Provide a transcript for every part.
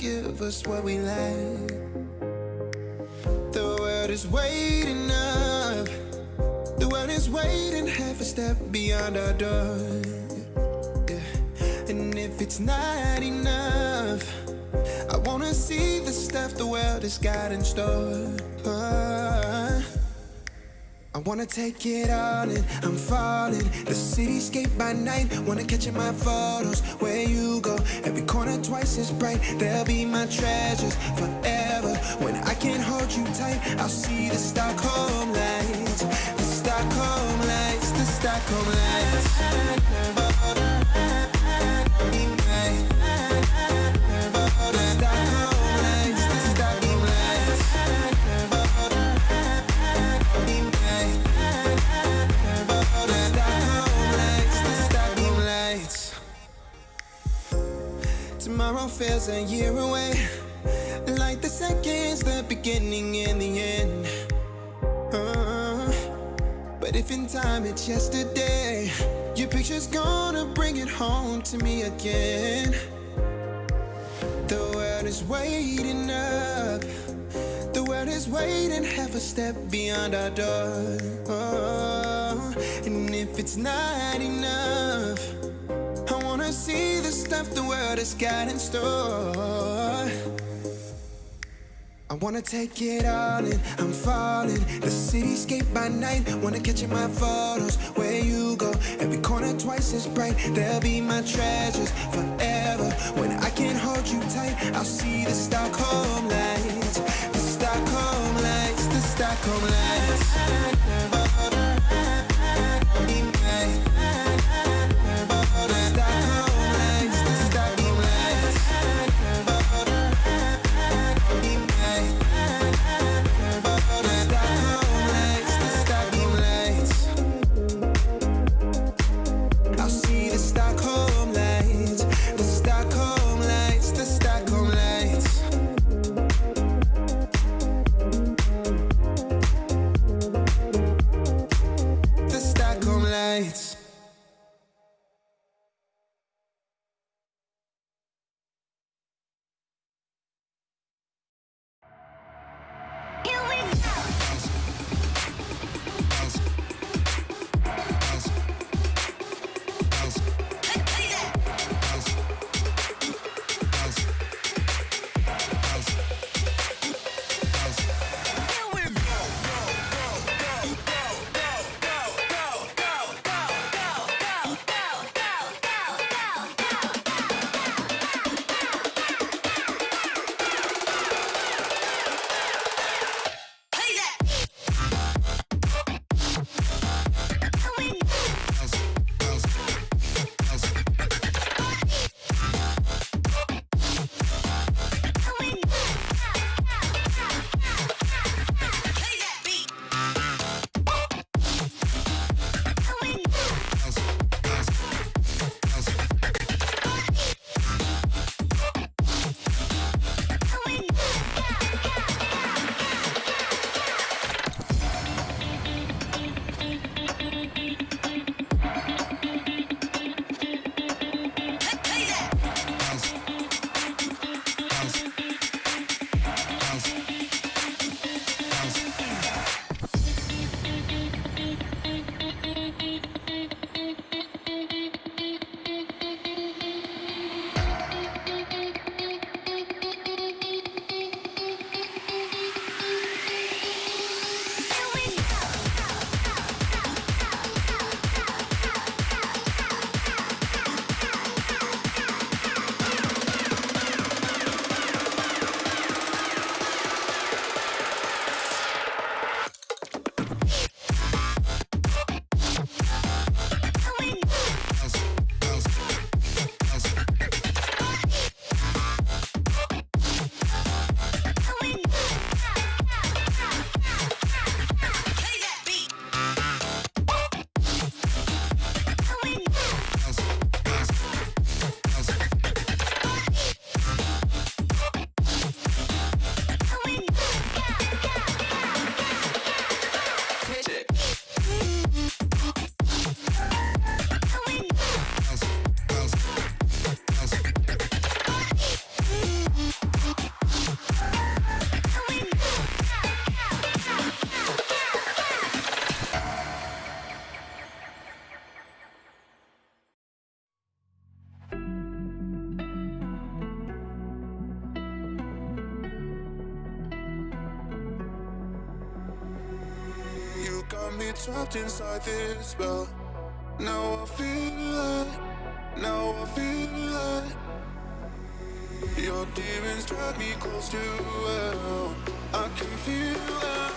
give us what we lack. The world is waiting up. The world is waiting half a step beyond our door. Yeah. And if it's not enough, I wanna see the stuff the world has got in store. I wanna take it all in, I'm falling. The cityscape by night, wanna catch in my photos. Where you go, every corner twice as bright. They'll be my treasures forever. When I can't hold you tight, I'll see the Stockholm lights. The Stockholm lights, the Stockholm lights. Tomorrow feels a year away, like the seconds, the beginning and the end. But if in time it's yesterday, your picture's gonna bring it home to me again. The world is waiting up. The world is waiting half a step beyond our door. And if it's not enough, I wanna see the stuff the world has got in store. I wanna take it all in, I'm falling. The cityscape by night, wanna catch in my photos. Where you go, every corner twice as bright. They'll be my treasures forever. When I can't hold you tight, I'll see the Stockholm lights. The Stockholm lights, the Stockholm lights. me trapped inside this spell. Now I feel it, now I feel it. Your demons drag me close to hell. I can feel it.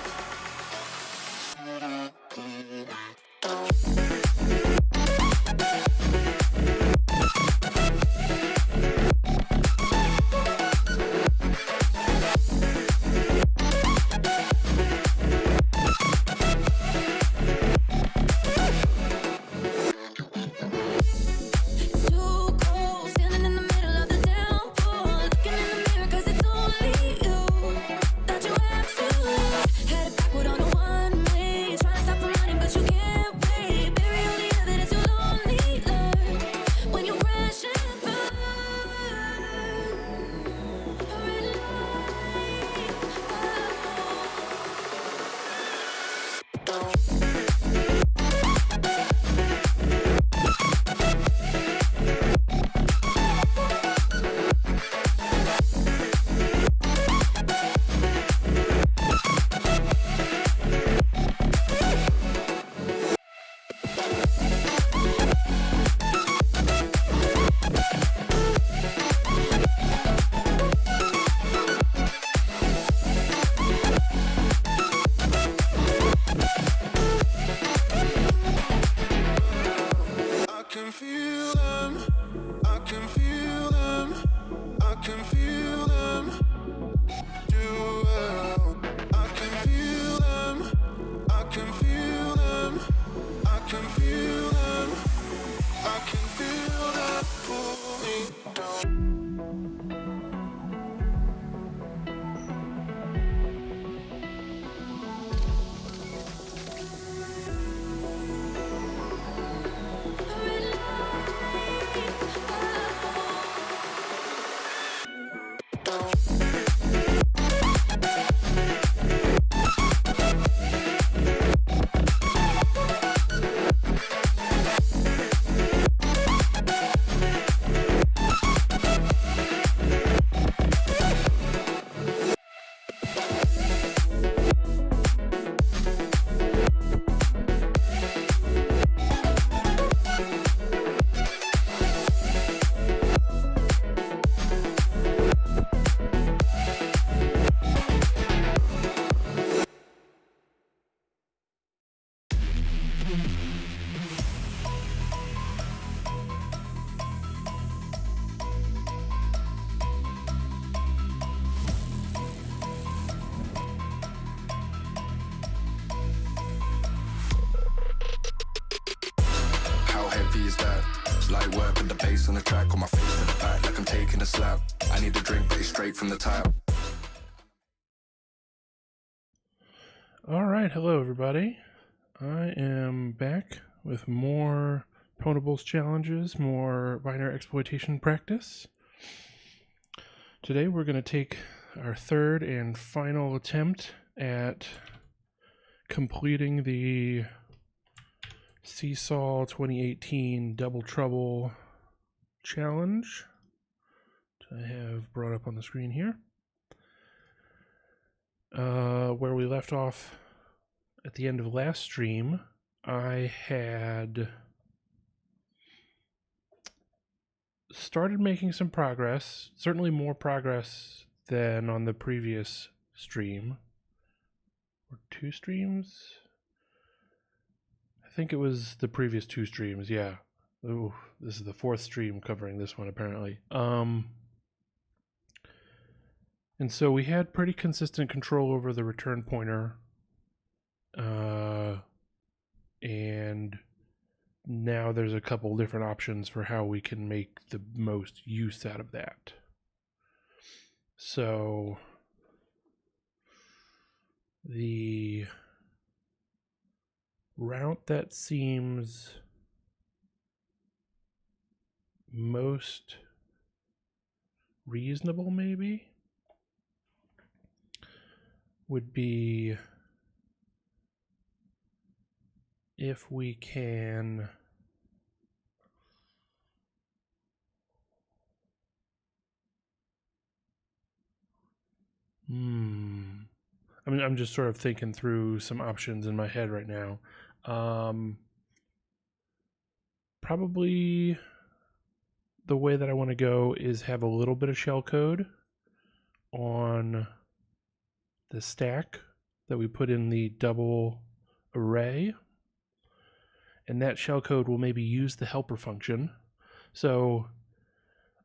Light work with the bass on the track, on my face to the back like I'm taking a slap. I need a drink, but it's straight from the tap. Alright, hello everybody. I am back with more Ponables challenges, more binary exploitation practice. Today we're going to take our third and final attempt at completing the Seesaw 2018 Double Trouble challenge, which I have brought up on the screen here. Where we left off at the end of last stream, I had started making some progress, certainly more progress than on the previous stream, or two streams? I think it was the previous two streams, yeah. Ooh, this is the fourth stream covering this one apparently. And so we had pretty consistent control over the return pointer, and now there's a couple different options for how we can make the most use out of that. So the route that seems most reasonable maybe would be if we can I mean, I'm just sort of thinking through some options in my head right now. Probably the way that I want to go is have a little bit of shellcode on the stack that we put in the double array, and that shellcode will maybe use the helper function. So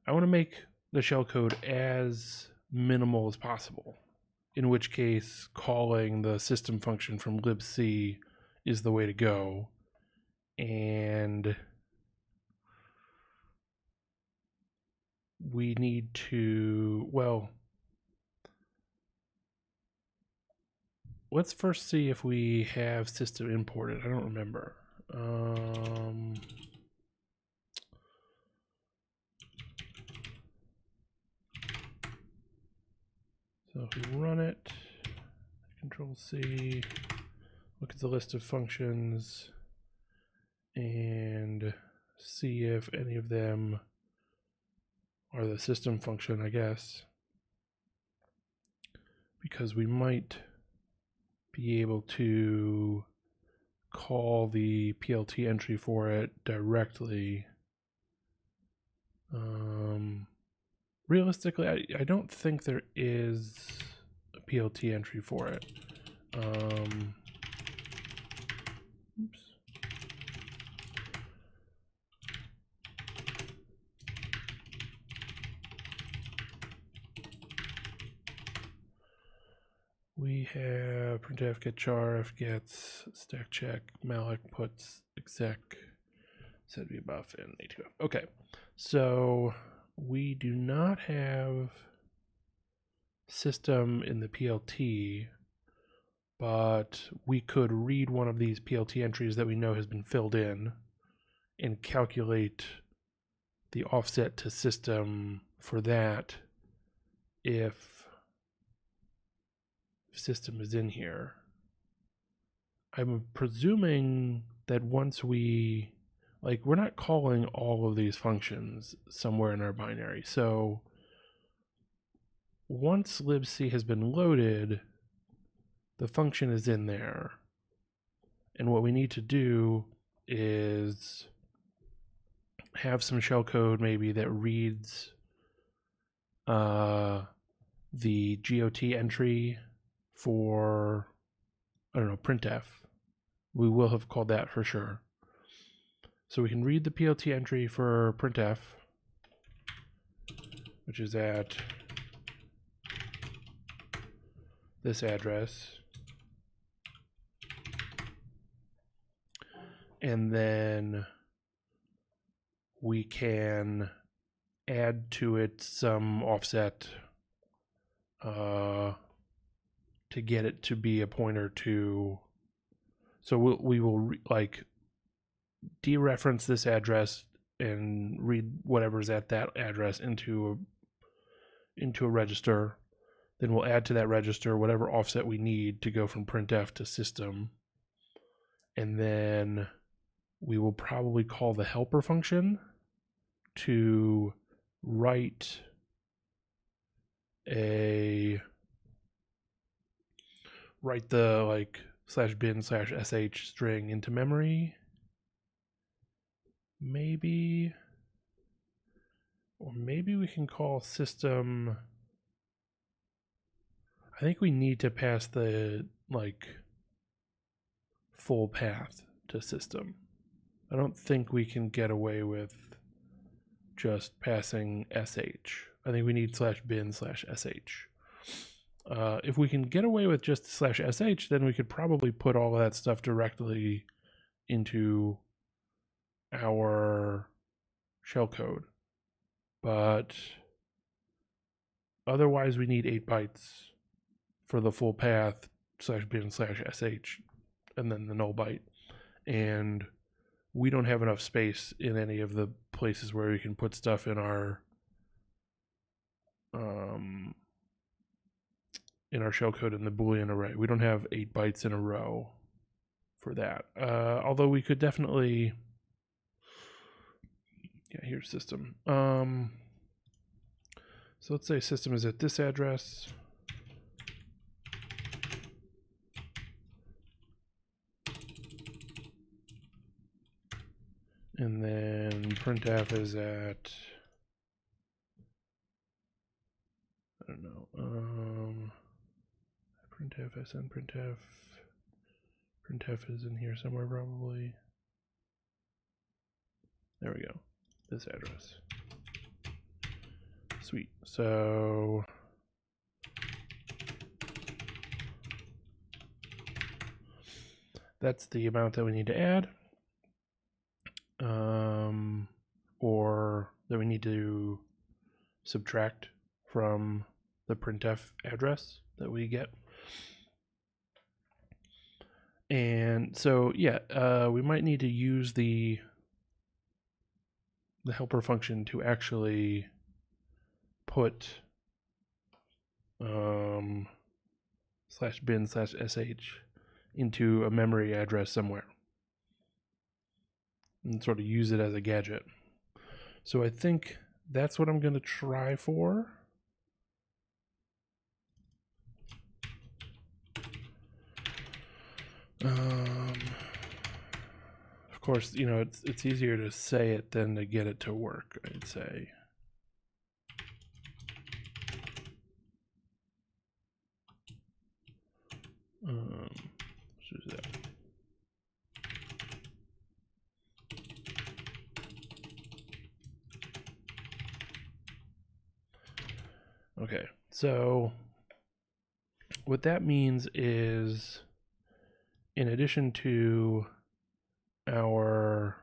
I want to make the shellcode as minimal as possible, in which case calling the system function from libc is the way to go. And we need to, well, let's first see if we have system imported. I don't remember. So if we run it, Control C, look at the list of functions and see if any of them are the system function, I guess, because we might be able to call the PLT entry for it directly. Realistically, I don't think there is a PLT entry for it. Oops. We have printf get char, f gets, stack check, malloc puts, exec, set vbuff, and a2f. Okay, so we do not have system in the PLT, but we could read one of these PLT entries that we know has been filled in and calculate the offset to system for that if system is in here. I'm presuming that once we, like, we're not calling all of these functions somewhere in our binary. So once libc has been loaded, the function is in there. And what we need to do is have some shellcode maybe that reads the GOT entry for, I don't know, printf. We will have called that for sure. So we can read the PLT entry for printf, which is at this address. And then we can add to it some offset to get it to be a pointer to. So we will like dereference this address and read whatever's at that address into a register. Then we'll add to that register whatever offset we need to go from printf to system. And then we will probably call the helper function to write the like /bin/sh string into memory, maybe, or maybe we can call system. I think we need to pass the like full path to system. I don't think we can get away with just passing sh. I think we need /bin/sh. If we can get away with just /sh, then we could probably put all of that stuff directly into our shellcode. But otherwise, we need 8 bytes for the full path /bin/sh, and then the null byte. And we don't have enough space in any of the places where we can put stuff in our shellcode in the Boolean array. We don't have 8 bytes in a row for that. Although we could definitely, yeah, here's system. So let's say system is at this address. And then printf is at, I don't know, printf, sn printf, printf is in here somewhere probably. There we go, this address. Sweet, so that's the amount that we need to add, or that we need to subtract from the printf address that we get. And so, yeah, we might need to use the helper function to actually put /bin/sh into a memory address somewhere and sort of use it as a gadget. So I think that's what I'm going to try for. Of course, you know, it's easier to say it than to get it to work, I'd say. Let's do that. Okay, so what that means is, in addition to our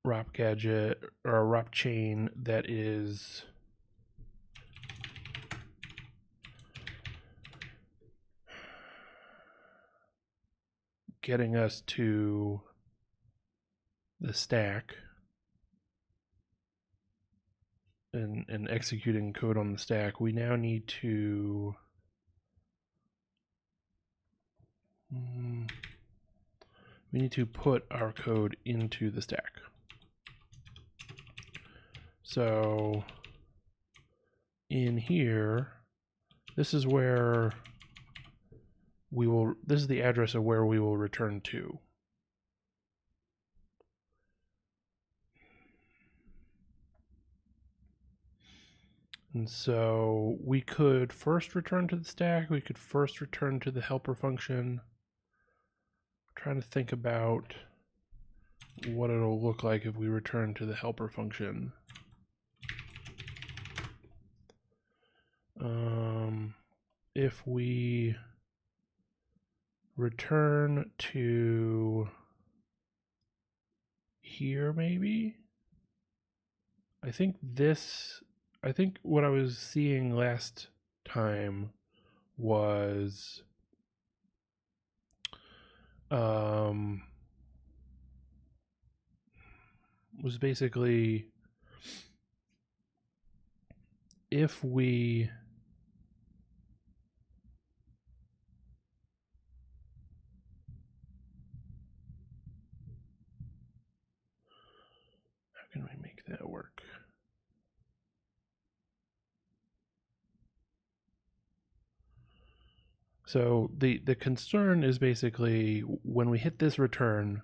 ROP gadget or a ROP chain that is getting us to the stack and executing code on the stack, we now need to put our code into the stack. So in here, this is where this is the address of where we will return to. And so we could first return to the stack, we could first return to the helper function. I'm trying to think about what it'll look like if we return to the helper function. If we return to here, maybe? I think what I was seeing last time was basically if we how can we make that work? So the concern is basically when we hit this return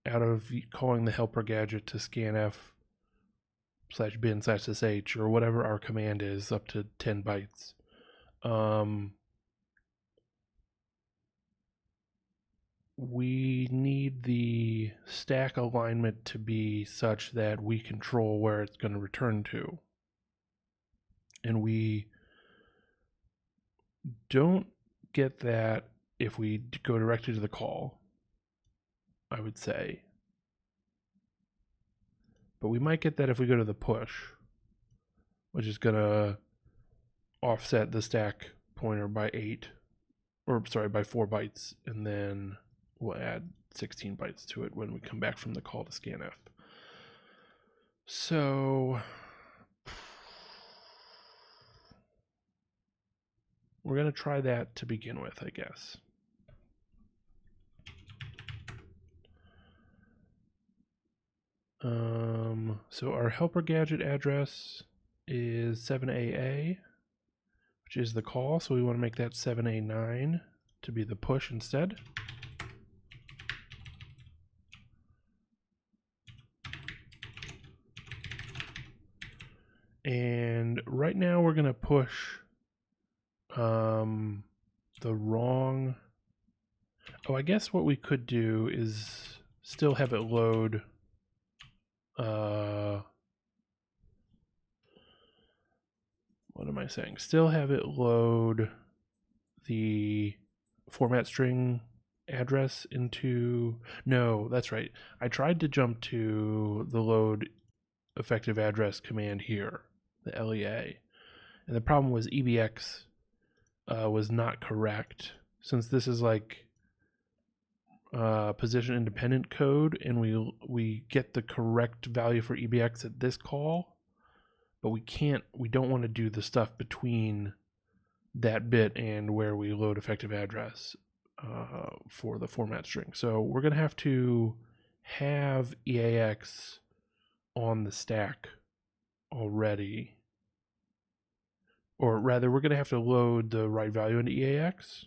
out of calling the helper gadget to scanf/bin/sh or whatever our command is up to 10 bytes. We need the stack alignment to be such that we control where it's going to return to. And we don't get that if we go directly to the call, I would say. But we might get that if we go to the push, which is going to offset the stack pointer by 4 bytes, and then we'll add 16 bytes to it when we come back from the call to scanf. So we're going to try that to begin with, I guess. So our helper gadget address is 7AA, which is the call. So we want to make that 7A9 to be the push instead. right now we're going to push the wrong... Oh, I guess what we could do is still have it load what am I saying? Still have it load the format string address into... No, that's right. I tried to jump to the load effective address command here, the LEA. And the problem was EBX was not correct, since this is like position independent code, and we get the correct value for EBX at this call, but we don't want to do the stuff between that bit and where we load effective address for the format string. So we're going to have EAX on the stack already, or rather we're going to have to load the right value into EAX.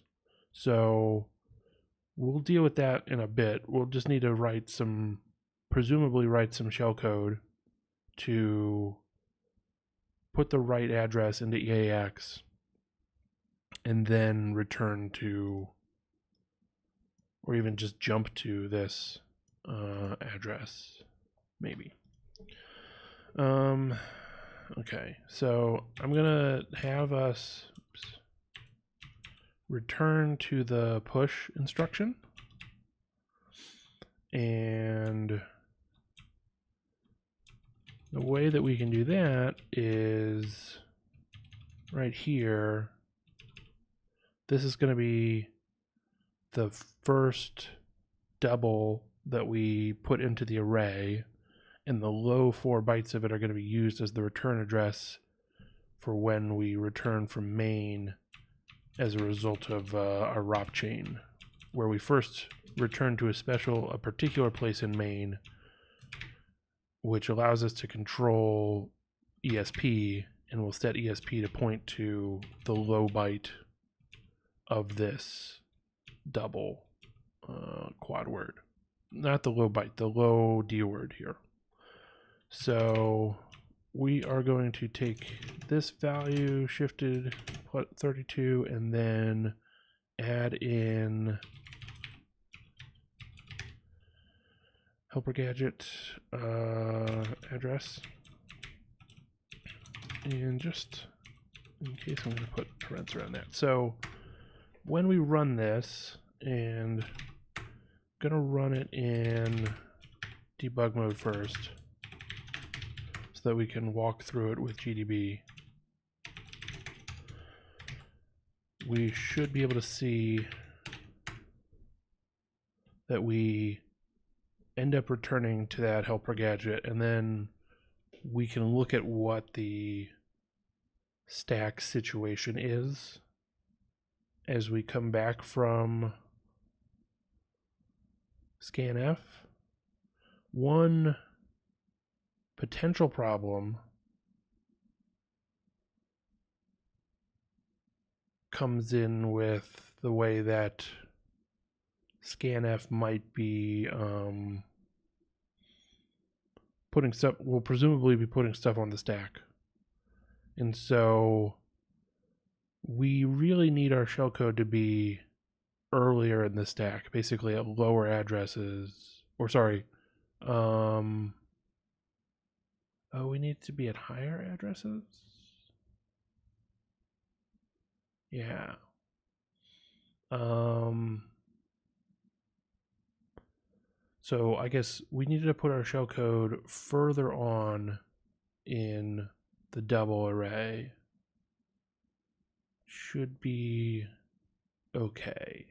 So we'll deal with that in a bit. We'll just need to presumably write some shellcode to put the right address into EAX and then return to, or even just jump to this address, maybe. Okay, so I'm gonna have us return to the push instruction, and the way that we can do that is right here. This is going to be the first double that we put into the array, and the low 4 bytes of it are going to be used as the return address for when we return from main as a result of our ROP chain, where we first return to a particular place in main, which allows us to control ESP, and we'll set ESP to point to the low byte of this double quad word. Not the low byte, the low D word here. So we are going to take this value shifted 32 and then add in helper gadget address, and just in case I'm going to put parents around that. So when we run this, and I'm going to run it in debug mode first so that we can walk through it with GDB, we should be able to see that we end up returning to that helper gadget, and then we can look at what the stack situation is as we come back from scanf. One potential problem comes in with the way that scanf might be will presumably be putting stuff on the stack. And so we really need our shellcode to be earlier in the stack, basically at lower addresses, or sorry, oh, we need to be at higher addresses? Yeah. So I guess we needed to put our shellcode further on in the double array. Should be okay.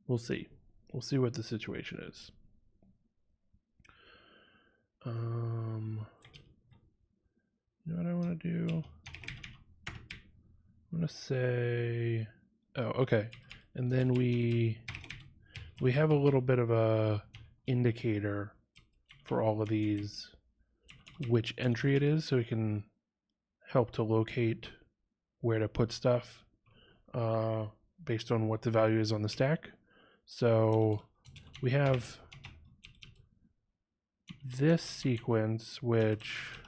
We'll see. We'll see what the situation is. You know what I want to do? I'm going to say, oh, okay. And then we have a little bit of a indicator for all of these, which entry it is, so we can help to locate where to put stuff based on what the value is on the stack. So we have this sequence, which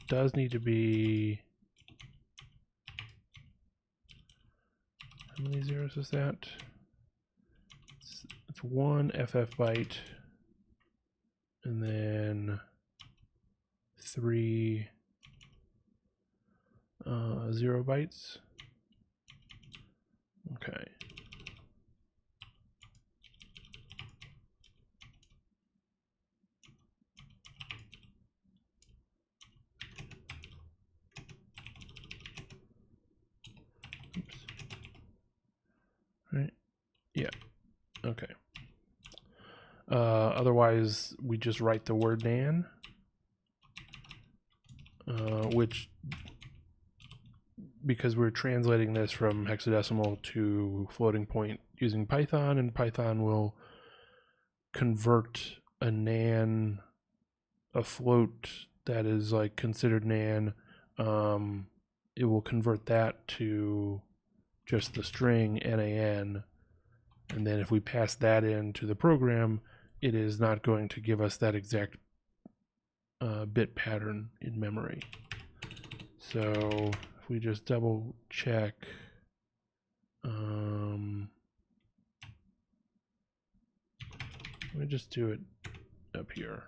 does need to be, how many zeros is that? It's one FF byte and then 3 0 bytes. Okay. Oops. Right. Yeah. Okay. Otherwise, we just write the word nan, which, because we're translating this from hexadecimal to floating point using Python, and Python will convert a nan, a float that is like considered nan, it will convert that to just the string nan, and then if we pass that into the program, it is not going to give us that exact bit pattern in memory. So if we just double check, let me just do it up here.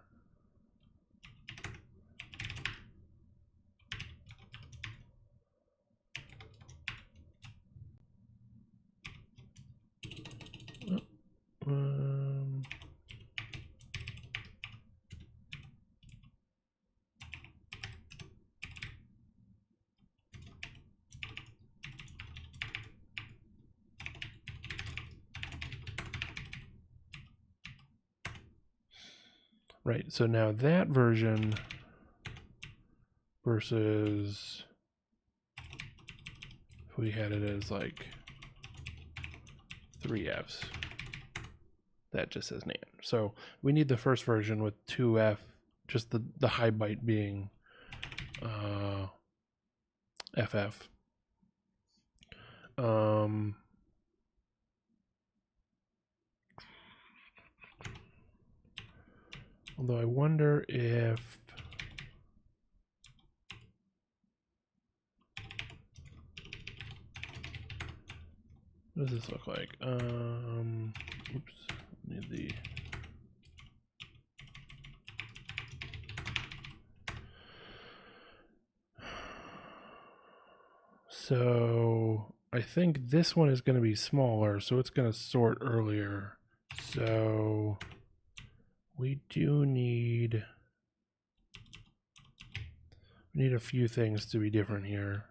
Right, so now that version versus if we had it as like 3Fs, that just says nan. So we need the first version with 2F, just the high byte being FF. Although I wonder if what does this look like? Oops, need the so I think this one is going to be smaller, so it's going to sort earlier. So we do need a few things to be different here.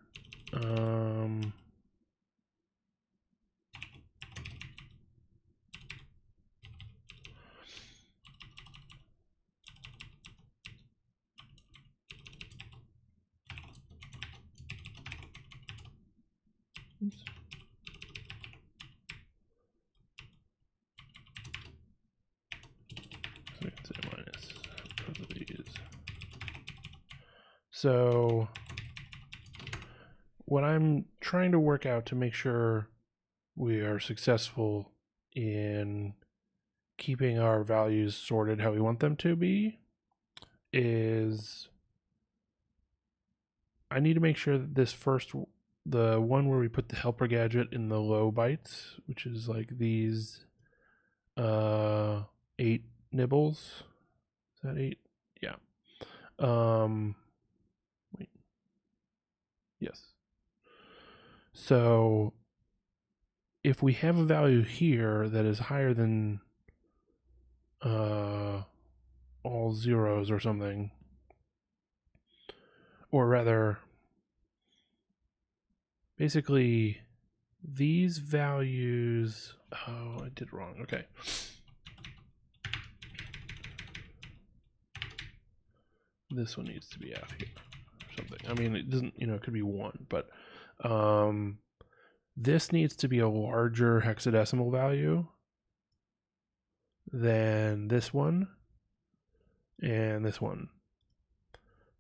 Oops. So we can say minus both of these. So what I'm trying to work out to make sure we are successful in keeping our values sorted how we want them to be is I need to make sure that this first, the one where we put the helper gadget in the low bytes, which is like these 8 nibbles. Is that 8? Yeah. Wait. Yes. So if we have a value here that is higher than all zeros or something, or rather, basically these values, oh, I did wrong. Okay. This one needs to be out here or something. I mean, it doesn't, it could be 1, but this needs to be a larger hexadecimal value than this one and this one,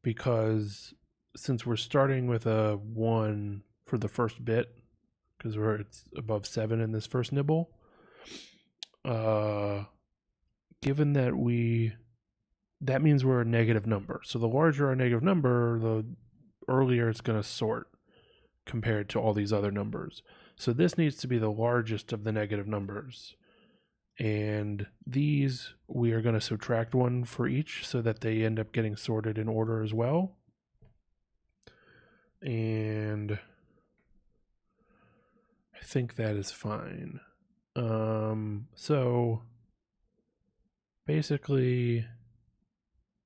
because since we're starting with a 1 for the first bit, because it's above 7 in this first nibble, given that we that means we're a negative number. So the larger our negative number, the earlier it's going to sort compared to all these other numbers. So this needs to be the largest of the negative numbers. And these, we are going to subtract one for each so that they end up getting sorted in order as well. And I think that is fine. So basically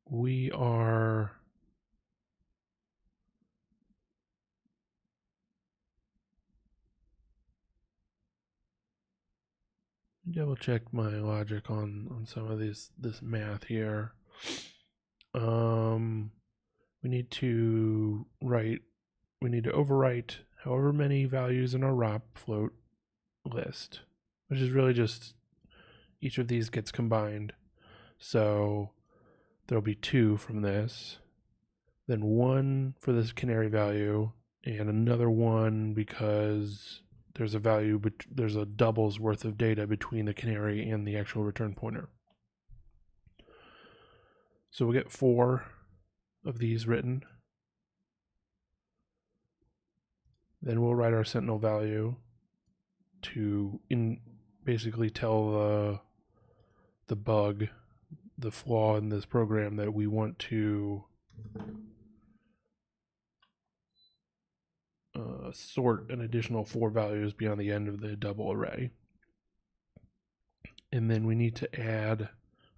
we are double check my logic on some of this math here. We need to overwrite however many values in our ROP float list, which is really just each of these gets combined. So there'll be 2 from this, then 1 for this canary value, and another 1 because there's a value, but there's a double's worth of data between the canary and the actual return pointer. So we'll get 4 of these written. Then we'll write our sentinel value to basically tell the bug, the flaw in this program that we want to sort an additional 4 values beyond the end of the double array. And then we need to add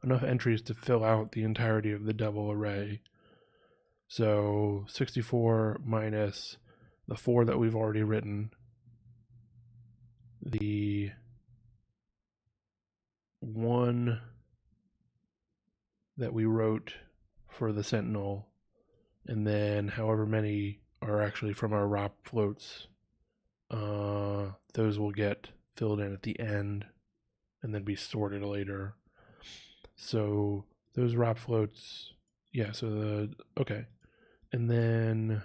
enough entries to fill out the entirety of the double array. So 64 minus the 4 that we've already written, the 1 that we wrote for the sentinel, and then however many are actually from our ROP floats, those will get filled in at the end and then be sorted later. So those ROP floats, yeah, so okay. And then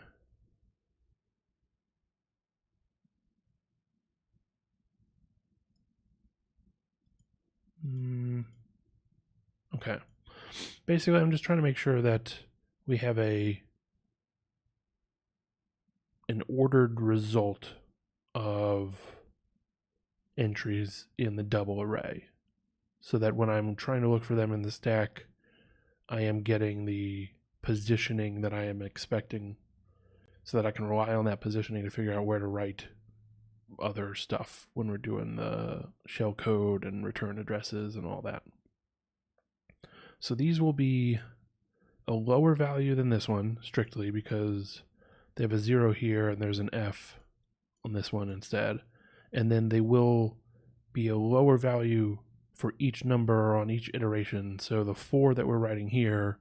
okay. Basically, I'm just trying to make sure that we have an ordered result of entries in the double array, so that when I'm trying to look for them in the stack, I am getting the positioning that I am expecting, so that I can rely on that positioning to figure out where to write other stuff when we're doing the shell code and return addresses and all that. So these will be a lower value than this one, strictly because they have a 0 here and there's an F on this one instead. And then they will be a lower value for each number on each iteration. So the 4 that we're writing here,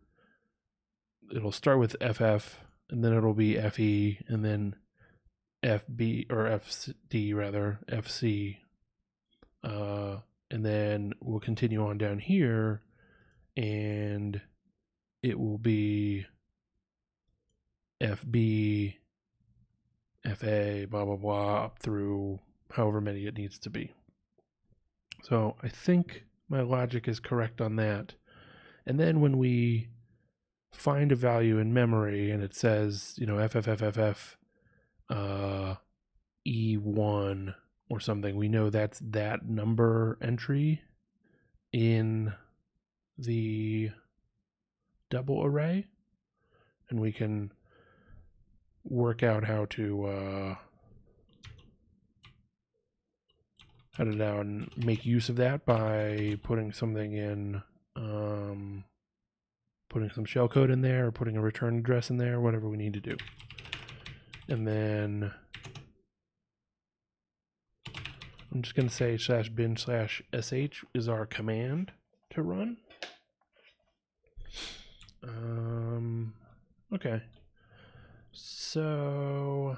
it'll start with FF, and then it'll be FE, and then FB, or FD rather, FC. And then we'll continue on down here, and it will be FB, FA, blah, blah, blah, up through however many it needs to be. So I think my logic is correct on that. And then when we find a value in memory and it says, FFFFF E1 or something, we know that's that number entry in the double array, and we can work out how to now make use of that by putting something in, putting some shellcode in there, or putting a return address in there, whatever we need to do. And then I'm just going to say /bin/sh is our command to run. Okay. So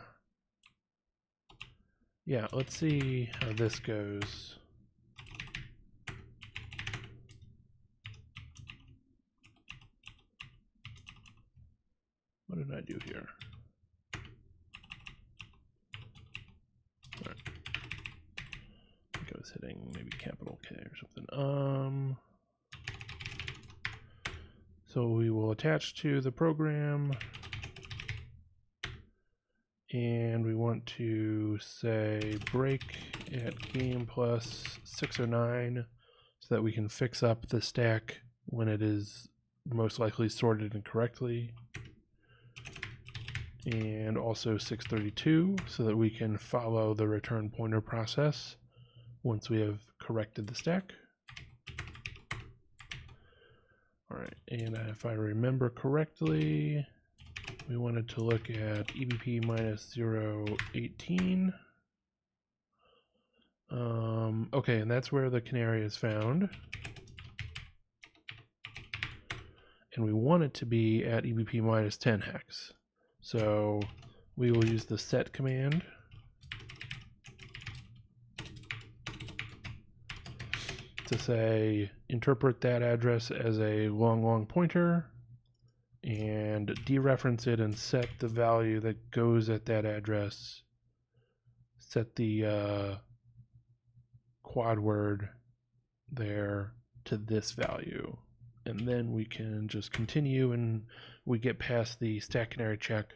yeah, let's see how this goes. What did I do here? All right. I think I was hitting maybe capital K or something. So we will attach to the program, and we want to say break at game plus 609 so that we can fix up the stack when it is most likely sorted incorrectly. And also 632 so that we can follow the return pointer process once we have corrected the stack. All right, and if I remember correctly, we wanted to look at EBP minus 018. Okay, and that's where the canary is found. And we want it to be at EBP minus 10 hex. So we will use the set command to say interpret that address as a long pointer and dereference it and set the value that goes at that address. Set the quad word there to this value. And then we can just continue, and we get past the stack canary check.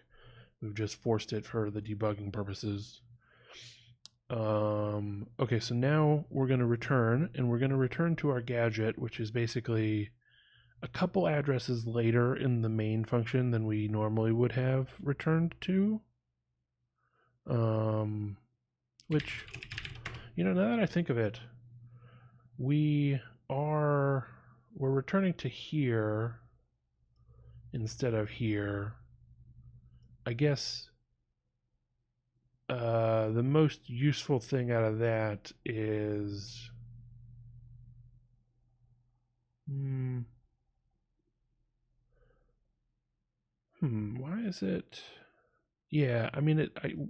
We've just forced it for the debugging purposes. Okay, so now we're going to return, and we're going to return to our gadget, which is basically a couple addresses later in the main function than we normally would have returned to. Which, now that I think of it, we're returning to here instead of here. I guess the most useful thing out of that is why is it? Yeah, I mean,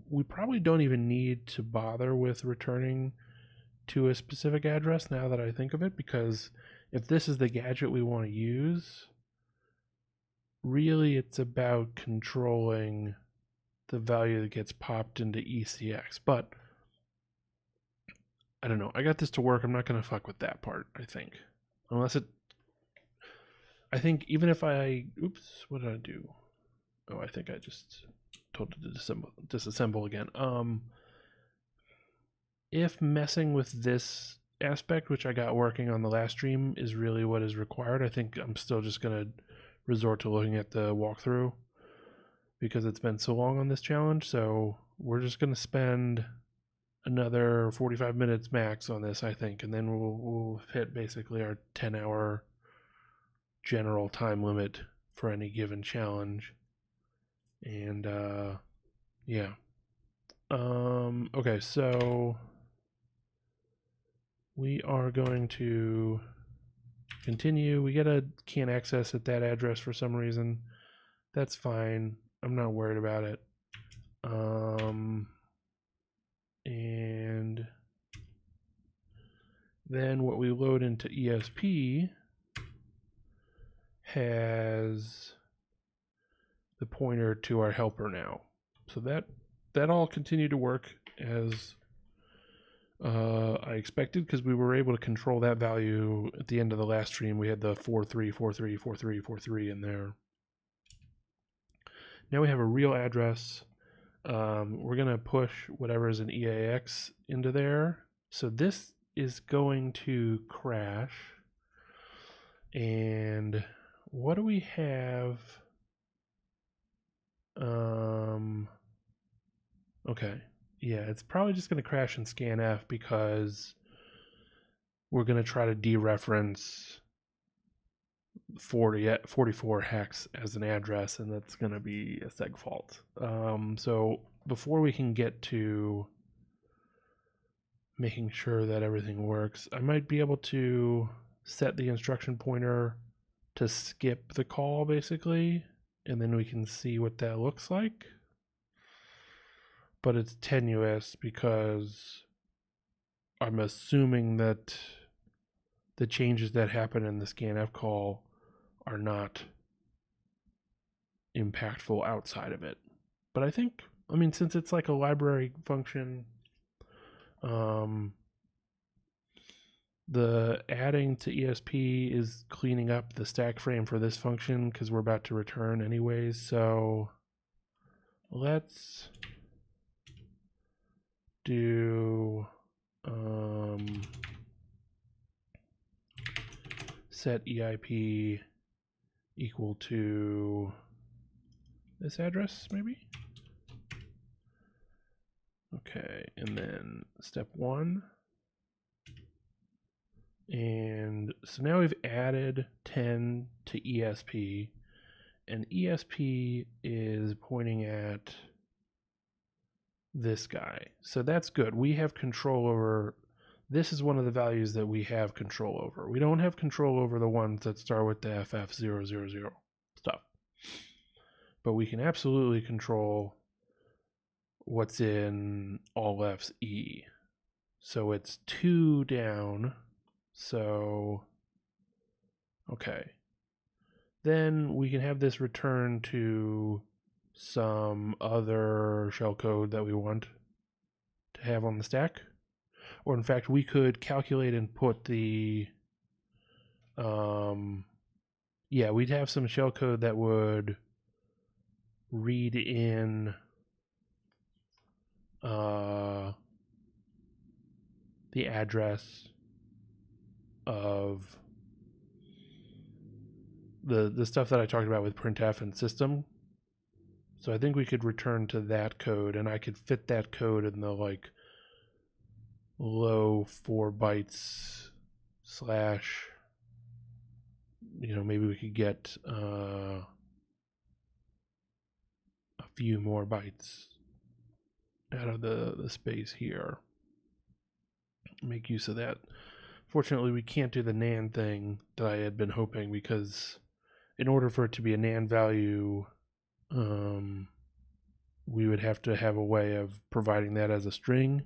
we probably don't even need to bother with returning to a specific address now that I think of it, because if this is the gadget we want to use, really it's about controlling the value that gets popped into ECX. But I don't know. I got this to work. I'm not going to fuck with that part, I think. I think even if oops, what did I do? Oh, I think I just told it to disassemble again. If messing with this aspect, which I got working on the last stream, is really what is required, I think I'm still just going to resort to looking at the walkthrough because it's been so long on this challenge. So we're just going to spend another 45 minutes max on this, I think, and then we'll hit basically our 10-hour general time limit for any given challenge. And yeah. Okay, so we are going to continue. We can't access at that address for some reason. That's fine. I'm not worried about it. And then what we load into ESP has the pointer to our helper now. So that all continued to work as I expected, because we were able to control that value at the end of the last stream. We had the 43434343 in there. Now we have a real address. We're going to push whatever is an EAX into there. So this is going to crash. And what do we have? Okay. Yeah, it's probably just going to crash in scanf because we're going to try to dereference 44 hex as an address, and that's going to be a seg fault. So before we can get to making sure that everything works, I might be able to set the instruction pointer to skip the call, basically, and then we can see what that looks like. But it's tenuous because I'm assuming that the changes that happen in the scanf call are not impactful outside of it. But I think, since it's like a library function, The adding to ESP is cleaning up the stack frame for this function because we're about to return anyways. So let's do set EIP equal to this address, maybe? Okay, and then step 1. And so now we've added 10 to ESP, and ESP is pointing at this guy. So that's good. We have control over, this is one of the values that we have control over. We don't have control over the ones that start with the FF000 stuff. But we can absolutely control what's in all F's E. So it's 2 down. So, okay. Then we can have this return to some other shellcode that we want to have on the stack. Or in fact, we could calculate and put the, yeah, we'd have some shellcode that would read in the address of the stuff that I talked about with printf and system. So I think we could return to that code, and I could fit that code in the like low 4 bytes slash, you know, maybe we could get a few more bytes out of the space here. Make use of that. Fortunately, we can't do the NAND thing that I had been hoping, because in order for it to be a NAND value, we would have to have a way of providing that as a string,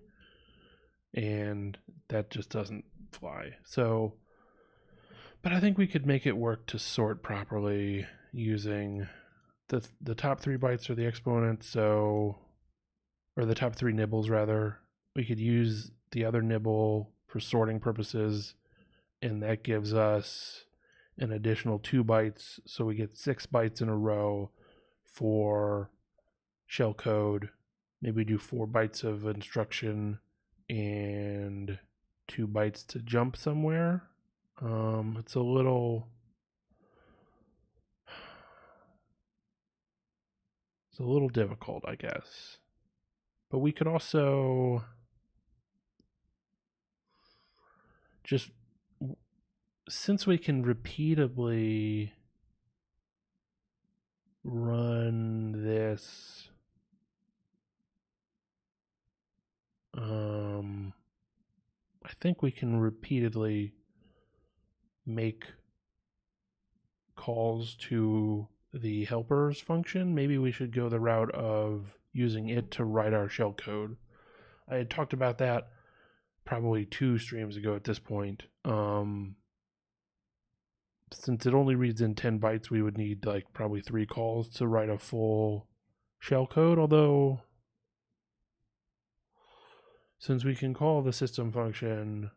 and that just doesn't fly. So, but I think we could make it work to sort properly using the top 3 bytes are the exponent, so, or the top 3 nibbles rather. We could use the other nibble for sorting purposes, and that gives us an additional 2 bytes, so we get 6 bytes in a row for shellcode. Maybe we do 4 bytes of instruction and 2 bytes to jump somewhere. It's a little difficult, I guess. But we could also just, since we can repeatably run this, I think we can repeatedly make calls to the helpers function. Maybe we should go the route of using it to write our shellcode. I had talked about that probably 2 streams ago at this point. Since it only reads in 10 bytes, we would need like probably 3 calls to write a full shellcode, although since we can call the system function,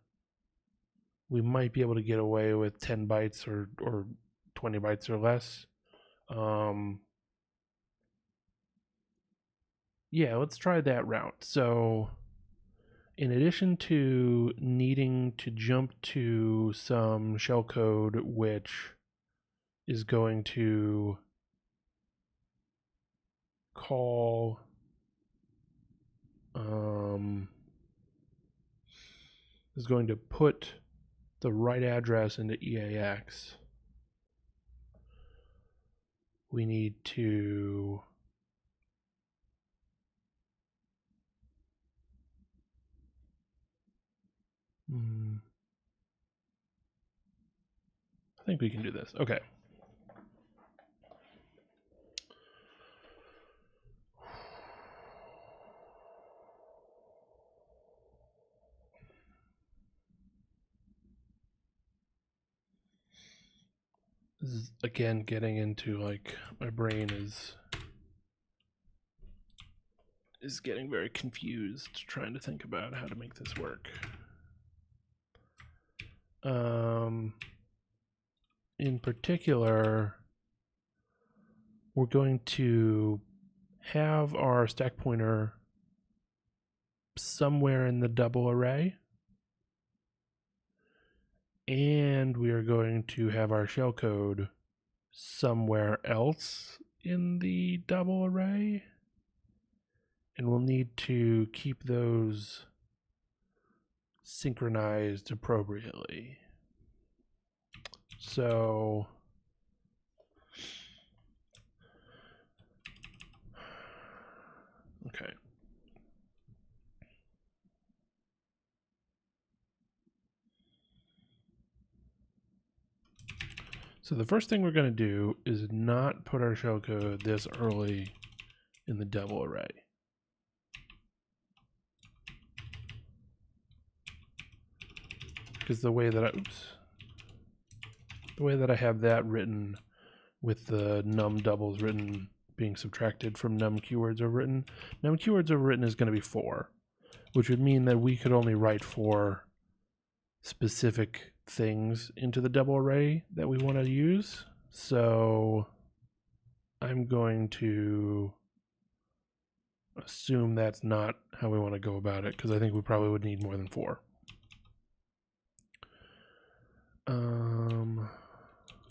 we might be able to get away with 10 bytes or 20 bytes or less. Yeah, let's try that route. So in addition to needing to jump to some shellcode which is going to call is going to put the right address into EAX, we need to I think we can do this. Okay. This is again getting into like my brain is getting very confused trying to think about how to make this work. In particular, we're going to have our stack pointer somewhere in the double array, and we are going to have our shellcode somewhere else in the double array, and we'll need to keep those synchronized appropriately. So okay. So the first thing we're going to do is not put our shellcode this early in the double array. Because the way that I have that written with the num doubles written being subtracted from num keywords overwritten, num keywords overwritten is going to be 4, which would mean that we could only write 4 specific things into the double array that we want to use. So I'm going to assume that's not how we want to go about it, because I think we probably would need more than 4.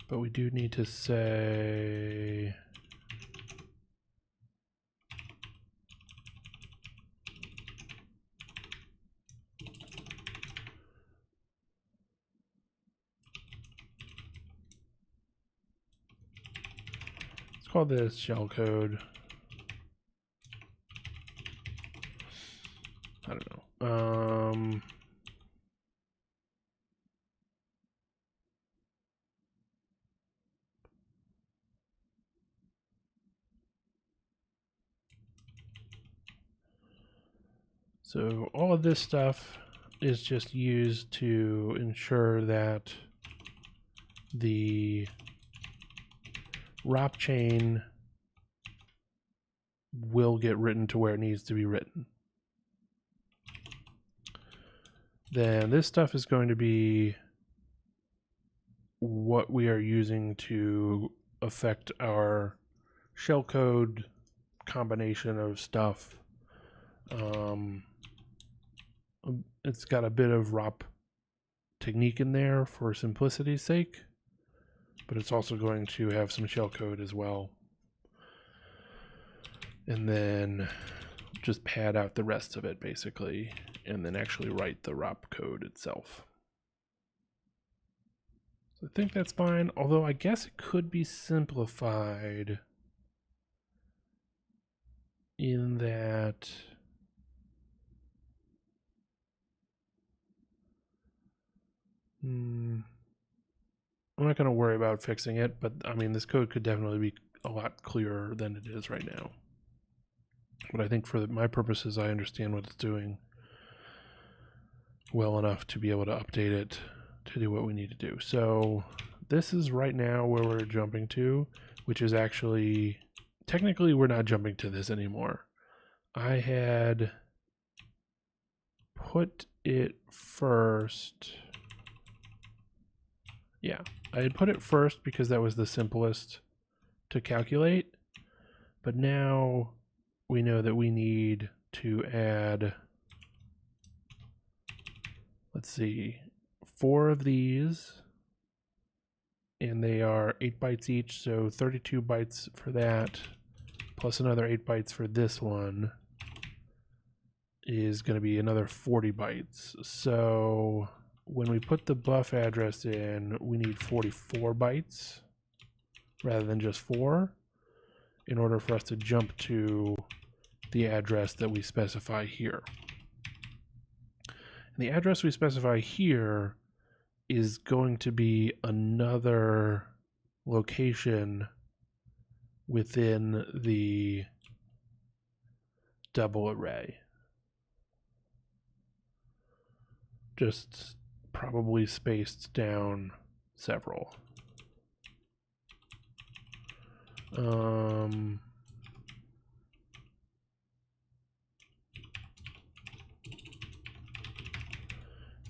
But we do need to say let's call this shellcode. I don't know. So all of this stuff is just used to ensure that the ROP chain will get written to where it needs to be written. Then this stuff is going to be what we are using to affect our shellcode combination of stuff. It's got a bit of ROP technique in there for simplicity's sake, but it's also going to have some shellcode as well. And then just pad out the rest of it basically, and then actually write the ROP code itself. So I think that's fine, although I guess it could be simplified in that I'm not going to worry about fixing it, but I mean, this code could definitely be a lot clearer than it is right now. But I think for my purposes, I understand what it's doing well enough to be able to update it to do what we need to do. So this is right now where we're jumping to, which is actually, technically we're not jumping to this anymore. I had put it first. Yeah, I had put it first because that was the simplest to calculate, but now we know that we need to add, let's see, 4 of these, and they are 8 bytes each, so 32 bytes for that, plus another 8 bytes for this one is going to be another 40 bytes. So when we put the buff address in, we need 44 bytes rather than just 4 in order for us to jump to the address that we specify here. And the address we specify here is going to be another location within the double array. Just probably spaced down several. And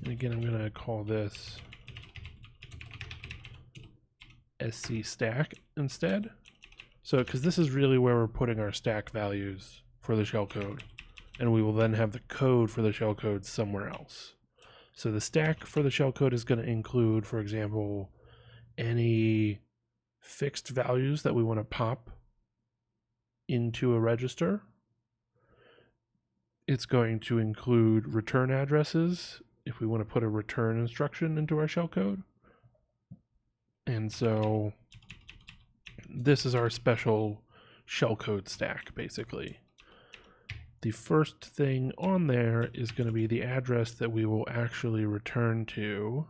again, I'm going to call this sc stack instead. So, because this is really where we're putting our stack values for the shellcode, and we will then have the code for the shellcode somewhere else. So the stack for the shellcode is going to include, for example, any fixed values that we want to pop into a register. It's going to include return addresses if we want to put a return instruction into our shellcode. And so this is our special shellcode stack, basically. The first thing on there is going to be the address that we will actually return to.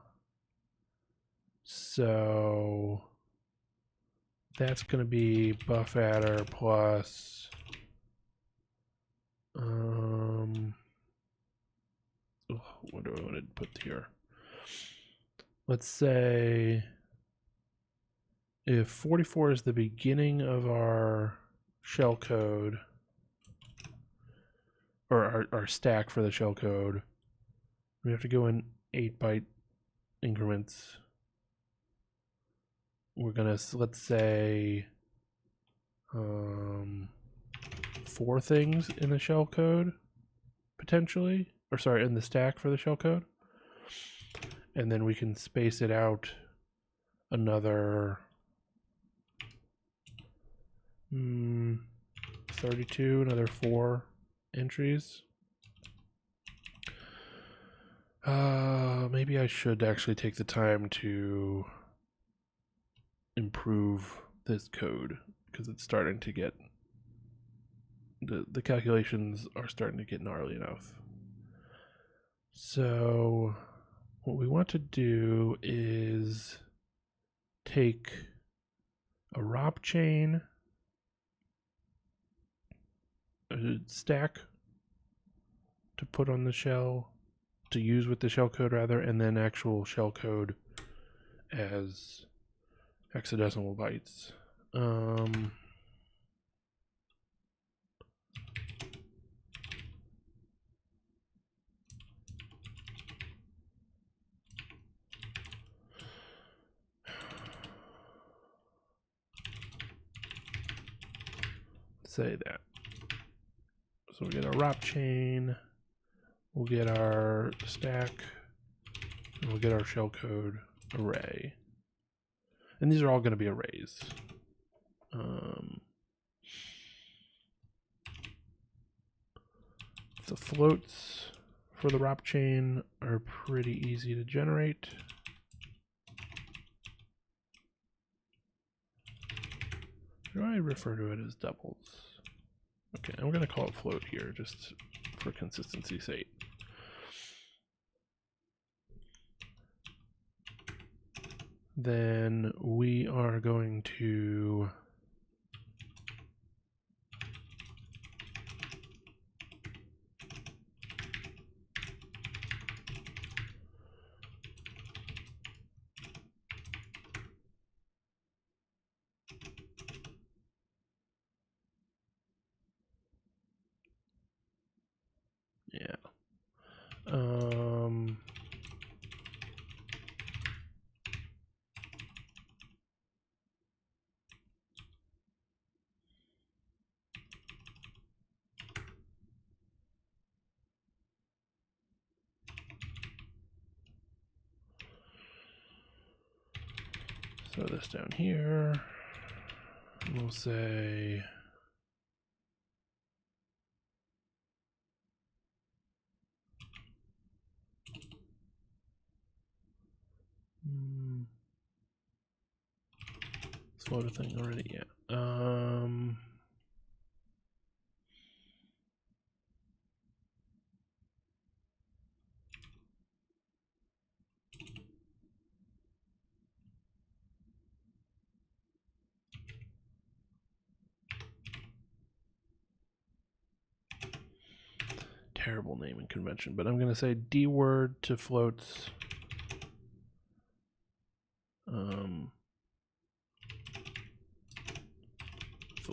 So that's going to be buffadder plus what do I want to put here? Let's say if 44 is the beginning of our shellcode, or our stack for the shellcode, we have to go in 8-byte increments. We're gonna, let's say, 4 things in the shellcode, potentially, or sorry, in the stack for the shellcode, and then we can space it out another 32, another 4 entries. Maybe I should actually take the time to improve this code, because it's starting to get, the calculations are starting to get gnarly enough. So what we want to do is take a ROP chain, a stack to put on the shell, to use with the shellcode rather, and then actual shellcode as hexadecimal bytes. Say that. So we get our ROP chain, we'll get our stack, and we'll get our shellcode array. And these are all going to be arrays. The floats for the ROP chain are pretty easy to generate. Do I refer to it as doubles? Okay, I'm going to call it float here just for consistency's sake. Then we are going to throw this down here. We'll say float a thing already, yeah. Terrible naming convention, but I'm going to say D word to floats.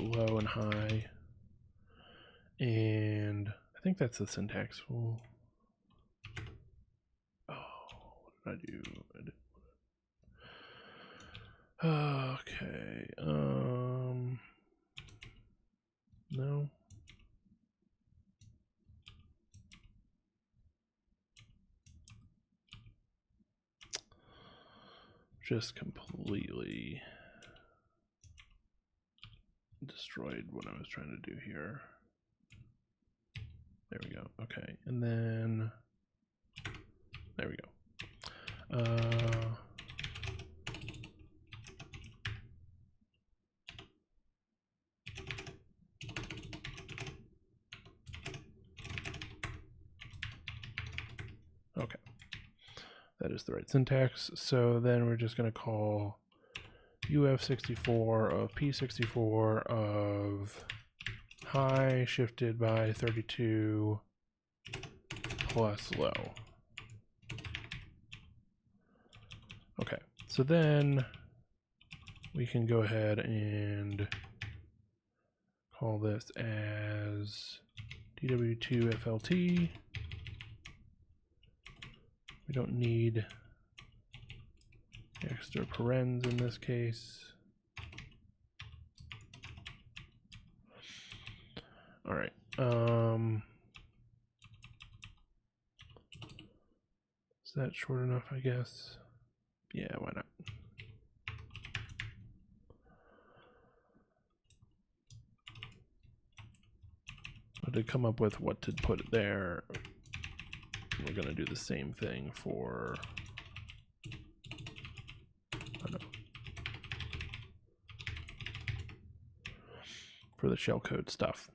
Low and high. And I think that's the syntax. Oh, what did I do? Okay. No. Just completely destroyed what I was trying to do here. There we go. Okay, and then there we go. Okay, that is the right syntax. So then we're just going to call UF64 of P64 of high shifted by 32 plus low. Okay, so then we can go ahead and call this as DW2FLT. We don't need extra parens in this case. All right. Is that short enough, I guess? Yeah, why not? But to come up with what to put there, we're going to do the same thing for, for the shellcode stuff.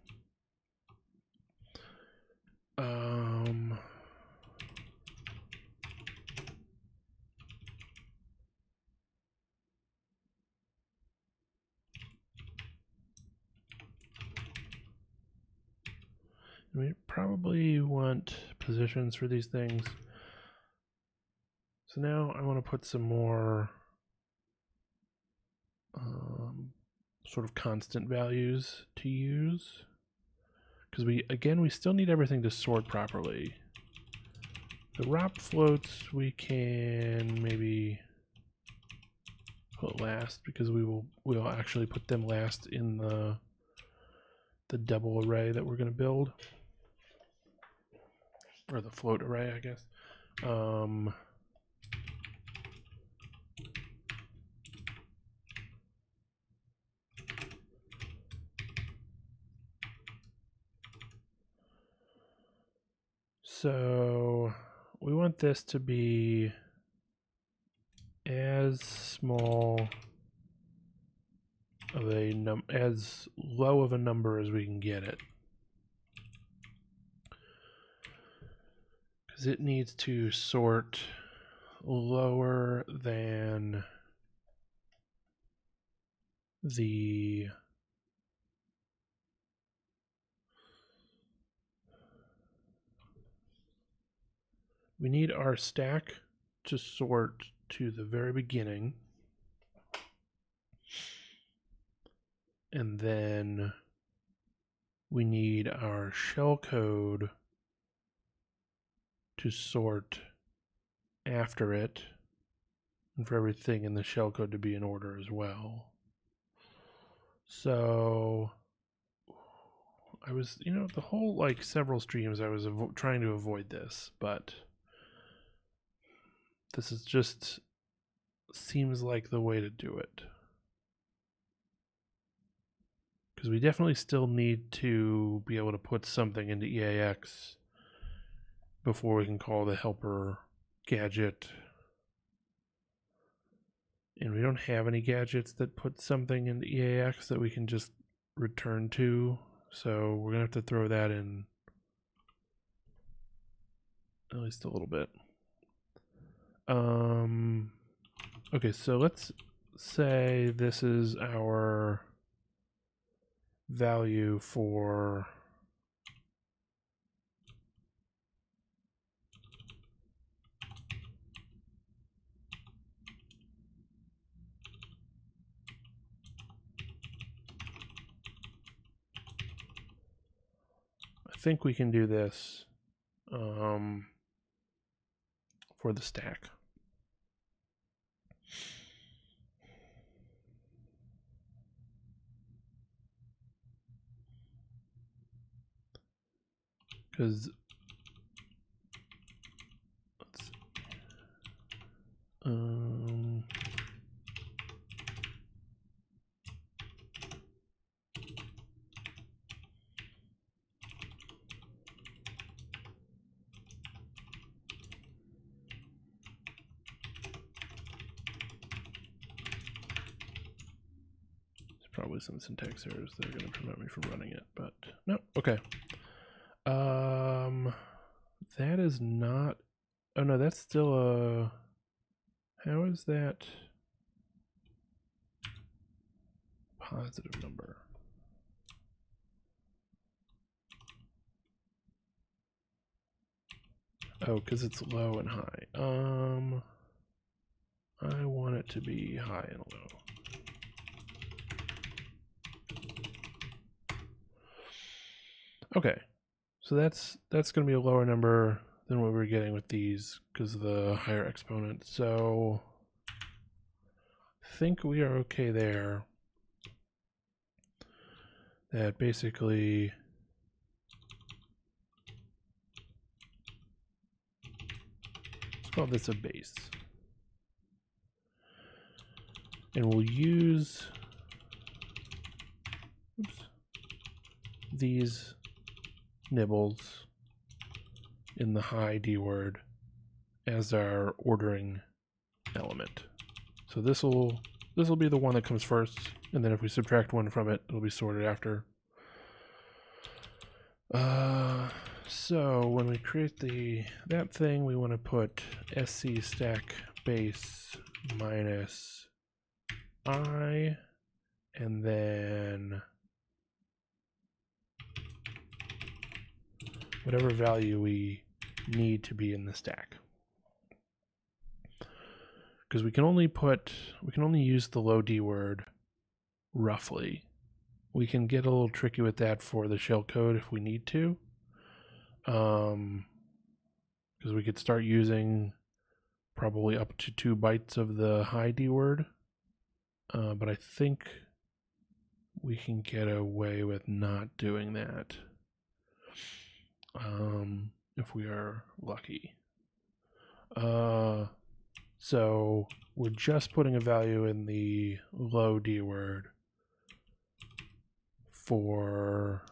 We probably want positions for these things. So now I want to put some more sort of constant values to use, because we still need everything to sort properly. The ROP floats we can maybe put last, because we'll actually put them last in the double array that we're going to build, or the float array, I guess. So we want this to be as small of a as low of a number as we can get it, because it needs to sort lower than the we need our stack to sort to the very beginning, and then we need our shellcode to sort after it, and for everything in the shellcode to be in order as well. So I was, the whole several streams I was trying to avoid this, but this is just seems like the way to do it. Because we definitely still need to be able to put something into EAX before we can call the helper gadget. And we don't have any gadgets that put something into EAX that we can just return to. So we're going to have to throw that in at least a little bit. Okay, so let's say this is our value for I think we can do this for the stack. Because probably some syntax errors that are going to prevent me from running it, but no. Okay. That is not. Oh no, that's still a. How is that positive number? Oh, because it's low and high. I want it to be high and low. Okay, so that's going to be a lower number than what we were getting with these because of the higher exponent. So I think we are okay there. That basically let's call this a base. And we'll use these nibbles in the high D word as our ordering element. So this will be the one that comes first, and then if we subtract one from it, it'll be sorted after. So when we create that thing, we want to put sc stack base minus I, and then whatever value we need to be in the stack. Because we can only use the low D word roughly. We can get a little tricky with that for the shellcode if we need to. Because we could start using probably up to 2 bytes of the high D word. But I think we can get away with not doing that. If we are lucky. So we're just putting a value in the low D word for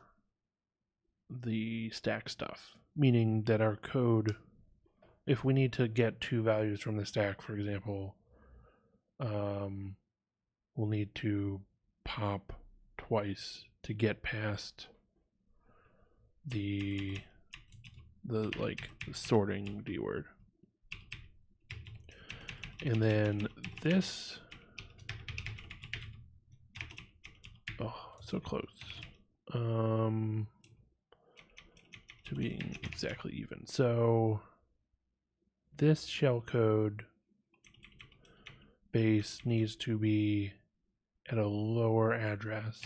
the stack stuff, meaning that our code, if we need to get 2 values from the stack, for example, we'll need to pop twice to get past the sorting D word. And then this, oh, so close, to being exactly even. So this shellcode base needs to be at a lower address.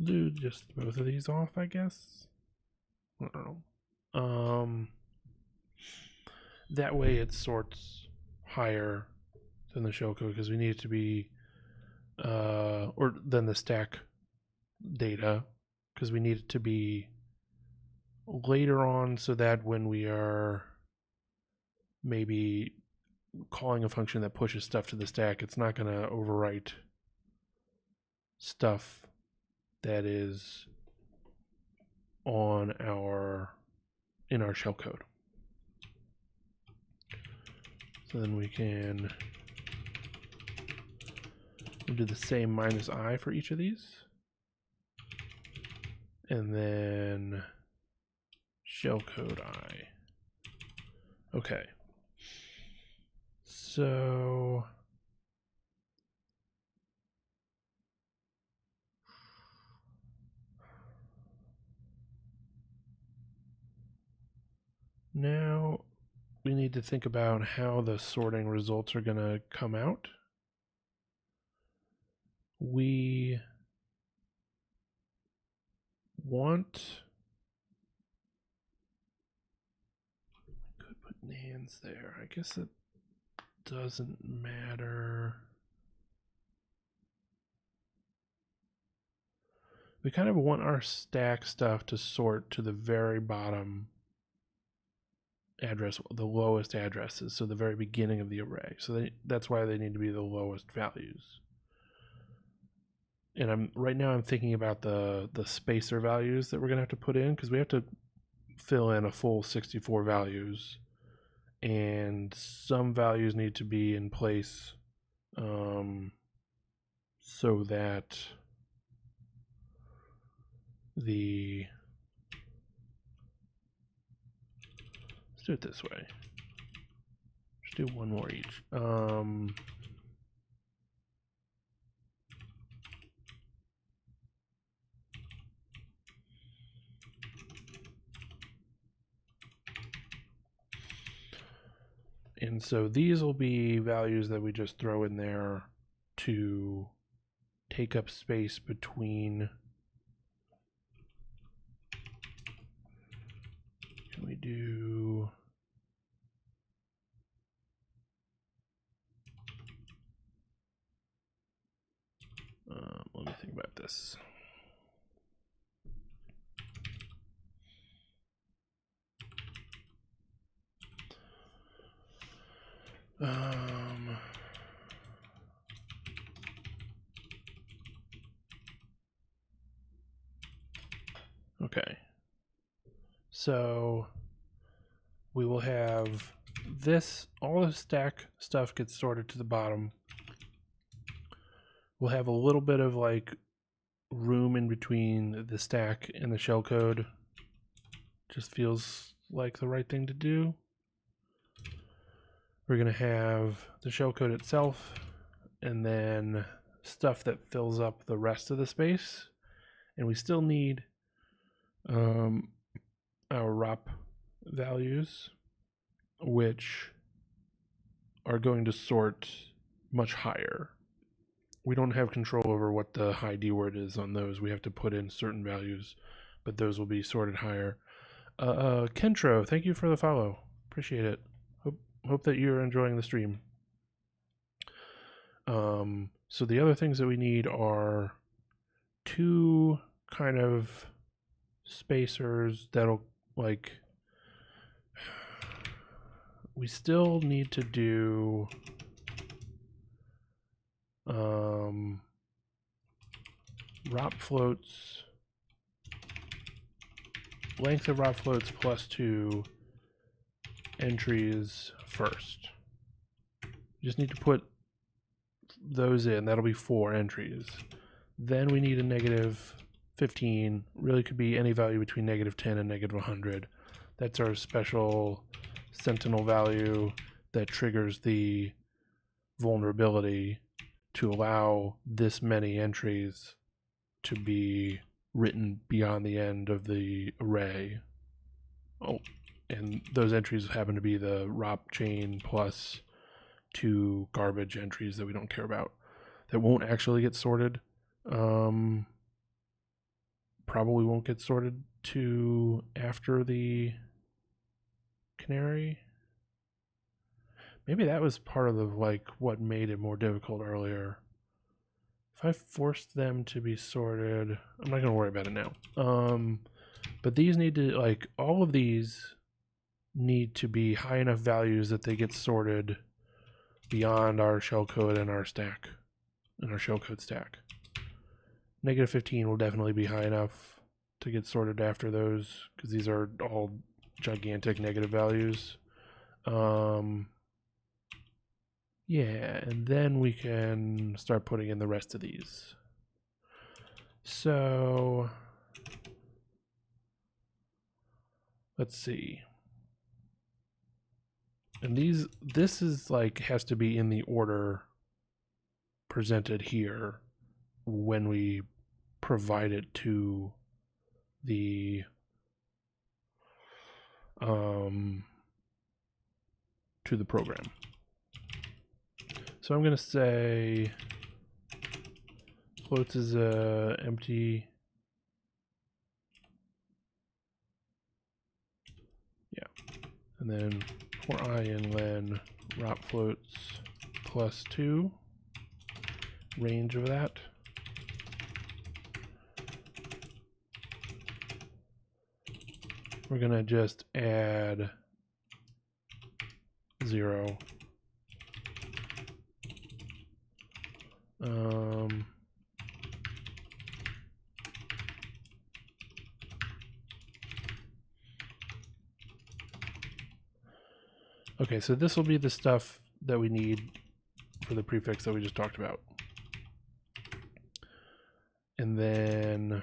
Do just both of these off, I guess. I don't know. That way it sorts higher than the shellcode because we need it to be, or than the stack data, because we need it to be later on so that when we are maybe calling a function that pushes stuff to the stack, it's not going to overwrite stuff that is in our shellcode. So then we can do the same minus I for each of these. And then shellcode I. Okay. So now we need to think about how the sorting results are going to come out. We could put nans there. I guess it doesn't matter. we kind of want our stack stuff to sort to the very bottom address, the lowest addresses, so the very beginning of the array. So that's why they need to be the lowest values. And right now I'm thinking about the spacer values that we're gonna have to put in, because we have to fill in a full 64 values, and some values need to be in place so that let's do it this way. Just do one more each. And so these will be values that we just throw in there to take up space between. Can we do? Let me think about this. Okay. So we will have this, all the stack stuff gets sorted to the bottom. We'll have a little bit of like room in between the stack and the shellcode. Just feels like the right thing to do. We're going to have the shellcode itself, and then stuff that fills up the rest of the space. And we still need our ROP values, which are going to sort much higher. We don't have control over what the high D word is on those. We have to put in certain values, but those will be sorted higher. Kentro, thank you for the follow. Appreciate it. Hope that you're enjoying the stream. So the other things that we need are two kind of spacers that'll like, we still need to do ROP floats, length of ROP floats plus 2 entries first. You just need to put those in. That'll be 4 entries. Then we need a negative 15. Really could be any value between negative 10 and negative 100. That's our special sentinel value that triggers the vulnerability to allow this many entries to be written beyond the end of the array. Oh, and those entries happen to be the ROP chain plus 2 garbage entries that we don't care about, that won't actually get sorted. Probably won't get sorted to after the canary. Maybe that was part of the like what made it more difficult earlier. If I forced them to be sorted, I'm not gonna worry about it now. But these need to, like, all of these need to be high enough values that they get sorted beyond our shellcode and our stack, and our shellcode stack. Negative 15 will definitely be high enough to get sorted after those, because these are all gigantic negative values. Yeah, and then we can start putting in the rest of these. So let's see. And this is like, has to be in the order presented here when we provide it to the program. So I'm going to say floats is empty. Yeah. And then for I in len ROP floats plus 2, range of that. we're going to just add 0. Okay, so this will be the stuff that we need for the prefix that we just talked about. And then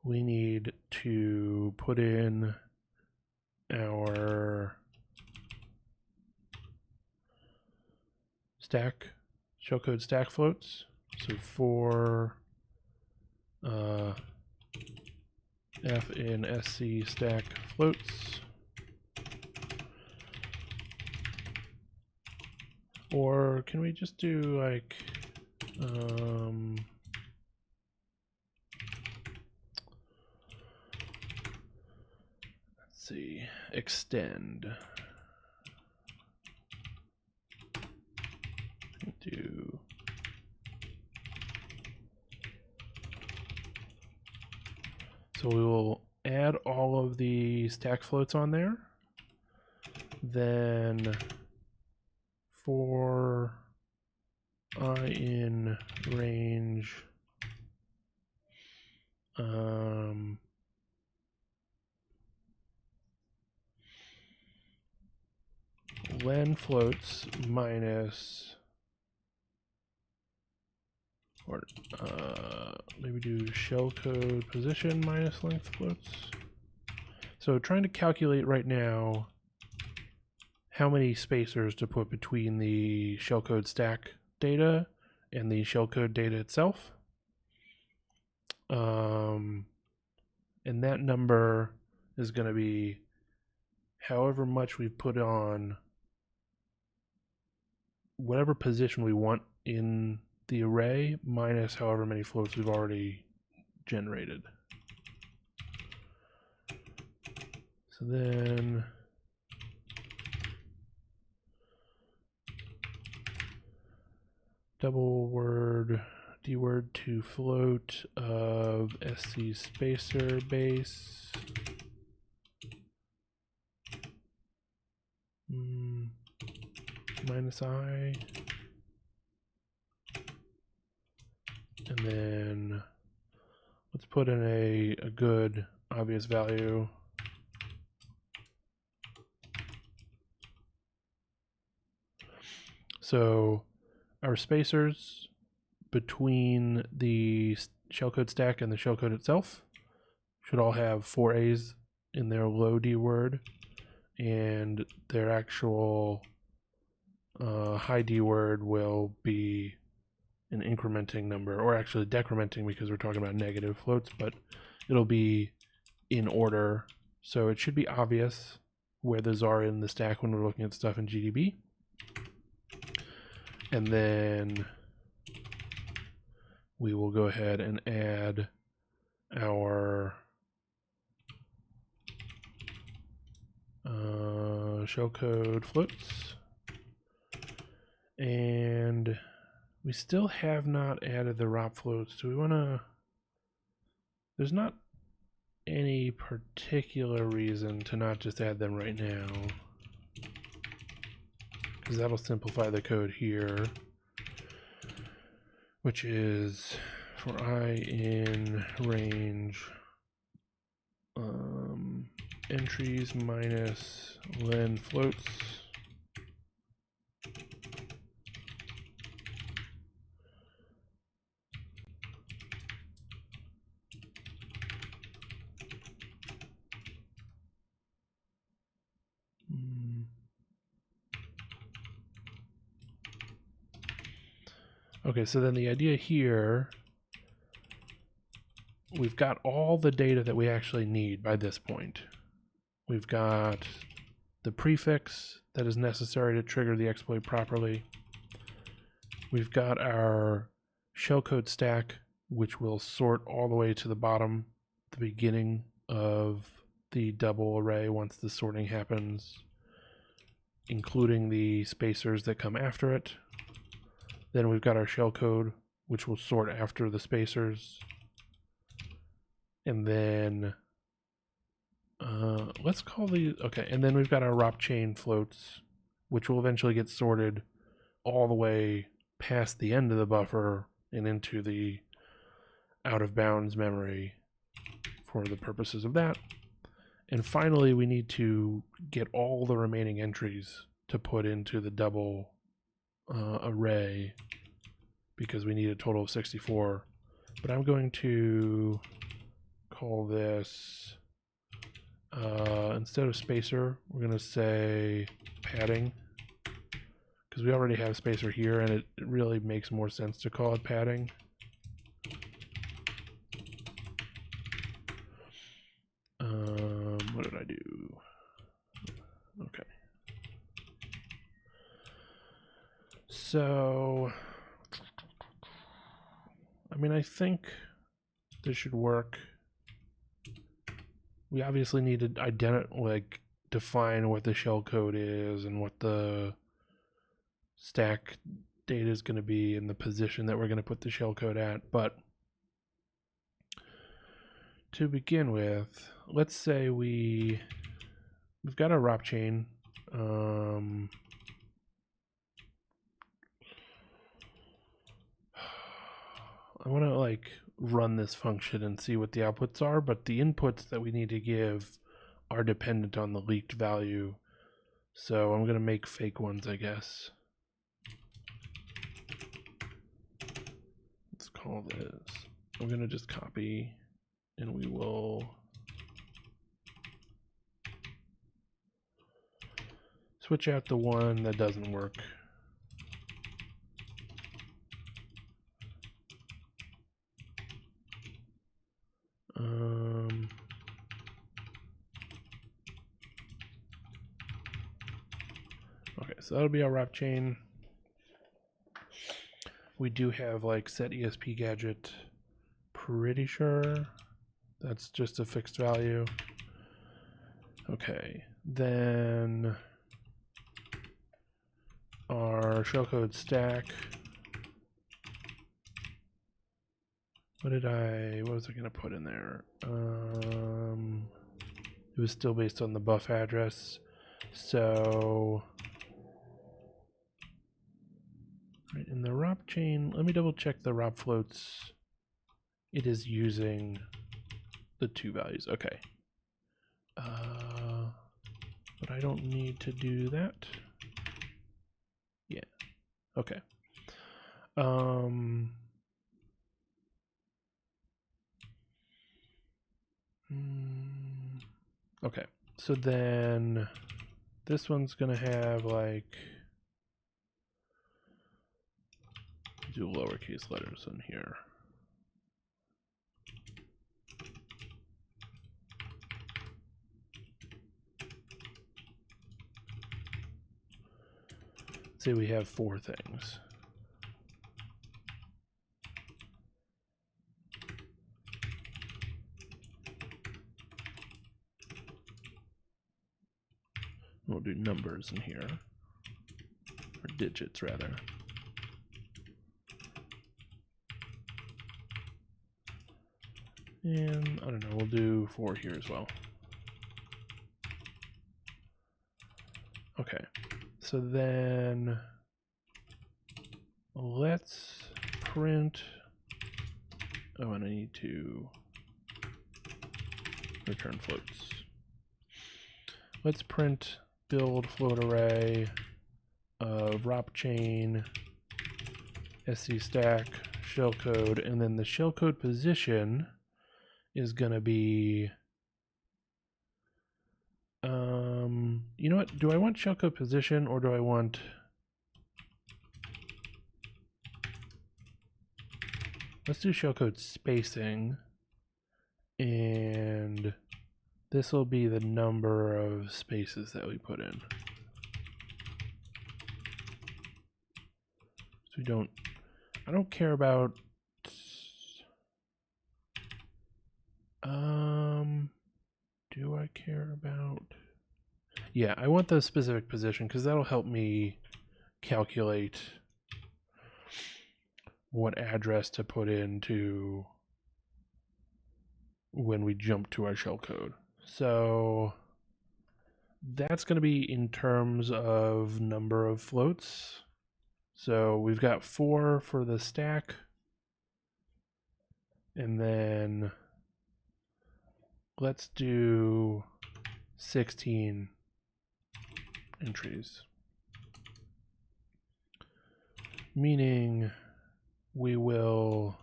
we need to put in our stack, shellcode stack floats. So for F in SC stack floats. Or can we just do like let's see, extend. Do so we will add all of the stack floats on there. Then for I in range len floats minus, or maybe do shellcode position minus length floats. So trying to calculate right now how many spacers to put between the shellcode stack data and the shellcode data itself. And that number is going to be however much we put on whatever position we want in the array minus however many floats we've already generated. So then double word dword to float of SC spacer base minus I, and then let's put in a good obvious value. So our spacers between the shellcode stack and the shellcode itself should all have 4 A's in their low D word, and their actual high D word will be an incrementing number, or actually decrementing because we're talking about negative floats, but it'll be in order. So it should be obvious where those are in the stack when we're looking at stuff in GDB. And then we will go ahead and add our shellcode floats. And we still have not added the ROP floats. Do we want to... There's not any particular reason to not just add them right now, because that'll simplify the code here, which is for I in range entries minus len floats Okay, so then the idea here, we've got all the data that we actually need by this point. We've got the prefix that is necessary to trigger the exploit properly. We've got our shellcode stack, which will sort all the way to the bottom, the beginning of the double array once the sorting happens, including the spacers that come after it. Then we've got our shellcode, which will sort after the spacers. And then let's call these, okay, and then we've got our ROP chain floats, which will eventually get sorted all the way past the end of the buffer and into the out of bounds memory for the purposes of that. And finally, we need to get all the remaining entries to put into the double array, because we need a total of 64. But I'm going to call this, instead of spacer, we're going to say padding, because we already have spacer here, and it really makes more sense to call it padding. What did I do? Okay. So, I mean, I think this should work. We obviously need to define what the shellcode is and what the stack data is going to be and the position that we're going to put the shellcode at. But to begin with, let's say we've got a ROP chain. I want to run this function and see what the outputs are, but the inputs that we need to give are dependent on the leaked value. So I'm going to make fake ones, I guess. Let's call this. I'm going to just copy, and we will switch out the one that doesn't work. Okay, so that'll be our ROP chain. We do have set ESP gadget. Pretty sure that's just a fixed value. Okay, then our shellcode stack. What was I gonna put in there? It was still based on the buff address. So right in the ROP chain, let me double check the ROP floats. It is using the two values. Okay. But I don't need to do that. Yeah. Okay. Okay, so then this one's gonna have do lowercase letters in here. Say we have 4 things. We'll do numbers in here, or digits rather. And I don't know, we'll do 4 here as well. Okay, so then let's print, oh, and I need to return floats. Let's print build float array of ROP chain, SC stack, shellcode, and then the shellcode position is gonna be, you know what, do I want shellcode position or do I want, let's do shellcode spacing, and this will be the number of spaces that we put in. So I don't care about, do I care about, yeah, I want the specific position because that'll help me calculate what address to put into when we jump to our shellcode. So that's going to be in terms of number of floats. So we've got 4 for the stack, and then let's do 16 entries. Meaning we will,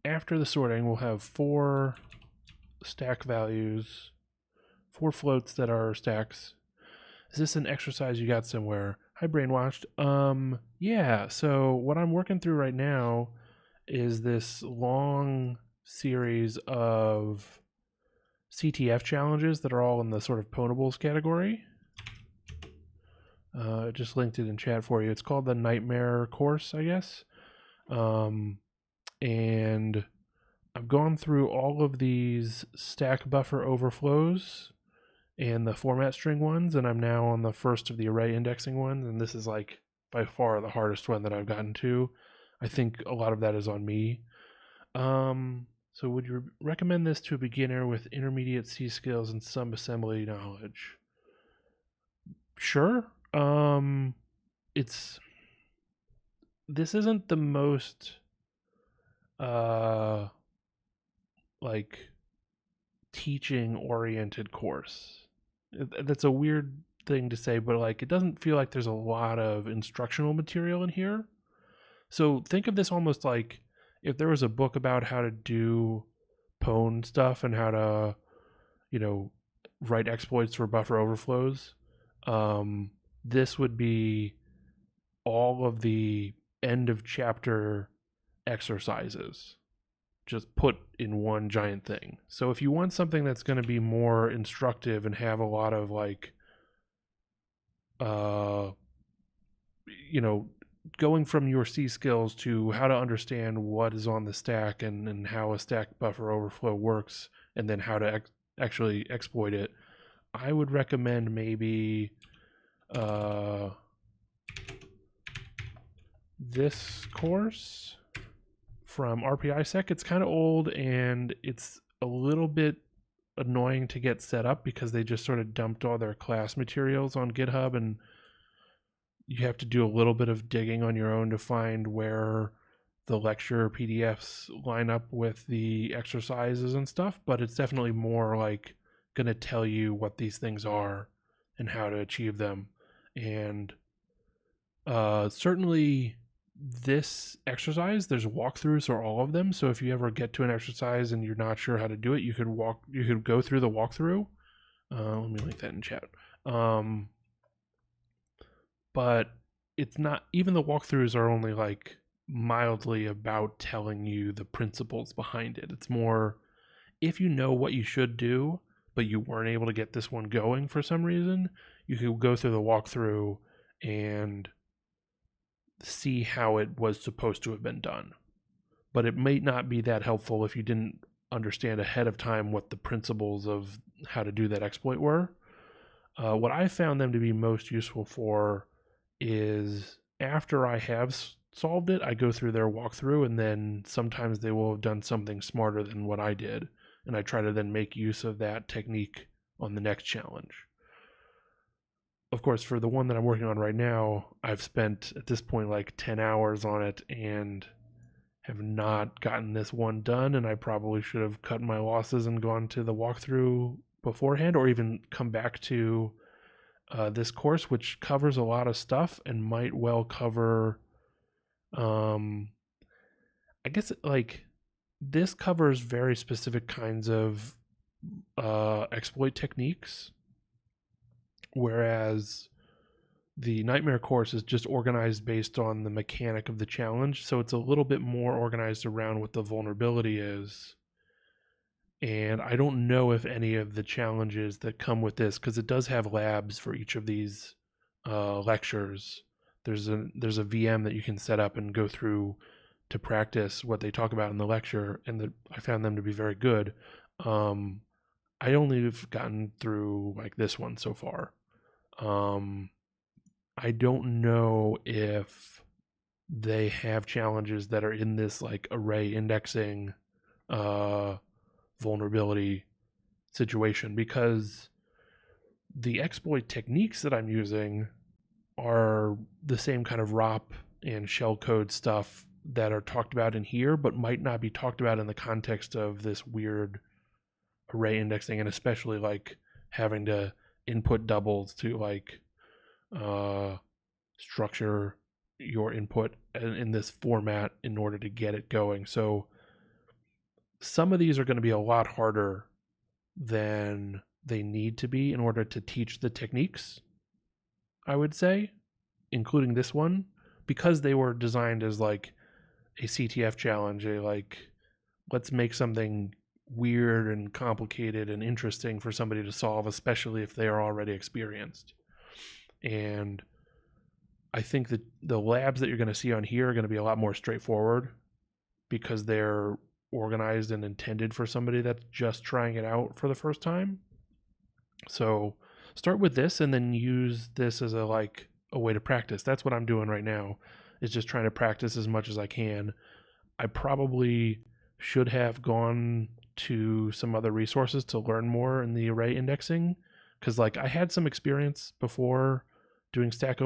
after the sorting, we'll have 4 stack values, 4 floats that are stacks. Is this an exercise you got somewhere? Hi, Brainwashed. Yeah, so what I'm working through right now is this long series of CTF challenges that are all in the sort of ponables category. Just linked it in chat for you. It's called the Nightmare course, I guess. And I've gone through all of these stack buffer overflows and the format string ones, and I'm now on the first of the array indexing ones, and this is like by far the hardest one that I've gotten to. I think a lot of that is on me. So would you recommend this to a beginner with intermediate C skills and some assembly knowledge? Sure. This isn't the most like teaching oriented course. That's a weird thing to say, but like it doesn't feel like there's a lot of instructional material in here. So think of this almost like if there was a book about how to do pwn stuff and how to, write exploits for buffer overflows. This would be all of the end of chapter exercises just put in one giant thing. So if you want something that's going to be more instructive and have a lot of like going from your C skills to how to understand what is on the stack and how a stack buffer overflow works and then how to actually exploit it, I would recommend maybe this course from RPISec. It's kind of old and it's a little bit annoying to get set up because they just sort of dumped all their class materials on GitHub, and you have to do a little bit of digging on your own to find where the lecture PDFs line up with the exercises and stuff, but it's definitely more like going to tell you what these things are and how to achieve them. And certainly this exercise, there's walkthroughs for all of them. So if you ever get to an exercise and you're not sure how to do it, you could go through the walkthrough. Let me link that in chat. But it's not, even the walkthroughs are only like mildly about telling you the principles behind it. It's more, if you know what you should do, but you weren't able to get this one going for some reason, you could go through the walkthrough and see how it was supposed to have been done. But it may not be that helpful if you didn't understand ahead of time what the principles of how to do that exploit were. What I found them to be most useful for is after I have solved it, I go through their walkthrough, and then sometimes they will have done something smarter than what I did, and I try to then make use of that technique on the next challenge. Of course, for the one that I'm working on right now, I've spent at this point like 10 hours on it and have not gotten this one done, and I probably should have cut my losses and gone to the walkthrough beforehand, or even come back to this course, which covers a lot of stuff and might well cover, I guess like this covers very specific kinds of exploit techniques, whereas the Nightmare course is just organized based on the mechanic of the challenge. So it's a little bit more organized around what the vulnerability is. And I don't know if any of the challenges that come with this, because it does have labs for each of these lectures. There's a VM that you can set up and go through to practice what they talk about in the lecture, and I found them to be very good. I only have gotten through like this one so far. I don't know if they have challenges that are in this like array indexing vulnerability situation, because the exploit techniques that I'm using are the same kind of ROP and shellcode stuff that are talked about in here, but might not be talked about in the context of this weird array indexing, and especially like having to input doubles to like structure your input in this format in order to get it going. So some of these are going to be a lot harder than they need to be in order to teach the techniques, I would say, including this one, because they were designed as like a CTF challenge, a like, let's make something weird and complicated and interesting for somebody to solve, especially if they are already experienced. And I think that the labs that you're going to see on here are going to be a lot more straightforward because they're organized and intended for somebody that's just trying it out for the first time. So start with this and then use this as a way to practice. That's what I'm doing right now, is just trying to practice as much as I can. I probably should have gone to some other resources to learn more in the array indexing, because like I had some experience before doing stack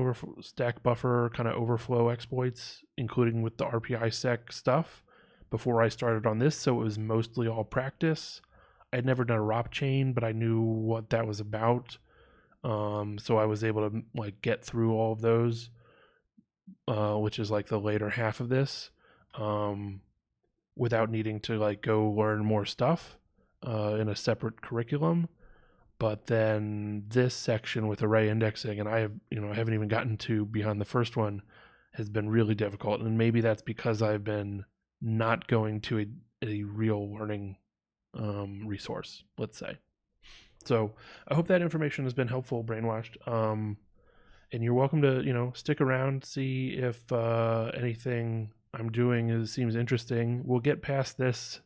buffer kind of overflow exploits, including with the RPI sec stuff before I started on this, so it was mostly all practice. I'd never done a ROP chain, but I knew what that was about, so I was able to like get through all of those, which is like the later half of this, without needing to like go learn more stuff in a separate curriculum. But then this section with array indexing, and I haven't even gotten to beyond the first one, has been really difficult. And maybe that's because I've been not going to a real learning resource, let's say. So I hope that information has been helpful, Brainwashed. And you're welcome to, stick around, see if anything I'm doing seems interesting. We'll get past this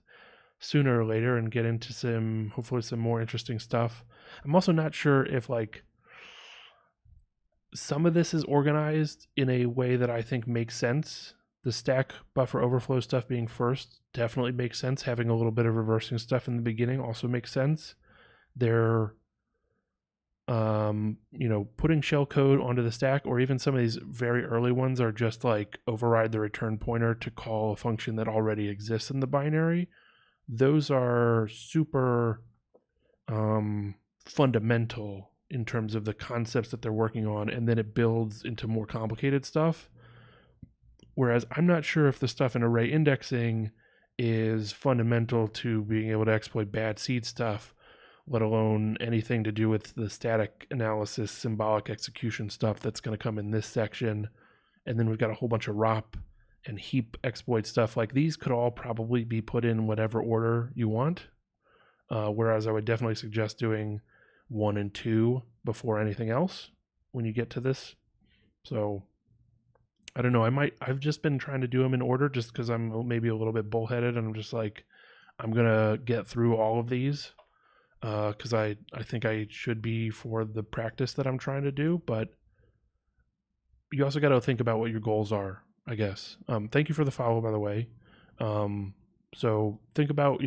sooner or later and get into hopefully some more interesting stuff. I'm also not sure if like some of this is organized in a way that I think makes sense. The stack buffer overflow stuff being first definitely makes sense. Having a little bit of reversing stuff in the beginning also makes sense. They're putting shellcode onto the stack, or even some of these very early ones are just like override the return pointer to call a function that already exists in the binary. Those are super fundamental in terms of the concepts that they're working on, and then it builds into more complicated stuff. Whereas I'm not sure if the stuff in array indexing is fundamental to being able to exploit bad seed stuff, let alone anything to do with the static analysis, symbolic execution stuff that's going to come in this section. And then we've got a whole bunch of ROP and heap exploit stuff. Like these could all probably be put in whatever order you want. Whereas I would definitely suggest doing 1 and 2 before anything else when you get to this. So I don't know. I've just been trying to do them in order just because I'm maybe a little bit bullheaded, and I'm just like, I'm going to get through all of these because I think I should be for the practice that I'm trying to do. But you also got to think about what your goals are, I guess. Thank you for the follow, by the way. So think about,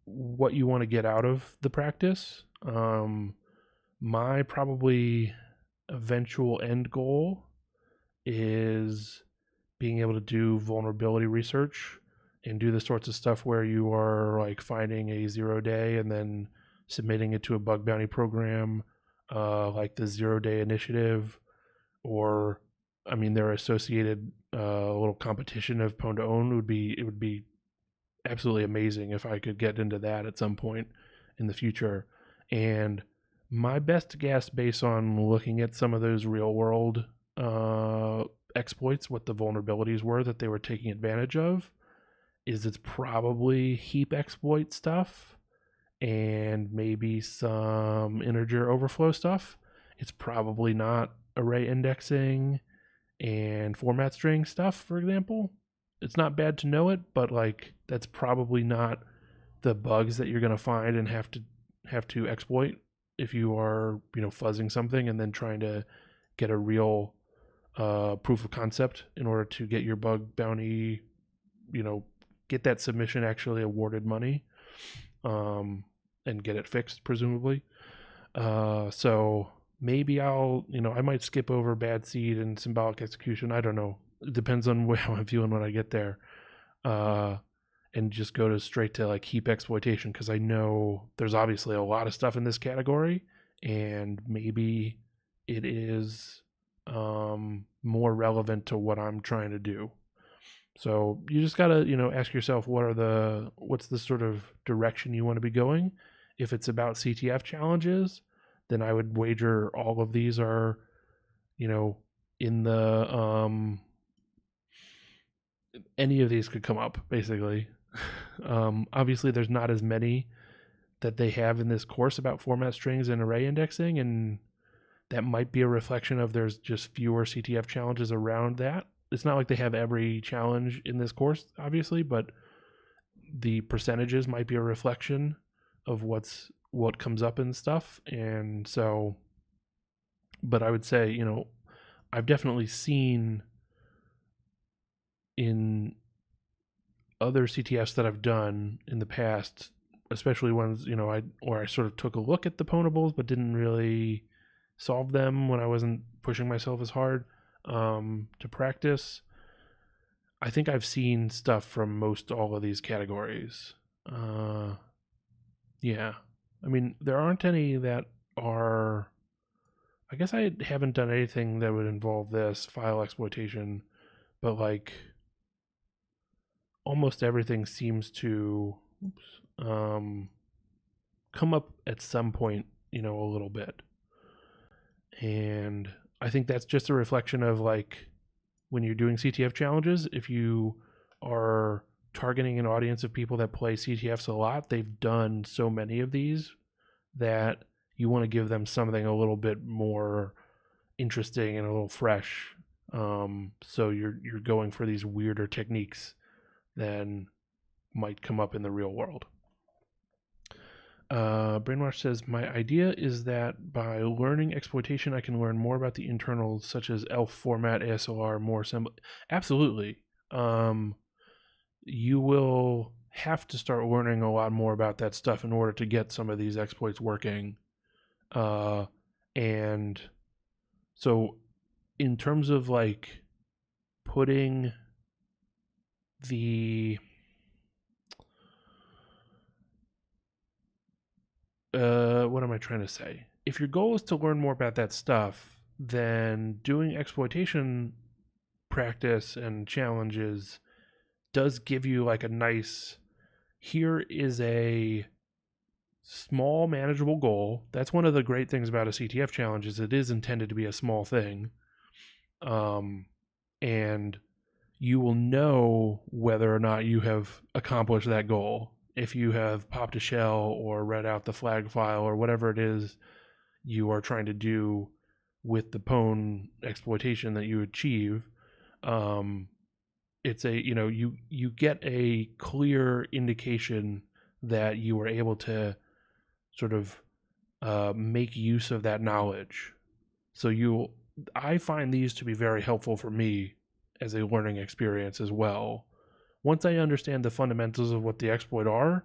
what you want to get out of the practice. My probably eventual end goal is being able to do vulnerability research and do the sorts of stuff where you are like finding a 0-day and then submitting it to a bug bounty program, like the 0-day initiative, or their associated little competition of Pwn to Own would be absolutely amazing if I could get into that at some point in the future. And my best guess, based on looking at some of those real world exploits, what the vulnerabilities were that they were taking advantage of, is it's probably heap exploit stuff and maybe some integer overflow stuff. It's probably not array indexing and format string stuff, for example. It's not bad to know it, but like that's probably not the bugs that you're going to find and have to exploit if you are fuzzing something and then trying to get a real proof of concept in order to get your bug bounty, get that submission actually awarded money. and get it fixed, presumably. So maybe I might skip over bad seed and symbolic execution. I don't know. It depends on how I'm feeling when I get there. And just go straight to like heap exploitation, because I know there's obviously a lot of stuff in this category, and maybe it is more relevant to what I'm trying to do. So you just gotta ask yourself what's the sort of direction you want to be going. If it's about CTF challenges, then I would wager all of these are in the any of these could come up basically. Obviously there's not as many that they have in this course about format strings and array indexing, and that might be a reflection of there's just fewer CTF challenges around that. It's not like they have every challenge in this course, obviously, but the percentages might be a reflection of what comes up and stuff. And so, but I would say, I've definitely seen in other CTFs that I've done in the past, especially ones, I sort of took a look at the ponables but didn't really solve them when I wasn't pushing myself as hard to practice. I think I've seen stuff from most all of these categories. Yeah. I mean, there aren't any that are... I guess I haven't done anything that would involve this file exploitation, but like almost everything seems to come up at some point, a little bit. And I think that's just a reflection of like when you're doing CTF challenges, if you are targeting an audience of people that play CTFs a lot, they've done so many of these that you want to give them something a little bit more interesting and a little fresh. So you're going for these weirder techniques than might come up in the real world. Brainwash says, my idea is that by learning exploitation, I can learn more about the internals, such as ELF format, ASLR, more assembly. Absolutely. You will have to start learning a lot more about that stuff in order to get some of these exploits working. And so in terms of like putting the what am I trying to say? If your goal is to learn more about that stuff, then doing exploitation practice and challenges does give you like a nice, here is a small manageable goal. That's one of the great things about a CTF challenge, is it is intended to be a small thing. And you will know whether or not you have accomplished that goal if you have popped a shell or read out the flag file or whatever it is you are trying to do with the pwn exploitation that you achieve. It's a you get a clear indication that you were able to sort of make use of that knowledge. So I find these to be very helpful for me as a learning experience as well. Once I understand the fundamentals of what the exploit are,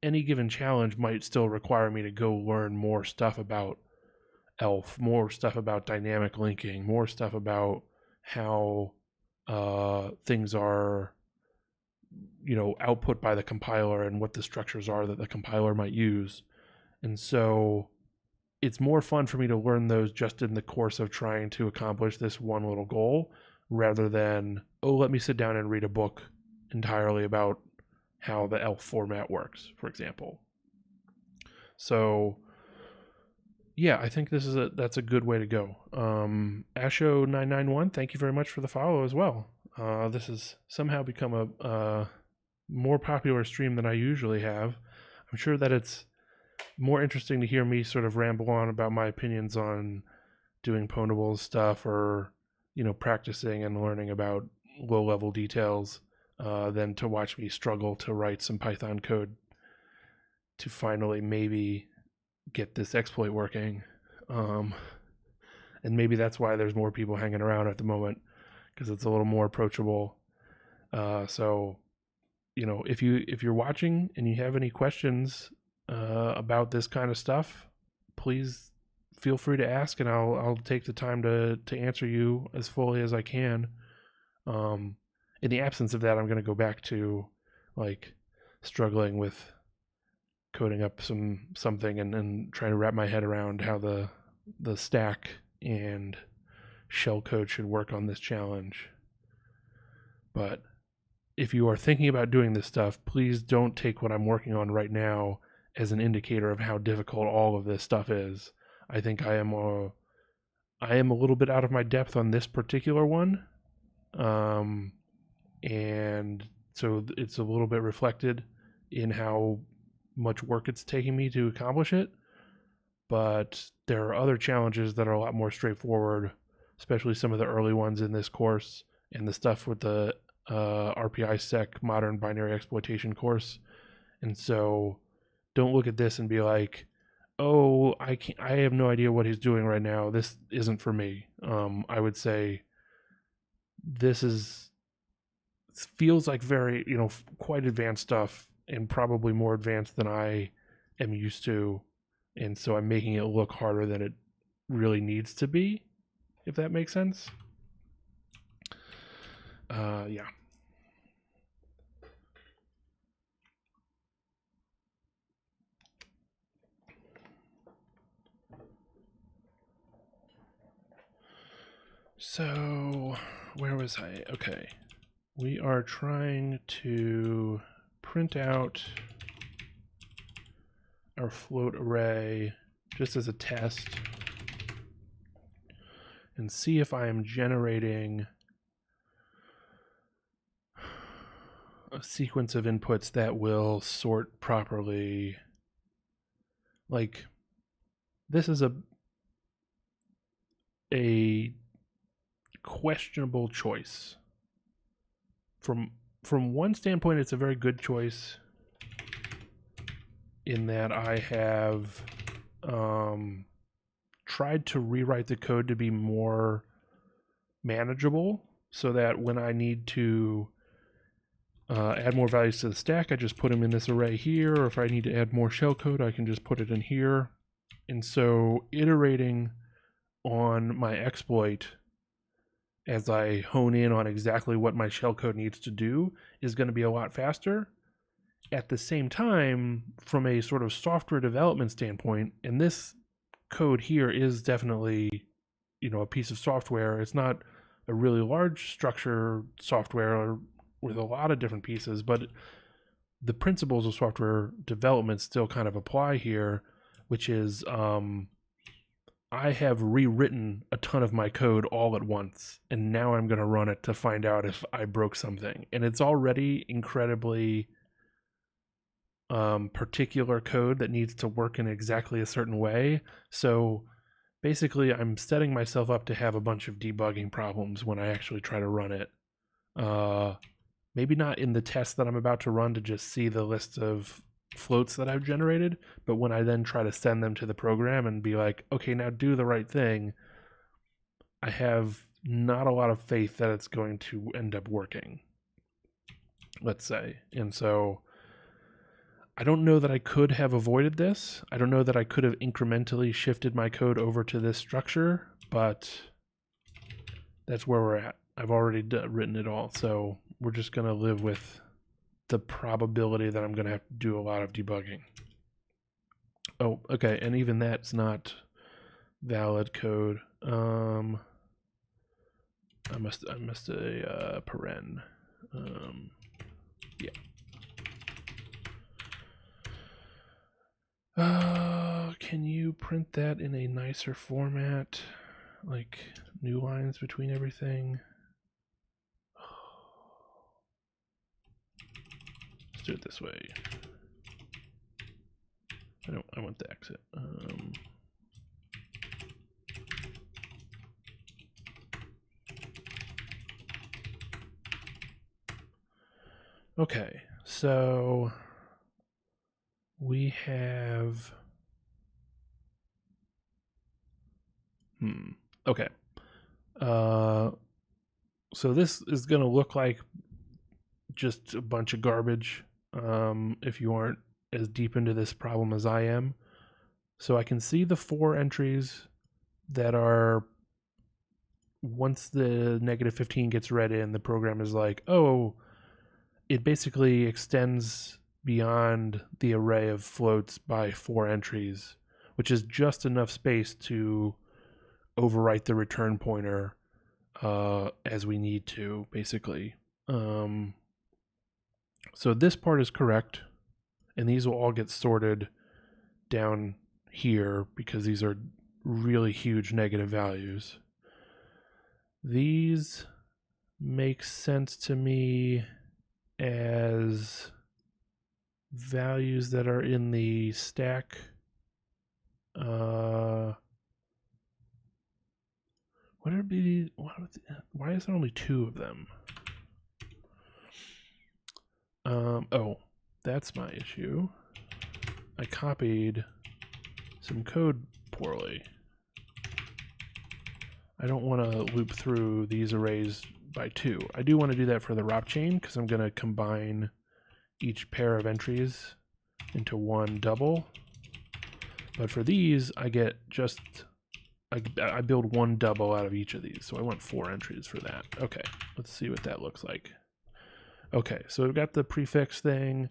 any given challenge might still require me to go learn more stuff about ELF, more stuff about dynamic linking, more stuff about how things are, output by the compiler and what the structures are that the compiler might use. And so it's more fun for me to learn those just in the course of trying to accomplish this one little goal, rather than, let me sit down and read a book entirely about how the ELF format works, for example. So yeah, I think that's a good way to go. Asho991, thank you very much for the follow as well. This has somehow become a more popular stream than I usually have. I'm sure that it's more interesting to hear me sort of ramble on about my opinions on doing pwnable stuff, or practicing and learning about low-level details, than to watch me struggle to write some Python code to finally maybe get this exploit working. And maybe that's why there's more people hanging around at the moment, because it's a little more approachable. So if you're watching and you have any questions about this kind of stuff, please feel free to ask, and I'll take the time to answer you as fully as I can. In the absence of that, I'm going to go back to like struggling with coding up something and trying to wrap my head around how the stack and shell code should work on this challenge. But if you are thinking about doing this stuff, please don't take what I'm working on right now as an indicator of how difficult all of this stuff is. I think I am a little bit out of my depth on this particular one. And so it's a little bit reflected in how much work it's taking me to accomplish it. But there are other challenges that are a lot more straightforward, especially some of the early ones in this course and the stuff with the RPI Sec Modern Binary Exploitation course. And so don't look at this and be like, oh, I have no idea what he's doing right now. This isn't for me. I would say this feels like very, quite advanced stuff, and probably more advanced than I am used to. And so I'm making it look harder than it really needs to be, if that makes sense. Yeah. So, where was I? Okay. We are trying to print out our float array just as a test and see if I am generating a sequence of inputs that will sort properly. Like, this is a questionable choice. From one standpoint, it's a very good choice in that I have tried to rewrite the code to be more manageable so that when I need to add more values to the stack, I just put them in this array here, or if I need to add more shellcode, I can just put it in here. And so iterating on my exploit as I hone in on exactly what my shellcode needs to do is going to be a lot faster. At the same time, from a sort of software development standpoint, and this code here is definitely, a piece of software. It's not a really large structure software with a lot of different pieces, but the principles of software development still kind of apply here, which is I have rewritten a ton of my code all at once, and now I'm going to run it to find out if I broke something. And it's already incredibly particular code that needs to work in exactly a certain way. So basically, I'm setting myself up to have a bunch of debugging problems when I actually try to run it. Maybe not in the test that I'm about to run to just see the list of floats that I've generated, but when I then try to send them to the program and be like, okay, now do the right thing, I have not a lot of faith that it's going to end up working, let's say. And so I don't know that I could have avoided this. I don't know that I could have incrementally shifted my code over to this structure, but that's where we're at. I've already written it all, so we're just going to live with the probability that I'm going to have to do a lot of debugging. Oh, okay, and even that's not valid code. I missed a paren. Yeah. Can you print that in a nicer format? Like new lines between everything? Let's do it this way. I want the exit. Okay, so we have okay. So this is going to look like just a bunch of garbage if you aren't as deep into this problem as I am. So I can see the 4 entries that are, once the negative 15 gets read in, the program is like, oh, it basically extends beyond the array of floats by 4 entries, which is just enough space to overwrite the return pointer as we need to, basically. So this part is correct, and these will all get sorted down here because these are really huge negative values. These make sense to me as values that are in the stack. Why is there only 2 of them? Oh, that's my issue. I copied some code poorly. I don't want to loop through these arrays by 2. I do want to do that for the ROP chain because I'm going to combine each pair of entries into one double. But for these, I get just, I build one double out of each of these. So I want 4 entries for that. Okay, let's see what that looks like. Okay, so we've got the prefix thing.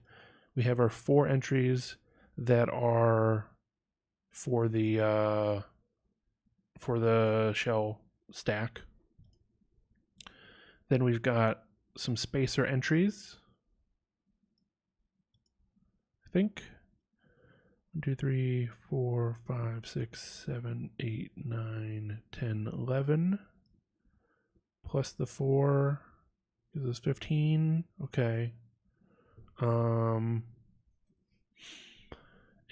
We have our 4 entries that are for the shell stack. Then we've got some spacer entries, I think. 1, 2, 3, 4, 5, 6, 7, 8, 9, 10, 11. Plus the 4 gives us 15. Okay.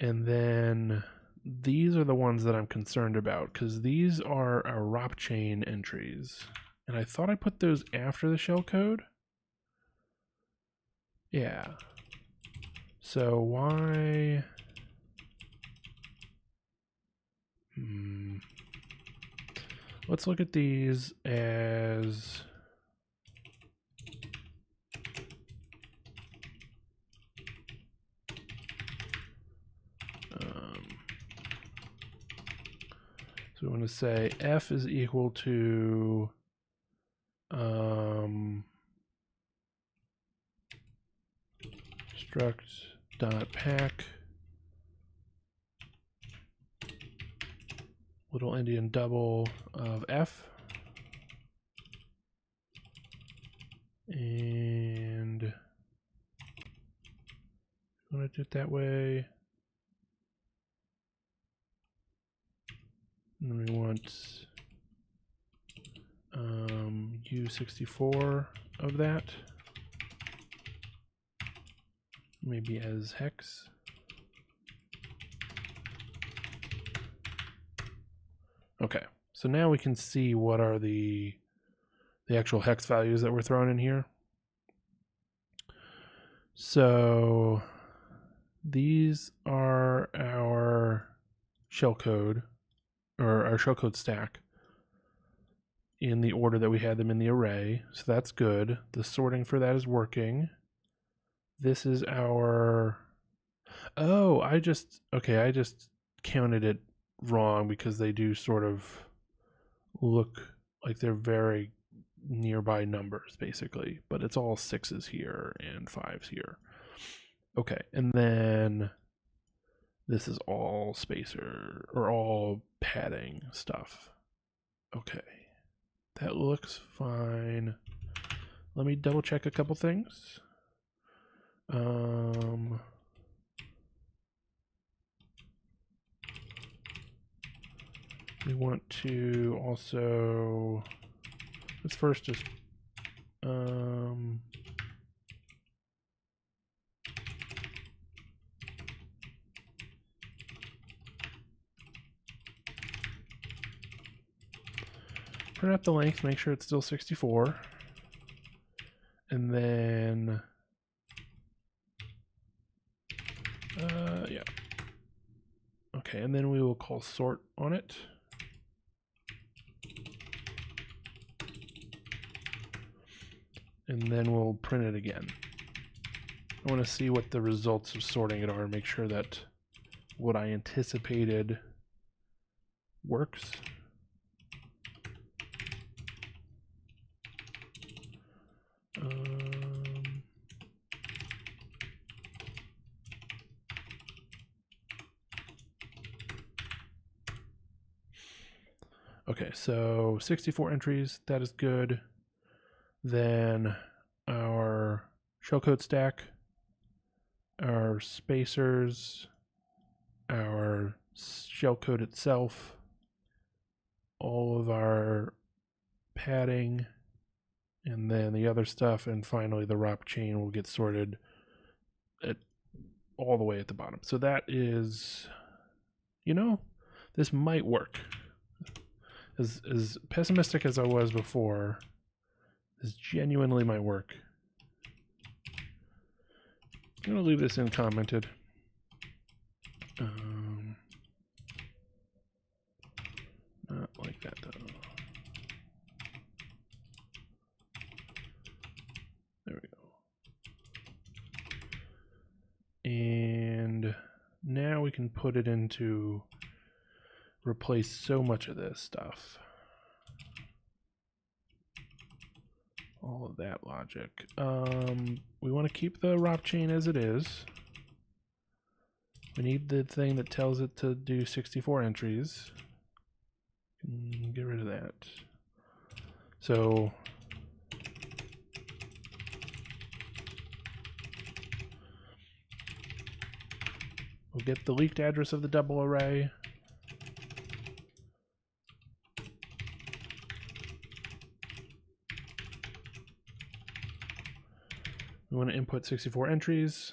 And then these are the ones that I'm concerned about because these are our ROP chain entries. And I thought I put those after the shell code. Yeah. So why... Let's look at these as... So we want to say f is equal to struct dot pack little endian double of f, and I'm going to do it that way. And then we want U64 of that, maybe as hex. Okay, so now we can see what are the actual hex values that we're throwing in here. So these are our shellcode, or our shellcode stack, in the order that we had them in the array. So that's good. The sorting for that is working. This is our... Oh, I just counted it wrong because they do sort of look like they're very nearby numbers, basically. But it's all 6s here and 5s here. Okay, and then this is all spacer, or all padding stuff. Okay, that looks fine. Let me double check a couple things. We want to also, let's first just print out the length, make sure it's still 64, and then yeah, okay, and then we will call sort on it. And then we'll print it again. I want to see what the results of sorting it are and make sure that what I anticipated works. Okay, so 64 entries, that is good. Then our shellcode stack, our spacers, our shellcode itself, all of our padding, and then the other stuff, and finally the ROP chain will get sorted at all the way at the bottom. So that is, this might work. As pessimistic as I was before, this genuinely might work. I'm going to leave this in commented. Not like that though. There we go. And now we can put it into replace so much of this stuff. All of that logic. We want to keep the ROP chain as it is. We need the thing that tells it to do 64 entries. Get rid of that. So we'll get the leaked address of the double array. We want to input 64 entries.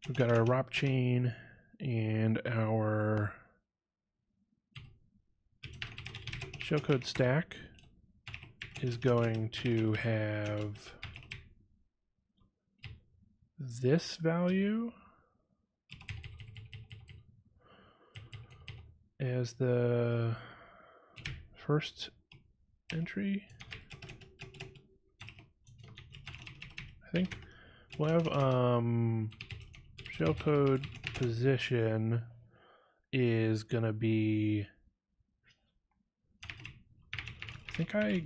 We've got our ROP chain and our shellcode stack is going to have this value as the first entry. I think we'll have shellcode position is gonna be, I think I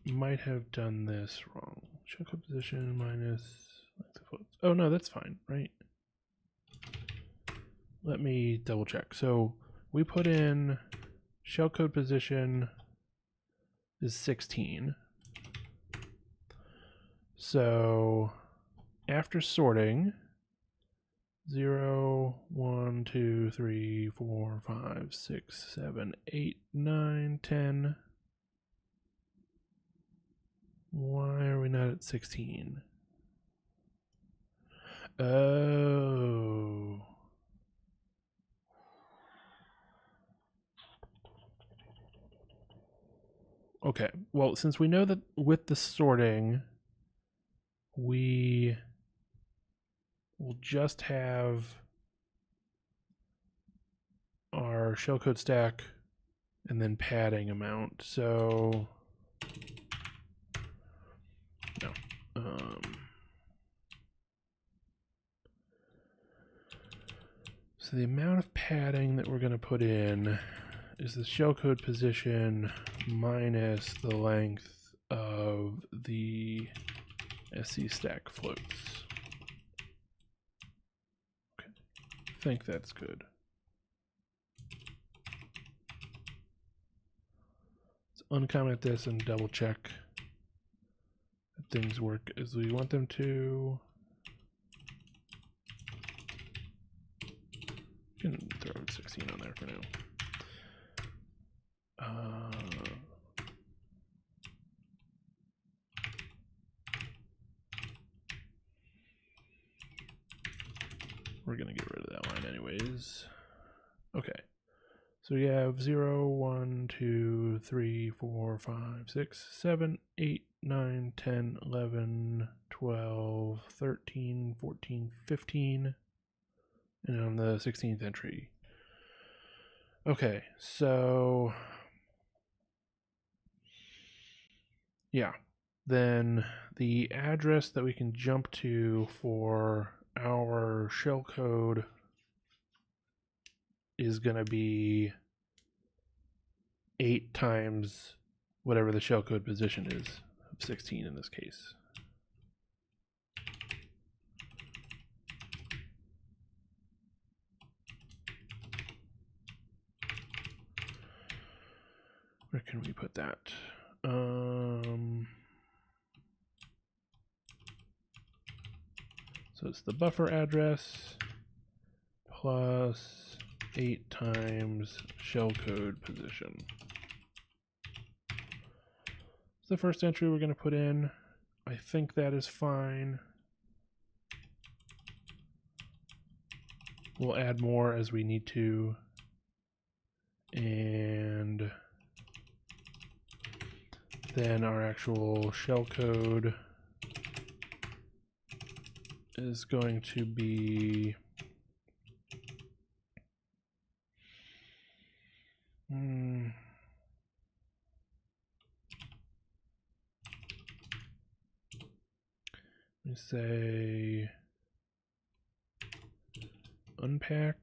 might have done this wrong. Shellcode position minus length of floats. Oh no, that's fine, right? Let me double check. So we put in shellcode position is 16. So after sorting, 0, 1, 2, 3, 4, 5, 6, 7, 8, 9, 10. Why are we not at 16? Oh. Okay, well, since we know that with the sorting, we will just have our shellcode stack and then padding amount. So no. So the amount of padding that we're going to put in is the shellcode position minus the length of the SC stack floats. Okay, I think that's good. Let's uncomment this and double check that things work as we want them to. You can throw 16 on there for now. We're going to get rid of that line anyways. Okay. So we have 0, 1, 2, 3, 4, 5, 6, 7, 8, 9, 10, 11, 12, 13, 14, 15. And on the 16th entry. Okay, so yeah, then the address that we can jump to for our shellcode is going to be 8 times whatever the shellcode position is, 16 in this case. Where can we put that? So it's the buffer address plus 8 times shellcode position. It's the first entry we're going to put in. I think that is fine. We'll add more as we need to. And then our actual shellcode is going to be let me say unpack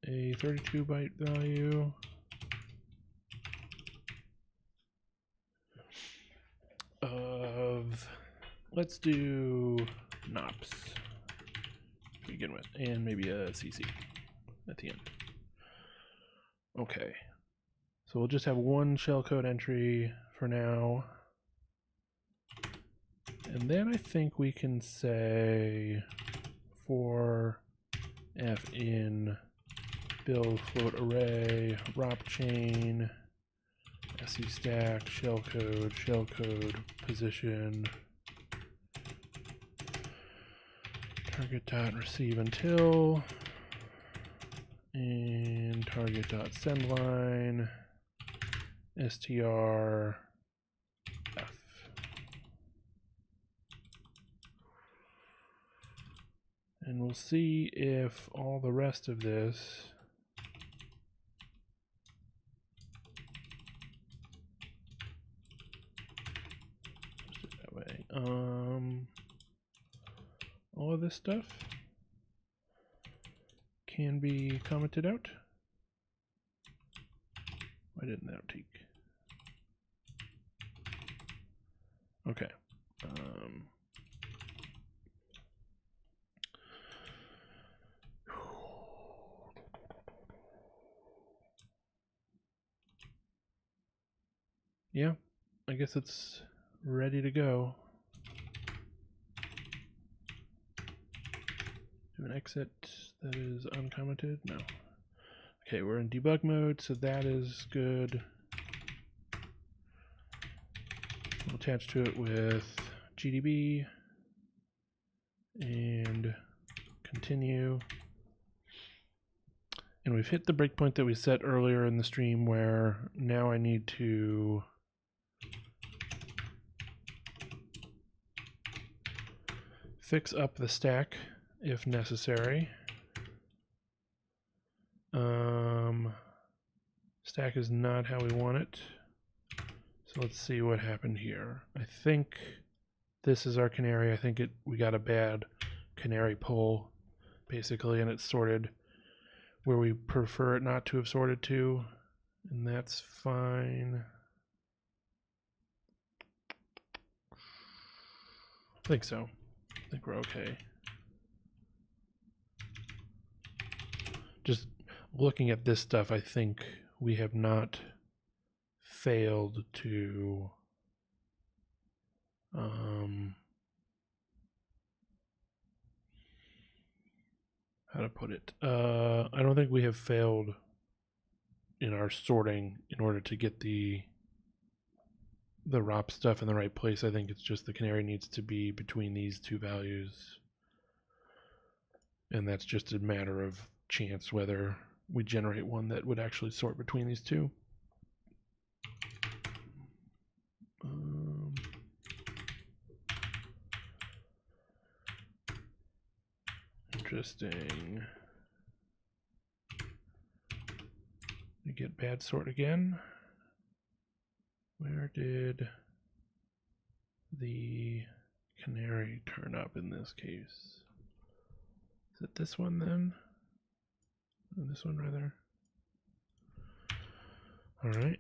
a 32-byte value of, let's do NOPS to begin with, and maybe a CC at the end. Okay, so we'll just have one shellcode entry for now. And then I think we can say for f in build float array ROP chain se stack shellcode position target dot receive until and target dot send line str f. And we'll see if all the rest of this that way. All of this stuff can be commented out. Why didn't that take? Okay. Yeah, I guess it's ready to go. Do an exit that is uncommented? No. Okay, we're in debug mode, so that is good. We'll attach to it with GDB and continue. And we've hit the breakpoint that we set earlier in the stream where now I need to fix up the stack if necessary. Stack is not how we want it. So let's see what happened here. I think this is our canary. I think we got a bad canary pull, basically, and it's sorted where we prefer it not to have sorted to, and that's fine. I think so. I think we're okay. Just looking at this stuff, I think we have not failed to how to put it? I don't think we have failed in our sorting in order to get the ROP stuff in the right place. I think it's just the canary needs to be between these two values, and that's just a matter of chance whether we generate one that would actually sort between these two. Interesting. We get bad sort again. Where did the canary turn up in this case? Is it this one then? Or this one rather? All right.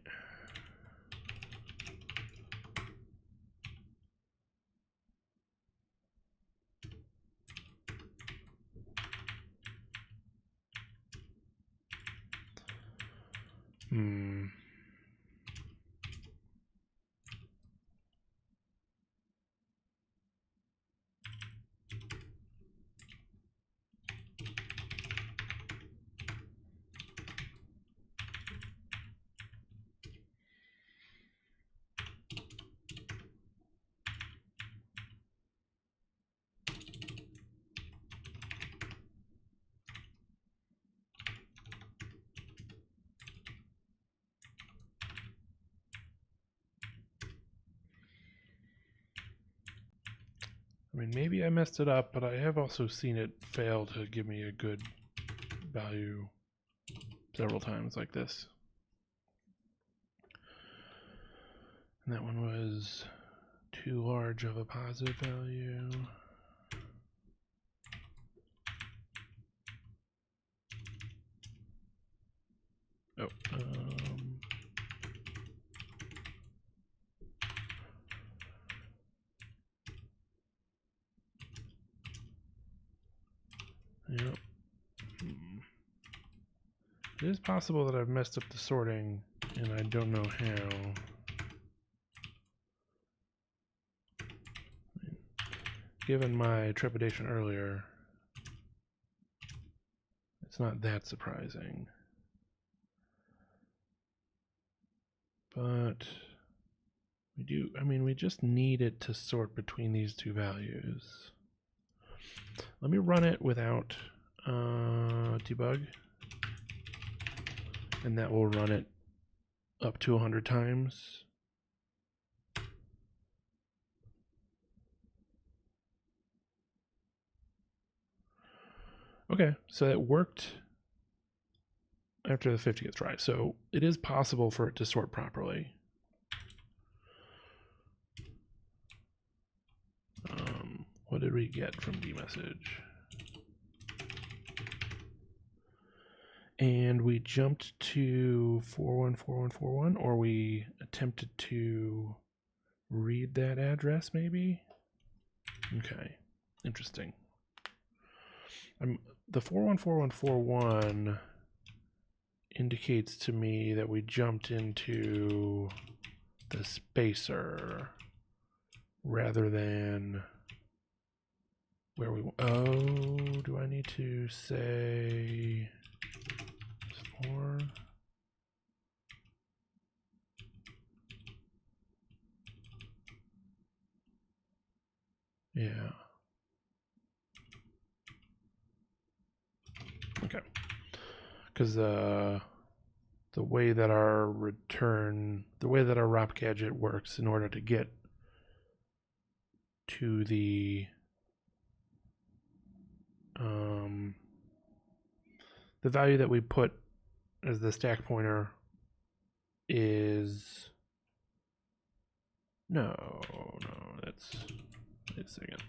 I mean, maybe I messed it up, but I have also seen it fail to give me a good value several times like this. And that one was too large of a positive value. Oh, yep. It is possible that I've messed up the sorting, and I don't know how. Given my trepidation earlier, it's not that surprising. But we just need it to sort between these two values. Let me run it without debug, and that will run it up to 100 times. Okay, so it worked after the 50th try. So it is possible for it to sort properly. What did we get from dmessage? And we jumped to 414141, or we attempted to read that address maybe? Okay, interesting. The 414141 indicates to me that we jumped into the spacer rather than where we, oh, do I need to say 4? Yeah. Okay. Because the way that our ROP gadget works, in order to get to the value that we put as the stack pointer is that's, wait a second.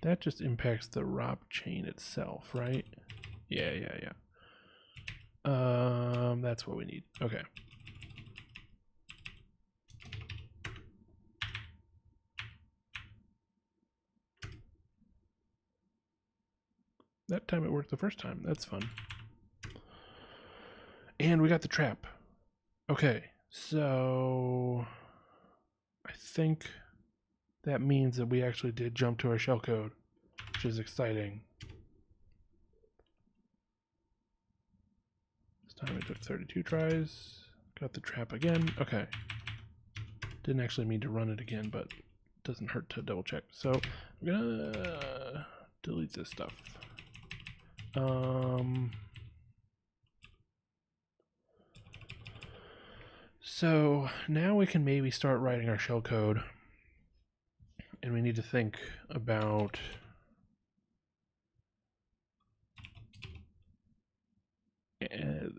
That just impacts the ROP chain itself, right? Yeah. That's what we need. Okay. That time it worked the first time. That's fun. And we got the trap. Okay, so I think that means that we actually did jump to our shellcode, which is exciting. This time it took 32 tries. Got the trap again. Okay. Didn't actually mean to run it again, but it doesn't hurt to double check. So I'm gonna delete this stuff. So now we can maybe start writing our shellcode. and we need to think about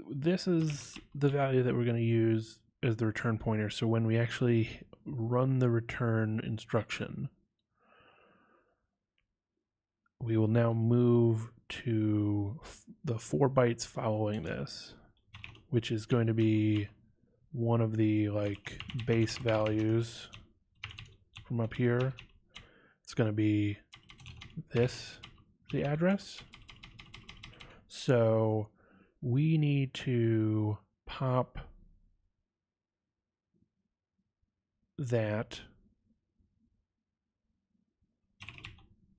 this is the value that we're going to use as the return pointer. So when we actually run the return instruction, we will now move to the 4 bytes following this, which is going to be one of the like base values from up here. It's going to be this, the address. So we need to pop that,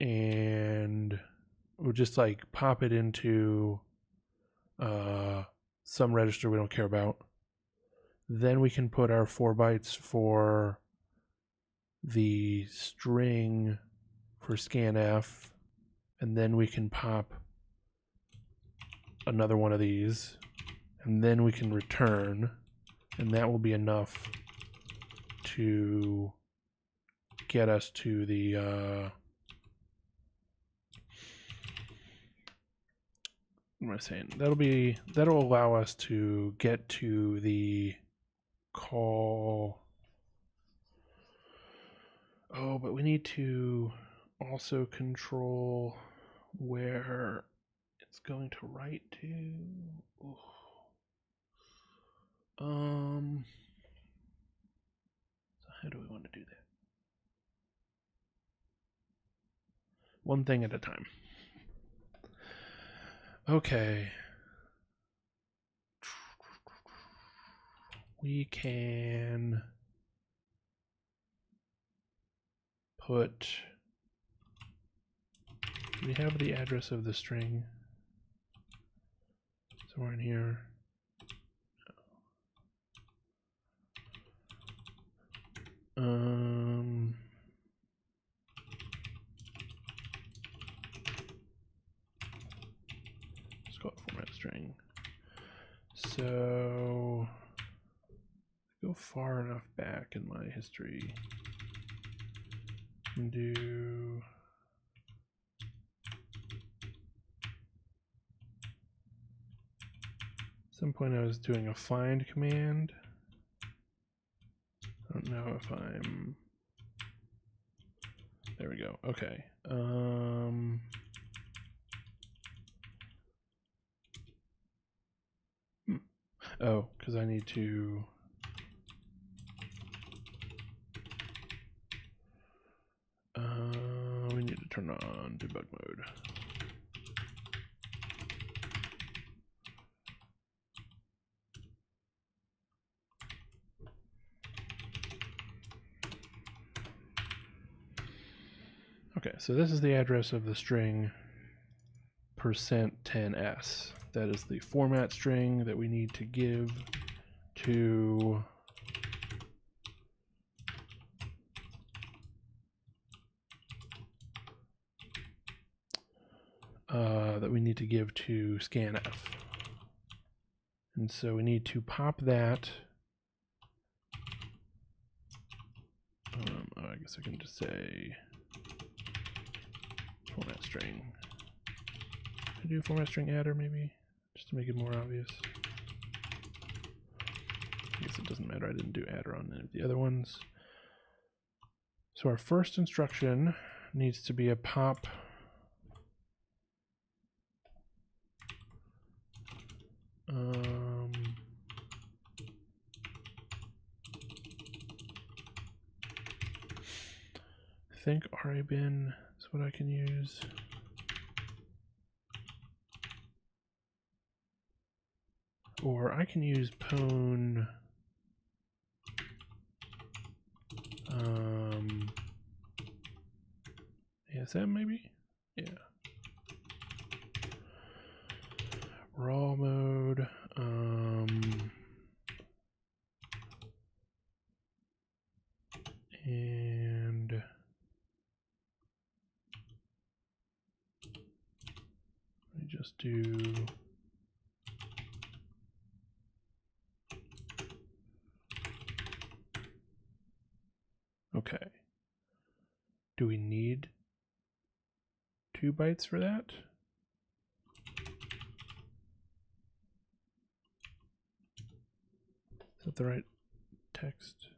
and we'll just like pop it into some register we don't care about. Then we can put our 4 bytes for the string for scanf, and then we can pop another one of these, and then we can return, and that will be enough to get us to the what am I saying? That'll allow us to get to the call. Oh, but we need to also control where it's going to write to. Ooh. So how do we want to do that? One thing at a time. Okay. We can put, we have the address of the string somewhere in here. Let's call it format string. So go far enough back in my history and do at some point I was doing a find command. I don't know if I'm, there we go. Okay. Oh, because I need to we need to turn on debug mode. Okay, so this is the address of the string %10s. That is the format string that we need to give to scanf. And so we need to pop that. I guess I can just say format string. Can I do format string adder maybe, just to make it more obvious? I guess it doesn't matter. I didn't do adder on any of the other ones. So our first instruction needs to be a pop I think RABin is what I can use. Or I can use pwn ASM maybe? Yeah. Raw mode. And let me just do okay. Do we need 2 bytes for that? Is that the right text?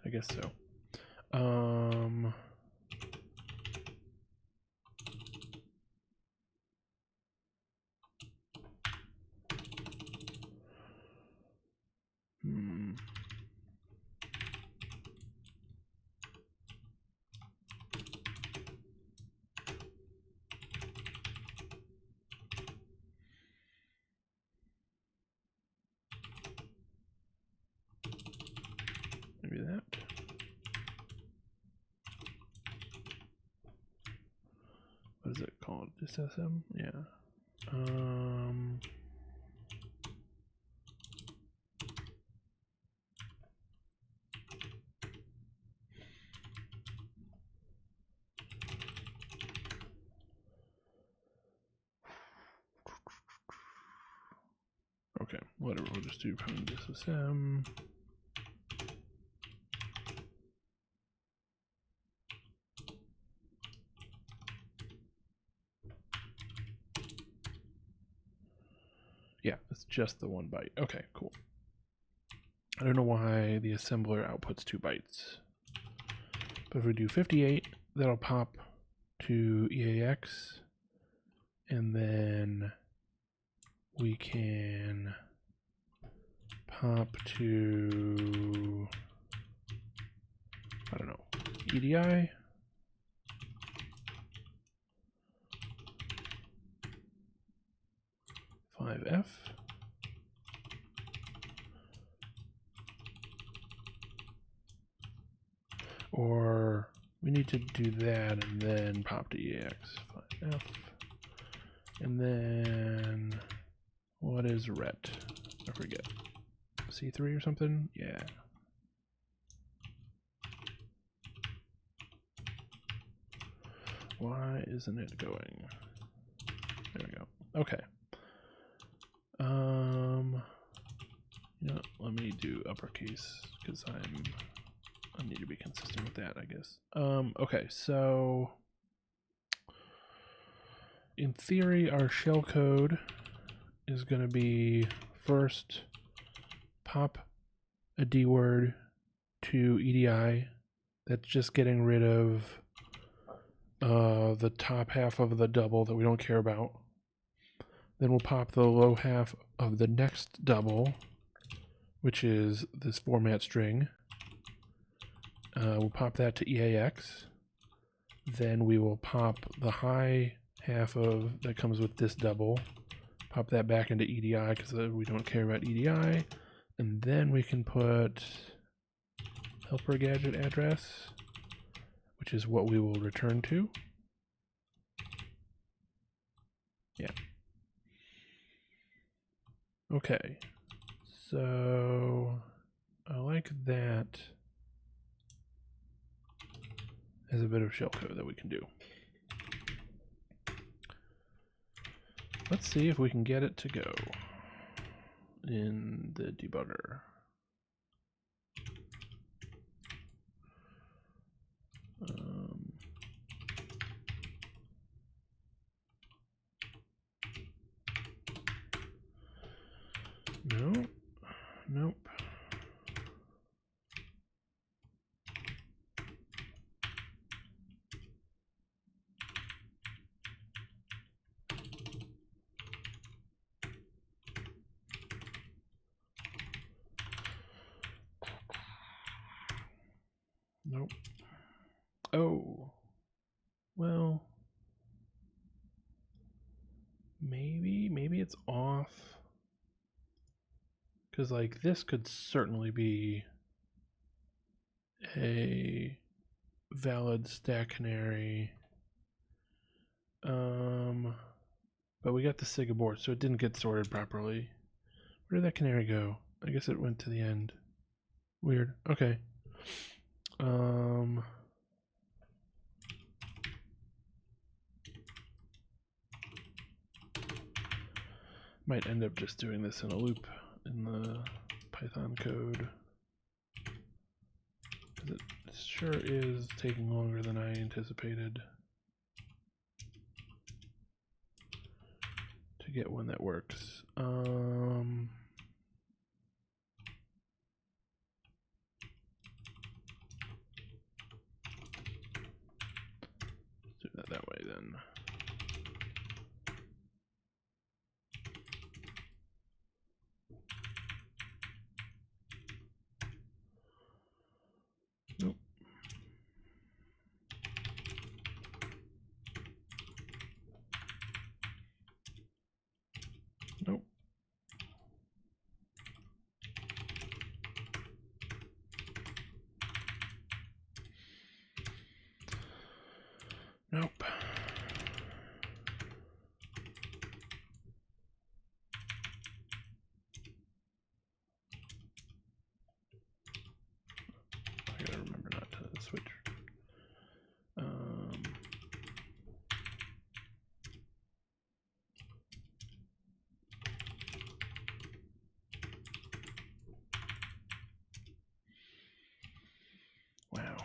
I guess so. Maybe that. What is it called? Just SM? Yeah. Okay, whatever, we'll just do from disassem. Yeah, it's just the 1 byte. Okay, cool. I don't know why the assembler outputs 2 bytes. But if we do 58, that'll pop to EAX. And then we can pop to, I don't know, EDI. F. Or we need to do that and then pop to EAX. 5F. And then what is ret? I forget. C3 or something? Yeah. Why isn't it going? There we go. Okay. You know, let me do uppercase because I need to be consistent with that, I guess. Okay, so in theory, our shellcode is going to be first pop a D word to EDI. That's just getting rid of the top half of the double that we don't care about. Then we'll pop the low half of the next double, which is this format string. We'll pop that to EAX. Then we will pop the high half of that comes with this double, pop that back into EDI because we don't care about EDI. And then we can put helper gadget address, which is what we will return to. Yeah. Okay. So I like that as a bit of shellcode that we can do. Let's see if we can get it to go in the debugger. No, nope. Nope. Oh. Well. Maybe it's off. Because, like, this could certainly be a valid stack canary. But we got the SIG abort, so it didn't get sorted properly. Where did that canary go? I guess it went to the end. Weird. Okay. Might end up just doing this in a loop in the Python code. It sure is taking longer than I anticipated to get one that works. Let's do that way then. Nope. Nope. Nope. I gotta remember not to switch. Wow.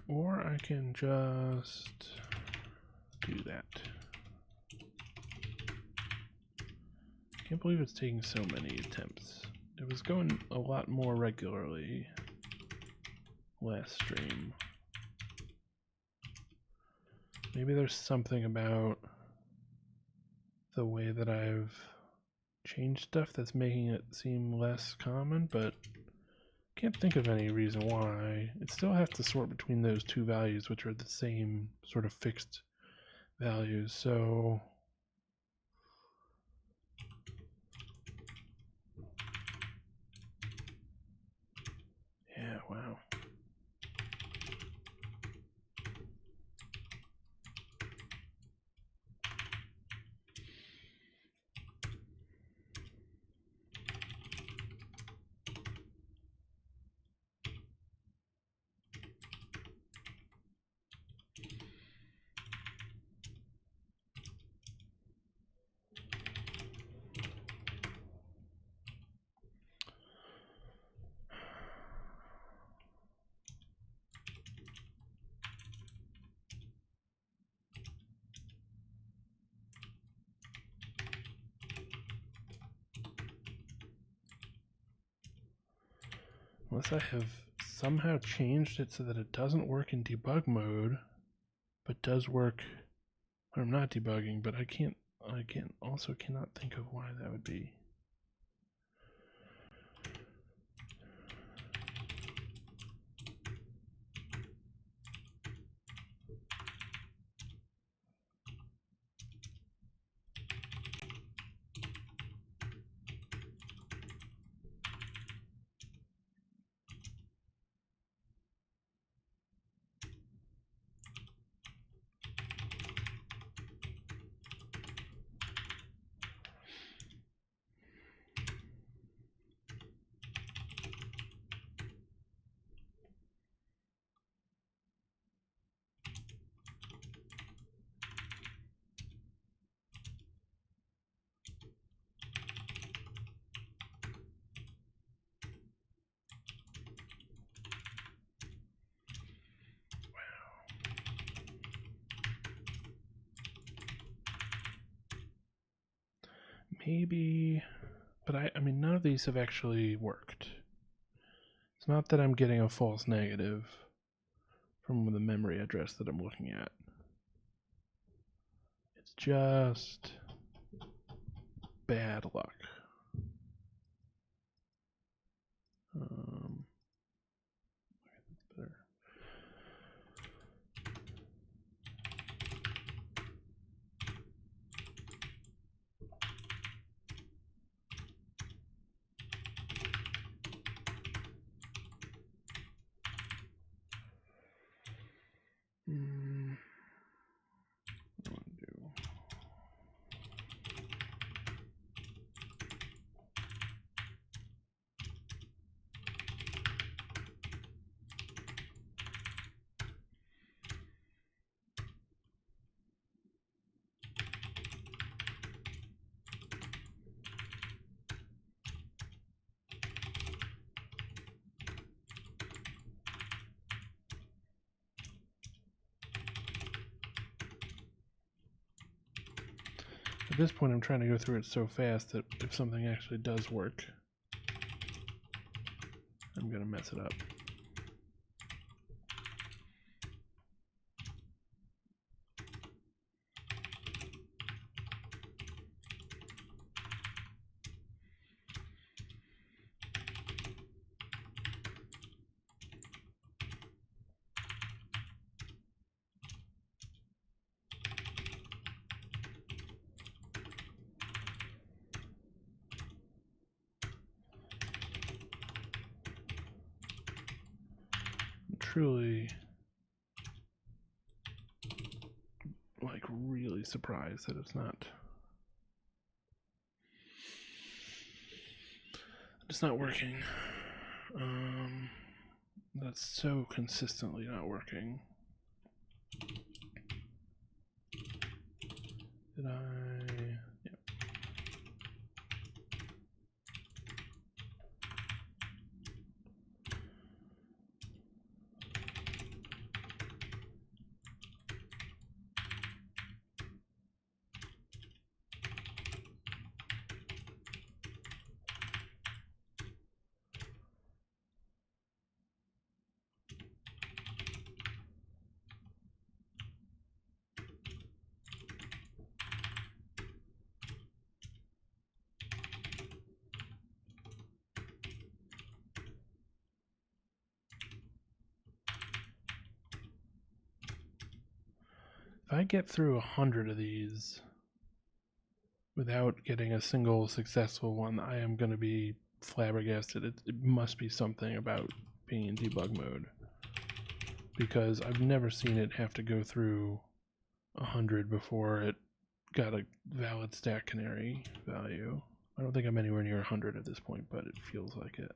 Or I can just do that. Can't believe it's taking so many attempts. It was going a lot more regularly last stream. Maybe there's something about the way that I've changed stuff that's making it seem less common, but can't think of any reason why. It still has to sort between those two values, which are the same sort of fixed values. So yeah, wow. Unless I have somehow changed it so that it doesn't work in debug mode, but does work when I'm not debugging, but I also cannot think of why that would be. Maybe, but I mean, none of these have actually worked. It's not that I'm getting a false negative from the memory address that I'm looking at. It's just bad luck. Better. What do I want to do? At this point, I'm trying to go through it so fast that if something actually does work, I'm going to mess it up. Truly, like, really surprised that it's not working. That's so consistently not working. Did I? Yep. If I get through 100 of these without getting a single successful one, I am going to be flabbergasted. It must be something about being in debug mode, because I've never seen it have to go through 100 before it got a valid stack canary value. I don't think I'm anywhere near 100 at this point, but it feels like it.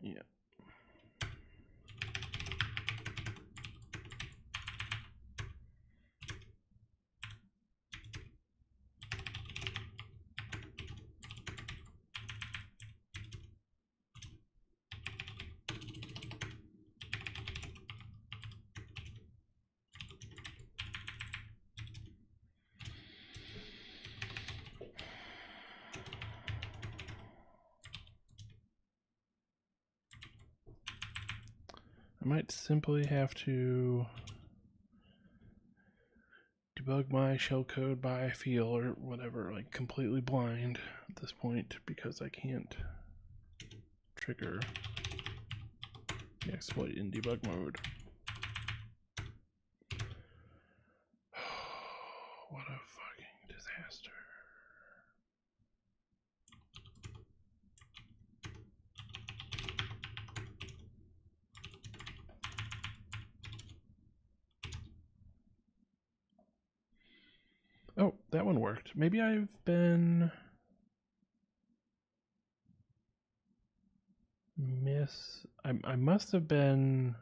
Yeah. I might simply have to debug my shellcode by feel or whatever, like completely blind at this point, because I can't trigger the exploit in debug mode. What a fucking disaster. that one worked. Maybe I've been I must have been.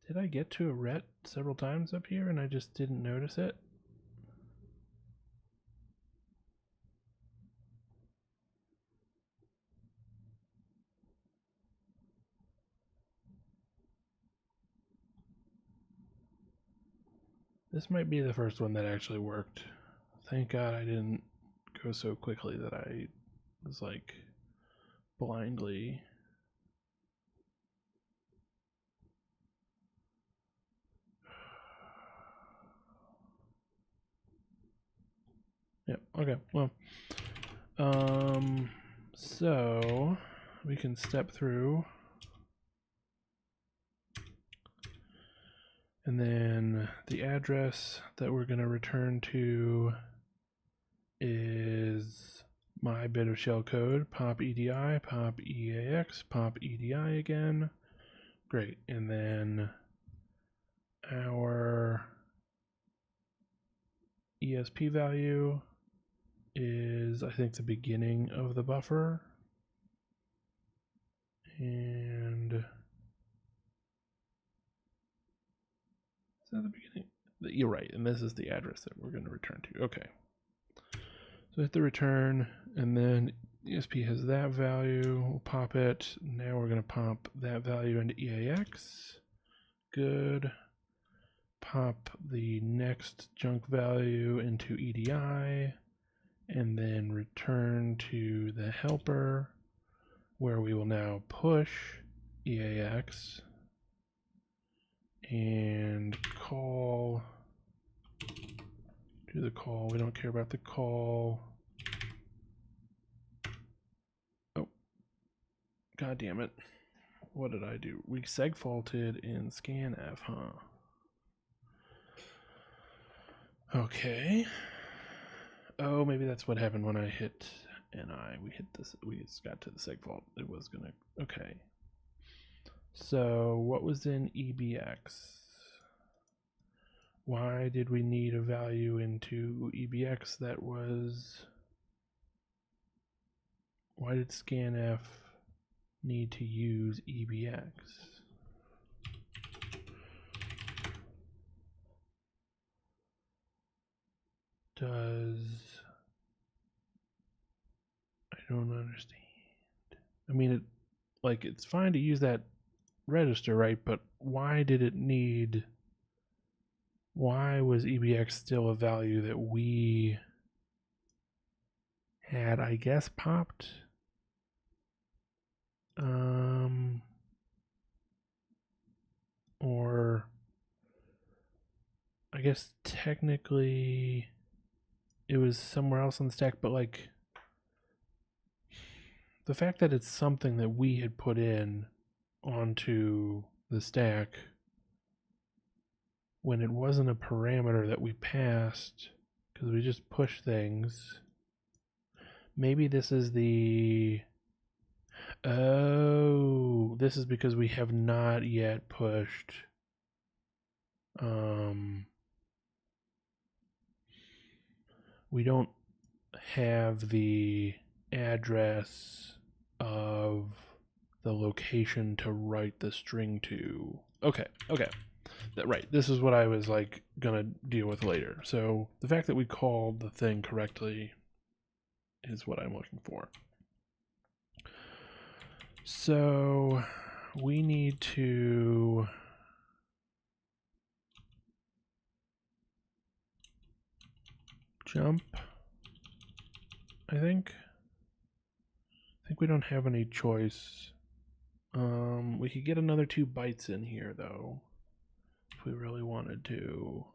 Did I get to a ret several times up here and I just didn't notice it? This might be the first one that actually worked. Thank God I didn't go so quickly that I was like blindly. Yep, okay, well. So we can step through. And then the address that we're going to return to is my bit of shellcode, pop edi, pop eax, pop edi again. Great. And then our ESP value is, I think, the beginning of the buffer. And is that the beginning? You're right. And this is the address that we're going to return to. Okay. So hit the return, and then ESP has that value. We'll pop it. Now we're going to pop that value into EAX. Good. Pop the next junk value into EDI, and then return to the helper, where we will now push EAX and call. Do the call. We don't care about the call. Oh, god damn it! What did I do? We segfaulted in scanf, huh? Okay. Oh, maybe that's what happened when I hit NI. We hit this. We just got to the segfault. It was gonna. Okay. So what was in EBX? Why did we need a value into EBX that was... Why did scanf need to use EBX? I don't understand. I mean, it's fine to use that register, right? But why did it need... Why was EBX still a value that we had, I guess, popped? Or I guess technically it was somewhere else on the stack, but the fact that it's something that we had put in onto the stack when it wasn't a parameter that we passed because we just push things. Maybe this is the... Oh, this is because we have not yet pushed we don't have the address of the location to write the string to. Okay. Right. This is what I was gonna deal with later. So the fact that we called the thing correctly is what I'm looking for. So we need to jump, I think we don't have any choice. We could get another 2 bytes in here though, if we really wanted to.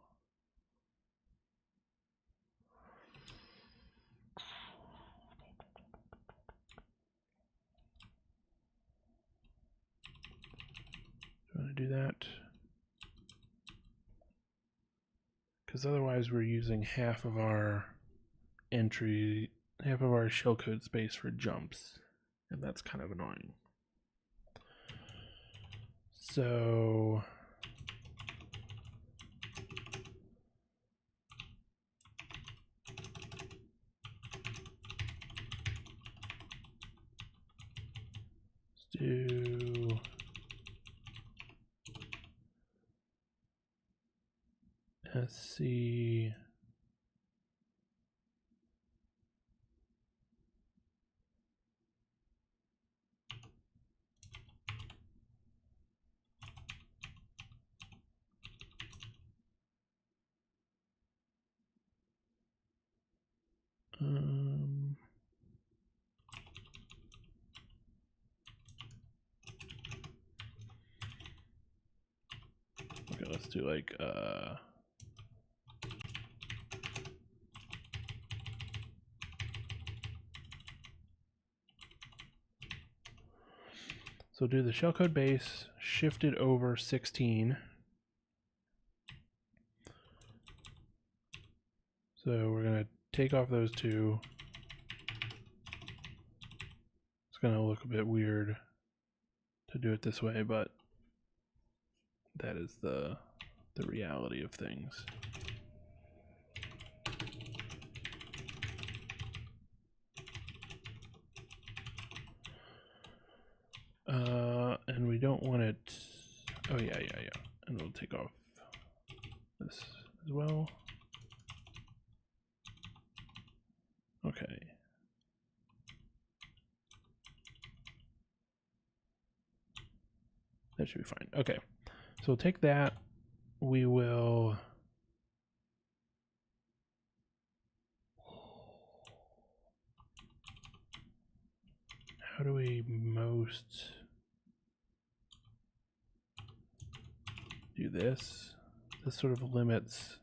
Do you want to do that? Because otherwise we're using half of our shellcode space for jumps, and that's kind of annoying. So do SC okay, let's do like so do the shellcode base shifted over 16. So we're going to take off those two. It's going to look a bit weird to do it this way, but that is the reality of things. And we don't want it. Oh yeah. And we'll take off this as well. Okay. That should be fine. Okay. So we'll take that. We will. How do we most do this? This sort of limits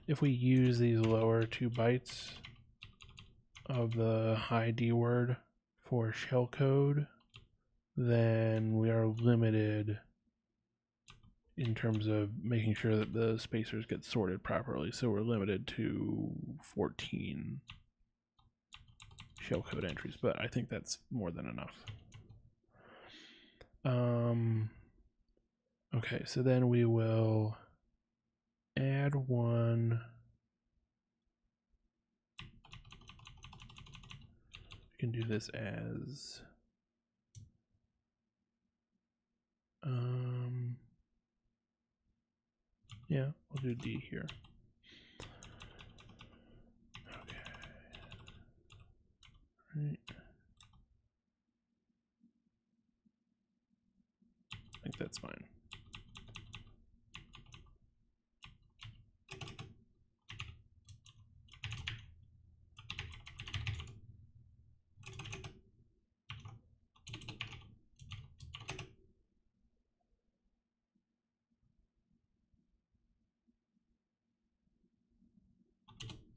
if we use these lower 2 bytes of the high D word for shellcode, then we are limited in terms of making sure that the spacers get sorted properly. So we're limited to 14 shellcode entries, but I think that's more than enough. Okay, so then we will add one. We can do this as yeah, we'll do D here. Okay. Right. I think that's fine.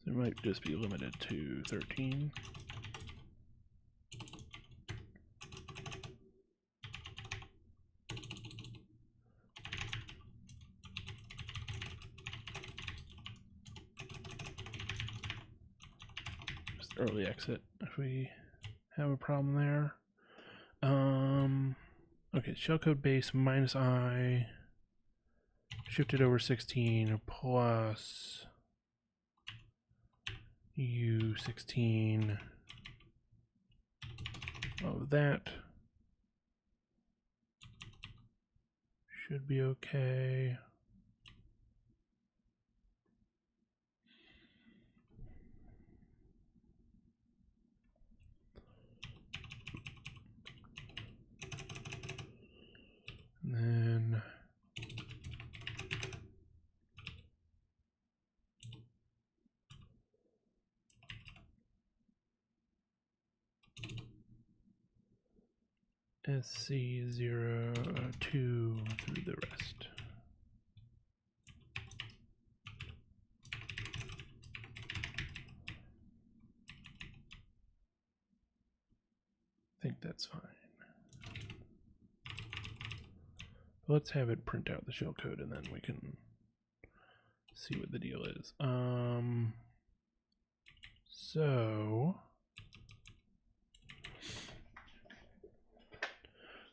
So it might just be limited to 13. Just early exit if we have a problem there. Okay, shellcode base minus I shifted over 16 plus U16 of that should be okay. And then SC02 through the rest. I think that's fine. Let's have it print out the shellcode and then we can see what the deal is. So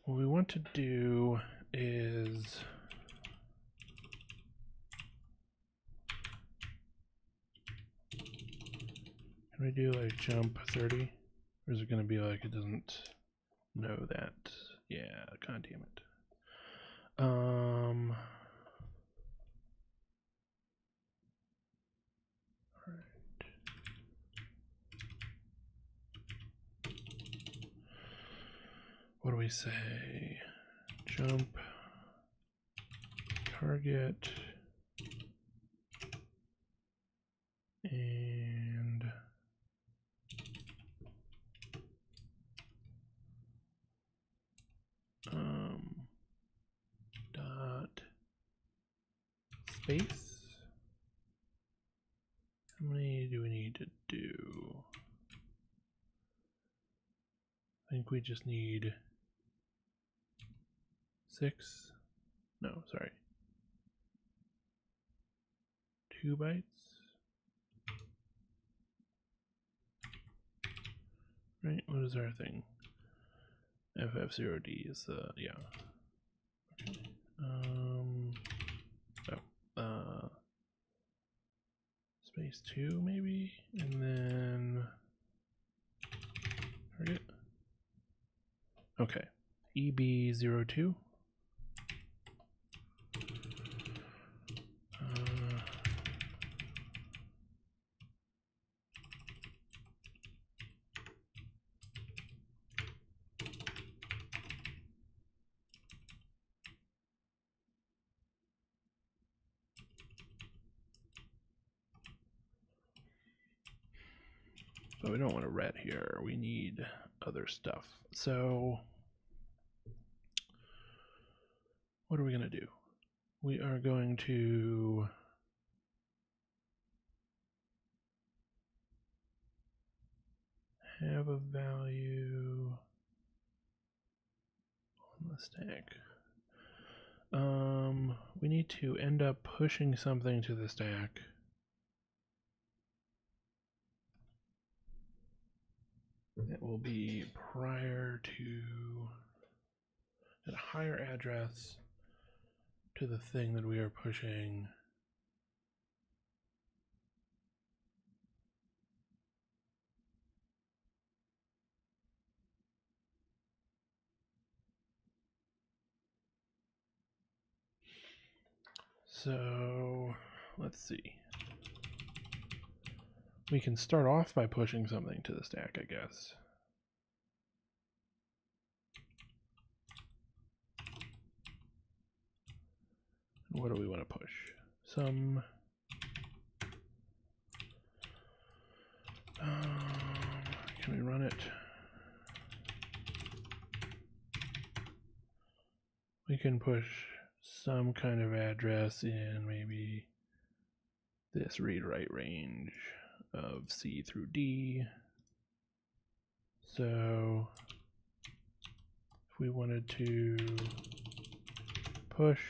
what we want to do is can we do like jump 30? Or is it going to be like it doesn't know that Yeah, god damn it. What do we say? Jump, target, and dot space. How many do we need to do? I think we just need 6. No, sorry. 2 bytes. Right, what is our thing? FF0D is the, yeah. Okay. Space 2 maybe, and then target. Okay, EB02. But we don't want a ret here. We need other stuff. So what are we going to do? We are going to have a value on the stack. We need to end up pushing something to the stack. That will be prior to, at a higher address to the thing that we are pushing. So let's see. We can start off by pushing something to the stack, I guess. What do we want to push? Some can we run it? We can push some kind of address in maybe this read-write range of C through D. So if we wanted to push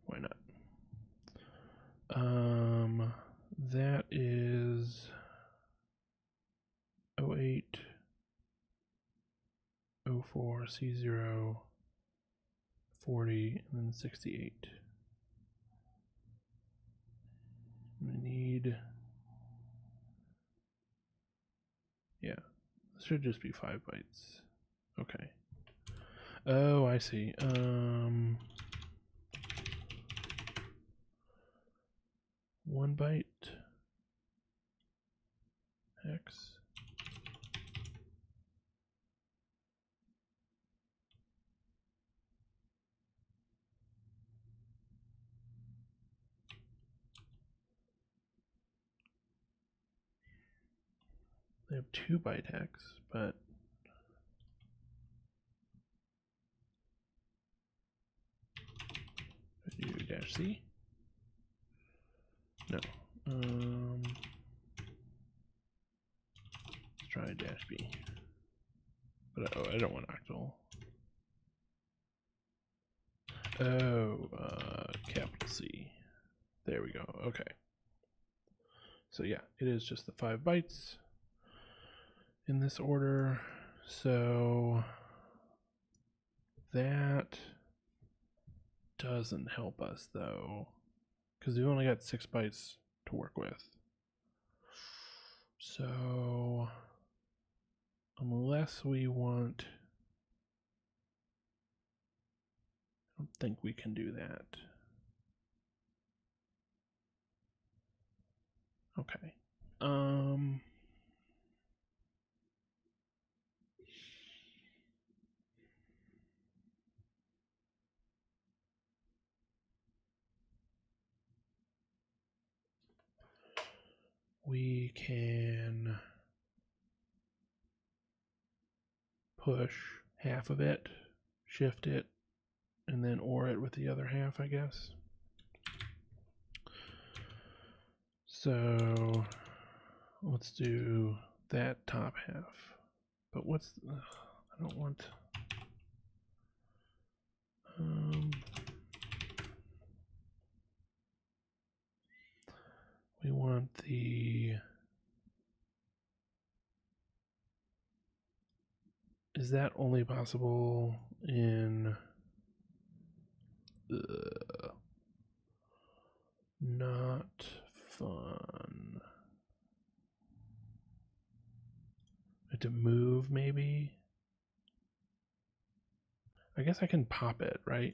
why not? That is 08 04 C0 40 and then 68. We need, yeah, this should just be 5 bytes. Okay. Oh, I see. 1 byte hex. They have 2 byte hex, but do dash C. No. Let's try dash B. But oh, I don't want octal. Oh, capital C. There we go. Okay. So yeah, it is just the 5 bytes in this order. So that doesn't help us though, because we've only got 6 bytes to work with. So unless we want, I don't think we can do that. Okay. We can push half of it, shift it, and then OR it with the other half, I guess. So let's do that top half. But what's, I don't want, we want the, is that only possible in, not fun. To move, maybe? I guess I can pop it, right?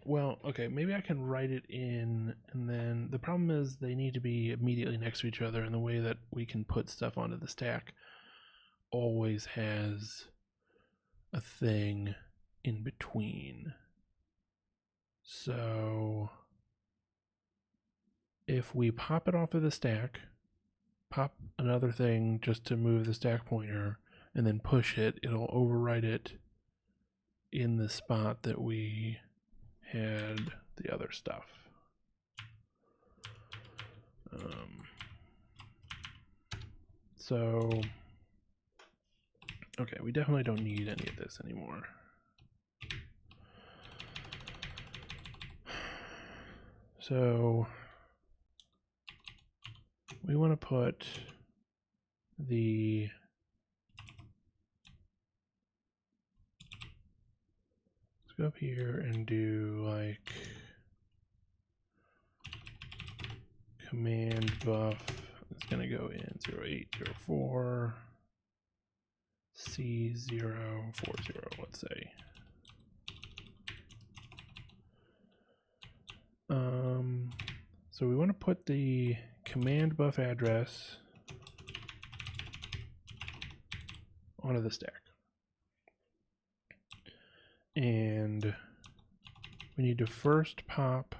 Well, okay, maybe I can write it in, and then the problem is they need to be immediately next to each other, and the way that we can put stuff onto the stack always has a thing in between. So if we pop it off of the stack, pop another thing just to move the stack pointer, and then push it, it'll overwrite it in the spot that we had the other stuff. So, okay, we definitely don't need any of this anymore. So, we want to put the let's go up here and do like command buff. It's going to go in 0804 C040, let's say. So we want to put the command buff address onto the stack. And we need to first pop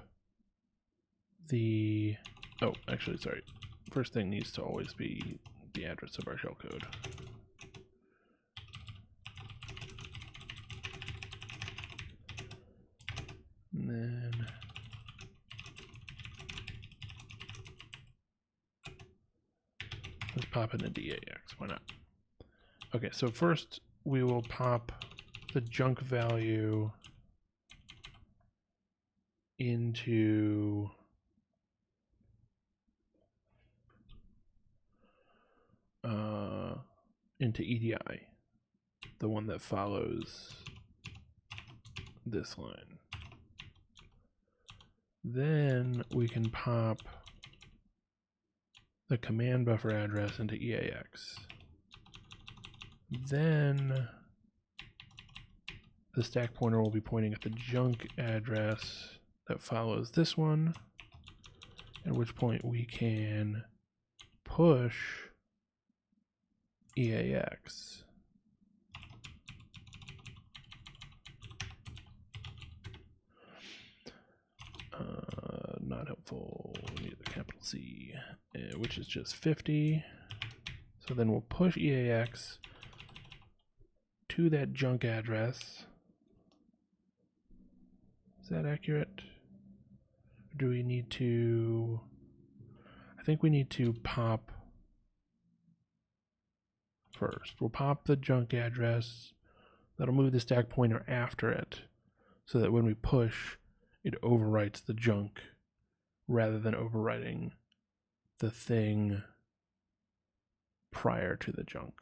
the, oh, actually, sorry. First thing needs to always be the address of our shellcode. And then let's pop in a DAX, why not? Okay, so first we will pop the junk value into EDI, the one that follows this line. Then we can pop the command buffer address into EAX. Then the stack pointer will be pointing at the junk address that follows this one, at which point we can push EAX. Not helpful. We need the capital C, which is just 50. So then we'll push EAX to that junk address. Is that accurate? Or do we need to? I think we need to pop first. We'll pop the junk address. That'll move the stack pointer after it, so that when we push, it overwrites the junk rather than overwriting the thing prior to the junk.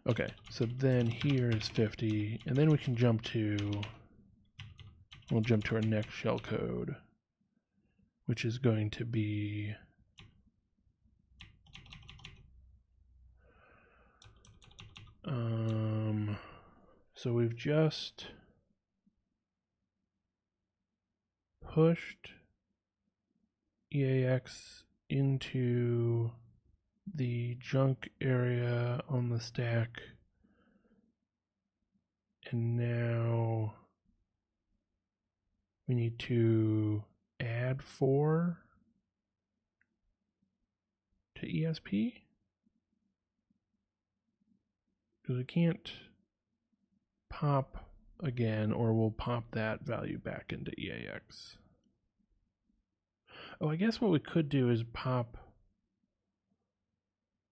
Okay, so then here is 50, and then we can jump to, we'll jump to our next shellcode, which is going to be so we've just pushed EAX into the junk area on the stack, and now we need to add 4 to ESP, because we can't pop again, or we'll pop that value back into EAX. Oh, I guess what we could do is pop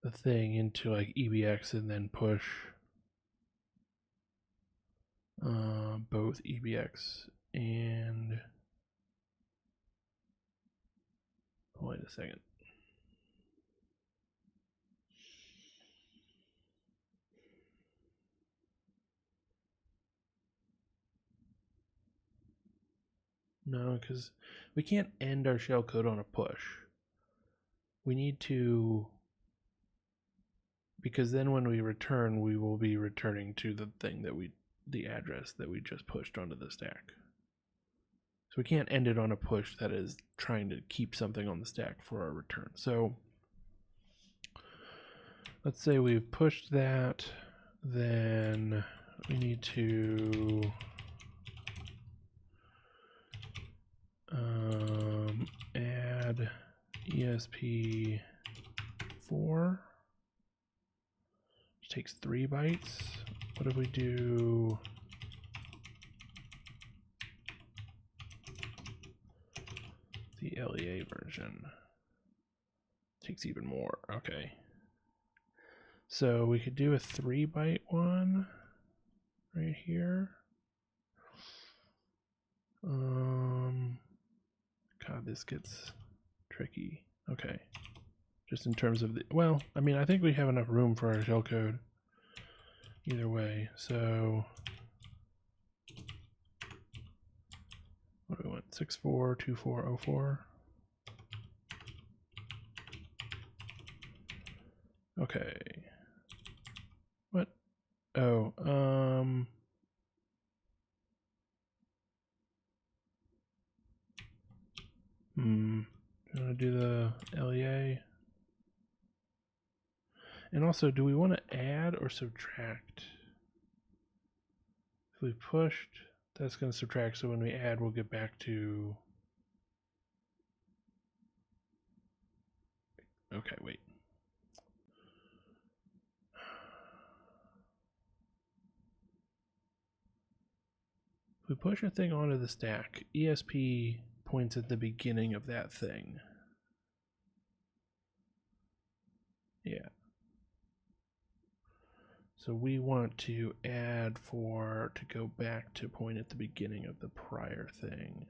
the thing into like EBX and then push both EBX and, wait a second. No, because we can't end our shellcode on a push. We need to, because then when we return, we will be returning to the thing that the address that we just pushed onto the stack. So we can't end it on a push that is trying to keep something on the stack for our return. So let's say we've pushed that, then we need to add ESP4, which takes 3 bytes. What if we do the LEA version? Takes even more. Okay. So we could do a 3-byte one right here. God, this gets tricky. Okay. Just in terms of the, well, I mean, I think we have enough room for our shellcode either way. So what do we want? 642404. Okay. What? Oh, do you want to do the LEA? And also, do we want to add or subtract? If we pushed, that's going to subtract, so when we add, we'll get back to... Okay, wait. If we push a thing onto the stack, ESP points at the beginning of that thing. Yeah. So we want to add 4 to go back to point at the beginning of the prior thing,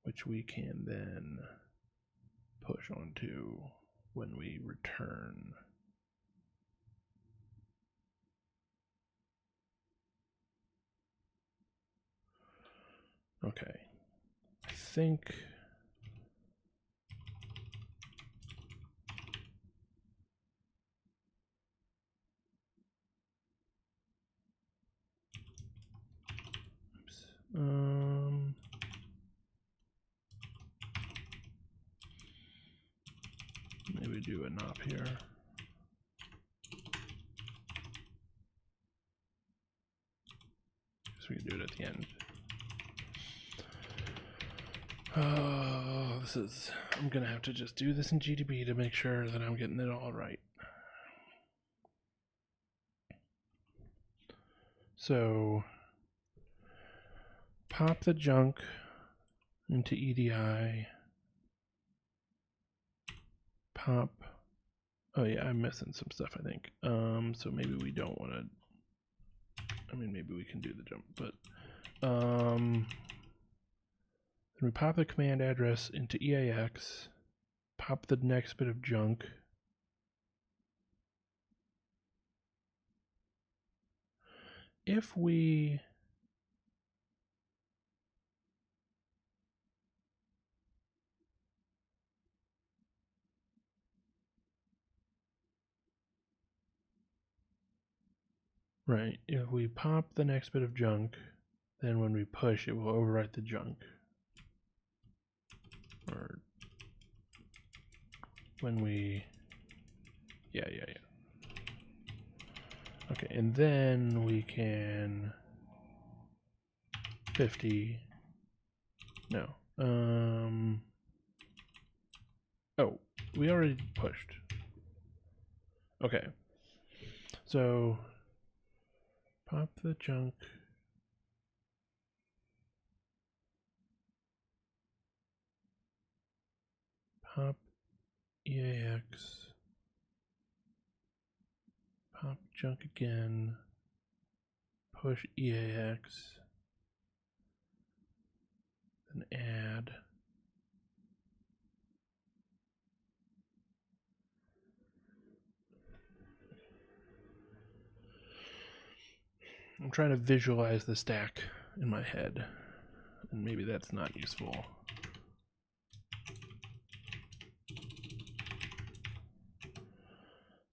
which we can then push onto when we return. Okay, I think maybe do a knob here. Guess we can do it at the end. Oh, this is, I'm gonna have to just do this in GDB to make sure that I'm getting it all right. So pop the junk into EDI. Pop. Oh yeah, I'm missing some stuff, I think. So maybe we don't want to. I mean, maybe we can do the jump, but then we pop the command address into EAX. Pop the next bit of junk if we right, if we pop the next bit of junk, then when we push, it will overwrite the junk. Or when we, yeah. Okay, and then we can 50. No. Oh, we already pushed. Okay. So pop the junk. Pop EAX. Pop junk again. Push EAX. Then add. I'm trying to visualize the stack in my head, and maybe that's not useful.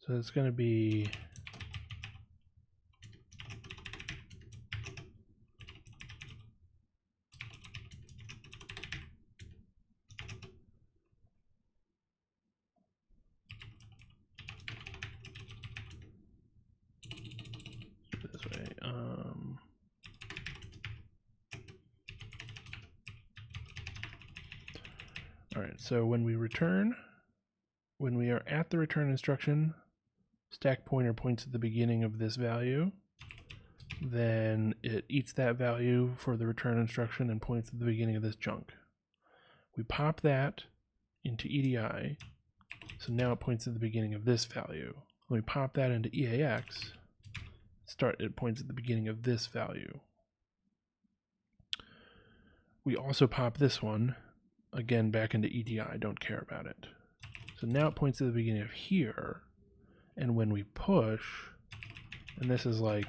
So it's going to be this way. All right, so when we return, when we are at the return instruction, stack pointer points at the beginning of this value. Then it eats that value for the return instruction and points at the beginning of this junk. We pop that into EDI, so now it points at the beginning of this value. When we pop that into EAX, it points at the beginning of this value. We also pop this one, again, back into EDI, don't care about it. So now it points at the beginning of here, and when we push, and this is like,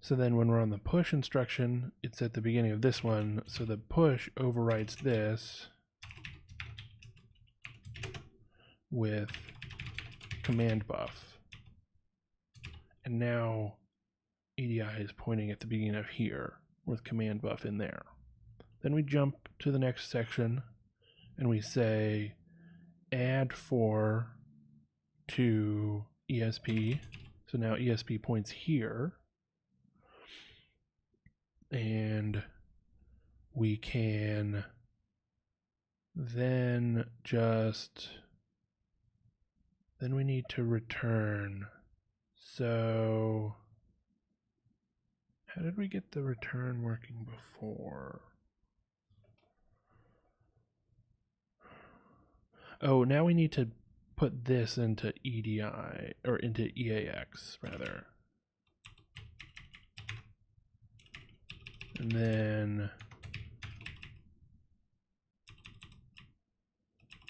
so then when we're on the push instruction, it's at the beginning of this one, so the push overwrites this with command buff. And now EDI is pointing at the beginning of here with command buff in there. Then we jump to the next section and we say add 4 to ESP. So now ESP points here. And we can then then we need to return. So how did we get the return working before? Oh, now we need to put this into EDI, or into EAX rather. And then,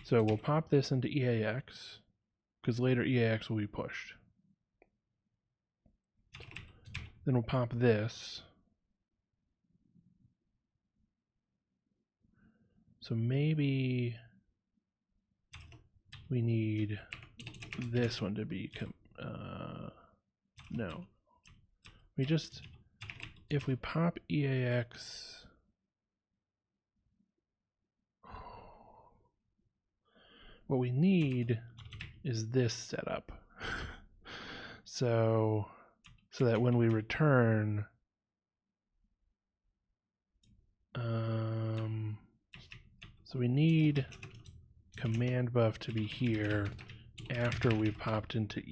so we'll pop this into EAX, because later EAX will be pushed. Then we'll pop this. So maybe we need this one to be, no. We just, if we pop EAX, what we need is this setup. So that when we return, so we need command buff to be here after we popped into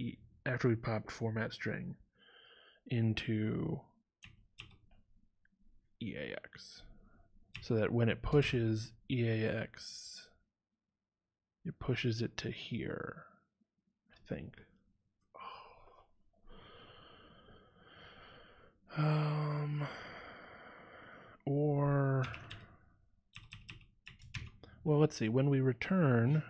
after we popped format string into EAX, so that when it pushes EAX, it pushes it to here, I think. Or well, let's see, when we return,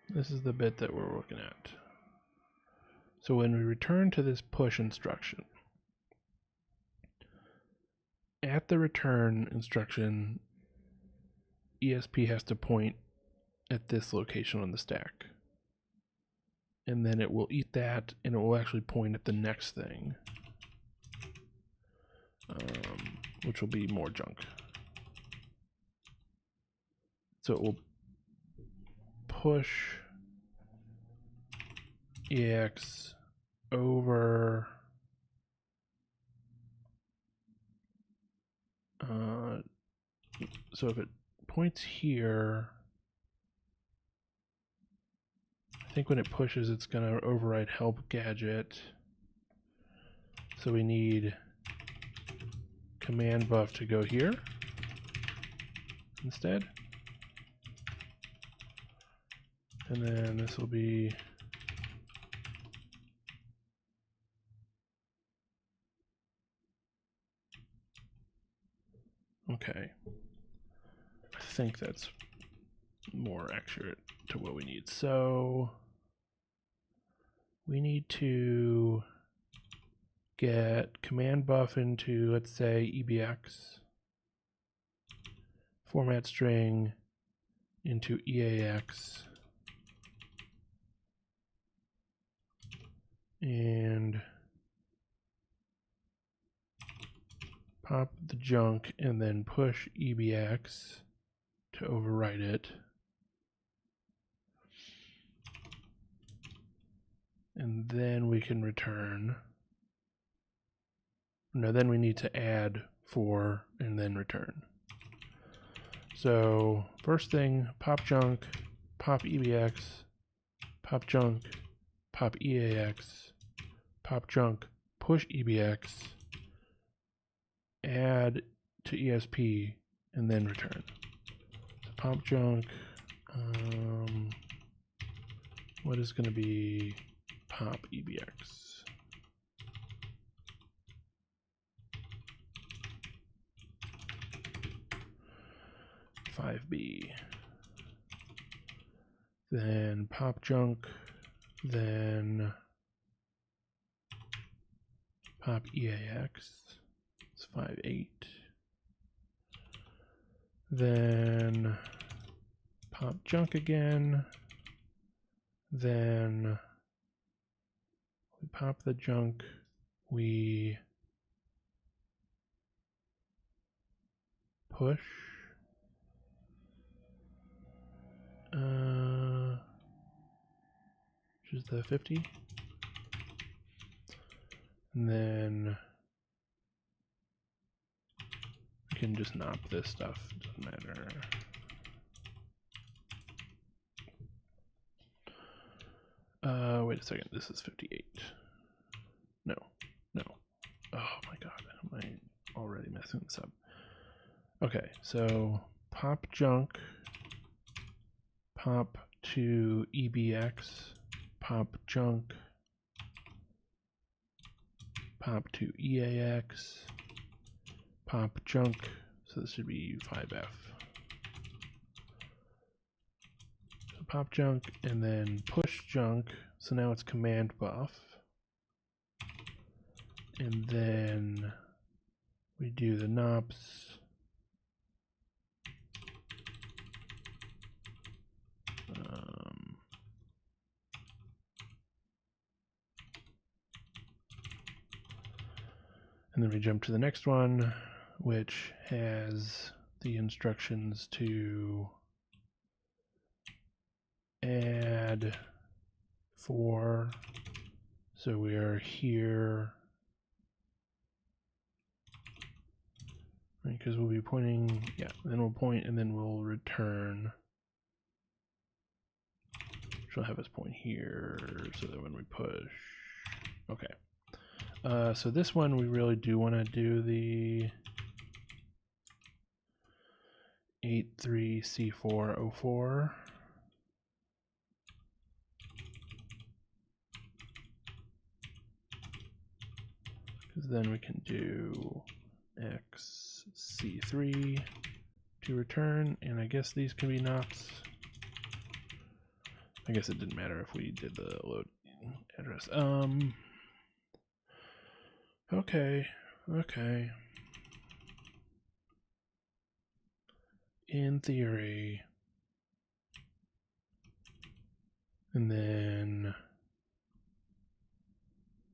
this is the bit that we're looking at. So when we return to this push instruction, at the return instruction, ESP has to point at this location on the stack. And then it will eat that, and it will actually point at the next thing, which will be more junk. So it will push EX over so if it points here, I think when it pushes it's going to override help gadget, so we need command buff to go here instead, and then this will be okay. I think that's more accurate to what we need. So we need to get command buff into, let's say, EBX, format string into EAX, and pop the junk and then push EBX to overwrite it. And then we can return. No, then we need to add 4 and then return. So first thing, pop junk, pop EBX, pop junk, pop EAX, pop junk, push EBX, add to ESP, and then return. So pop junk, what is going to be pop EBX? (5B). Then pop junk, then pop EAX, it's 5.8. Then pop junk again, then we pop the junk, we push, which is the 50, and then we can just knob this stuff, doesn't matter. Wait a second, this is 58. No. Oh my god, am I already messing this up? Okay, so pop junk, pop to EBX, pop junk, pop to EAX, pop junk, so this should be 5F. So pop junk and then push junk, so now it's command buff. And then we do the knobs. And then we jump to the next one, which has the instructions to add 4. So we are here, right, because we'll be pointing, yeah, then we'll point and then we'll return. Which will have us point here so that when we push, okay. So this one we really do want to do the 83C404. Because then we can do X C3 to return, and I guess these can be knots. I guess it didn't matter if we did the load address. Okay. In theory. And then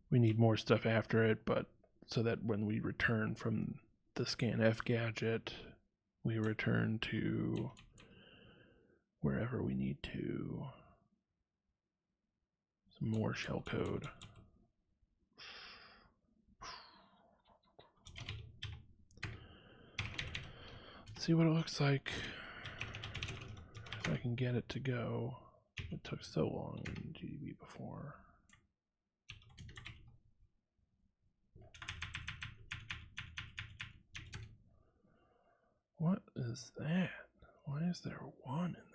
we need more stuff after it, but so that when we return from the scanf gadget, we return to wherever we need to. Some more shellcode. Let's see what it looks like. If I can get it to go. It took so long in GDB before. What is that? Why is there one in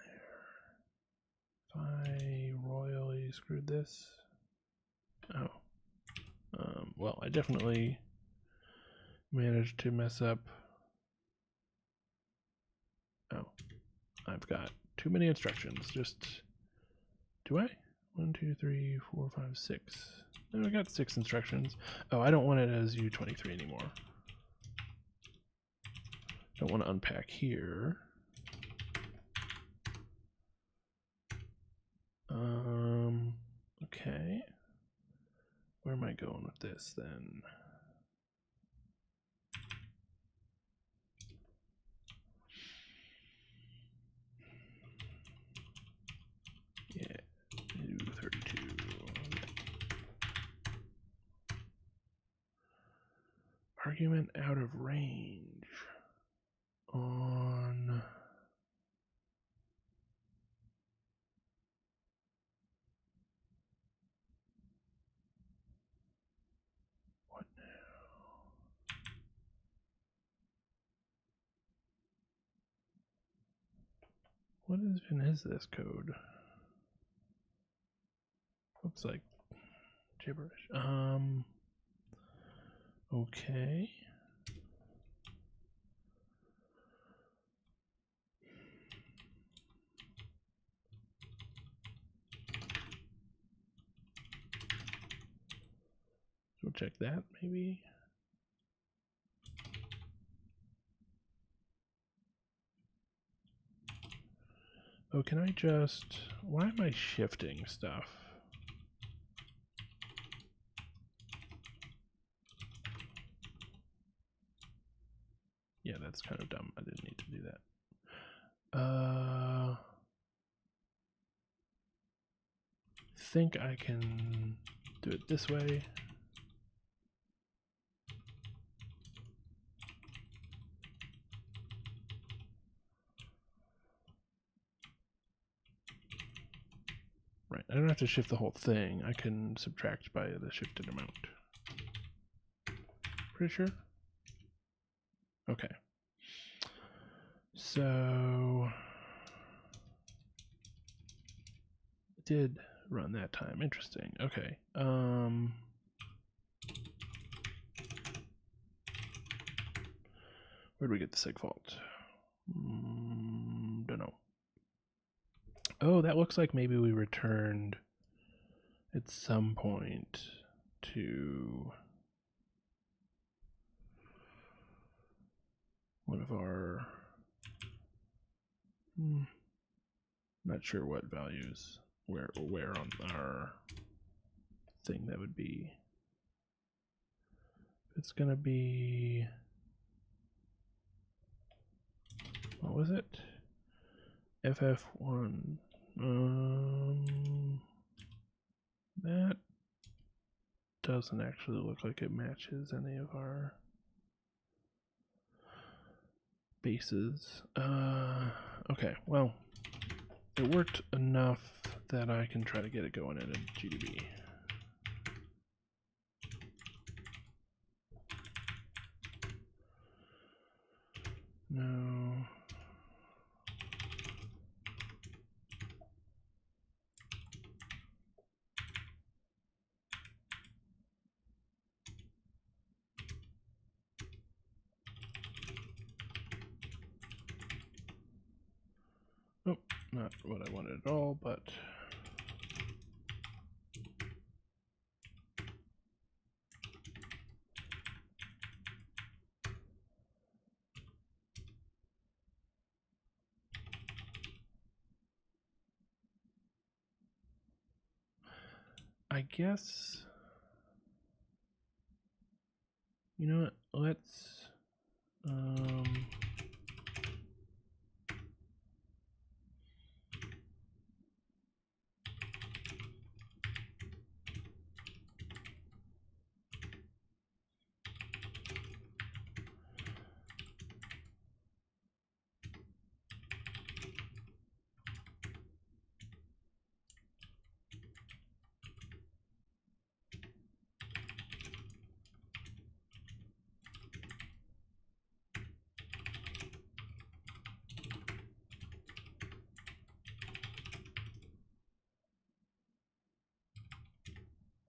there? I royally screwed this. Oh. Well, I definitely managed to mess up. Oh. I've got too many instructions. Just. Do I? 1, 2, 3, 4, 5, 6. No, I got 6 instructions. Oh, I don't want it as U23 anymore. Don't want to unpack here. Okay. Where am I going with this then? Yeah, U32. Argument out of range on what now? What even is this code? Looks like gibberish. Okay. We'll check that maybe. Oh, can I just... Why am I shifting stuff? Yeah, that's kind of dumb. I didn't need to do that. Think I can do it this way. Right, I don't have to shift the whole thing. I can subtract by the shifted amount. Pretty sure? Okay. So... it did run that time. Interesting. Okay. Where do we get the sig fault? Don't know. Oh, that looks like maybe we returned at some point to one of our... not sure what values, where on our thing that would be. It's gonna be... what was it? FF1. That doesn't actually look like it matches any of our bases. Okay, well, it worked enough that I can try to get it going in a GDB. No. Oh, not what I wanted at all, but I guess, you know what, let's,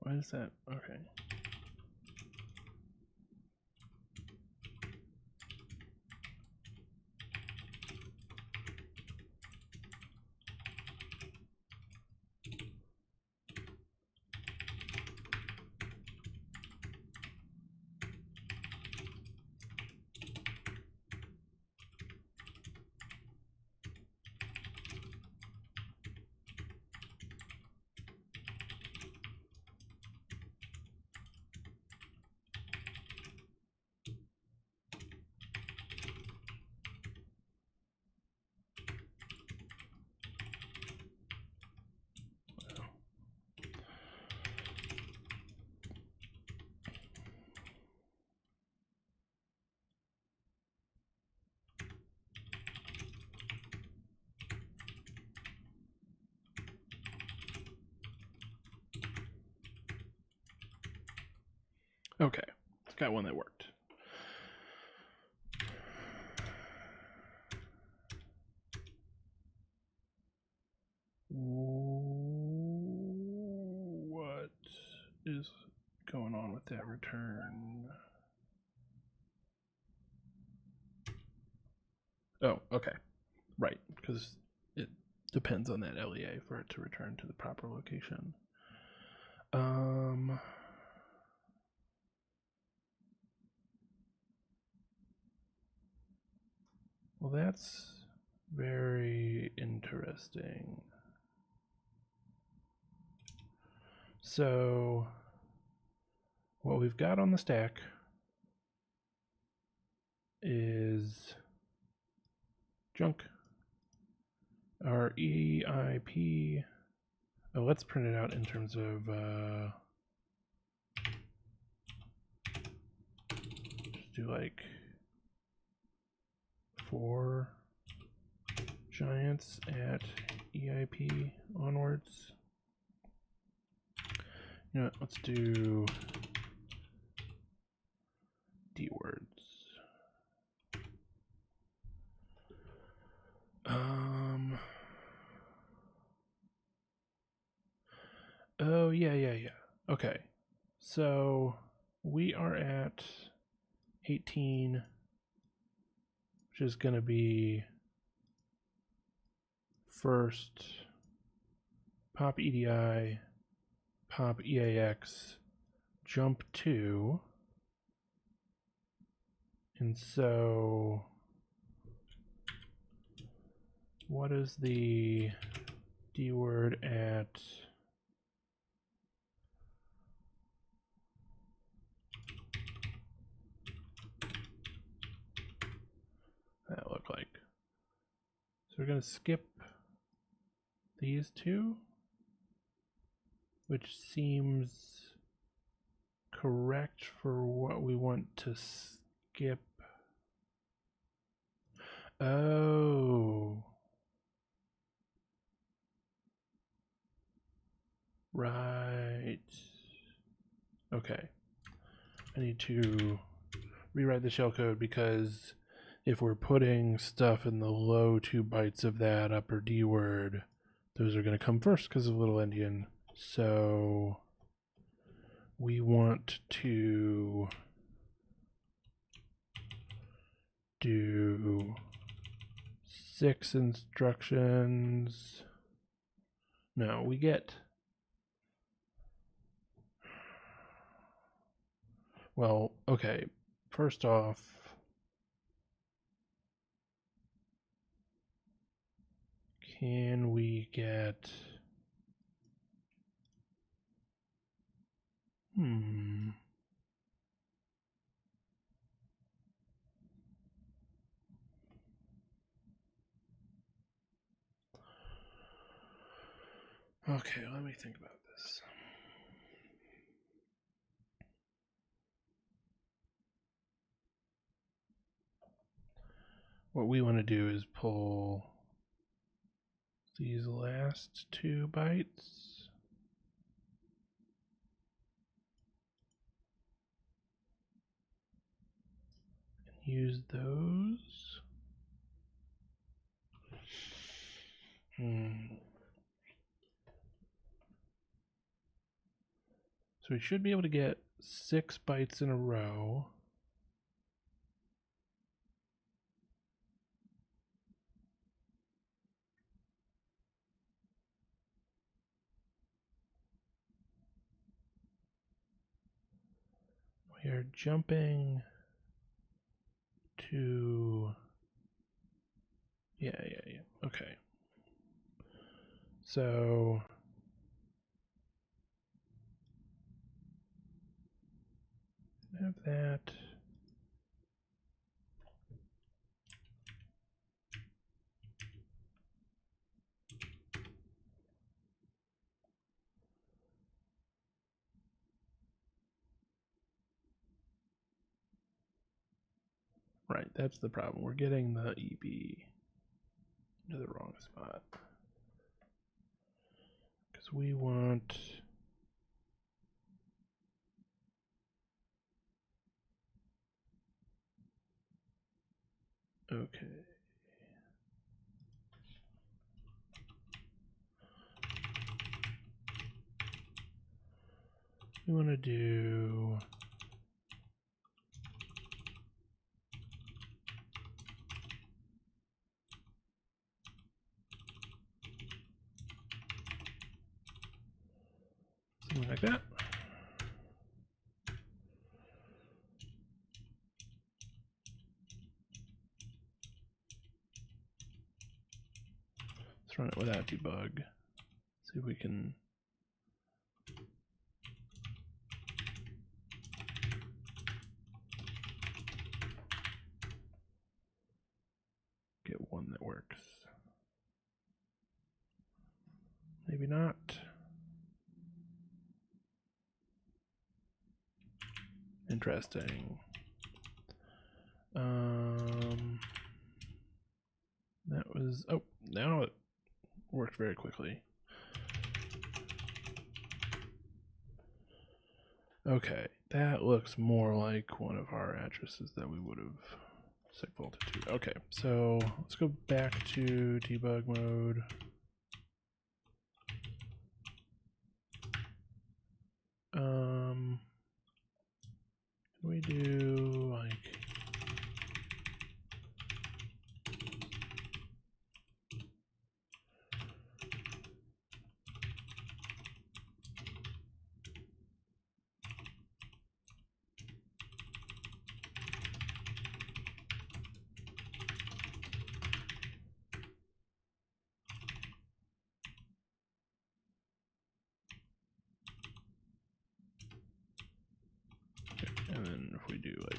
why is that? Okay. Okay, got one that worked. What is going on with that return? Oh, okay. Right, because it depends on that LEA for it to return to the proper location. Well, that's very interesting. So, what we've got on the stack is junk. Our EIP. Oh, let's print it out in terms of just do like 4 giants at EIP onwards. You know what, let's do D words. Oh, yeah. Okay. So we are at 18, which is going to be first pop EDI, pop EAX, jump 2. And so what is the D word at that look like? So we're going to skip these 2, which seems correct for what we want to skip. Oh. Right. Okay. I need to rewrite the shellcode because if we're putting stuff in the low 2 bytes of that upper D word, those are going to come first because of little endian. So we want to do 6 instructions. No, we get... Well, okay. First off, can we get... Okay, let me think about this. What we want to do is pull these last 2 bytes. And use those. So we should be able to get 6 bytes in a row. We are jumping to... Yeah. Okay. So... have that. Right, that's the problem. We're getting the EB into the wrong spot. Because we want... Okay. We want to do... something like that. Let's run it without debug. See if we can... get one that works. Maybe not. Interesting. That was... Oh, now it worked very quickly. Okay, that looks more like one of our addresses that we would have segfaulted to. Okay, so let's go back to debug mode. Can we do like... and then if we do like...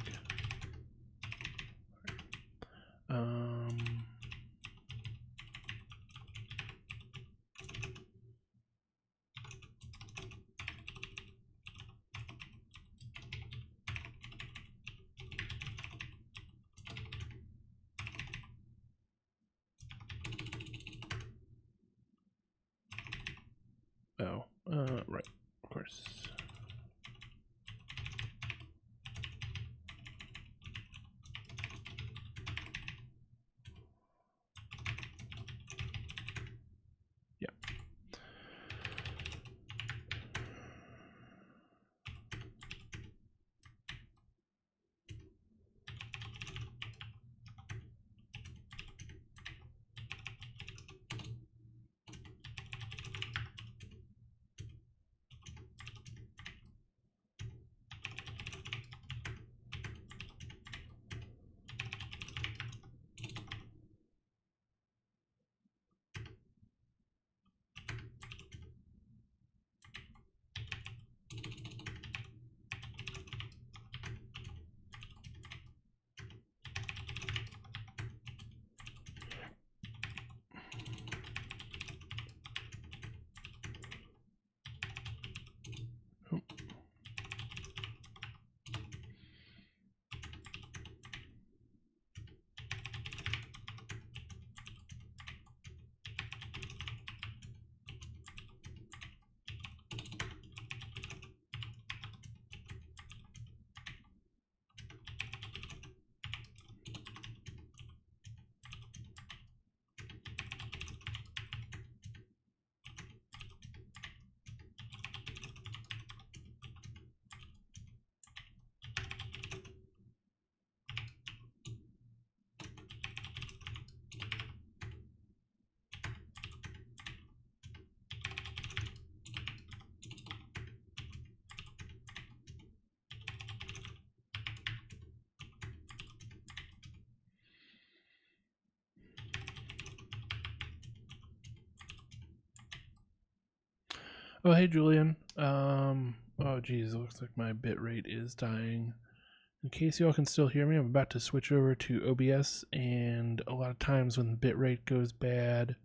right, of course. Yeah. Oh, hey, Julian. Oh, geez, it looks like my bitrate is dying. In case y'all can still hear me, I'm about to switch over to OBS, and a lot of times when the bitrate goes bad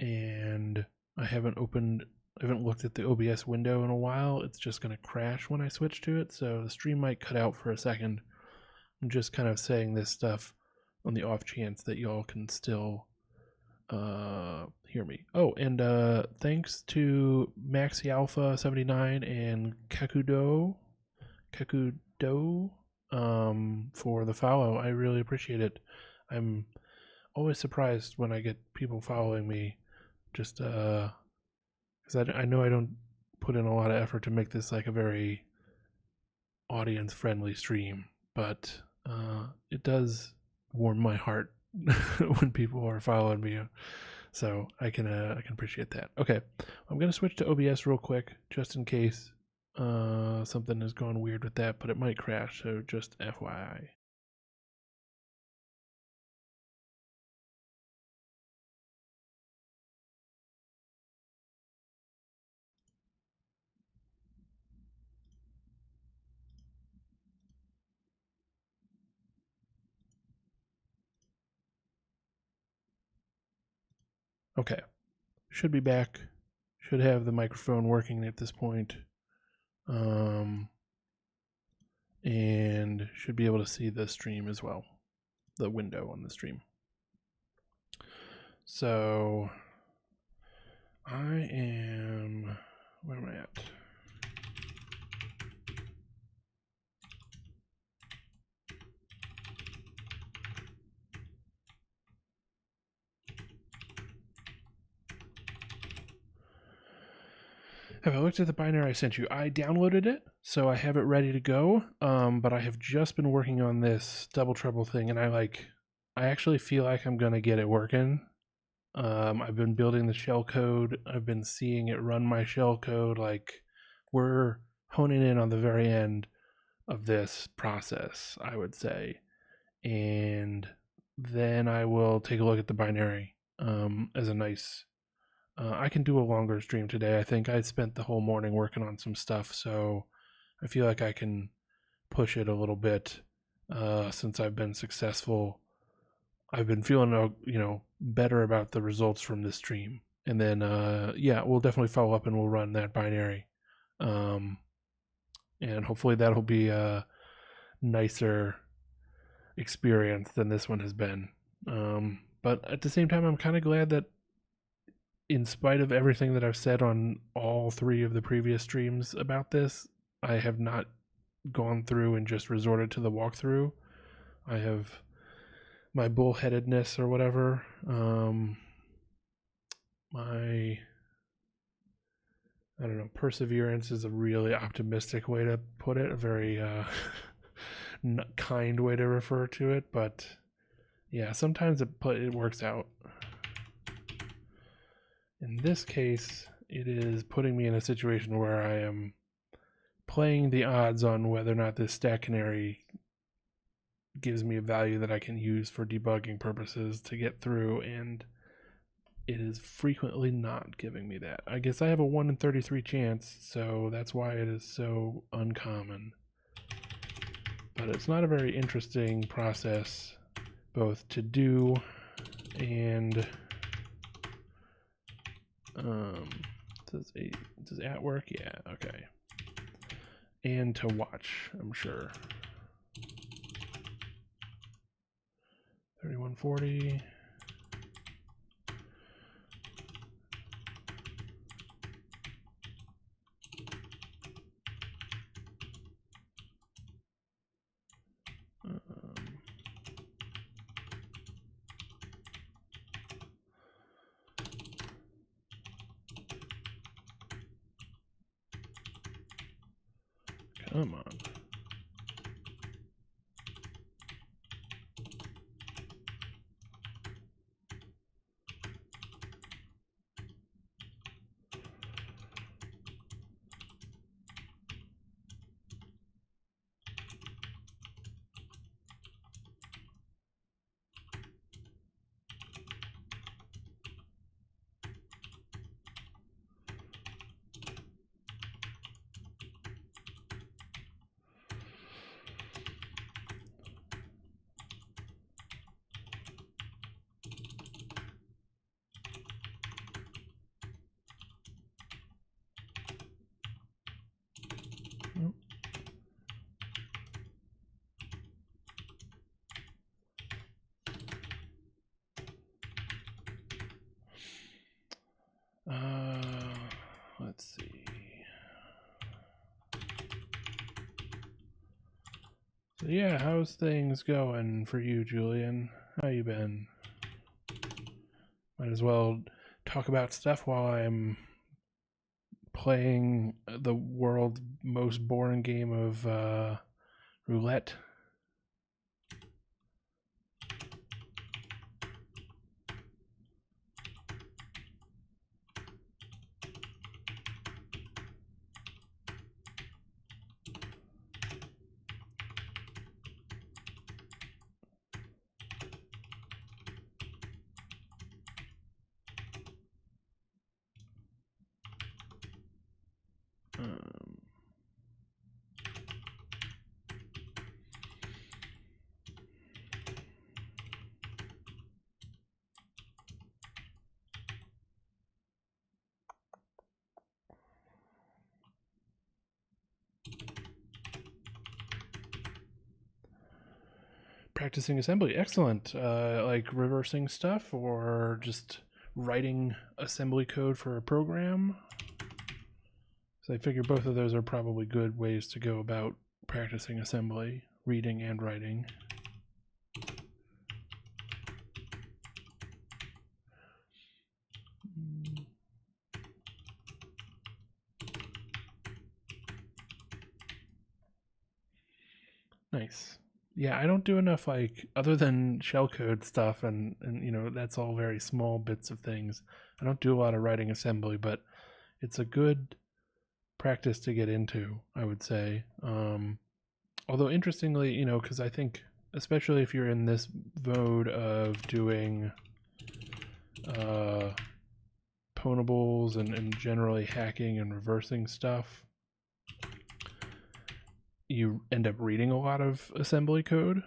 and I haven't looked at the OBS window in a while, it's just going to crash when I switch to it, so the stream might cut out for a second. I'm just kind of saying this stuff on the off chance that y'all can still hear me. Oh, and thanks to Maxi Alpha 79 and Kekudo for the follow. I really appreciate it. I'm always surprised when I get people following me, just because I know I don't put in a lot of effort to make this like a very audience friendly stream, but it does warm my heart when people are following me, so I can appreciate that. Okay, I'm gonna switch to OBS real quick just in case something is going weird with that, but it might crash, so just FYI. Okay, should be back. Should have the microphone working at this point. And should be able to see the stream as well, the window on the stream. So I am, where am I at? Have I looked at the binary I sent you? I downloaded it, so I have it ready to go. But I have just been working on this double trouble thing, and I actually feel like I'm gonna get it working. I've been building the shell code. I've been seeing it run my shell code. Like, we're honing in on the very end of this process, I would say, and then I will take a look at the binary as a nice. I can do a longer stream today. I think I spent the whole morning working on some stuff, so I feel like I can push it a little bit since I've been successful. I've been feeling better about the results from this stream, and then yeah, we'll definitely follow up and we'll run that binary, and hopefully that'll be a nicer experience than this one has been. But at the same time, I'm kind of glad that, in spite of everything that I've said on all three of the previous streams about this, I have not gone through and just resorted to the walkthrough. I have my bullheadedness or whatever, my, I don't know, perseverance is a really optimistic way to put it, a very kind way to refer to it, but yeah, sometimes it works out. In this case, it is putting me in a situation where I am playing the odds on whether or not this stack canary gives me a value that I can use for debugging purposes to get through, and it is frequently not giving me that. I guess I have a 1 in 33 chance, so that's why it is so uncommon. But it's not a very interesting process both to do and does at work? Yeah, okay. And to watch, I'm sure. 3140. Come on. Let's see. So yeah, how's things going for you, Julian? How you been? Might as well talk about stuff while I'm playing the world's most boring game of roulette. Um, Practicing assembly, excellent. Like reversing stuff or just writing assembly code for a program. So I figure both of those are probably good ways to go about practicing assembly, reading and writing. Nice. Yeah, I don't do enough, like, other than shellcode stuff, and you know, that's all very small bits of things. I don't do a lot of writing assembly, but it's a good practice to get into, I would say. Although interestingly, you know, because I think especially if you're in this mode of doing ponables and generally hacking and reversing stuff, you end up reading a lot of assembly code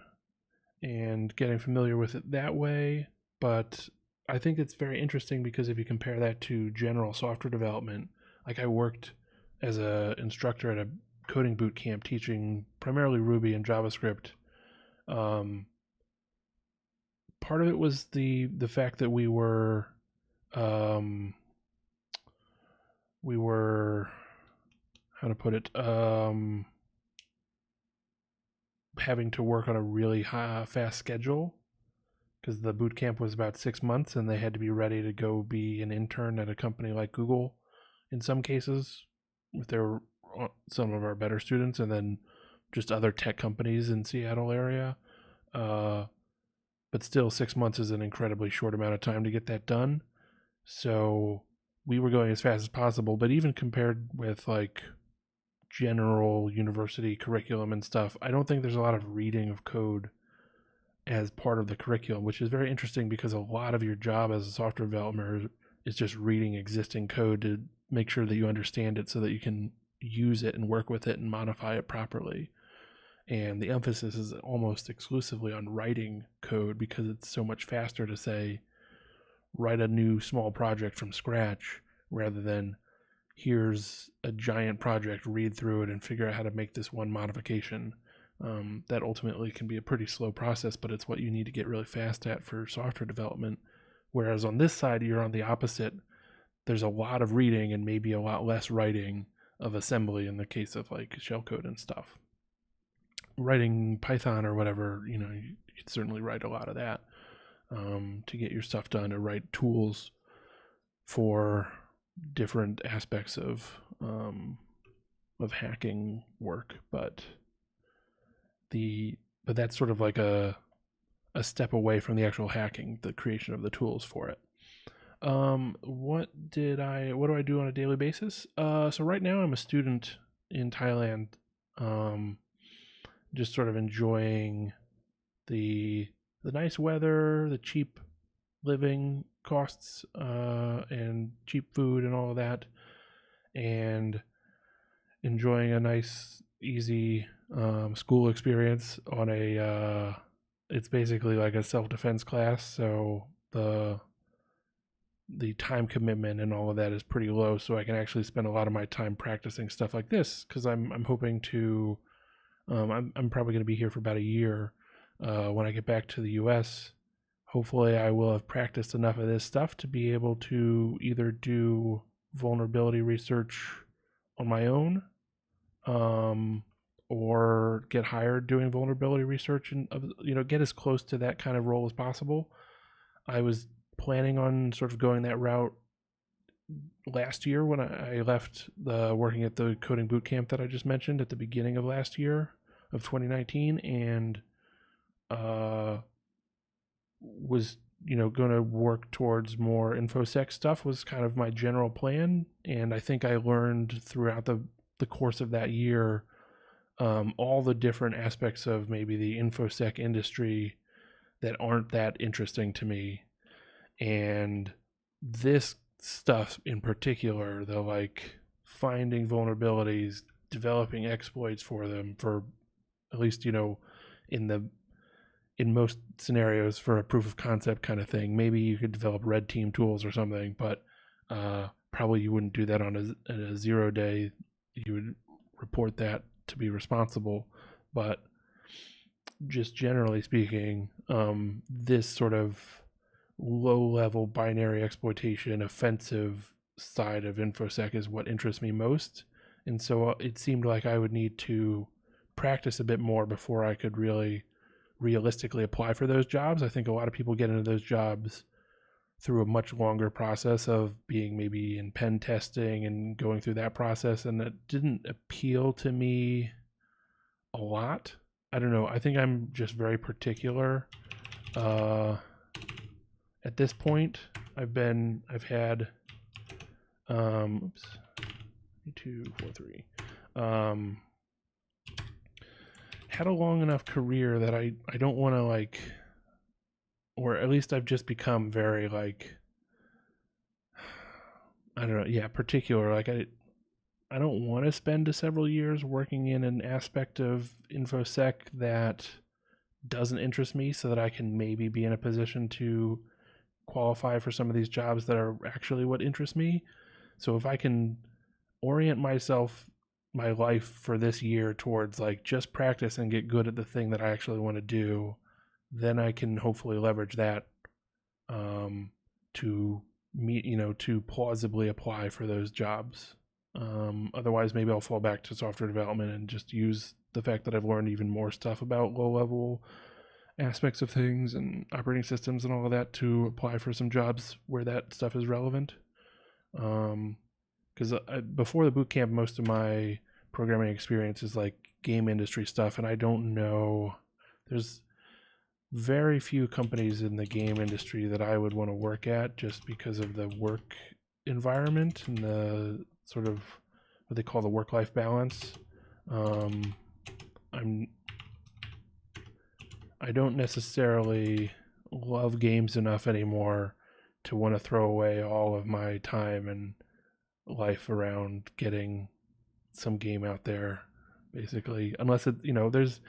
and getting familiar with it that way. But I think it's very interesting because if you compare that to general software development, like I worked as an instructor at a coding boot camp teaching primarily Ruby and JavaScript. Part of it was the fact that we were how to put it, having to work on a really fast schedule because the boot camp was about 6 months and they had to be ready to go be an intern at a company like Google in some cases if they were some of our better students, and then just other tech companies in Seattle area. But still 6 months is an incredibly short amount of time to get that done. So we were going as fast as possible, but even compared with like general university curriculum and stuff, I don't think there's a lot of reading of code as part of the curriculum, which is very interesting because a lot of your job as a software developer is just reading existing code to make sure that you understand it so that you can use it and work with it and modify it properly. And the emphasis is almost exclusively on writing code because it's so much faster to say write a new small project from scratch rather than here's a giant project, read through it and figure out how to make this one modification. That ultimately can be a pretty slow process, but it's what you need to get really fast at for software development. Whereas on this side, you're on the opposite. There's a lot of reading and maybe a lot less writing of assembly in the case of like shellcode and stuff. Writing Python or whatever, you know, you could certainly write a lot of that to get your stuff done, to write tools for different aspects of hacking work, but that's sort of like a step away from the actual hacking, the creation of the tools for it. What do I do on a daily basis? So right now I'm a student in Thailand, just sort of enjoying the nice weather, the cheap living costs, and cheap food and all of that, and enjoying a nice, easy school experience on a. It's basically like a self-defense class, so the time commitment and all of that is pretty low, so I can actually spend a lot of my time practicing stuff like this because I'm hoping to. I'm probably going to be here for about a year. When I get back to the U.S., hopefully I will have practiced enough of this stuff to be able to either do vulnerability research on my own, or get hired doing vulnerability research and get as close to that kind of role as possible. I was planning on sort of going that route last year when I left working at the coding boot camp that I just mentioned at the beginning of last year of 2019, and was going to work towards more infosec stuff was kind of my general plan. And I think I learned throughout the course of that year all the different aspects of maybe the infosec industry that aren't that interesting to me. And this stuff in particular, the like finding vulnerabilities, developing exploits for them, for at least in most scenarios for a proof of concept kind of thing. Maybe you could develop red team tools or something, but probably you wouldn't do that on a 0 day. You would report that to be responsible. But just generally speaking, this sort of low-level binary exploitation offensive side of infosec is what interests me most. And so it seemed like I would need to practice a bit more before I could really realistically apply for those jobs. I think a lot of people get into those jobs through a much longer process of being maybe in pen testing and going through that process, and that didn't appeal to me a lot. I don't know. I think I'm just very particular. At this point, I've had 2, 4, 3. Had a long enough career that I don't want to like, or at least I've just become very like, I don't know, yeah, particular. Like I don't want to spend several years working in an aspect of infosec that doesn't interest me, so that I can maybe be in a position to qualify for some of these jobs that are actually what interests me. So if I can orient my life for this year towards like just practice and get good at the thing that I actually want to do, then I can hopefully leverage that to meet, to plausibly apply for those jobs. Otherwise, maybe I'll fall back to software development and just use the fact that I've learned even more stuff about low-level aspects of things and operating systems and all of that to apply for some jobs where that stuff is relevant. Because before the boot camp, most of my programming experience is like game industry stuff, and I don't know, there's very few companies in the game industry that I would want to work at just because of the work environment and the sort of what they call the work-life balance. I don't necessarily love games enough anymore to want to throw away all of my time and life around getting some game out there, basically, unless it, there's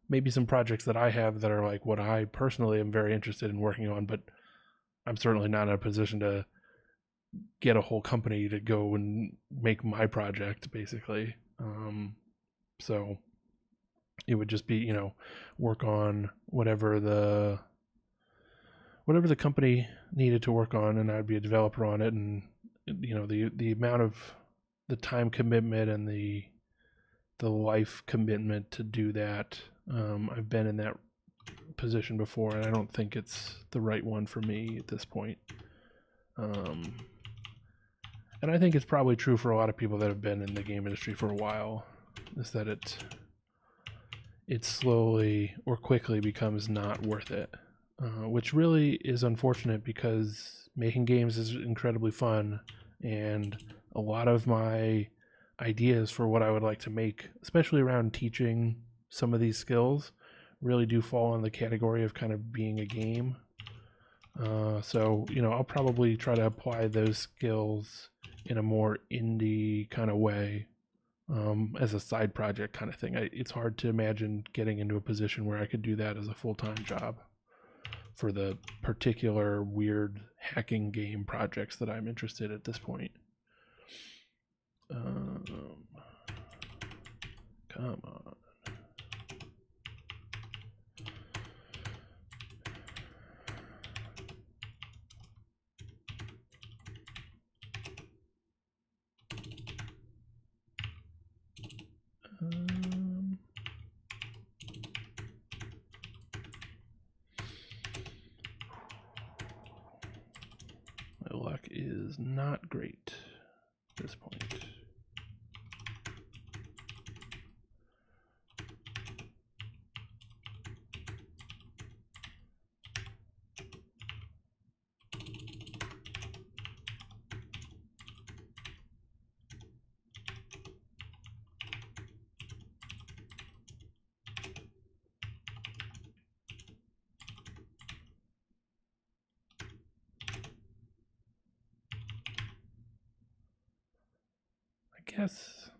maybe some projects that I have that are like what I personally am very interested in working on, but I'm certainly not in a position to get a whole company to go and make my project, basically. So it would just be, work on whatever the company needed to work on, and I'd be a developer on it. And the amount of the time commitment and the life commitment to do that, I've been in that position before, and I don't think it's the right one for me at this point. And I think it's probably true for a lot of people that have been in the game industry for a while, is that it slowly or quickly becomes not worth it, which really is unfortunate because making games is incredibly fun, and a lot of my ideas for what I would like to make, especially around teaching some of these skills, really do fall in the category of kind of being a game. So I'll probably try to apply those skills in a more indie kind of way, as a side project kind of thing. It's hard to imagine getting into a position where I could do that as a full-time job for the particular weird hacking game projects that I'm interested in at this point. Come on. is not great at this point. Guess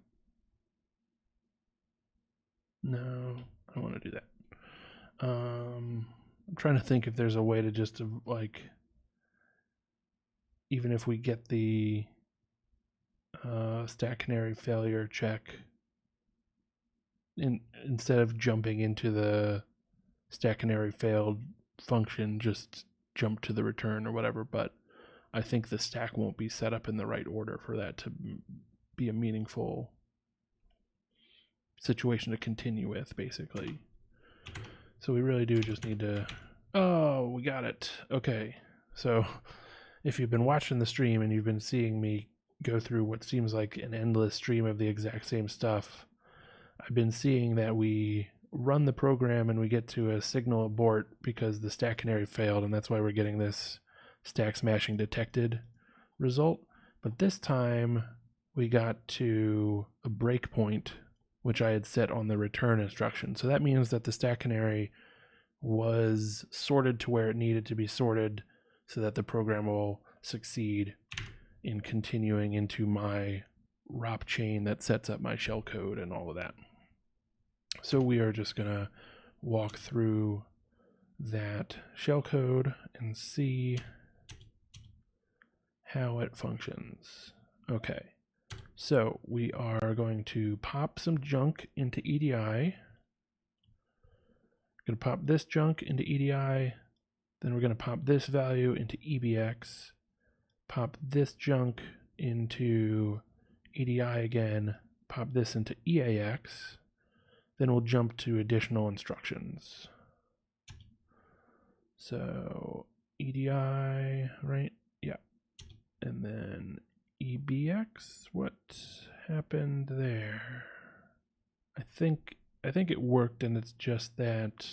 no, I don't want to do that. I'm trying to think if there's a way to just like, even if we get the stack canary failure check, instead of jumping into the stack canary failed function, just jump to the return or whatever. But I think the stack won't be set up in the right order for that to be a meaningful situation to continue with, basically. So we really do just need to... Oh, we got it. Okay. So if you've been watching the stream and you've been seeing me go through what seems like an endless stream of the exact same stuff, I've been seeing that we run the program and we get to a signal abort because the stack canary failed, and that's why we're getting this stack smashing detected result. But this time we got to a breakpoint, which I had set on the return instruction. So that means that the stack canary was sorted to where it needed to be sorted so that the program will succeed in continuing into my ROP chain that sets up my shell code and all of that. So we are just going to walk through that shell code and see how it functions. Okay. So we are going to pop some junk into EDI. Going to pop this junk into EDI. Then we're going to pop this value into EBX. Pop this junk into EDI again. Pop this into EAX. Then we'll jump to additional instructions. So EDI, right? Yeah. And then EBX, what happened there? I think it worked, and it's just that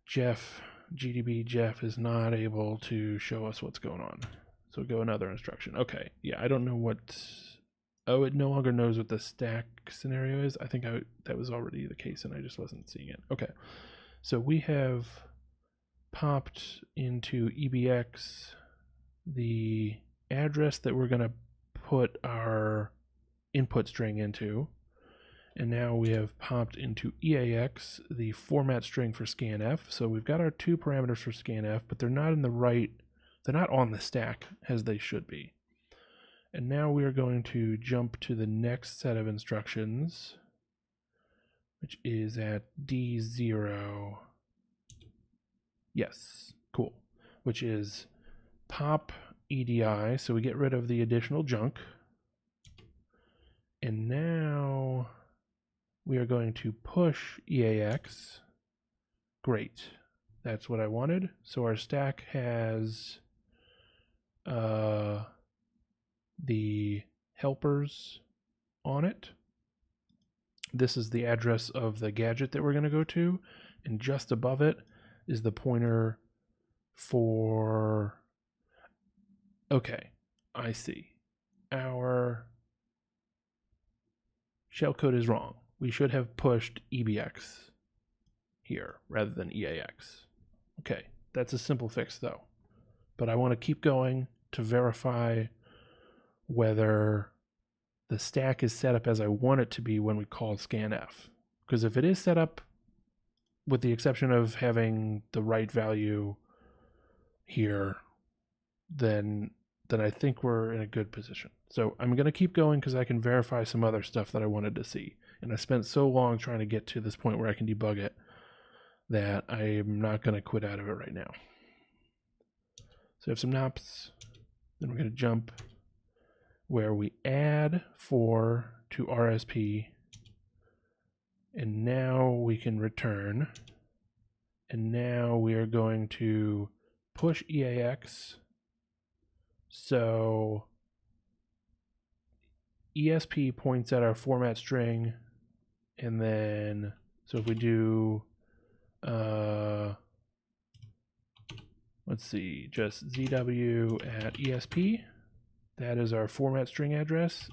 GDB Jeff is not able to show us what's going on. So go another instruction. Okay, yeah, I don't know what... Oh, it no longer knows what the stack scenario is. I think that was already the case, and I just wasn't seeing it. Okay, so we have popped into EBX the address that we're going to put our input string into, and now we have popped into EAX the format string for scanf. So we've got our two parameters for scanf, but they're not in the right, they're not on the stack as they should be. And now we are going to jump to the next set of instructions, which is at D0. Yes, cool. Which is pop EDI, so we get rid of the additional junk. And now we are going to push EAX. Great. That's what I wanted. So our stack has the helpers on it. This is the address of the gadget that we're going to go to, and just above it is the pointer for... Okay, I see. Our shellcode is wrong. We should have pushed EBX here rather than EAX. Okay, that's a simple fix though. But I want to keep going to verify whether the stack is set up as I want it to be when we call scanf. Because if it is set up, with the exception of having the right value here, then I think we're in a good position. So I'm going to keep going because I can verify some other stuff that I wanted to see. And I spent so long trying to get to this point where I can debug it that I'm not going to quit out of it right now. So we have some nops. Then we're going to jump where we add 4 to RSP. And now we can return. And now we are going to push EAX So ESP points at our format string, and then so if we do let's see, just ZW at ESP, that is our format string address,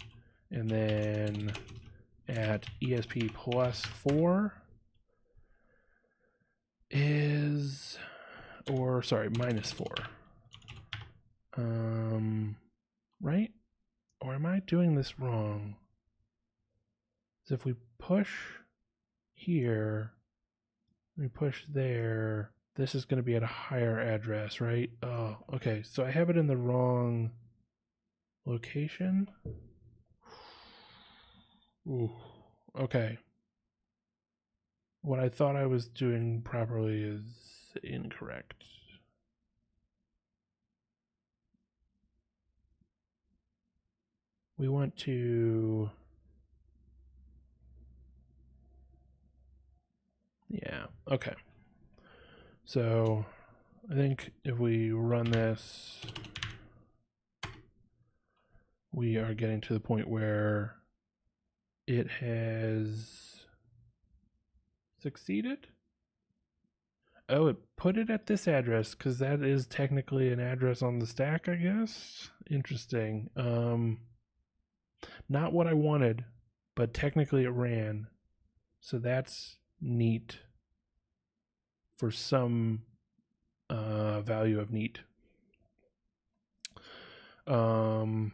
and then at ESP plus 4 is, or sorry, minus 4. Right? Or am I doing this wrong? So if we push here, we push there, this is going to be at a higher address, right? Oh, okay. So I have it in the wrong location. Ooh, okay. What I thought I was doing properly is incorrect. We want to, yeah, okay. So I think if we run this, we are getting to the point where it has succeeded. Oh, it put it at this address because that is technically an address on the stack, I guess. Interesting. Not what I wanted, but technically it ran. So that's neat for some value of neat. Do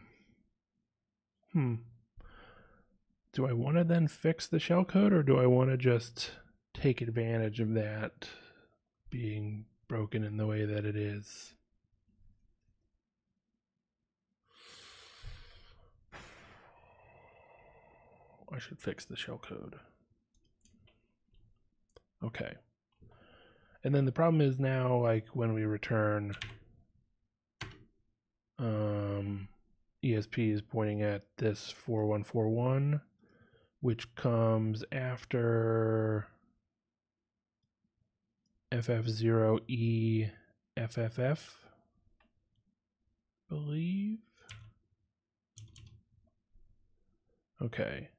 I want to then fix the shellcode, or do I want to just take advantage of that being broken in the way that it is? I should fix the shellcode. Okay. And then the problem is now, like when we return, ESP is pointing at this 4141, which comes after FF0E FFF, I believe. Okay.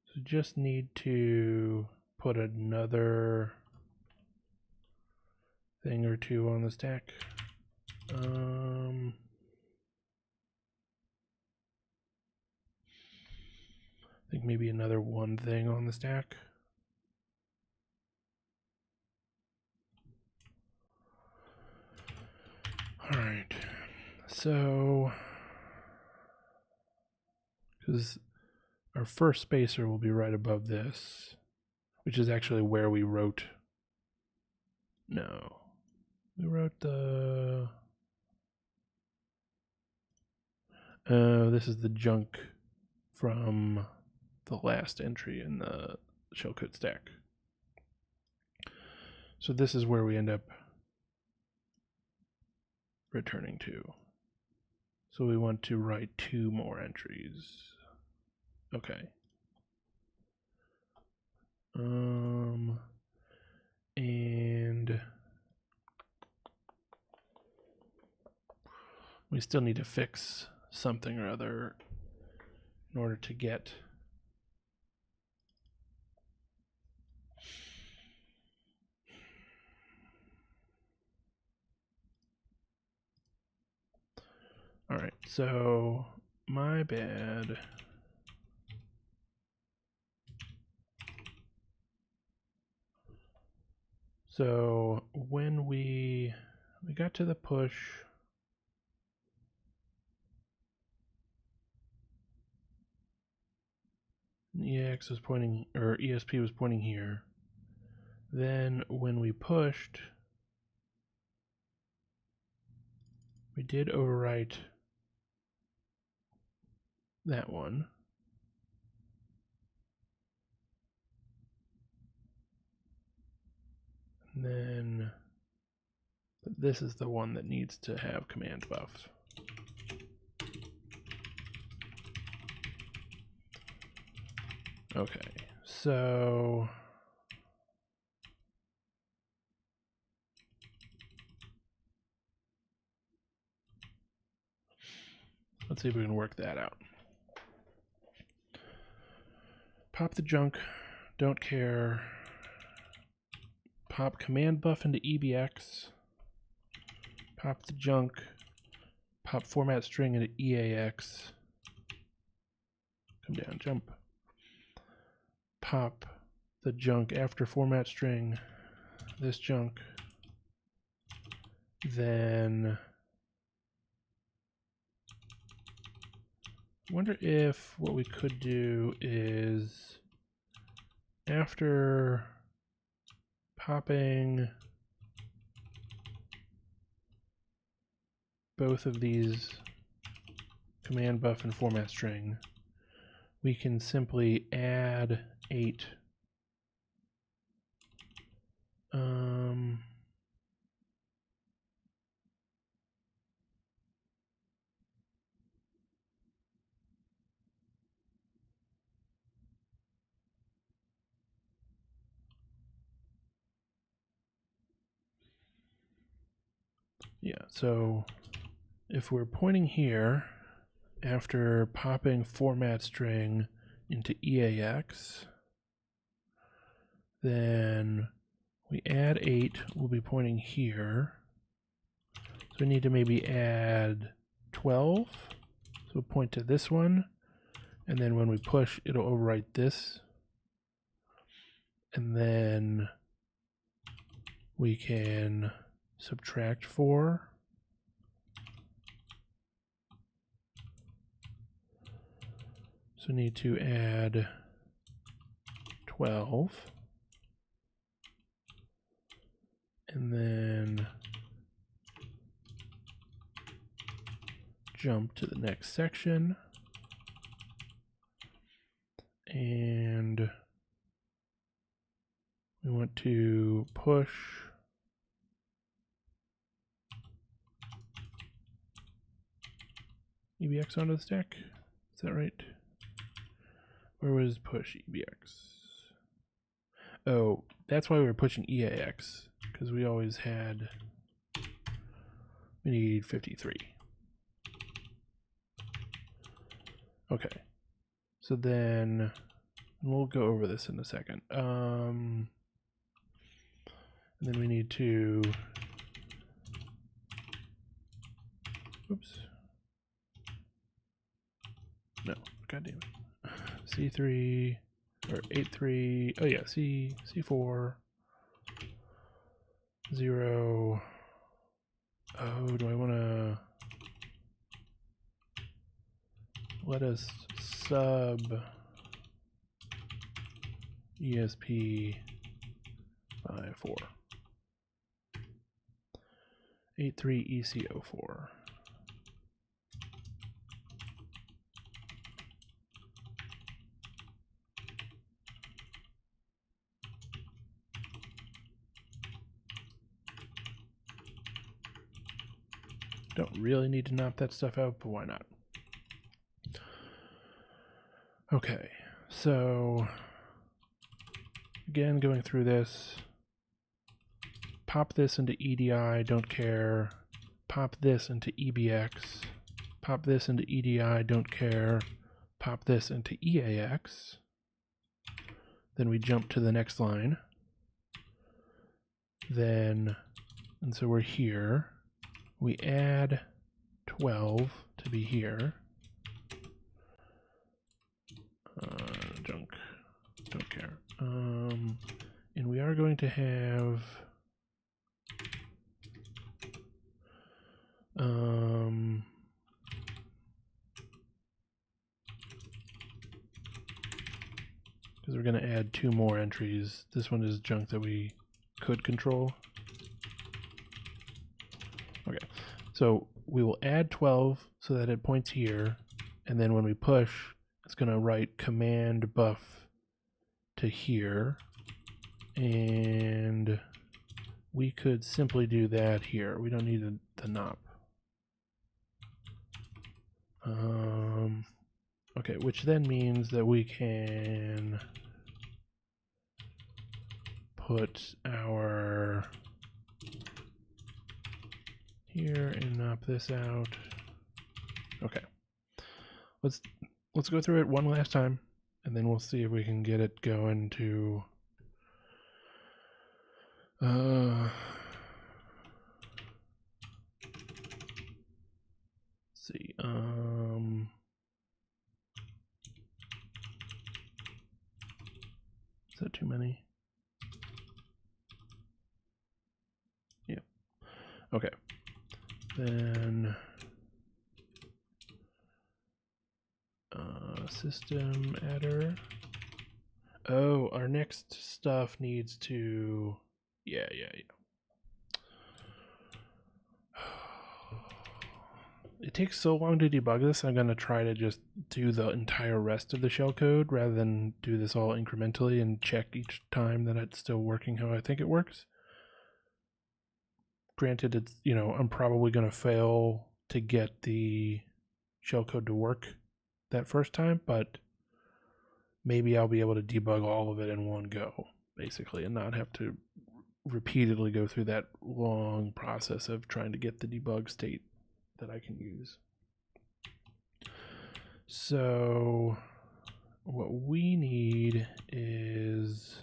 So just need to put another thing or two on the stack. I think maybe another one thing on the stack. All right. So, because our first spacer will be right above this, which is actually where we wrote. No, we wrote the. This is the junk from the last entry in the shellcode stack. So this is where we end up returning to. So we want to write 2 more entries. Okay. And we still need to fix something or other in order to get all right, so my bad. So when we got to the push, EX was pointing, or ESP was pointing here. Then when we pushed, we did overwrite that one. And then this is the one that needs to have command buff. Okay, so Let's see if we can work that out. Pop the junk, don't care. Pop command buff into EBX. Pop the junk. Pop format string into EAX. Come down, jump. Pop the junk after format string. This junk. Then I wonder if what we could do is after popping both of these command buff and format string, we can simply add 8. Yeah, so if we're pointing here after popping format string into EAX, then we add 8, we'll be pointing here. So we need to maybe add 12. So we'll point to this one, and then when we push, it'll overwrite this. And then we can subtract 4. So need to add 12. And then jump to the next section. And we want to push EBX onto the stack. Is that right? Where was push EBX? Oh, that's why we were pushing EAX, because we always had, we need 53. Okay, so then we'll go over this in a second. And then we need to, oops. No, god damn it. C3 or 8-3. Oh yeah, C4 0. Oh, do I want to let us sub ESP by 4? 8-3 ECO4. Don't really need to knock that stuff out, but why not? Okay, so again, going through this, pop this into EDI, don't care, pop this into EBX, pop this into EDI, don't care, pop this into EAX, then we jump to the next line, then, and so we're here, we add 12 to be here. Junk, don't care. And we are going to have because we're going to add 2 more entries. This one is junk that we could control. Okay, so we will add 12 so that it points here, and then when we push, it's going to write command buff to here, and we could simply do that here. We don't need the NOP. Okay, which then means that we can put our here and knock this out. Okay, let's go through it one last time, and then we'll see if we can get it going to see. Is that too many? Yep. Okay. Then system adder. Oh, our next stuff needs to. Yeah. It takes so long to debug this, I'm going to try to just do the entire rest of the shellcode rather than do this all incrementally and check each time that it's still working how I think it works. Granted, it's, I'm probably going to fail to get the shellcode to work that first time, but maybe I'll be able to debug all of it in one go, basically, and not have to repeatedly go through that long process of trying to get the debug state that I can use. So what we need is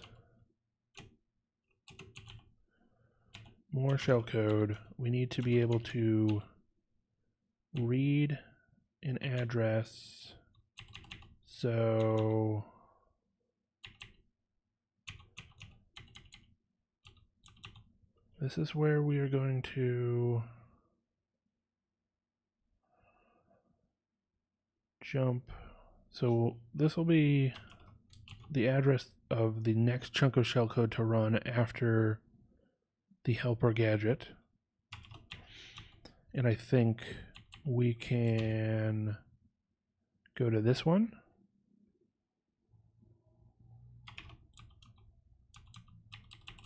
more shellcode. We need to be able to read an address. So this is where we are going to jump. So this will be the address of the next chunk of shellcode to run after the helper gadget. And I think we can go to this one.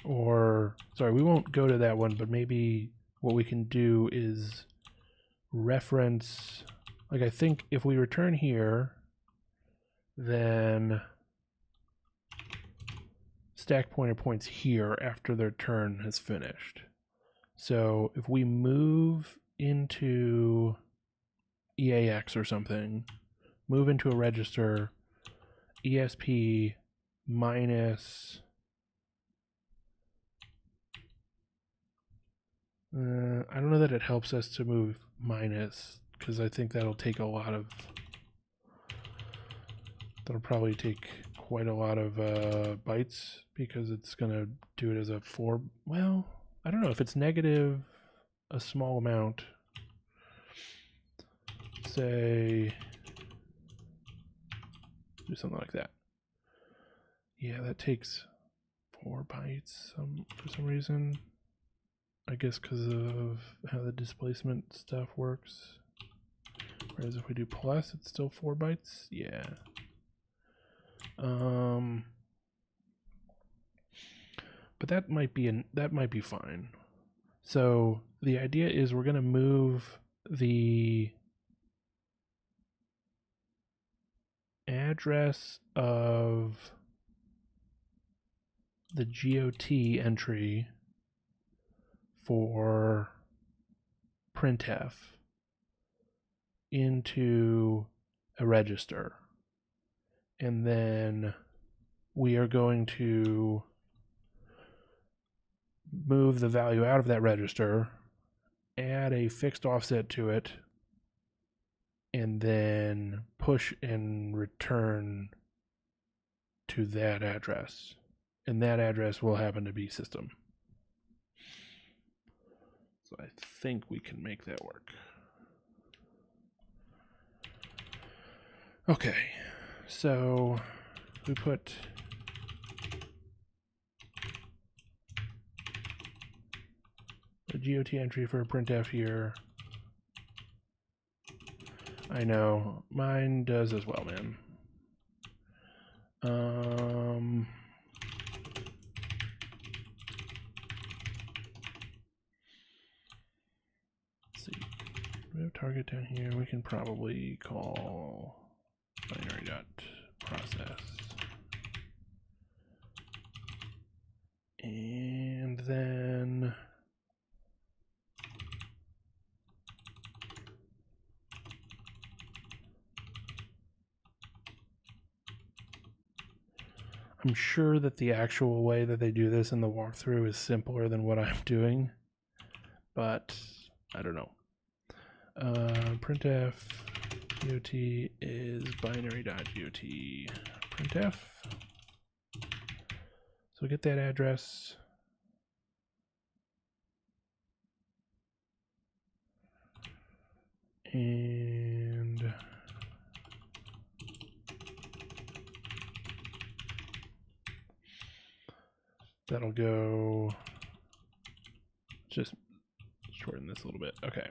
Or, sorry, we won't go to that one, but maybe what we can do is reference, like I think if we return here, then stack pointer points here after their turn has finished. So if we move into EAX or something, move into a register, ESP minus I don't know that it helps us to move minus, because I think that'll take a lot of, that'll probably take quite a lot of bytes, because it's going to do it as a 4, well, I don't know, if it's negative a small amount, say, do something like that. Yeah, that takes 4 bytes for some reason. I guess because of how the displacement stuff works. Whereas if we do plus, it's still 4 bytes. Yeah. But that might be fine. So the idea is we're going to move the address of the GOT entry for printf into a register, and then we are going to move the value out of that register, add a fixed offset to it, and then push and return to that address, and that address will happen to be system. So I think we can make that work. Okay, so we put a GOT entry for a printf here. I know, mine does as well, man. Let's see. We have target down here. We can probably call binary.process. And then I'm sure that the actual way that they do this in the walkthrough is simpler than what I'm doing, but I don't know. Printf GOT is binary.got. Printf. So get that address. And that'll go, just shorten this a little bit. Okay.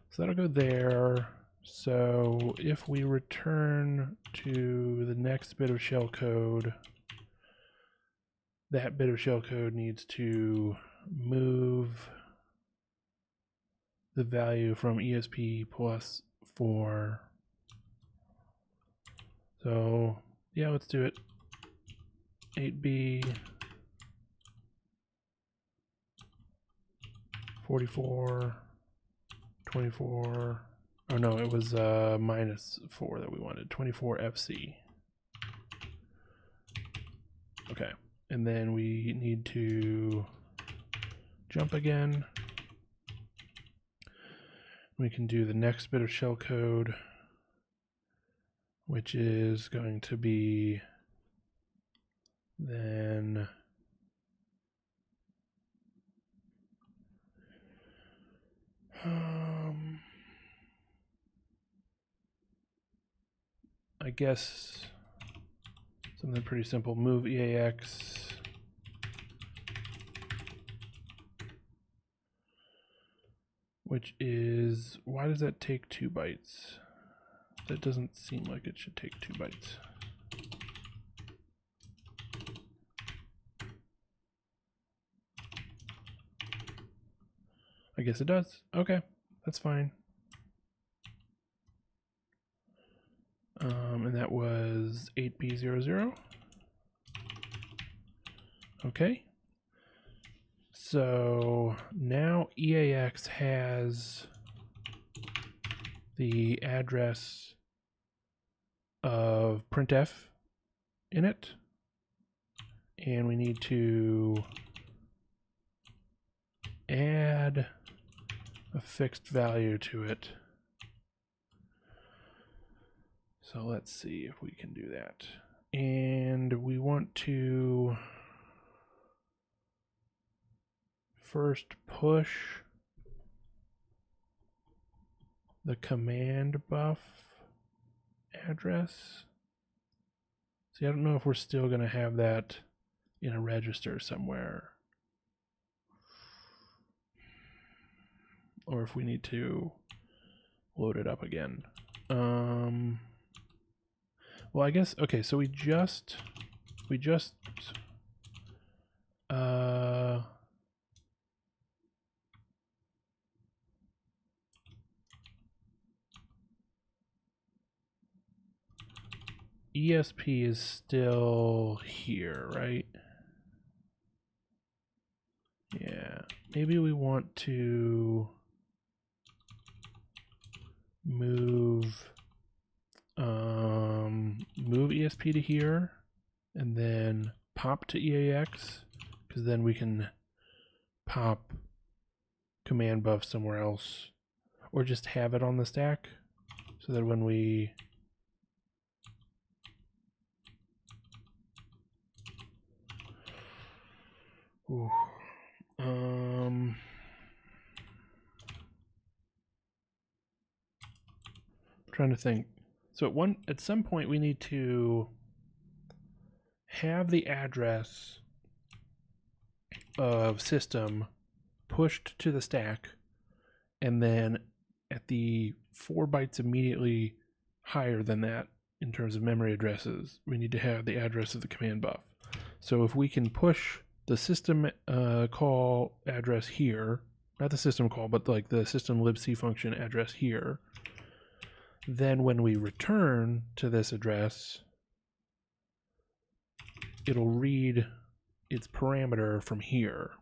So that'll go there. So if we return to the next bit of shellcode, that bit of shellcode needs to move the value from ESP plus 4. So yeah, let's do it. 8B 44 24. Oh no, it was -4 that we wanted. 24 FC. Okay, and then we need to jump again. We can do the next bit of shellcode, which is going to be then I guess something pretty simple. Move EAX which is, why does that take 2 bytes? That doesn't seem like it should take 2 bytes. I guess it does. Okay, that's fine. And that was 8B00. Okay. So now EAX has the address of printf in it, and we need to add a fixed value to it. So let's see if we can do that. And we want to first push the command buff address. See, I don't know if we're still going to have that in a register somewhere, or if we need to load it up again. Well, I guess, okay, so we just ESP is still here, right? Yeah, maybe we want to move ESP to here and then pop to EAX, because then we can pop command buff somewhere else, or just have it on the stack so that when we trying to think. So at some point we need to have the address of system pushed to the stack, and then at the 4 bytes immediately higher than that in terms of memory addresses, we need to have the address of the command buff. So if we can push the system call address here, not the system call, but like the system libc function address here, then when we return to this address, it'll read its parameter from here,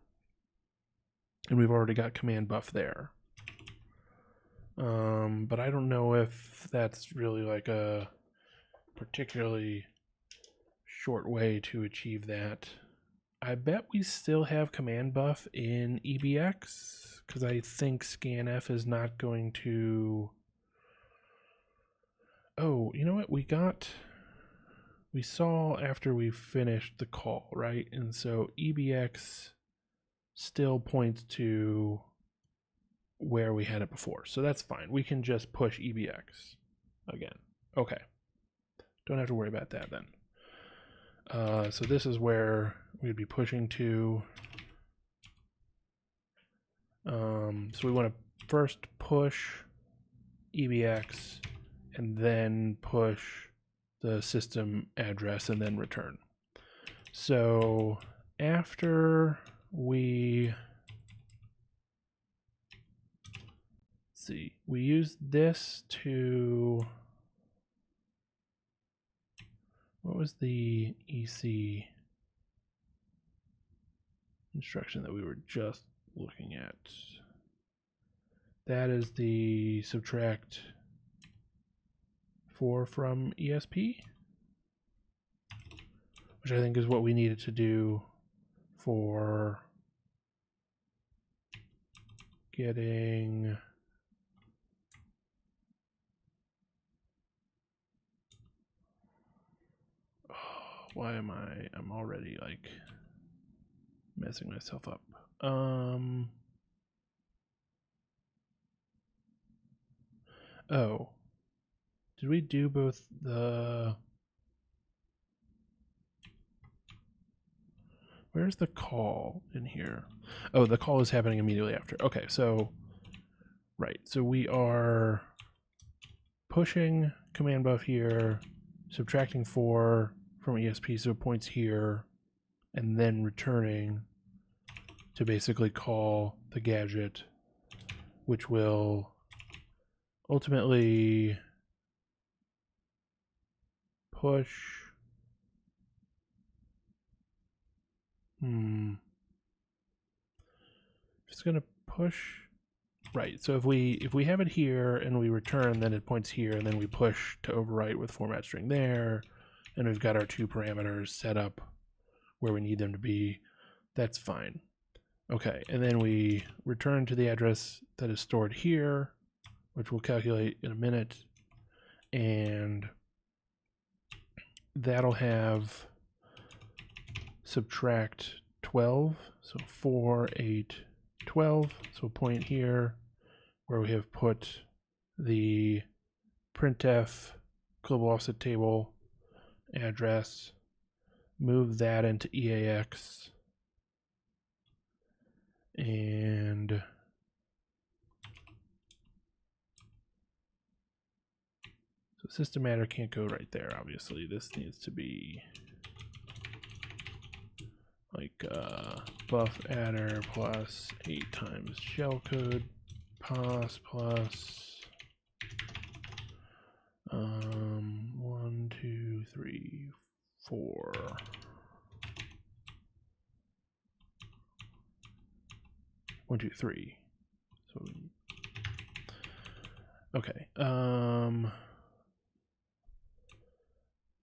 and we've already got command buff there. But I don't know if that's really like a particularly short way to achieve that. I bet we still have command buff in EBX, because I think scanf is not going to... Oh, you know what? We saw after we finished the call, right? And so EBX still points to where we had it before. So that's fine. We can just push EBX again. Okay. Don't have to worry about that then. So this is where we'd be pushing to. So we want to first push EBX and then push the system address and then return. So after we we use this to, what was the EC instruction that we were just looking at? That is the subtract 4 from ESP, which I think is what we needed to do for getting why am I'm already like messing myself up. Oh, did we do both the, where's the call in here? Oh, the call is happening immediately after. Okay, so right, so we are pushing command buff here, subtracting 4 from ESP, so it points here, and then returning to basically call the gadget, which will ultimately push. Just gonna push. Right. So if we have it here and we return, then it points here, and then we push to overwrite with format string there, and we've got our 2 parameters set up where we need them to be. That's fine. Okay, and then we return to the address that is stored here, which we'll calculate in a minute, and that'll have subtract 12, so 4, 8, 12, so point here where we have put the printf global offset table address, move that into EAX, and so system matter can't go right there, obviously. This needs to be like buff adder plus 8 times shellcode pos plus 1, 2, 3, 4. One, two, three. So okay.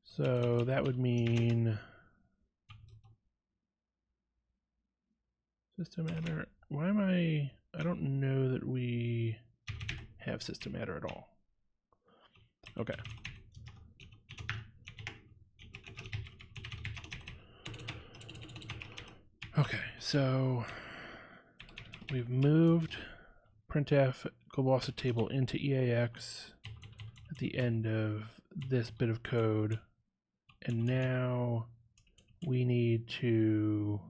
So that would mean system adder. Why am I don't know that we have system adder at all. Okay. Okay, so we've moved printf global offset table into EAX at the end of this bit of code, and now we need to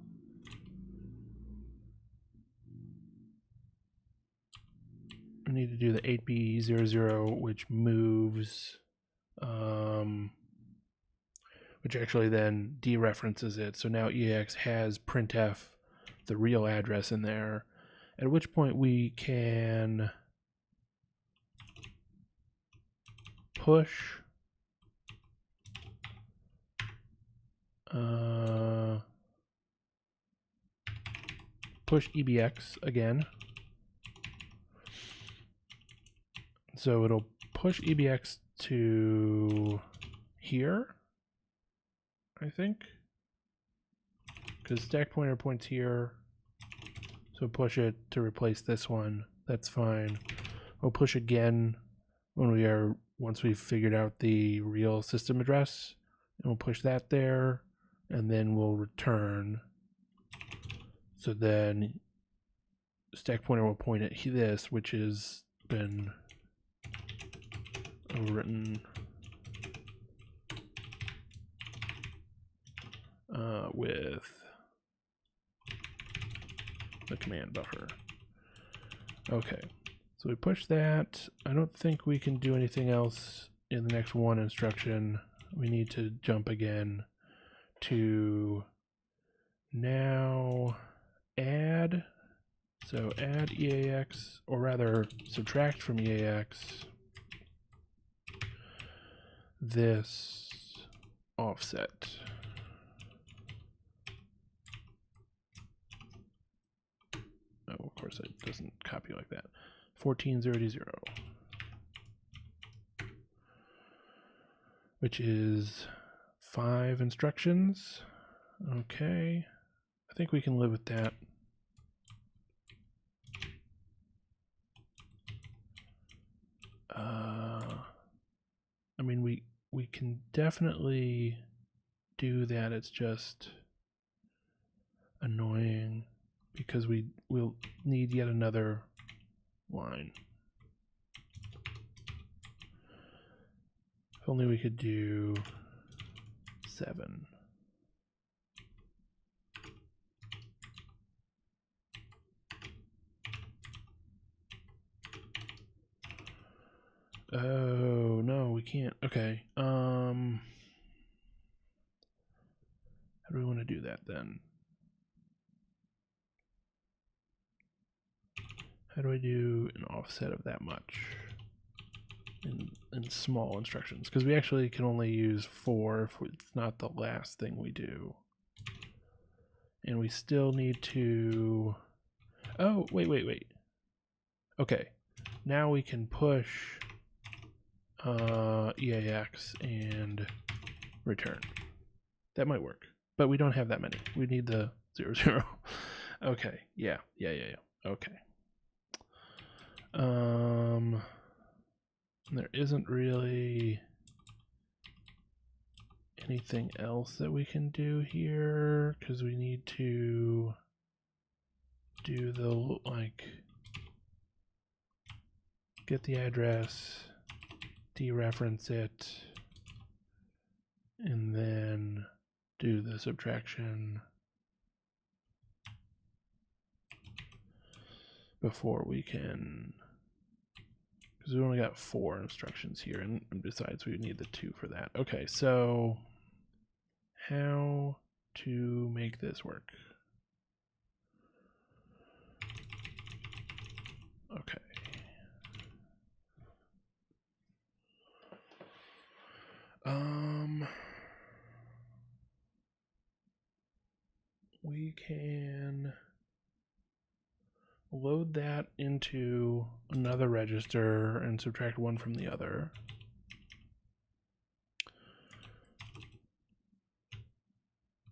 do the 8B00, which moves, which actually then dereferences it. So now EAX has printf, the real address in there, at which point we can push EBX again. So it'll push EBX to here. I think. Because stack pointer points here. So push it to replace this one. That's fine. We'll push again once we've figured out the real system address. And we'll push that there. And then we'll return. So then stack pointer will point at this, which has been overwritten with the command buffer. Okay, so we push that. I don't think we can do anything else in the next one instruction. We need to jump again to now add. So add EAX, or rather subtract from EAX this offset. Oh, of course it doesn't copy like that. 14000, which is 5 instructions. Okay, I think we can live with that. I mean, we can definitely do that. It's just annoying because we'll need yet another line. If only we could do 7. Oh, no, we can't. Okay. How do we want to do that then? How do I do an offset of that much in small instructions? Because we actually can only use 4 if it's not the last thing we do. And we still need to... Oh, wait. Okay. Now we can push EAX and return. That might work. But we don't have that many. We need the 00. Okay. Yeah. Okay. There isn't really anything else that we can do here because we need to do the get the address, dereference it, and then do the subtraction before we can, because we only got 4 instructions here, and besides we need the 2 for that. Okay, so how to make this work? Okay. We can load that into another register and subtract 1 from the other.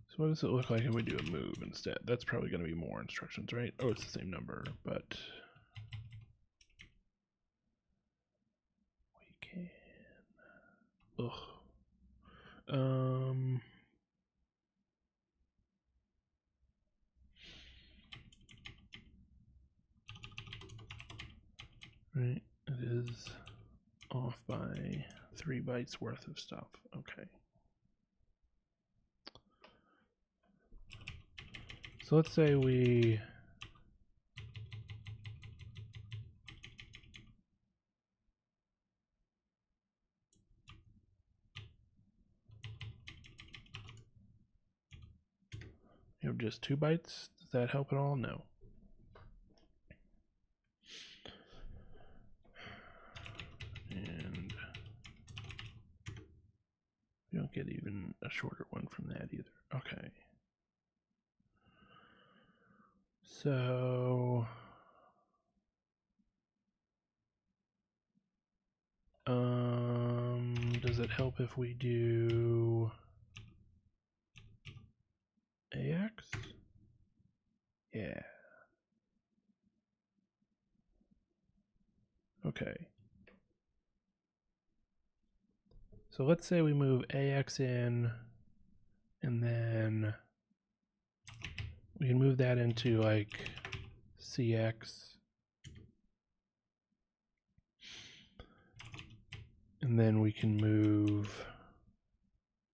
So what does it look like if we do a move instead? That's probably going to be more instructions, right? Oh, it's the same number, but we can... Ugh. Right, it is off by 3 bytes worth of stuff. Okay. So let's say we have just 2 bytes. Does that help at all? No. And we don't get even a shorter one from that either. Okay. So does it help if we do Yeah. Okay. So let's say we move AX in, and then we can move that into like CX. And then we can move,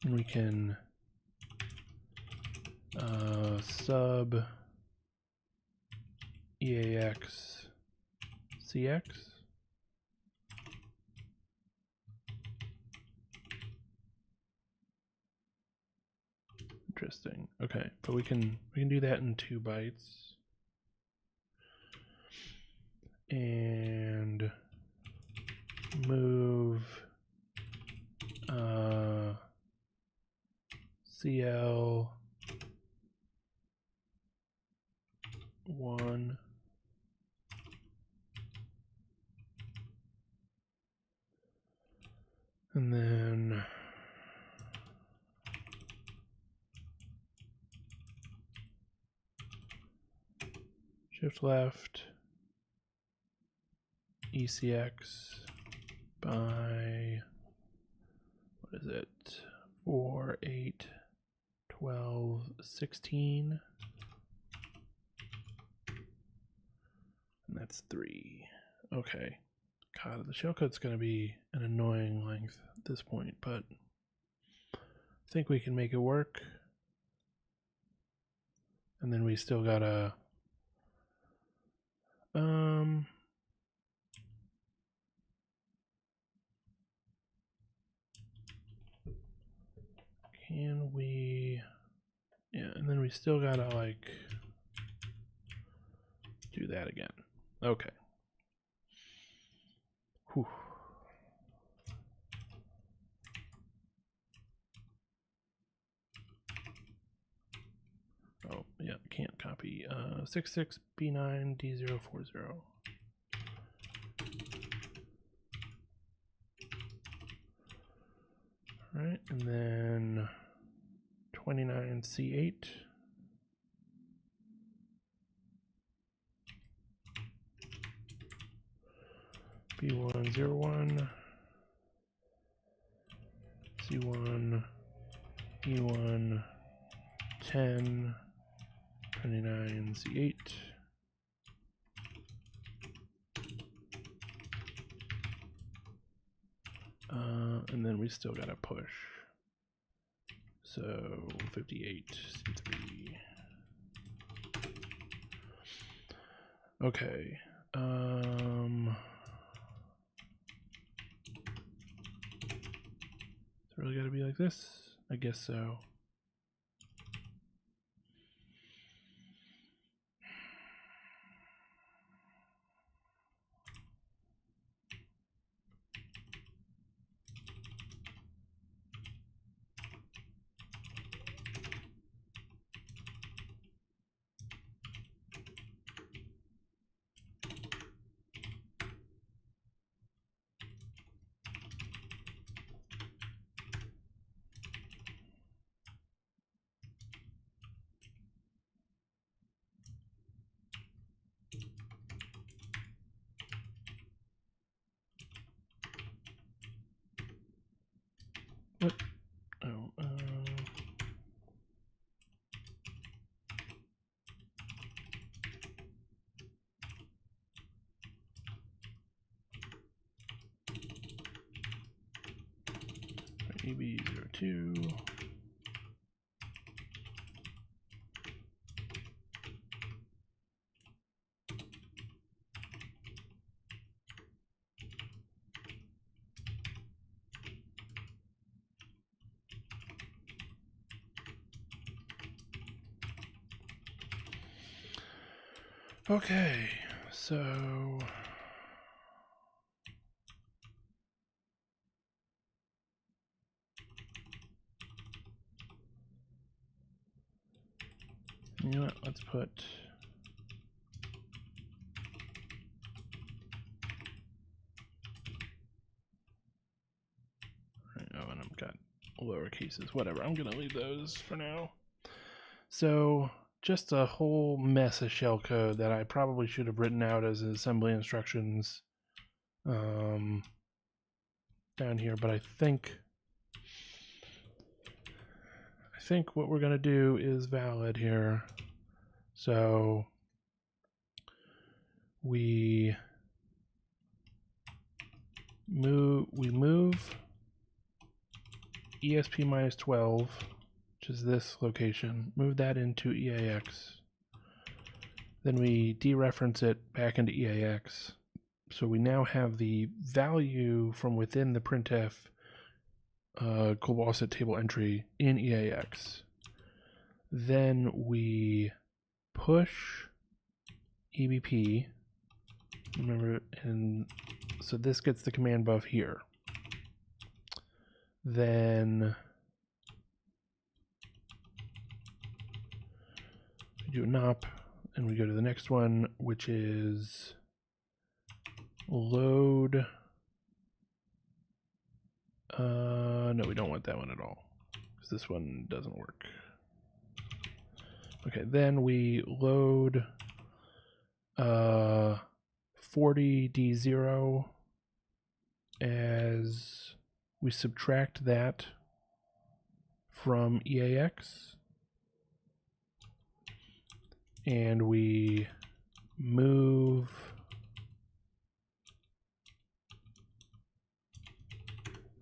and we can sub EAX CX. Interesting. Okay, but we can do that in 2 bytes. And move CL 1 and then shift left ECX by, what is it, 4, 8, 12, 16, and that's 3. Okay. God, the shellcode's going to be an annoying length at this point, but I think we can make it work. And then we still gotta can we, yeah, and then we still gotta like do that again. Okay. Whew. Oh, yeah, can't copy. 66B9D040. Alright, and then 29C8. B101. C1. E1. 10. 29C8. And then we still gotta push. So 58C3. Okay. It's really gotta be like this? I guess so. What? Oh, EB02. Okay, so you know what? Let's put oh, and I've got lower cases. Whatever. I'm gonna leave those for now. So just a whole mess of shellcode that I probably should have written out as assembly instructions down here, but I think what we're going to do is valid here. So we move ESP minus 12, which is this location, move that into EAX. Then we dereference it back into EAX. So we now have the value from within the printf global offset table entry in EAX. Then we push EBP. Remember, and so this gets the command buff here. Then we do a NOP, and we go to the next one, which is load. No, we don't want that one at all, because this one doesn't work. Okay, then we load 40D0 as we subtract that from EAX, and we move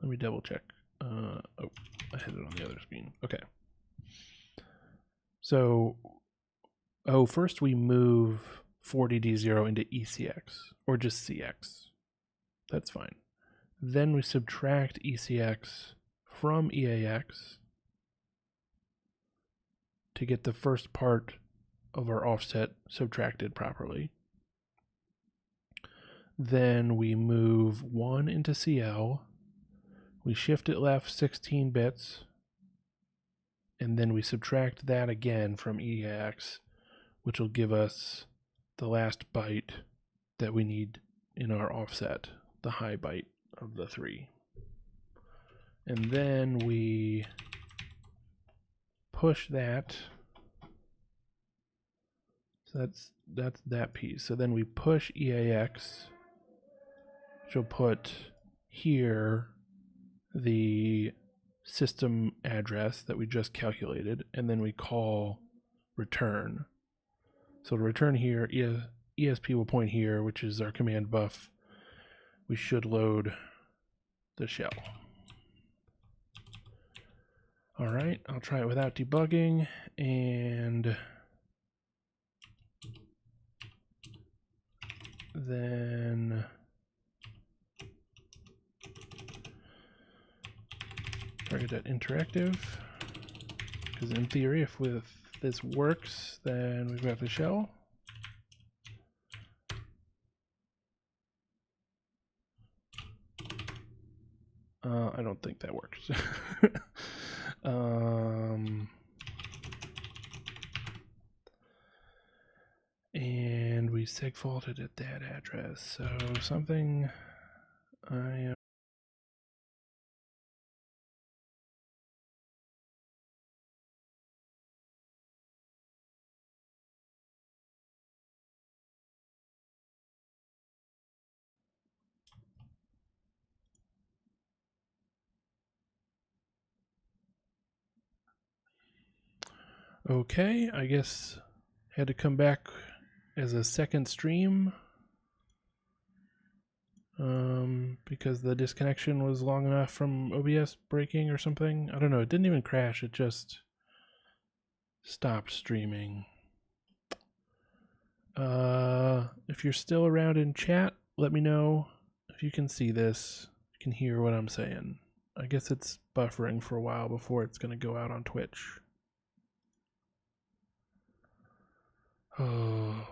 let me double check. Oh, I had it on the other screen. Okay. So, first we move 40D0 into ECX, or just CX. That's fine. Then we subtract ECX from EAX to get the first part of our offset subtracted properly. Then we move 1 into CL. We shift it left 16 bits. And then we subtract that again from EAX, which will give us the last byte that we need in our offset, the high byte of the 3. And then we push that. So that's that piece. So then we push EAX, which will put here the system address that we just calculated, and then we call return. So to return here, ESP will point here, which is our command buff. We should load the shell. All right, I'll try it without debugging, and then target at interactive, because in theory, if this works, then we've got the shell. I don't think that works. And we segfaulted at that address, so something I am. Okay, I guess had to come back as a second stream because the disconnection was long enough from OBS breaking or something. I don't know, it didn't even crash, it just stopped streaming. If you're still around in chat, let me know if you can see this, you can hear what I'm saying. I guess it's buffering for a while before it's going to go out on Twitch. Oh,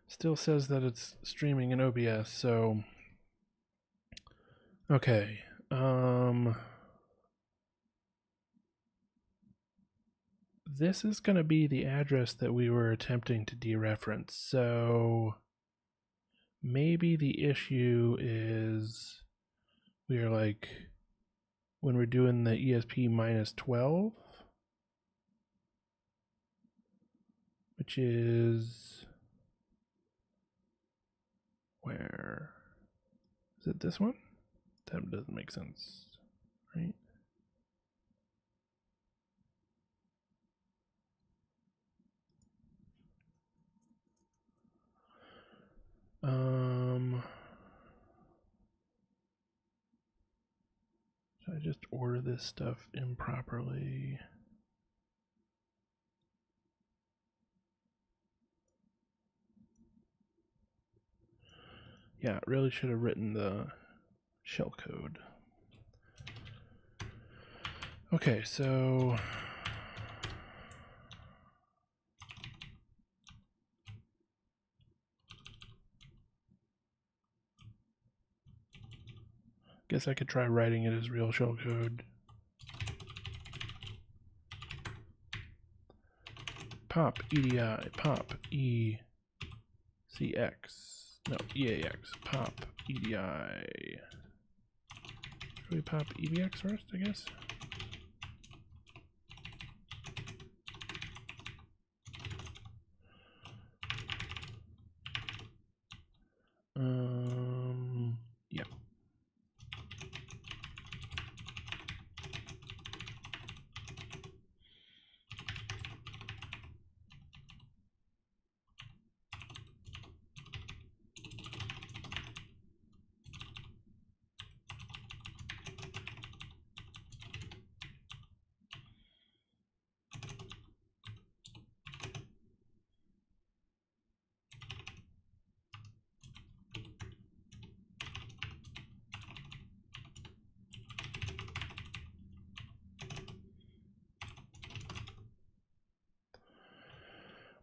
Still says that it's streaming in OBS, so okay. This is going to be the address that we were attempting to dereference. So maybe the issue is we are like when we're doing the ESP minus 12, which is where is it? This one? That doesn't make sense, right? Should I just order this stuff improperly? Yeah, really should have written the shellcode. Okay, so guess I could try writing it as real shellcode. Pop EDI, pop ECX, no, EAX, pop EDI. Should we pop EBX first, I guess? Yeah.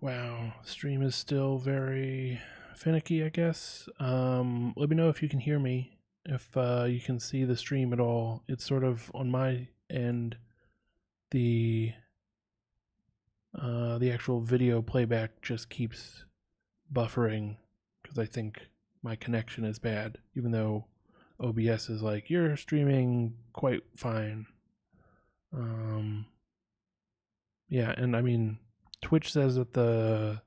Wow, stream is still very finicky, I guess. Let me know if you can hear me, if you can see the stream at all. It's sort of on my end, the actual video playback just keeps buffering because I think my connection is bad, even though OBS is like, you're streaming quite fine. Yeah, and I mean, Twitch says that the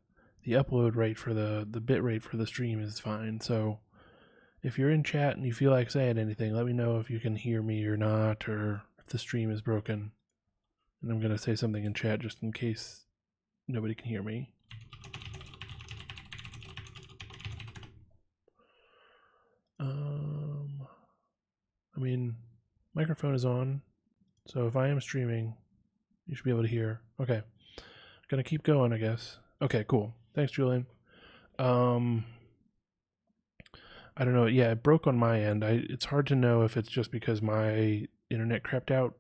upload rate for the bit rate for the stream is fine. So if you're in chat and you feel like saying anything, let me know if you can hear me or not, or if the stream is broken. And I'm gonna say something in chat just in case nobody can hear me. I mean, microphone is on, so if I am streaming, you should be able to hear. Okay, gonna keep going, I guess. Okay, cool. Thanks, Julian. I don't know. Yeah, it broke on my end. It's hard to know if it's just because my internet crapped out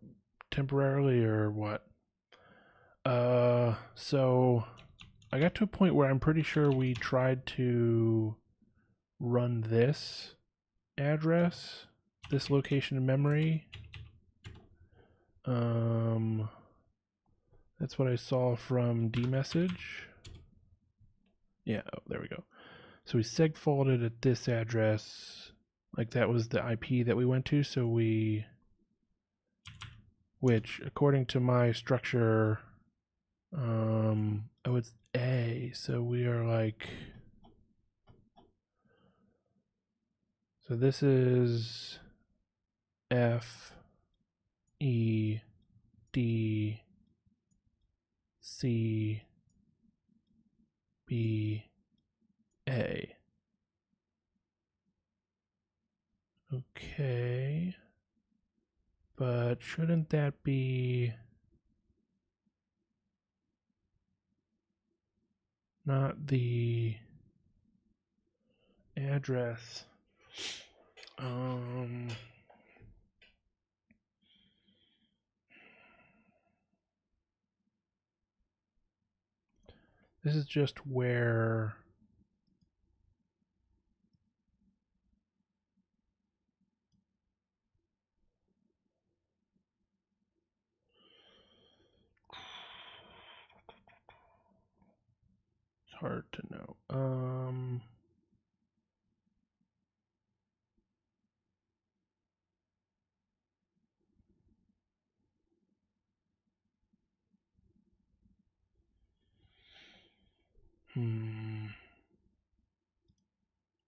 temporarily or what. So I got to a point where I'm pretty sure we tried to run this address, this location in memory. That's what I saw from dmessage. Yeah, oh, there we go. So we segfaulted at this address, like that was the IP that we went to. So we, which according to my structure, oh, it's A. So we are like, so this is F, E, D, C, B, A. Okay. But shouldn't that be not the address? This is just where it's hard to know.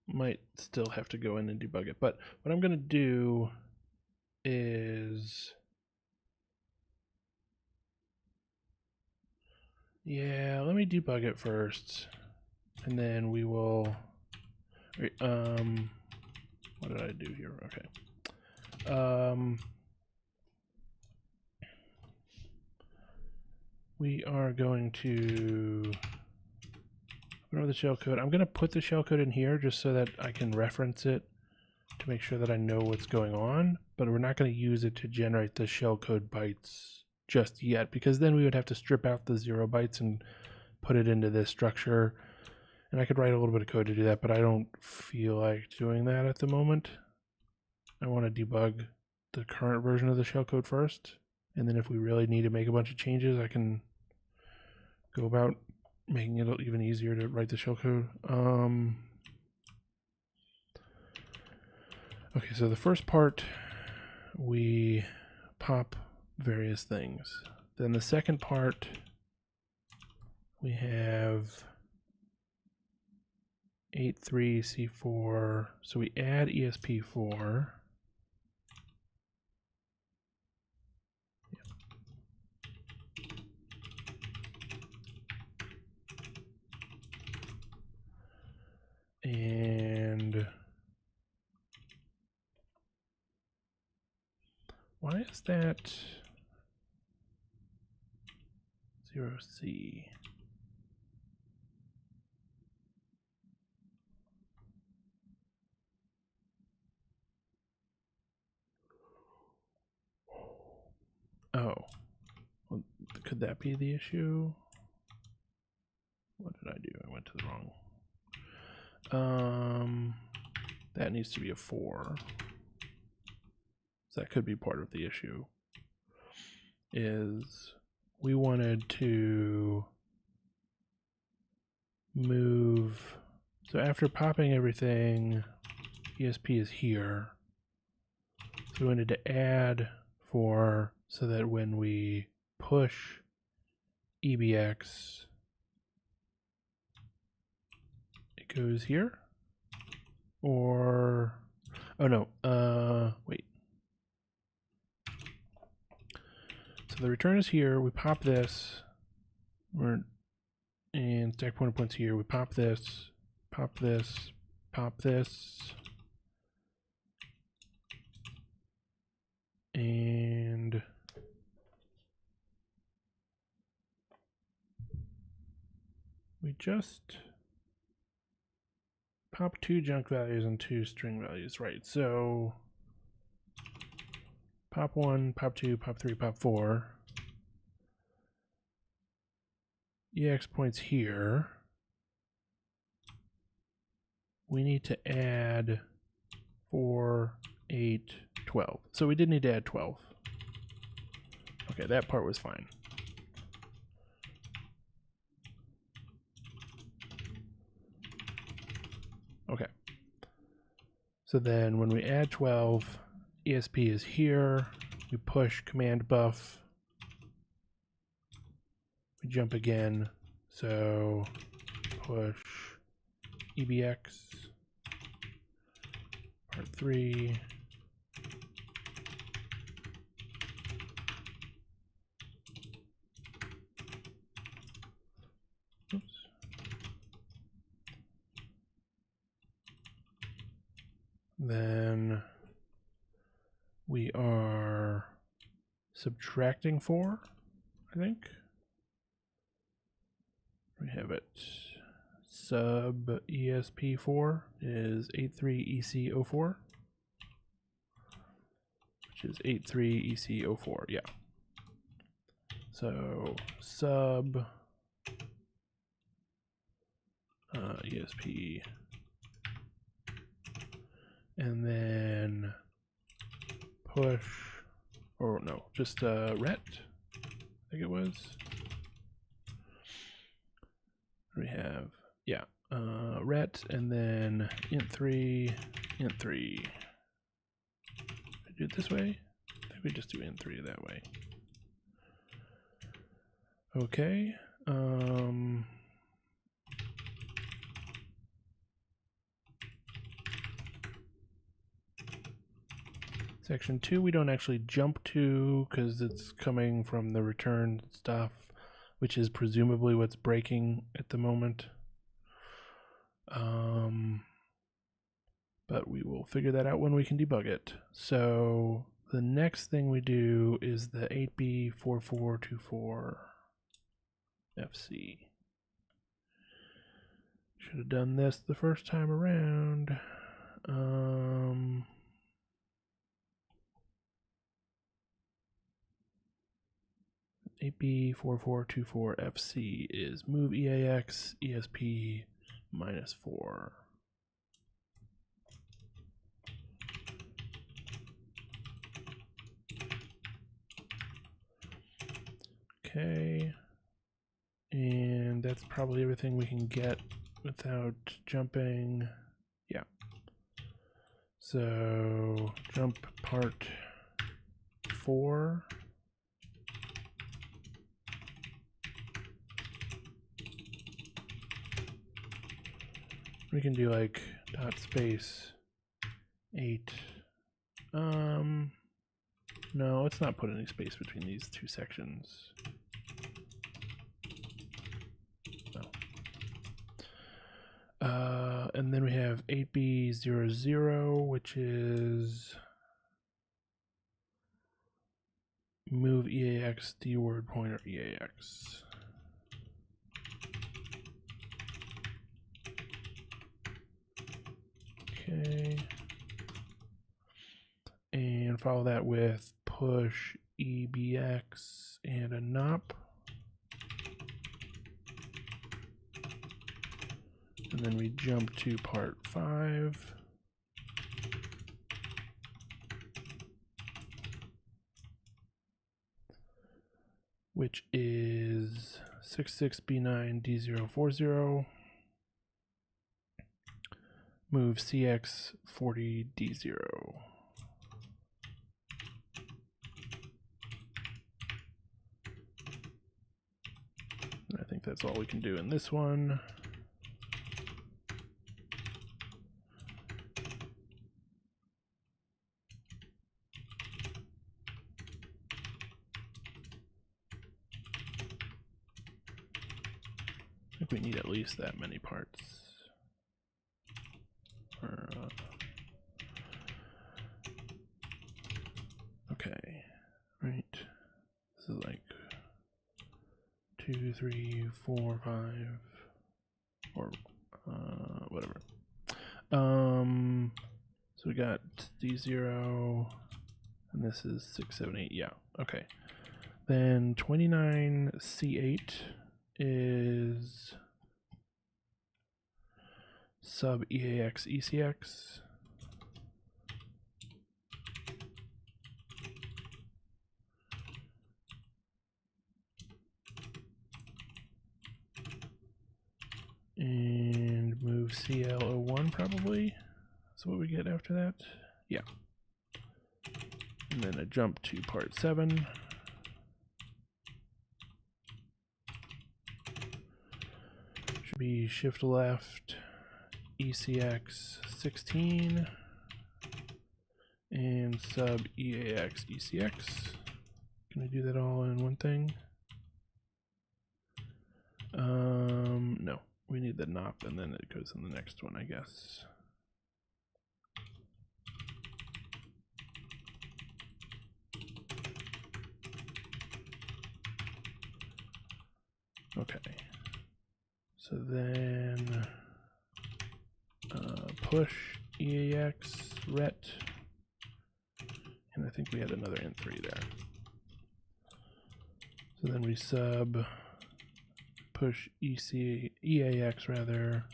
Might still have to go in and debug it, but what I'm going to do is, yeah, let me debug it first, and then we will, what did I do here? Okay. We are going to open up the shellcode. I'm going to put the shellcode in here just so that I can reference it to make sure that I know what's going on, but we're not going to use it to generate the shellcode bytes just yet, because then we would have to strip out the 0 bytes and put it into this structure. And I could write a little bit of code to do that, but I don't feel like doing that at the moment. I want to debug the current version of the shellcode first, and then if we really need to make a bunch of changes, I can go about making it even easier to write the shellcode. Okay, so the first part, we pop various things. Then the second part, we have 83C4, so we add ESP4. And why is that 0C? Oh, well, could that be the issue? What did I do? I went to the wrong. That needs to be a 4. So that could be part of the issue. Is we wanted to move. So after popping everything, ESP is here. So we wanted to add 4 so that when we push EBX, it goes here. Or, oh no, wait. So the return is here, we pop this, and stack pointer points here, we pop this, pop this, pop this, and we just pop 2 junk values and 2 string values, right? So pop 1, pop 2, pop 3, pop 4. EX points here. We need to add 4, 8, 12. So we did need to add 12. Okay, that part was fine. Okay. So then when we add 12, ESP is here. We push command buff. We jump again. So push EBX part 3. Oops. Then we are subtracting 4, I think. We have it. Sub ESP4 is 83EC04, which is 83EC04, yeah. So sub ESP, and then push, or no, just ret, I think it was. We have, yeah, ret, and then int3, int3. I do it this way? I think we just do int3 that way. Section 2 we don't actually jump to because it's coming from the return stuff, which is presumably what's breaking at the moment. But we will figure that out when we can debug it. So the next thing we do is the 8B4424 FC. Should have done this the first time around. 8B4424FC is move EAX ESP -4. Okay, and that's probably everything we can get without jumping. Yeah. So jump part 4. We can do like dot space 8. No, let's not put any space between these two sections. No. And then we have 8B00, which is move EAX D word pointer EAX. Okay. And follow that with push EBX and a NOP. And then we jump to part 5. Which is 66B9D040. Move CX40D0. I think that's all we can do in this one. I think we need at least that many parts. Okay, right. This is like 2, 3, 4, 5, or whatever. So we got D0, and this is 6, 7, 8. Yeah, okay. Then 29C8 is sub EAX ECX. And move CL01 probably. That's what we get after that. Yeah. And then a jump to part 7. Should be shift left ECX 16 and sub EAX ECX. Can I do that all in one thing? No. We need the NOP and then it goes in the next one, I guess. Okay. So then push EAX ret, and I think we had another int3 there. So then we sub push EAX rather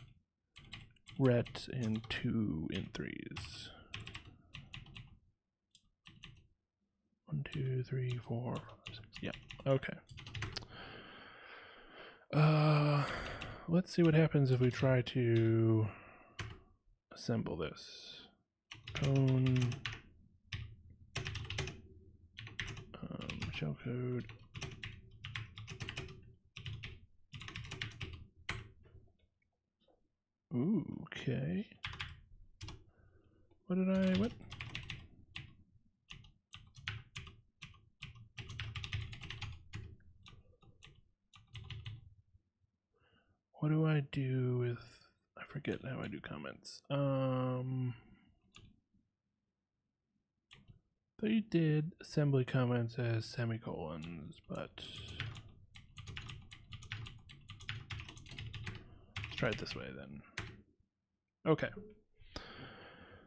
ret and 2 int3s. 1, 2, 3, 4, 5, 6. Yeah. Okay. Let's see what happens if we try to assemble this. Cone shellcode. Ooh, okay. What? I do with, I forget how I do comments. They did assembly comments as semicolons, but let's try it this way then. Okay.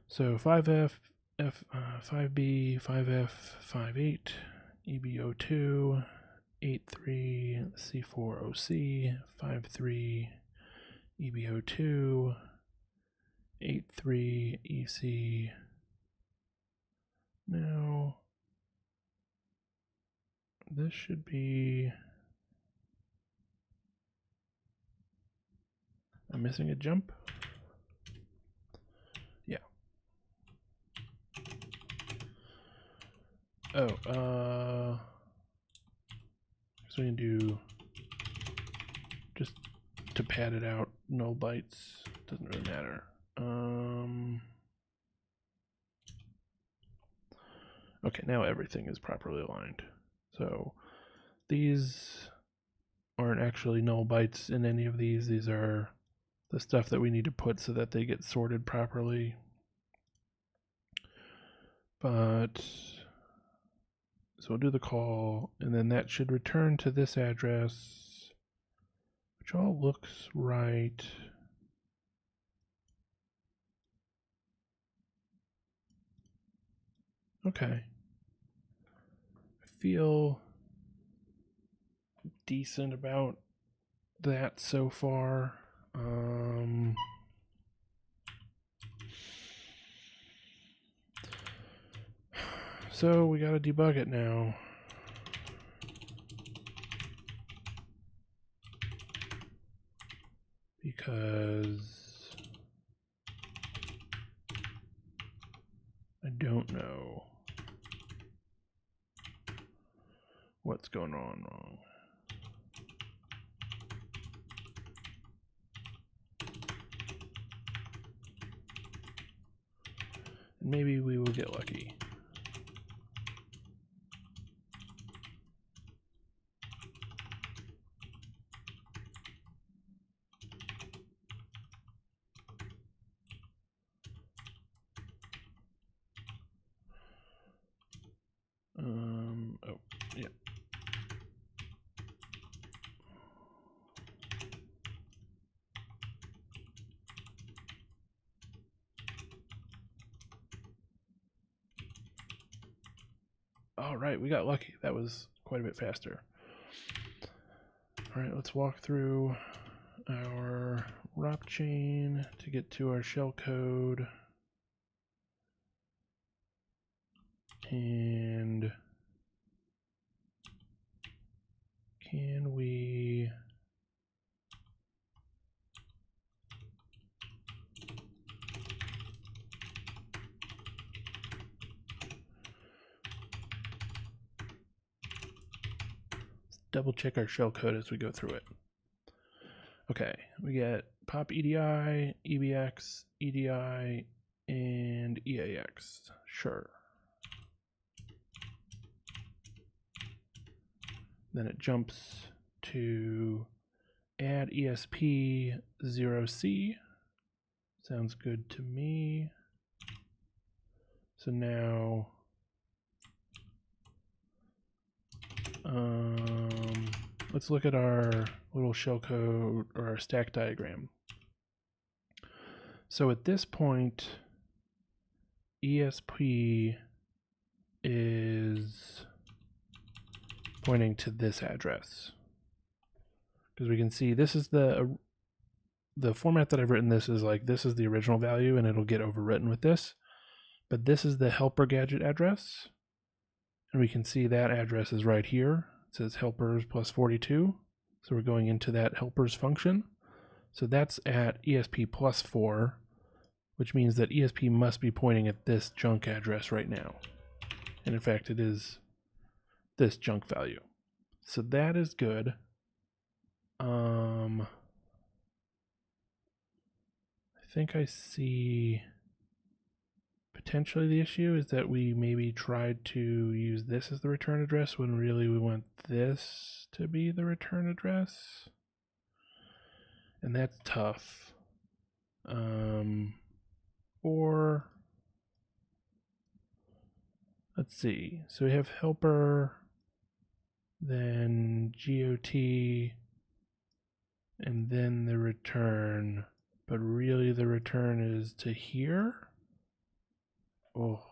So 5F, 5B, 5F, 58, EBO2, 83, C4OC, 53, EBO2, 83, EC. Now, this should be, I'm missing a jump. Yeah. Oh, so we can do, just to pad it out, null bytes, doesn't really matter. Okay, now everything is properly aligned. So these aren't actually null bytes in any of these. These are the stuff that we need to put so that they get sorted properly. But, so we'll do the call, and then that should return to this address, which all looks right. Okay. I feel decent about that so far. So we gotta debug it now. Because I don't know what's going on wrong. And maybe we will get lucky. Oh, yeah. All right, we got lucky. That was quite a bit faster. All right, let's walk through our ROP chain to get to our shell code. And can we double check our shell code as we go through it? Okay, we get pop EDI, EBX, EDI, and EAX. Sure. Then it jumps to add ESP0C. Sounds good to me. So now let's look at our little shellcode or our stack diagram. So at this point, ESP is pointing to this address, because we can see this is the format that I've written. This is like, this is the original value and it'll get overwritten with this, but this is the helper gadget address, and we can see that address is right here. It says helpers plus 42, so we're going into that helpers function. So that's at ESP plus 4, which means that ESP must be pointing at this junk address right now, and in fact it is this junk value. So that is good. I think I see potentially the issue is that we maybe tried to use this as the return address when really we want this to be the return address. and that's tough. Or let's see. So we have helper, then GOT, and then the return. But really the return is to here? Oh.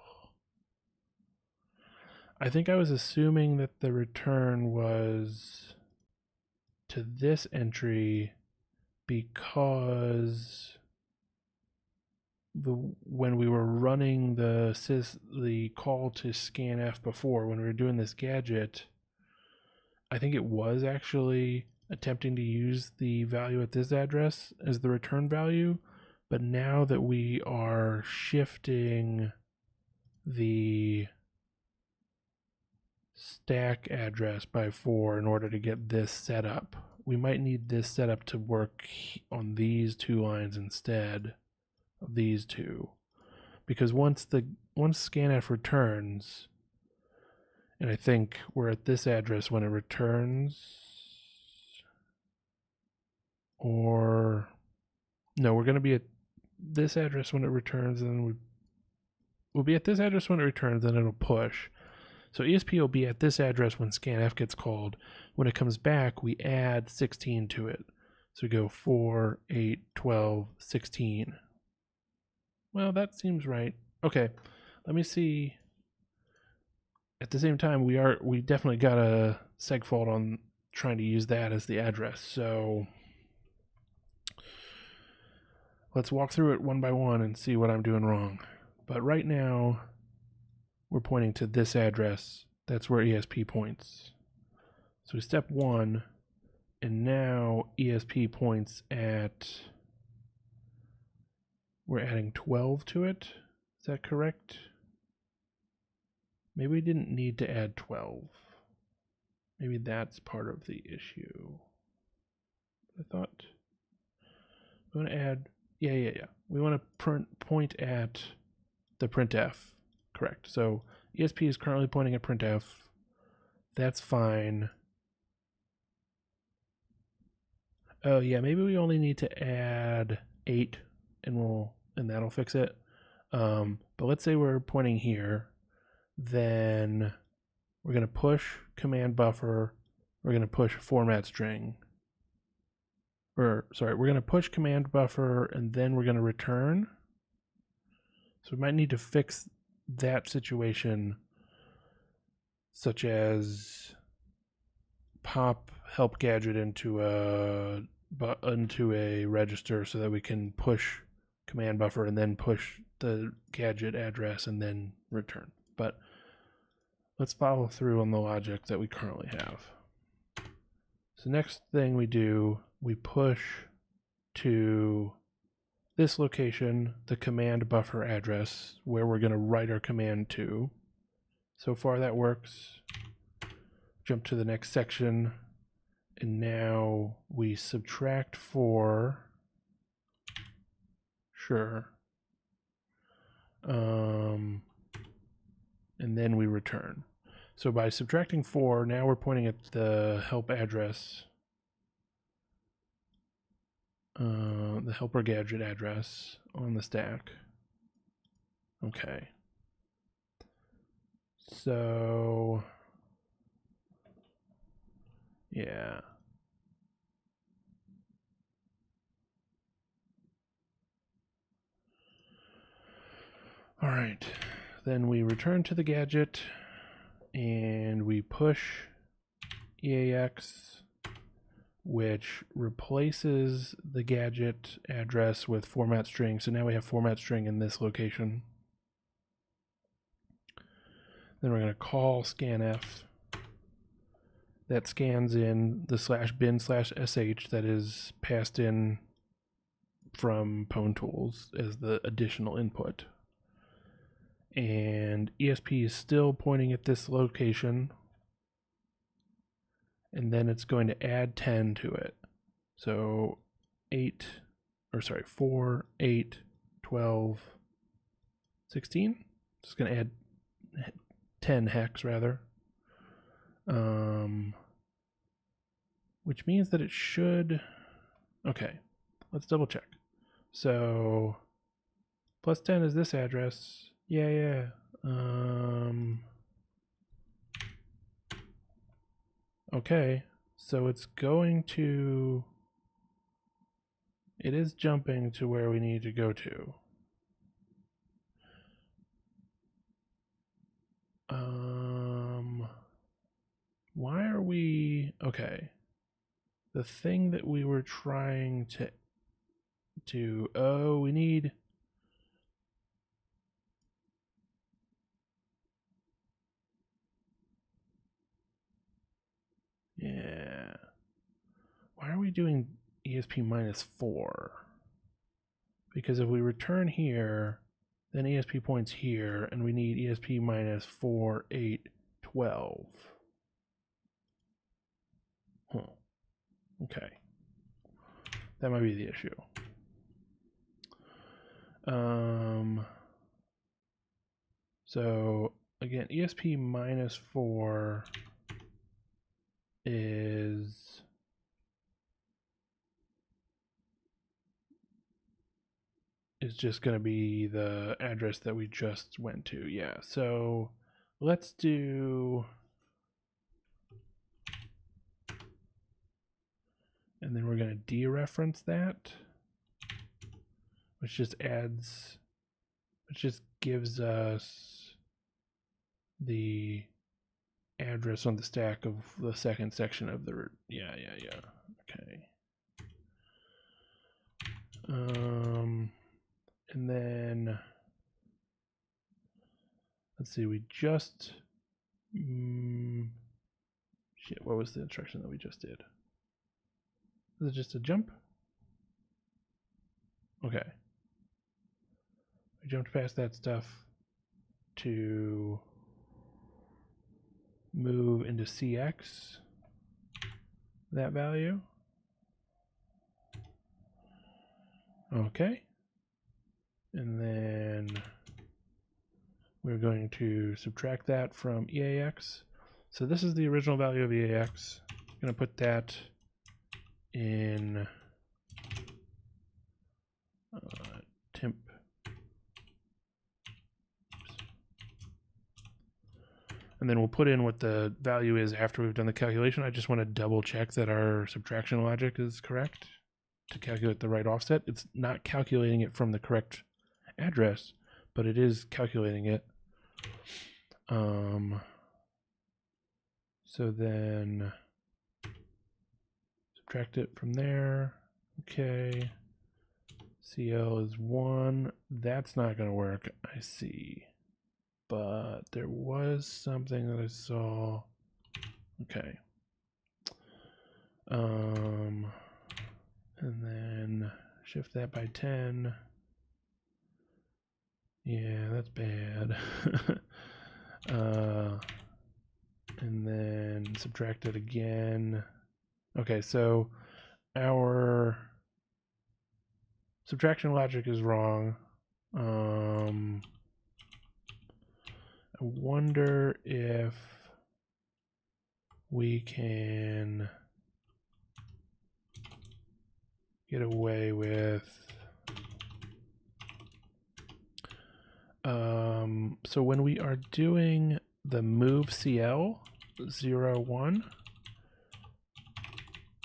I think I was assuming that the return was to this entry because when we were running the call to scanf before, when we were doing this gadget, I think it was actually attempting to use the value at this address as the return value, but now that we are shifting the stack address by 4 in order to get this set up, we might need this setup to work on these two lines instead of these two, because once scanf returns, and I think we're at this address when it returns, or no, we're going to be at this address when it returns, and then we'll be at this address when it returns, and it'll push. So ESP will be at this address when scanf gets called. When it comes back, we add 16 to it. So we go 4, 8, 12, 16. Well, that seems right. Okay, let me see. At the same time, we definitely got a segfault on trying to use that as the address. So let's walk through it one by one and see what I'm doing wrong. But right now, we're pointing to this address. That's where ESP points. So step 1, and now ESP points at, we're adding 12 to it. Is that correct? Maybe we didn't need to add 12. Maybe that's part of the issue. I thought we want to add, yeah. We want to point at the printf. Correct. So ESP is currently pointing at printf. That's fine. Oh yeah, maybe we only need to add 8 and that'll fix it. But let's say we're pointing here, then we're going to push command buffer, we're going to push format string. We're going to push command buffer and then we're going to return. So we might need to fix that situation, such as pop help gadget into a register so that we can push command buffer and then push the gadget address and then return. But let's follow through on the logic that we currently have. So next thing we do, we push to this location, the command buffer address, where we're going to write our command to. So far that works. Jump to the next section, and now we subtract 4. Sure. And then we return. So by subtracting 4, now we're pointing at the help address, the helper gadget address on the stack. Okay. So, yeah. All right. Then we return to the gadget and we push EAX, which replaces the gadget address with format string. So now we have format string in this location. Then we're going to call scanf. That scans in the /bin/sh that is passed in from Pwn Tools as the additional input. And ESP is still pointing at this location, and then it's going to add 10 to it. So 4, 8, 12, 16. It's going to add 10 hex rather. Which means that it should, okay, let's double check. So plus 10 is this address. Yeah. Okay, so it's going to, it is jumping to where we need to go to. Why are we, okay. The thing that we were trying to do, oh, we need, yeah. Why are we doing ESP minus 4? Because if we return here, then ESP points here, and we need ESP minus 4, 8, 12. Huh. Okay. That might be the issue. So again, ESP minus 4 is just going to be the address that we just went to. Yeah, so let's do, and then we're going to dereference that, which just adds, which just gives us the address on the stack of the second section of the, yeah. Okay. And then let's see, we just shit, what was the instruction that we just did? Is it just a jump? Okay. We jumped past that stuff to move into CX, that value. Okay. And then we're going to subtract that from EAX. So this is the original value of EAX. I'm going to put that in temp. And then we'll put in what the value is after we've done the calculation. I just want to double check that our subtraction logic is correct to calculate the right offset. It's not calculating it from the correct address, but it is calculating it. So then subtract it from there. Okay. CL is 1. That's not going to work, I see. But there was something that I saw. Okay. And then shift that by 10. Yeah, that's bad. And then subtract it again. Okay, so our subtraction logic is wrong. I wonder if we can get away with so when we are doing the move CL 0, 1,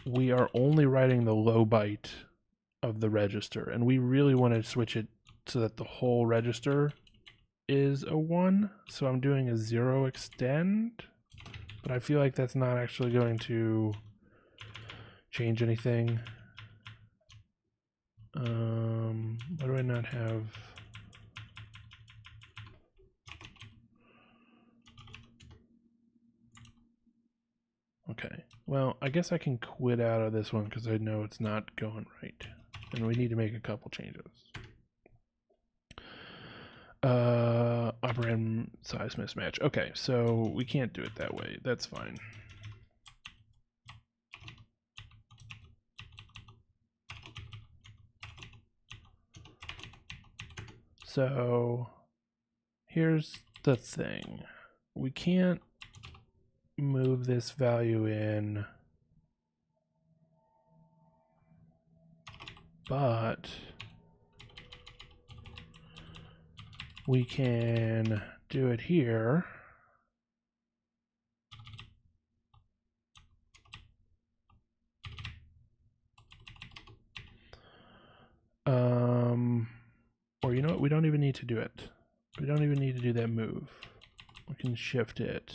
we are only writing the low byte of the register, and we really want to switch it so that the whole register is a 1. So I'm doing a 0 extend, but I feel like that's not actually going to change anything. Why do I not have? Okay, well, I guess I can quit out of this one because I know it's not going right, and we need to make a couple changes. Operand size mismatch. Okay, so we can't do it that way. That's fine. So here's the thing. We can't move this value in but we can do it here. Or you know what? We don't even need to do it. We don't even need to do that move. We can shift it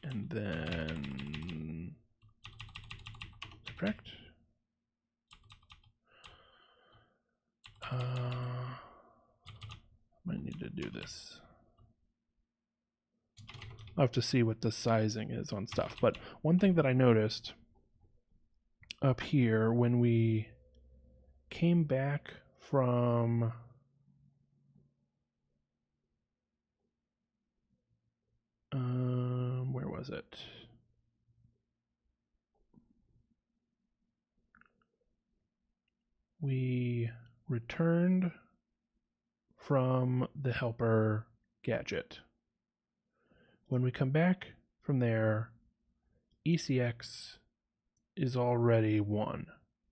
and then subtract. Might need to do this. I'll have to see what the sizing is on stuff. But one thing that I noticed up here when we came back from where was it? We returned from the helper gadget. When we come back from there, ECX is already 1.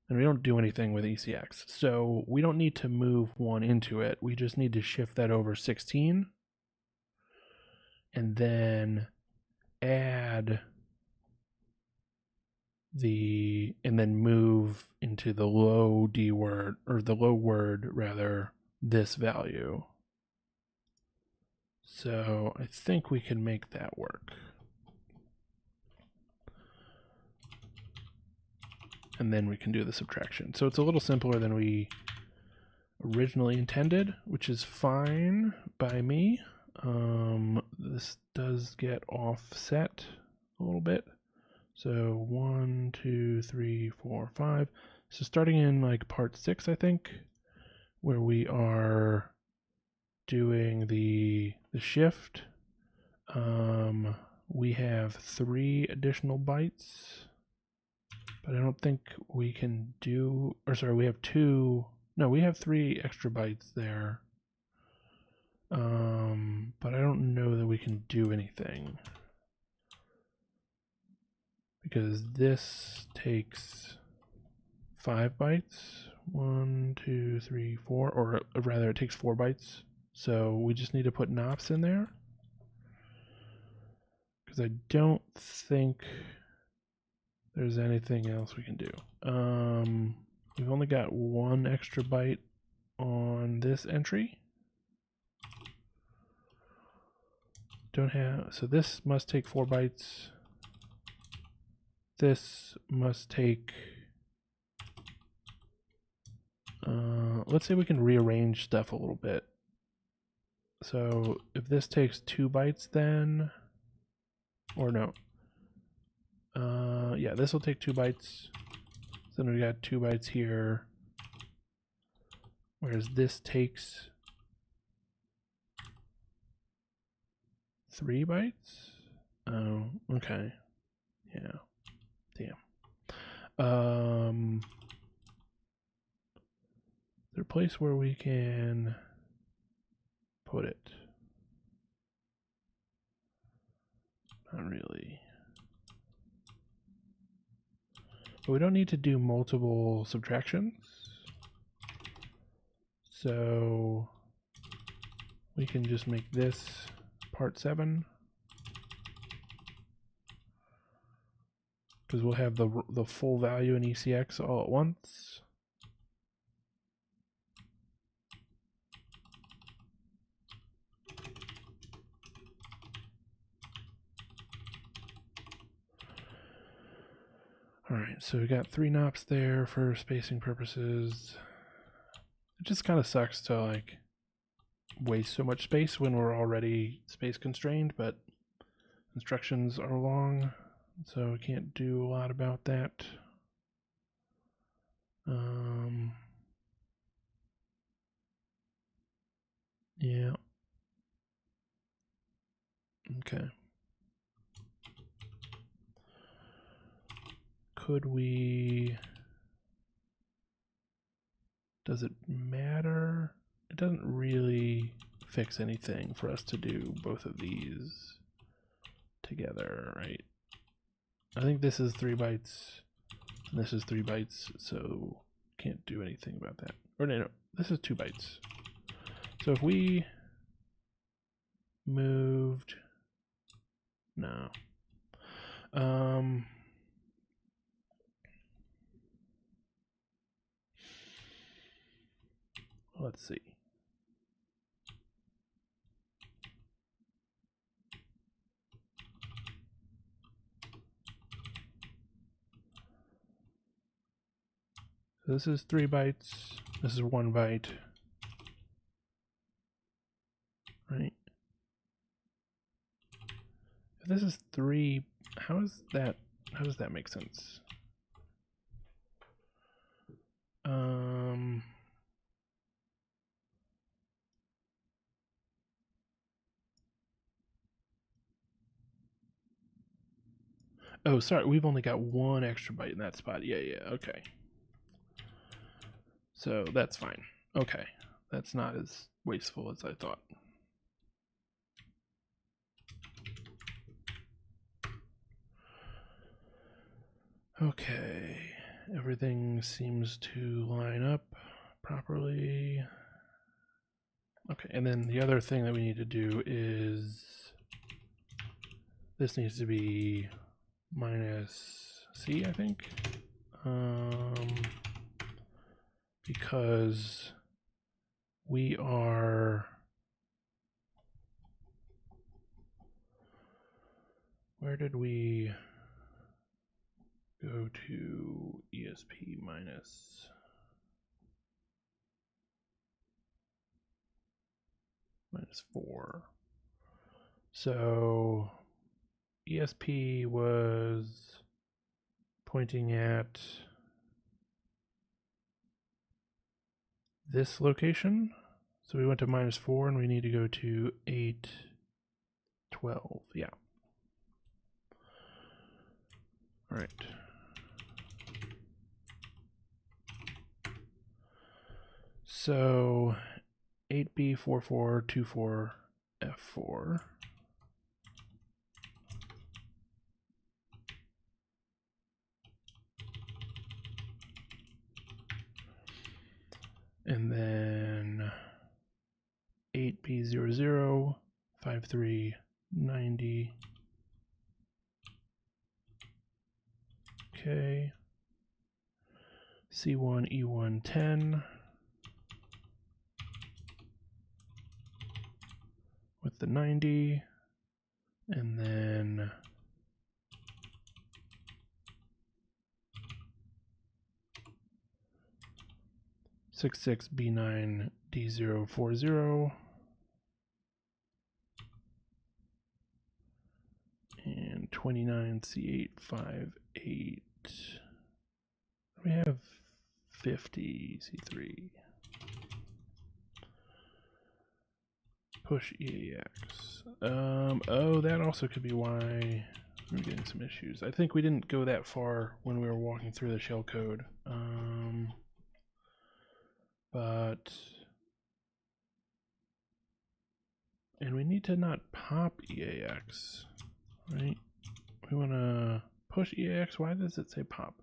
And we don't do anything with ECX. So we don't need to move 1 into it. We just need to shift that over 16. And then add and then move into the low D word, or the low word rather, this value. So I think we can make that work. And then we can do the subtraction. So it's a little simpler than we originally intended, which is fine by me. This does get offset a little bit. So 1, 2, 3, 4, 5. So starting in like part 6, I think, where we are doing the shift, we have 3 additional bytes, but I don't think we can do, or sorry, we have 2, no, we have 3 extra bytes there, but I don't know that we can do anything, because this takes 5 bytes, 1, 2, 3, 4, or rather it takes 4 bytes. So we just need to put NOPs in there, because I don't think there's anything else we can do. We've only got 1 extra byte on this entry. Don't have, so this must take 4 bytes. This must take, let's say we can rearrange stuff a little bit. So if this takes 2 bytes then, or no, yeah, this will take 2 bytes. So then we got 2 bytes here, whereas this takes 3 bytes. Oh, okay, yeah, damn. Is there a place where we can put it? Not really. But we don't need to do multiple subtractions. So we can just make this part 7. Because we'll have the full value in ECX all at once. Alright, so we got 3 NOPs there for spacing purposes. It just kind of sucks to like waste so much space when we're already space constrained, but instructions are long, so we can't do a lot about that. Yeah. Okay. Could we... Does it matter? It doesn't really fix anything for us to do both of these together, right? I think this is 3 bytes, and this is 3 bytes, so can't do anything about that. Or no, this is 2 bytes. So if we moved, no. Let's see. So this is 3 bytes. This is 1 byte. Right? If this is 3, how does that make sense? Oh, sorry, we've only got 1 extra byte in that spot. Yeah, okay. So that's fine. Okay, that's not as wasteful as I thought. Okay, everything seems to line up properly. Okay, and then the other thing that we need to do is this needs to be minus C, I think, because we are, where did we go to ESP minus minus 4? So ESP was pointing at this location. So we went to minus 4 and we need to go to 8, 12. Yeah. All right. So 8B4424F4. And then 8B005390. Okay. C1E110 with the 90, and then B9D040 and 29C858. We have 50C3. Push EAX. Oh, that also could be why we're getting some issues. I think we didn't go that far when we were walking through the shell code. And we need to not pop EAX, right? We want to push EAX. Why does it say pop?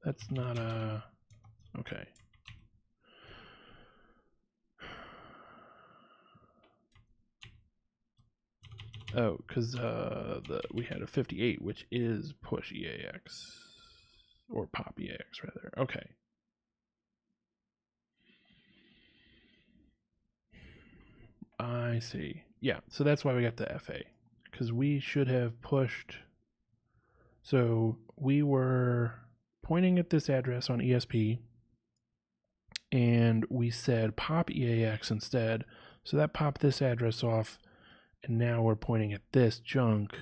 That's not a, okay. Oh, because we had a 58, which is push EAX, or pop EAX rather. Okay. I see. Yeah, so that's why we got the FA, because we should have pushed. So we were pointing at this address on ESP, and we said pop EAX instead. So that popped this address off, and now we're pointing at this junk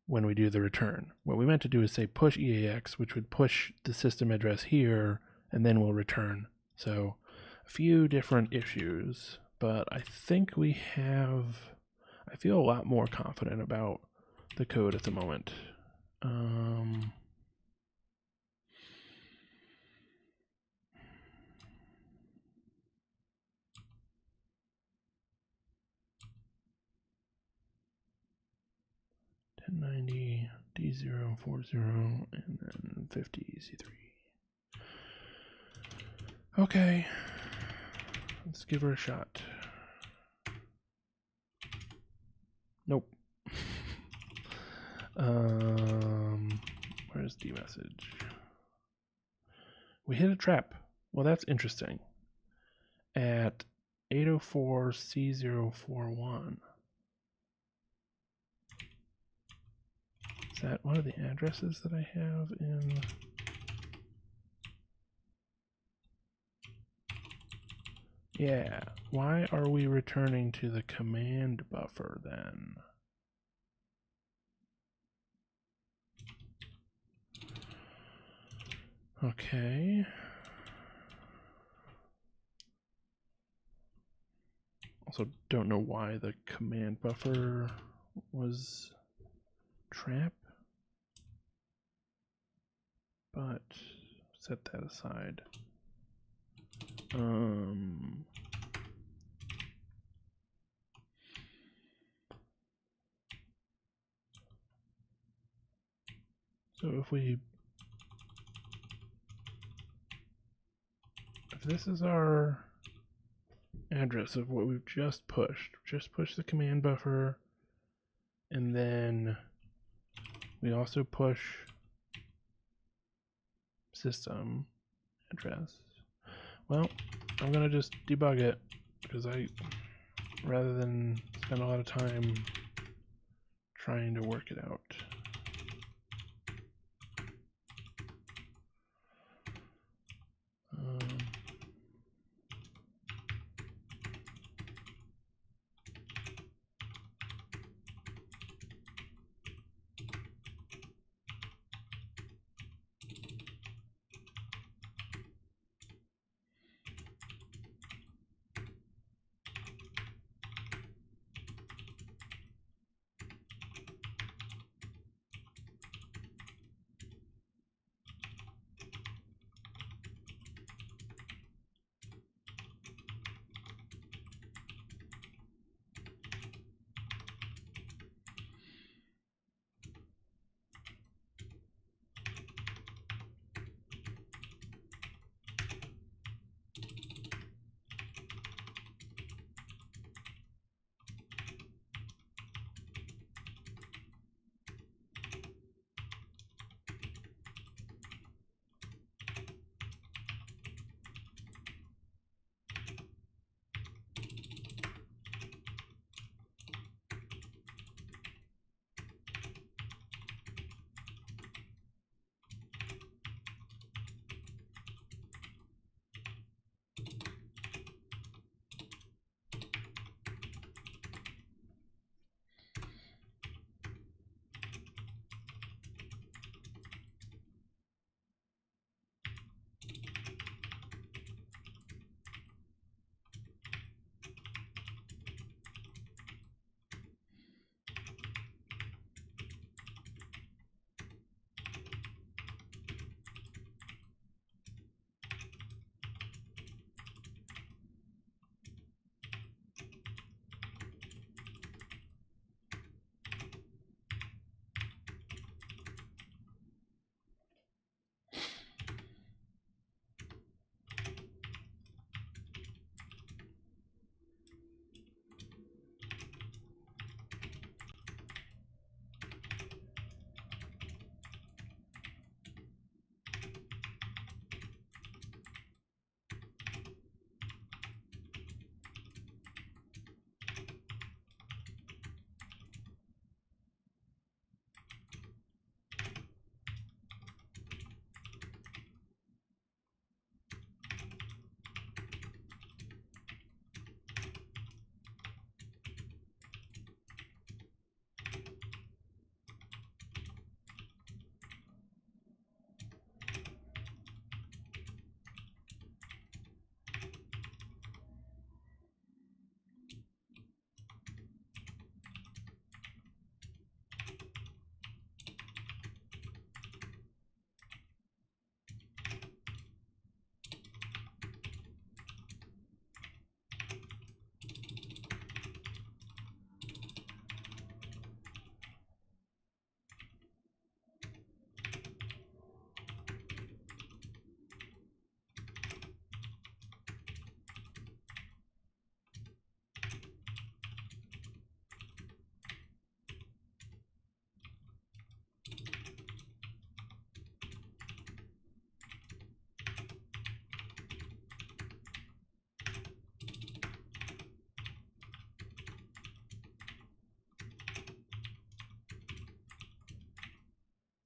when we do the return. What we meant to do is say push EAX, which would push the system address here, and then we'll return. So a few different issues, but I think we have, I feel a lot more confident about the code at the moment. 1090 D040 and then 50 C3. Okay, let's give her a shot. Nope. Where's the message? We hit a trap. Well, that's interesting. At 804C041. Is that one of the addresses that I have in? Yeah. Why are we returning to the command buffer then? Okay. Also don't know why the command buffer was trap, but set that aside. So if this is our address of what we've just pushed the command buffer, and then we also push system address. Well, I'm gonna just debug it because rather than spend a lot of time trying to work it out.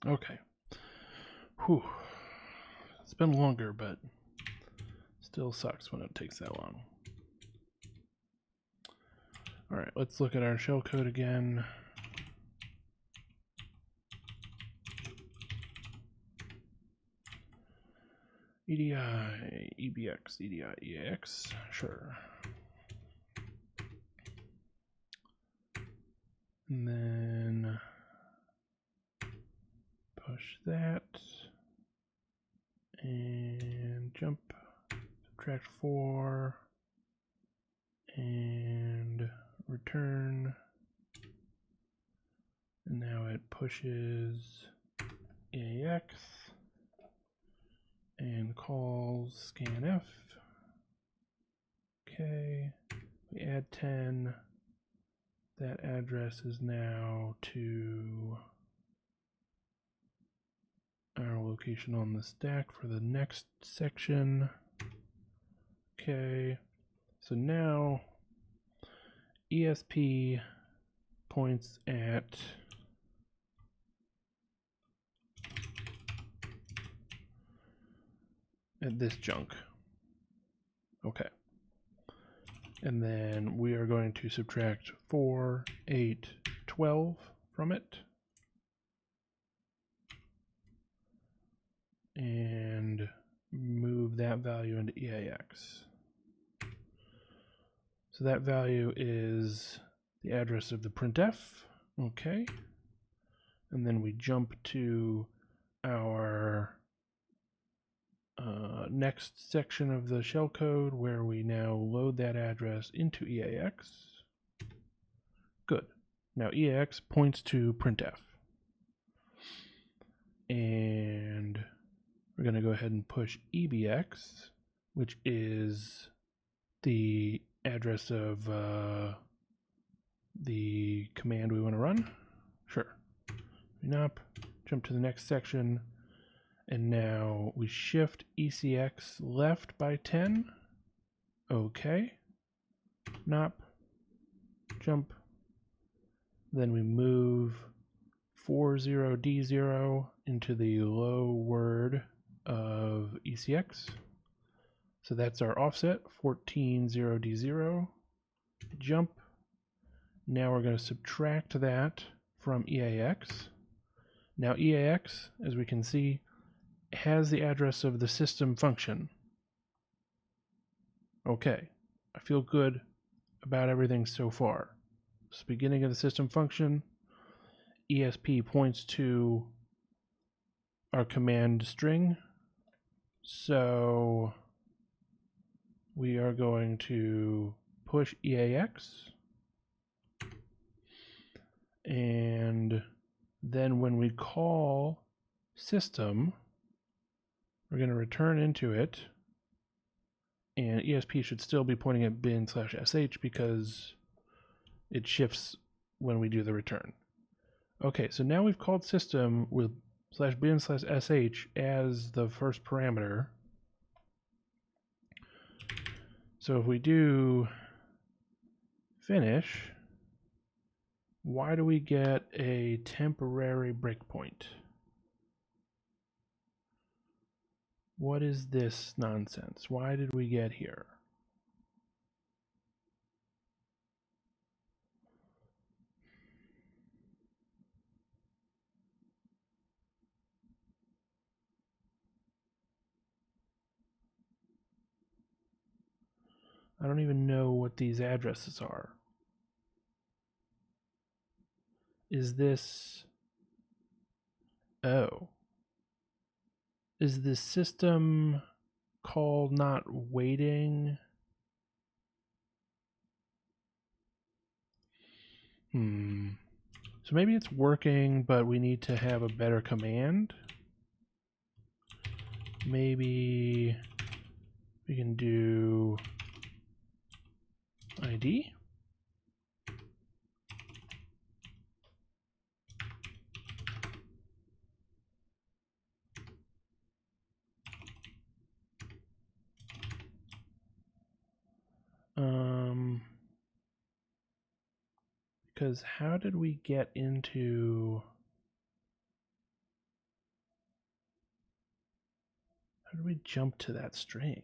Okay. Whew. It's been longer, but still sucks when it takes that long. All right, let's look at our shellcode again. EDI, EBX, EDI, EAX, sure. And then push that and jump, subtract 4 and return. And now it pushes EAX and calls scanf. Okay, we add 10. That address is now to our location on the stack for the next section. Okay, so now ESP points at this junk. Okay. And then we are going to subtract 4, 8, 12 from it. And move that value into EAX. So that value is the address of the printf. Okay. And then we jump to our next section of the shellcode where we now load that address into EAX. Good. Now EAX points to printf. And we're going to go ahead and push EBX, which is the address of the command we want to run. Sure. Up, jump to the next section. And now we shift ECX left by 10. Okay. Nop. Jump. Then we move 40D0 into the low word of ECX. So that's our offset, 140D0. Jump. Now we're going to subtract that from EAX. Now EAX, as we can see, has the address of the system function. Okay, I feel good about everything so far. It's the beginning of the system function. ESP points to our command string. So we are going to push EAX. And then when we call system, we're going to return into it, and ESP should still be pointing at bin/sh because it shifts when we do the return. Okay, so now we've called system with /bin/sh as the first parameter. So if we do finish, why do we get a temporary breakpoint? What is this nonsense? Why did we get here? I don't even know what these addresses are. Is this... Oh. Is the system call not waiting? So maybe it's working, but we need to have a better command. Maybe we can do ID. Because how did we get into... How do we jump to that string?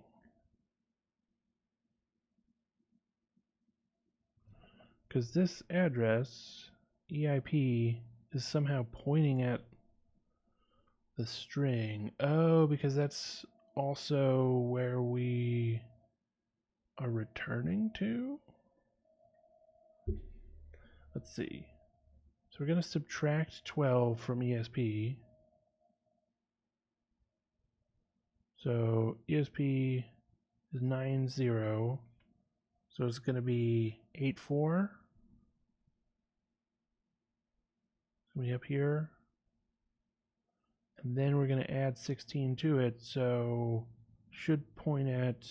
Because this address, EIP, is somehow pointing at the string. Oh, because that's also where we are returning to? Let's see. So we're going to subtract 12 from ESP. So ESP is 90. So it's going to be 84. So we up here. And then we're going to add 16 to it. So should point at,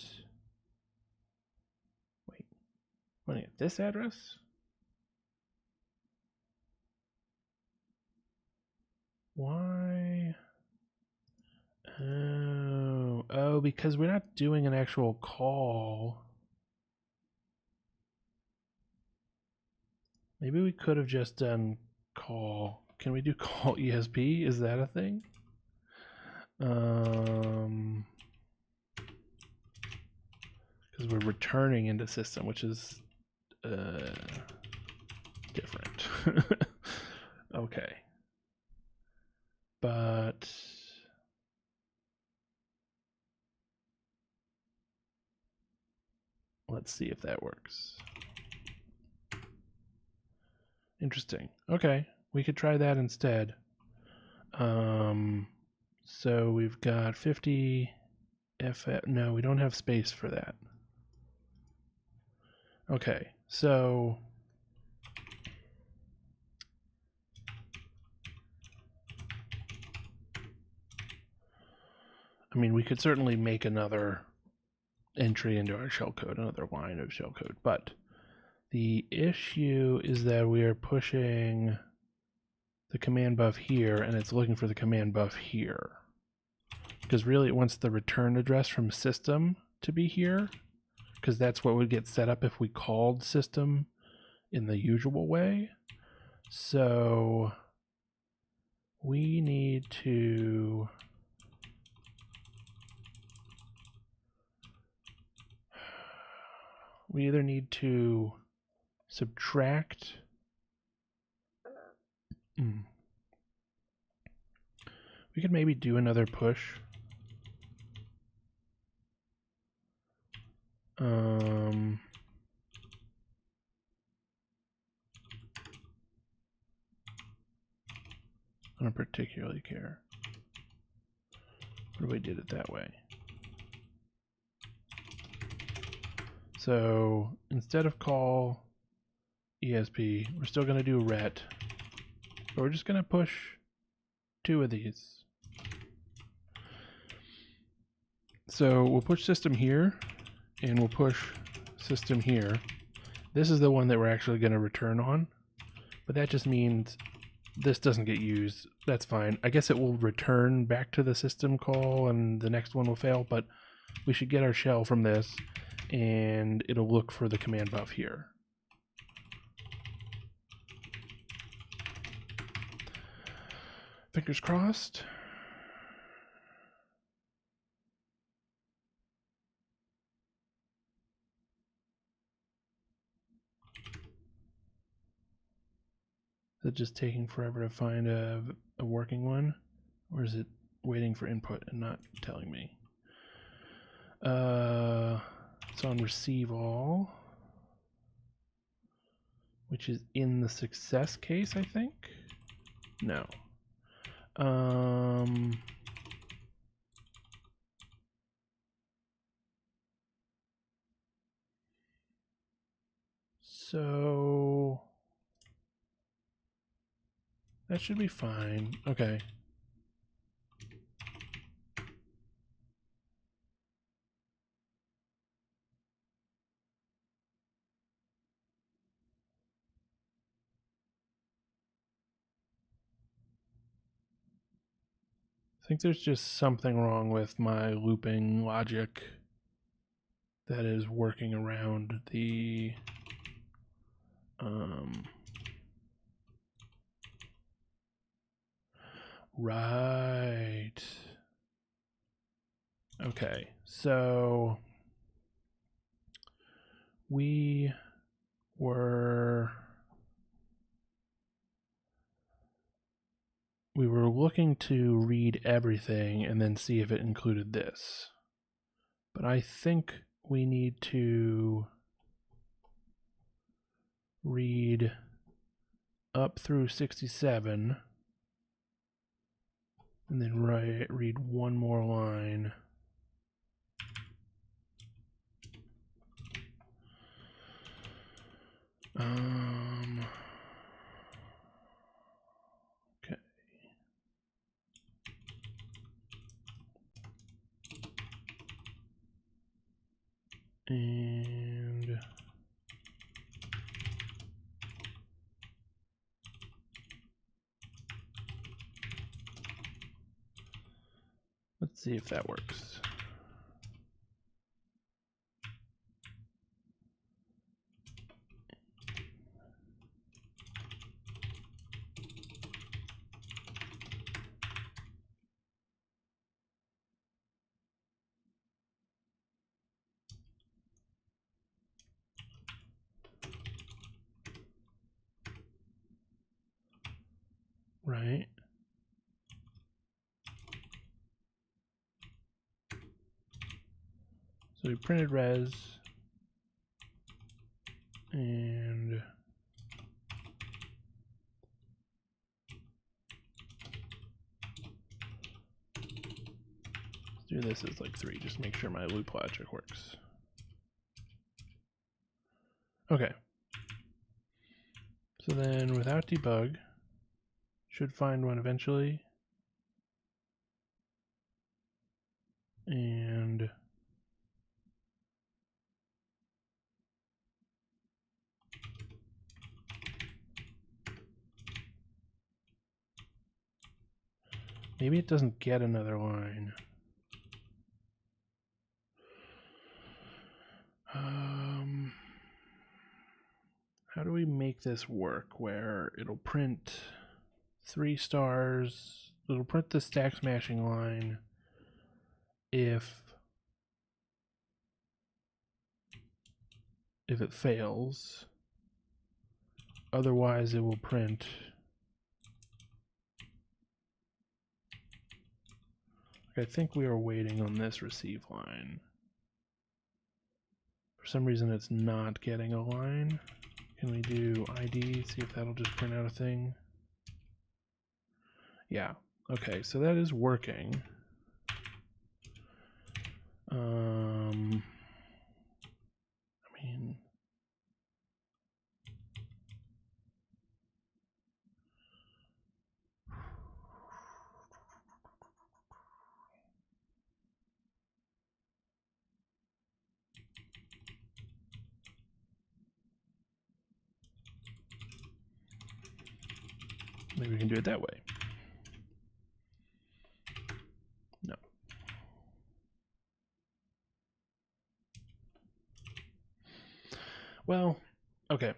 wait, pointing at this address? Why? Oh, because we're not doing an actual call. Maybe we could have just done call. Can we do call ESP? Is that a thing? Because we're returning into system, which is different. Okay. But let's see if that works. Interesting. Okay, we could try that instead. So we've got 50 FF. No, we don't have space for that. Okay, so I mean, we could certainly make another entry into our shellcode, another line of shellcode, but the issue is that we are pushing the command buff here and it's looking for the command buff here. Because really it wants the return address from system to be here, because that's what would get set up if we called system in the usual way. So we need to we either need to subtract we could maybe do another push. I don't particularly care. What if we did it that way? So instead of call ESP, we're still going to do ret, but we're just going to push 2 of these. So we'll push system here, and we'll push system here. This is the one that we're actually going to return on, but that just means this doesn't get used. That's fine. I guess it will return back to the system call, and the next one will fail, but we should get our shell from this, and it'll look for the command buff here. Fingers crossed. Is it just taking forever to find a working one? Or is it waiting for input and not telling me? It's on receive all, which is in the success case, I think? No. So that should be fine. Okay. I think there's just something wrong with my looping logic that is working around the right. Okay, so we were looking to read everything and then see if it included this. But I think we need to read up through 67 and then read one more line. Okay. And let's see if that works. Right. So we printed res and let's do this as like 3, just make sure my loop logic works. Okay. So then without debug, should find one eventually. And maybe it doesn't get another line. How do we make this work where it'll print 3 stars? It'll print the stack smashing line if it fails. Otherwise, it will print. I think we are waiting on this receive line. For some reason, it's not getting a line. Can we do ID, see if that'll just print out a thing? Yeah, okay, so that is working. I mean, maybe we can do it that way. No. Well, okay.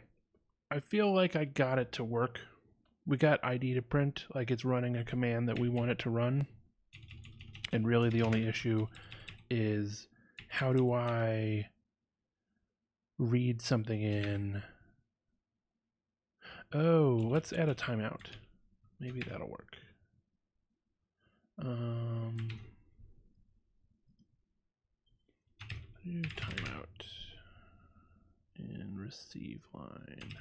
I feel like I got it to work. We got ID to print, like it's running a command that we want it to run. And really the only issue is how do I read something in? Oh, let's add a timeout. Maybe that'll work. Do timeout and receive line.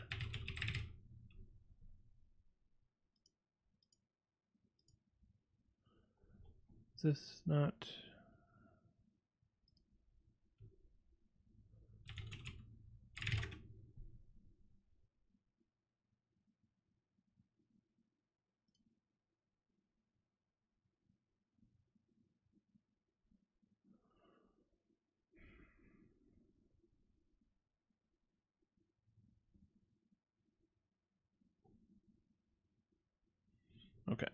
Is this not? Okay.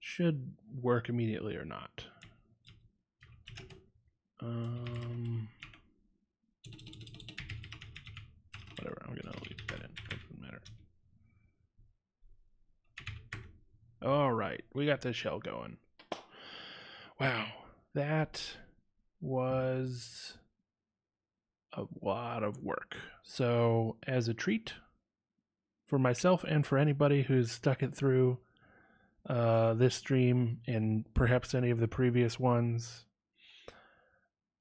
Should work immediately or not. Whatever, I'm gonna leave that in, doesn't matter. We got the shell going. Wow, that was a lot of work. So as a treat for myself and for anybody who's stuck it through this stream and perhaps any of the previous ones,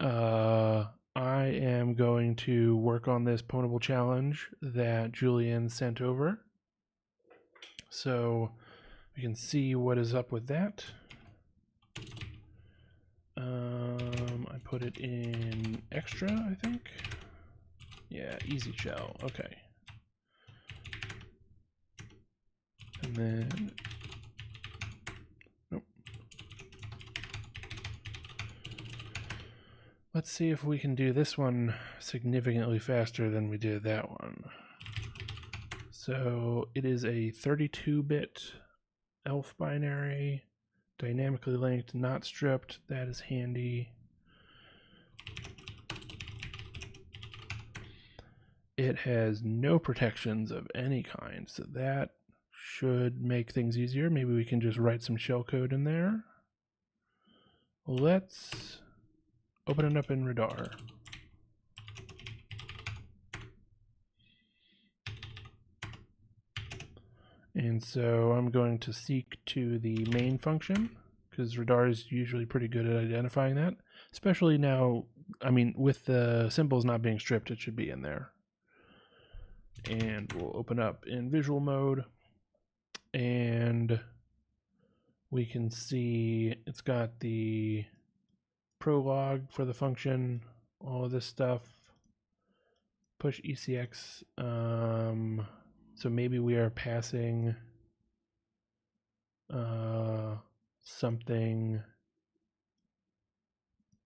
I am going to work on this pwnable challenge that Julian sent over. So we can see what is up with that. I put it in extra, I think. Yeah, easy shell. Okay. And then, nope. Let's see if we can do this one significantly faster than we did that one. So it is a 32-bit ELF binary, dynamically linked, not stripped. That is handy. It has no protections of any kind, so that should make things easier. Maybe we can just write some shellcode in there. Let's open it up in Radar. And so I'm going to seek to the main function, because Radar is usually pretty good at identifying that, especially now. I mean, with the symbols not being stripped, it should be in there. And we'll open up in visual mode, and we can see it's got the prologue for the function, all of this stuff. Push ECX. So maybe we are passing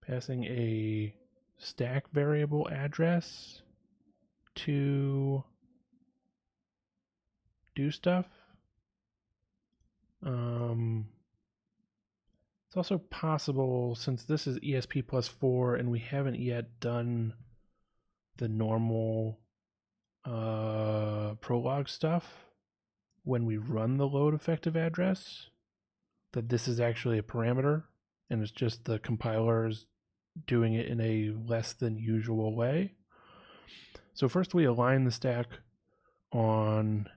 passing a stack variable address to do stuff. It's also possible, since this is ESP+4 and we haven't yet done the normal prologue stuff, when we run the load effective address, that this is actually a parameter and it's just the compilers doing it in a less than usual way. So first we align the stack on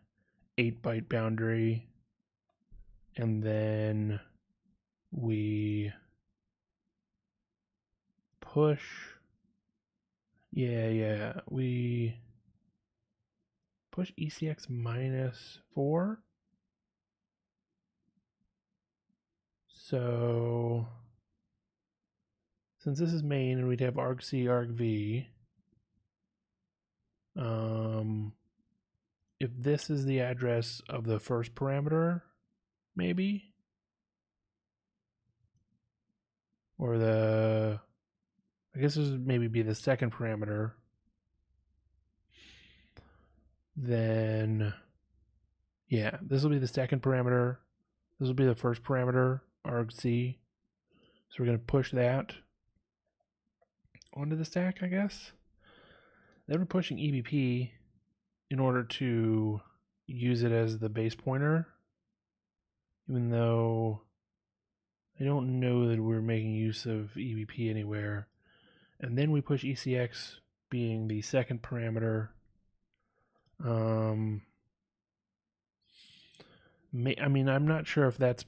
8-byte boundary, and then we push, we push ECX -4. So since this is main and we'd have argc, argv, if this is the address of the first parameter, maybe, or I guess this would maybe be the second parameter, then yeah, this will be the second parameter. This will be the first parameter, argc. So we're going to push that onto the stack, I guess. Then we're pushing EBP in order to use it as the base pointer, even though I don't know that we're making use of EBP anywhere. And then we push ECX being the second parameter. I mean, I'm not sure if that's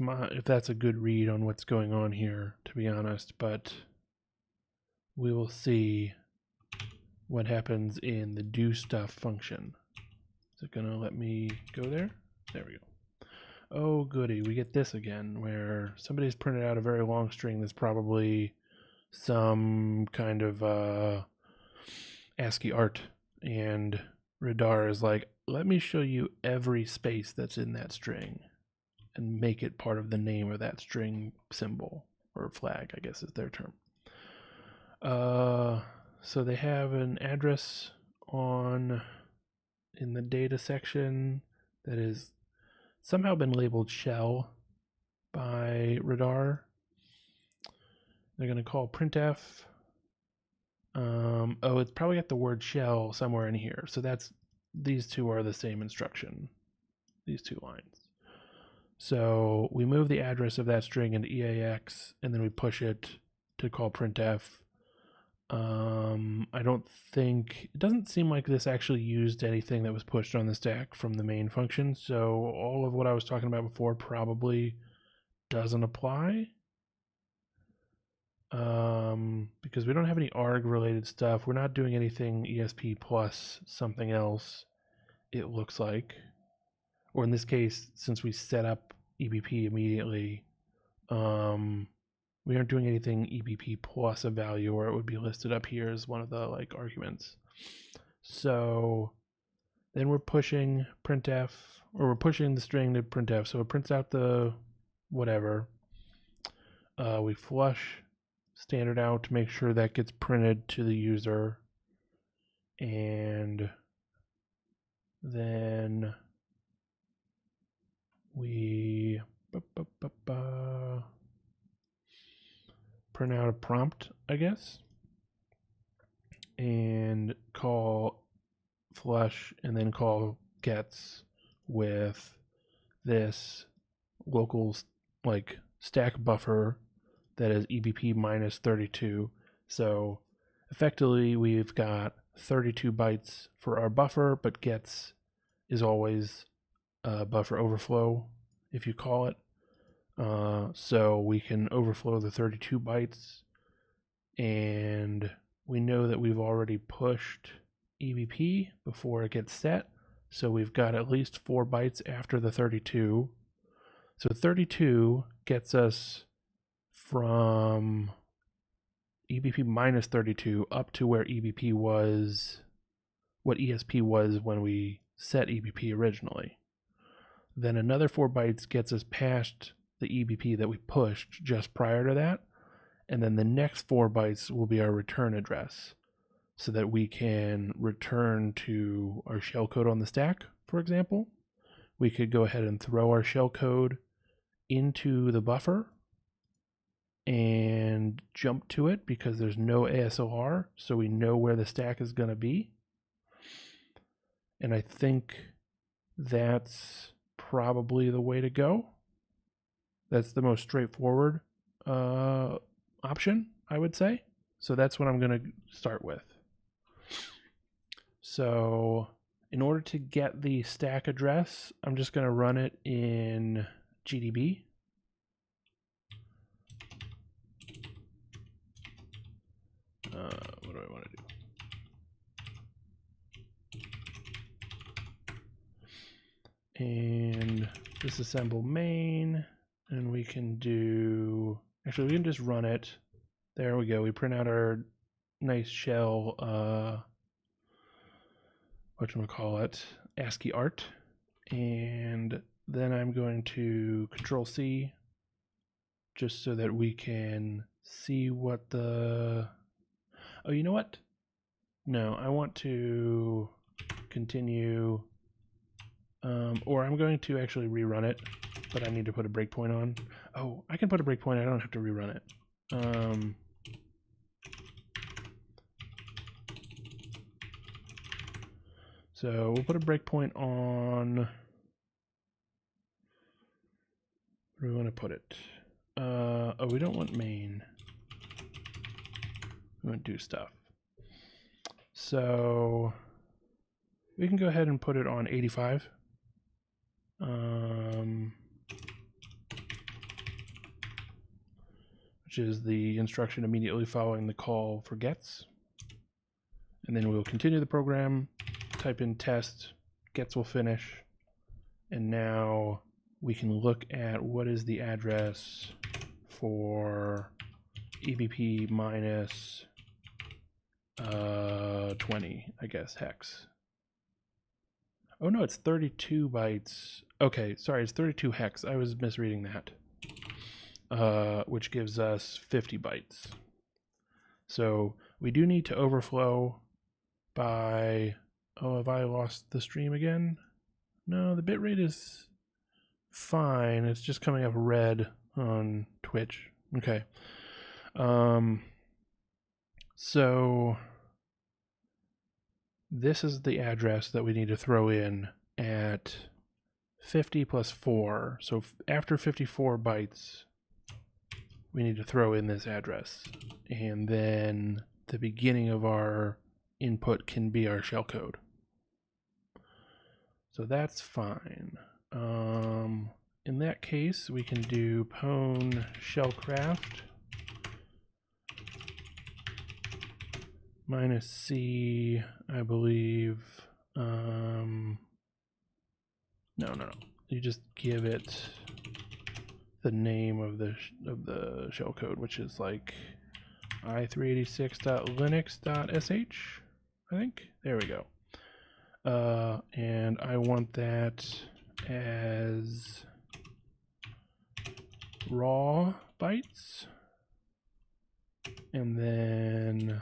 a good read on what's going on here, to be honest, but we will see what happens in the do stuff function. Is it gonna let me go there? There we go. Oh goody, we get this again, where somebody's printed out a very long string that's probably some kind of ASCII art, and Radar is like, let me show you every space that's in that string and make it part of the name of that string symbol, or flag, I guess is their term. So they have an address in the data section that is somehow been labeled shell by Radar. They're going to call printf. Oh, it's probably got the word shell somewhere in here. So these two are the same instruction, these two lines. So we move the address of that string into EAX, and then we push it to call printf. I don't think, it doesn't seem like this actually used anything that was pushed on the stack from the main function, so all of what I was talking about before probably doesn't apply. Because we don't have any arg related stuff. We're not doing anything ESP plus something else, it looks like. Or in this case, since we set up EBP immediately, we aren't doing anything EBP plus a value, or it would be listed up here as one of the like arguments. So then we're pushing printf, or we're pushing the string to printf. So it prints out the whatever. We flush standard out to make sure that gets printed to the user, and then we print out a prompt, I guess, and call flush, and then call gets with this local like stack buffer that is EBP minus 32. So effectively we've got 32 bytes for our buffer, but gets is always buffer overflow if you call it. So we can overflow the 32 bytes, and we know that we've already pushed EBP before it gets set, so we've got at least 4 bytes after the 32. So 32 gets us from EBP minus 32 up to where EBP was, what ESP was when we set EBP originally. Then another 4 bytes gets us past the EBP that we pushed just prior to that, and then the next 4 bytes will be our return address, so that we can return to our shellcode on the stack, for example. We could go ahead and throw our shellcode into the buffer and jump to it because there's no ASLR, so we know where the stack is going to be. And I think that's probably the way to go. That's the most straightforward option, I would say. So that's what I'm going to start with. So in order to get the stack address, I'm just going to run it in GDB. What do I want to do? And disassemble main, and we can do, actually we can just run it. There we go. We print out our nice shell, whatchamacallit, ASCII art. And then I'm going to Control C just so that we can see what the, oh, you know what? No, I want to continue, or I'm going to actually rerun it, but I need to put a breakpoint on. Oh, I can put a breakpoint. I don't have to rerun it. So we'll put a breakpoint on, where do we want to put it? Oh, we don't want main. We want do stuff. So we can go ahead and put it on 85. Which is the instruction immediately following the call for gets. And then we'll continue the program, type in test, gets will finish, and now we can look at what is the address for EBP minus 20, I guess, hex. Oh no, it's 32 bytes. Okay, sorry, it's 32 hex. I was misreading that. Which gives us 50 bytes. So we do need to overflow by, oh, have I lost the stream again? No, the bitrate is fine. It's just coming up red on Twitch. Okay. So this is the address that we need to throw in at 50 plus 4. So after 54 bytes, we need to throw in this address. And then the beginning of our input can be our shellcode. So that's fine. In that case, we can do pwn shellcraft -c, I believe. No. You just give it the name of the shellcode, which is like i386.linux.sh, I think. There we go. And I want that as raw bytes, and then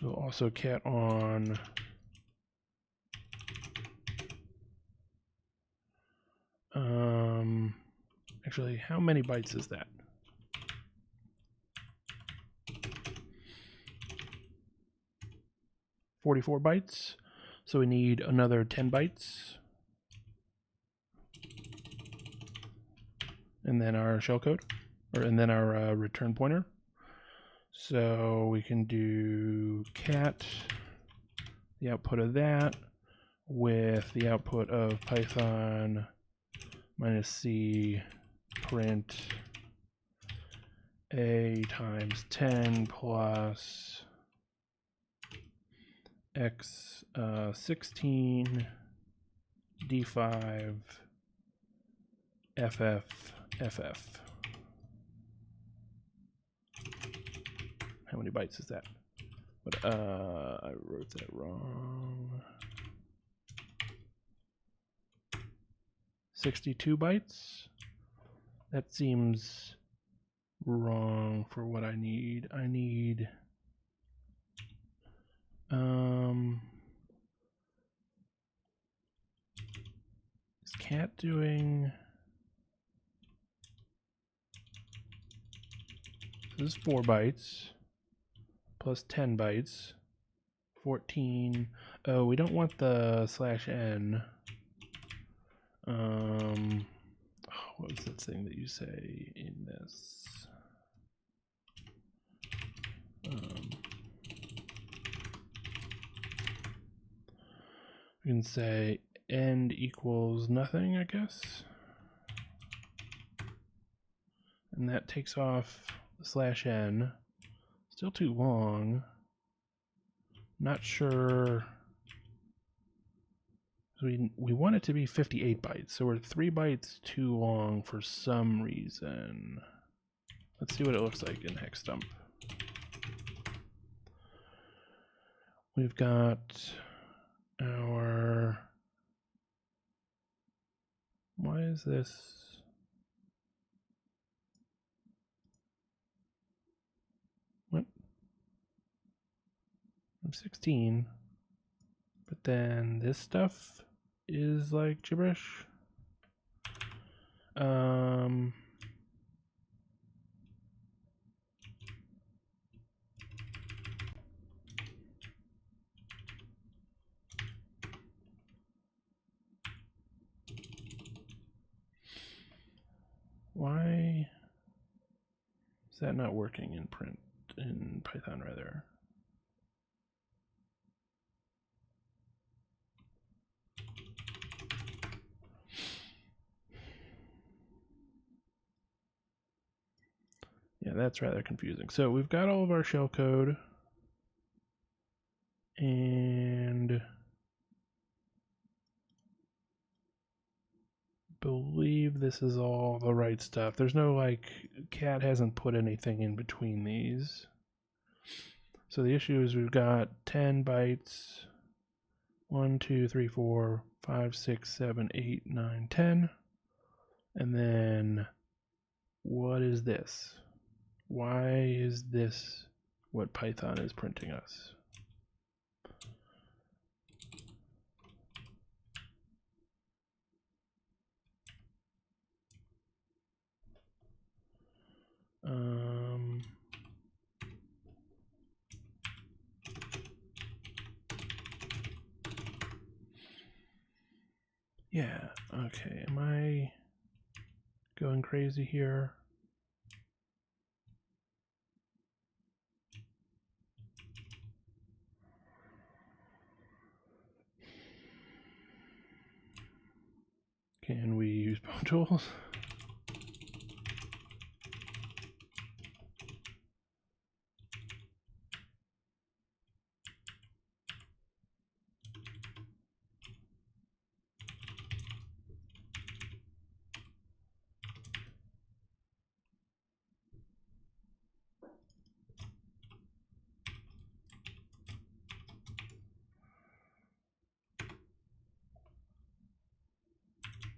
we'll also cat on actually, how many bytes is that? $44 bytes. So we need another 10 bytes. And then our shellcode, and then our return pointer. So we can do cat the output of that with the output of Python -c print a times 10 plus x 16 d5 ff. How many bytes is that? But I wrote that wrong. 62 bytes. That seems wrong for what I need. I need is cat doing this is 4 bytes plus 10 bytes 14. Oh, we don't want the /n. What was that thing that you say in this? We can say end equals nothing, I guess. And that takes off the /n. Still too long. Not sure. We want it to be 58 bytes, so we're 3 bytes too long for some reason. Let's see what it looks like in hexdump. We've got our, why is this? What? I'm 16, but then this stuff is like gibberish. Why is that not working in print, in Python rather? Yeah, that's rather confusing. So we've got all of our shellcode, and believe this is all the right stuff. There's no like, cat hasn't put anything in between these. So the issue is we've got 10 bytes, 1, 2, 3, 4, 5, 6, 7, 8, 9, 10. And then what is this? Why is this what Python is printing us? Yeah, okay. Am I going crazy here? Can we use bone tools?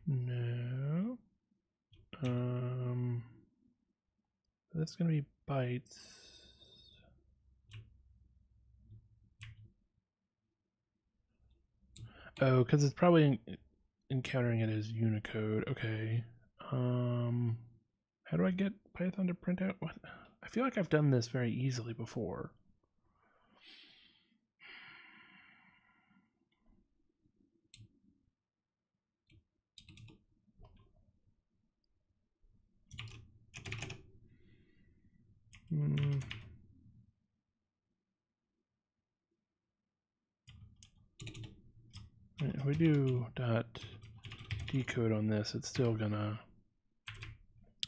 No. That's gonna be bytes. Oh, because it's probably encountering it as Unicode. Okay. How do I get Python to print out? What? I feel like I've done this very easily before. If we do dot decode on this, it's still gonna,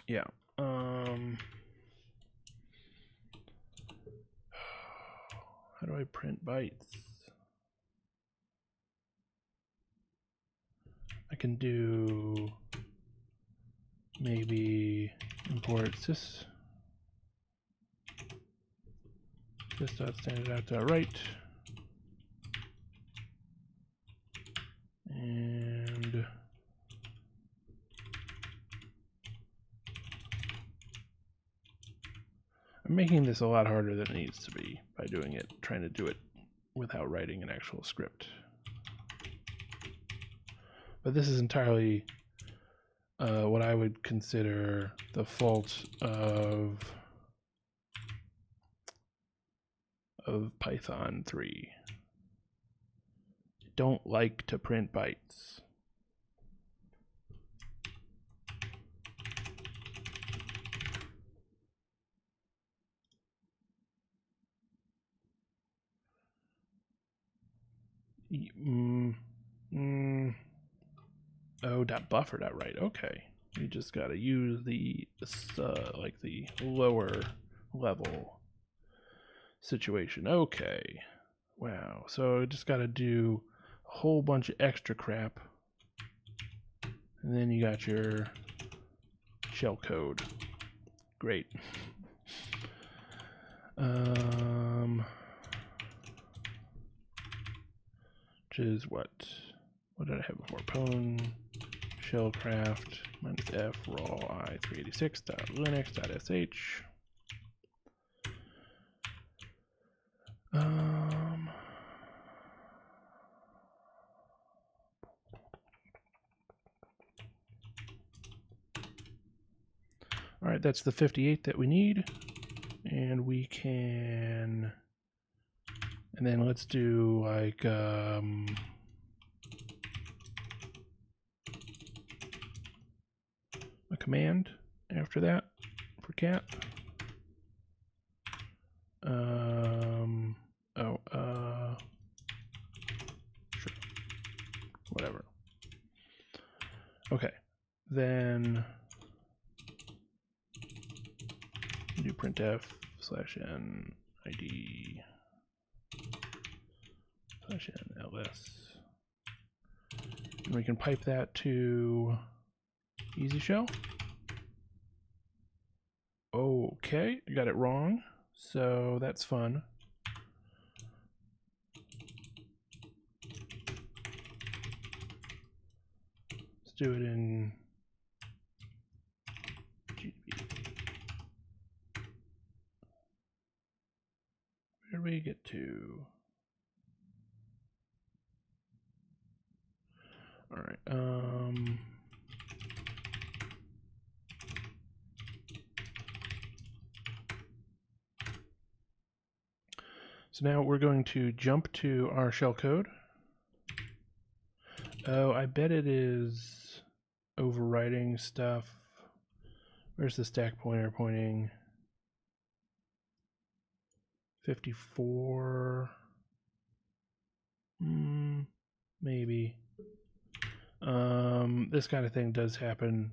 yeah. How do I print bytes? I can do maybe import sys.standard.write, and I'm making this a lot harder than it needs to be by doing it, trying to do it without writing an actual script. But this is entirely what I would consider the fault of Python 3. Don't like to print bytes. Oh, .buffer.write. Okay, you just got to use the like the lower level situation. Okay, wow. So I just got to do a whole bunch of extra crap, and then you got your shell code. Great. Which is what did I have before? Pwn shellcraft minus f raw i386.linux.sh. All right, that's the 58 that we need, and we can, and then let's do like a command after that for cat. Sure, whatever. Okay, then do printf /n id /n ls, and we can pipe that to easy shell. Okay, I got it wrong, so that's fun. Let's do it in GDB. Where did we get to? All right. So now we're going to jump to our shellcode. Oh, I bet it is overwriting stuff. Where's the stack pointer pointing? 54. Maybe. This kind of thing does happen.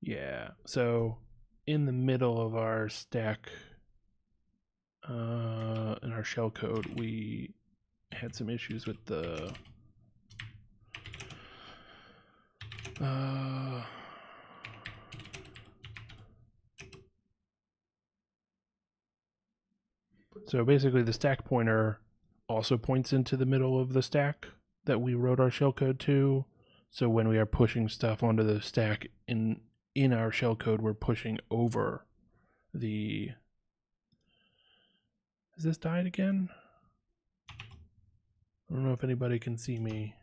Yeah, so in the middle of our stack, in our shell code, we had some issues with the so basically the stack pointer also points into the middle of the stack that we wrote our shellcode to. So when we are pushing stuff onto the stack in our shellcode, we're pushing over the. Has this died again? I don't know if anybody can see me.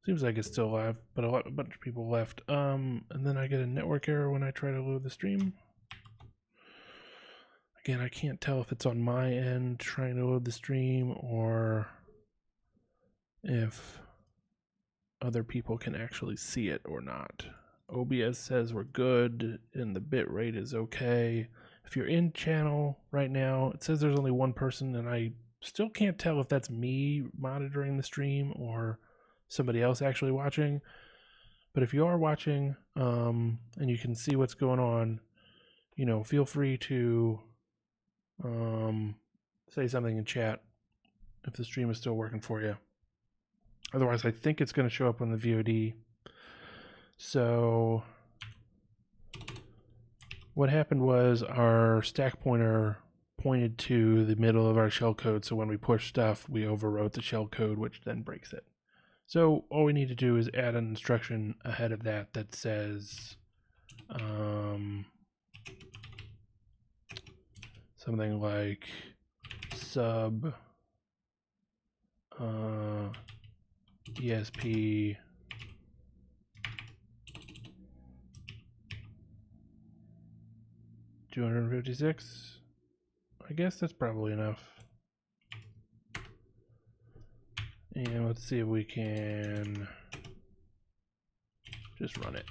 Seems like it's still alive, but a bunch of people left. And then I get a network error when I try to load the stream. Again, I can't tell if it's on my end trying to load the stream or if other people can actually see it or not. OBS says we're good and the bit rate is okay. If you're in channel right now, it says there's only one person, and I still can't tell if that's me monitoring the stream or somebody else actually watching. But if you are watching, and you can see what's going on, feel free to say something in chat if the stream is still working for you. Otherwise, I think it's going to show up on the VOD. So what happened was our stack pointer pointed to the middle of our shellcode. So when we push stuff, we overwrote the shellcode, which then breaks it. So all we need to do is add an instruction ahead of that that says something like sub ESP $256. I guess that's probably enough. And let's see if we can just run it.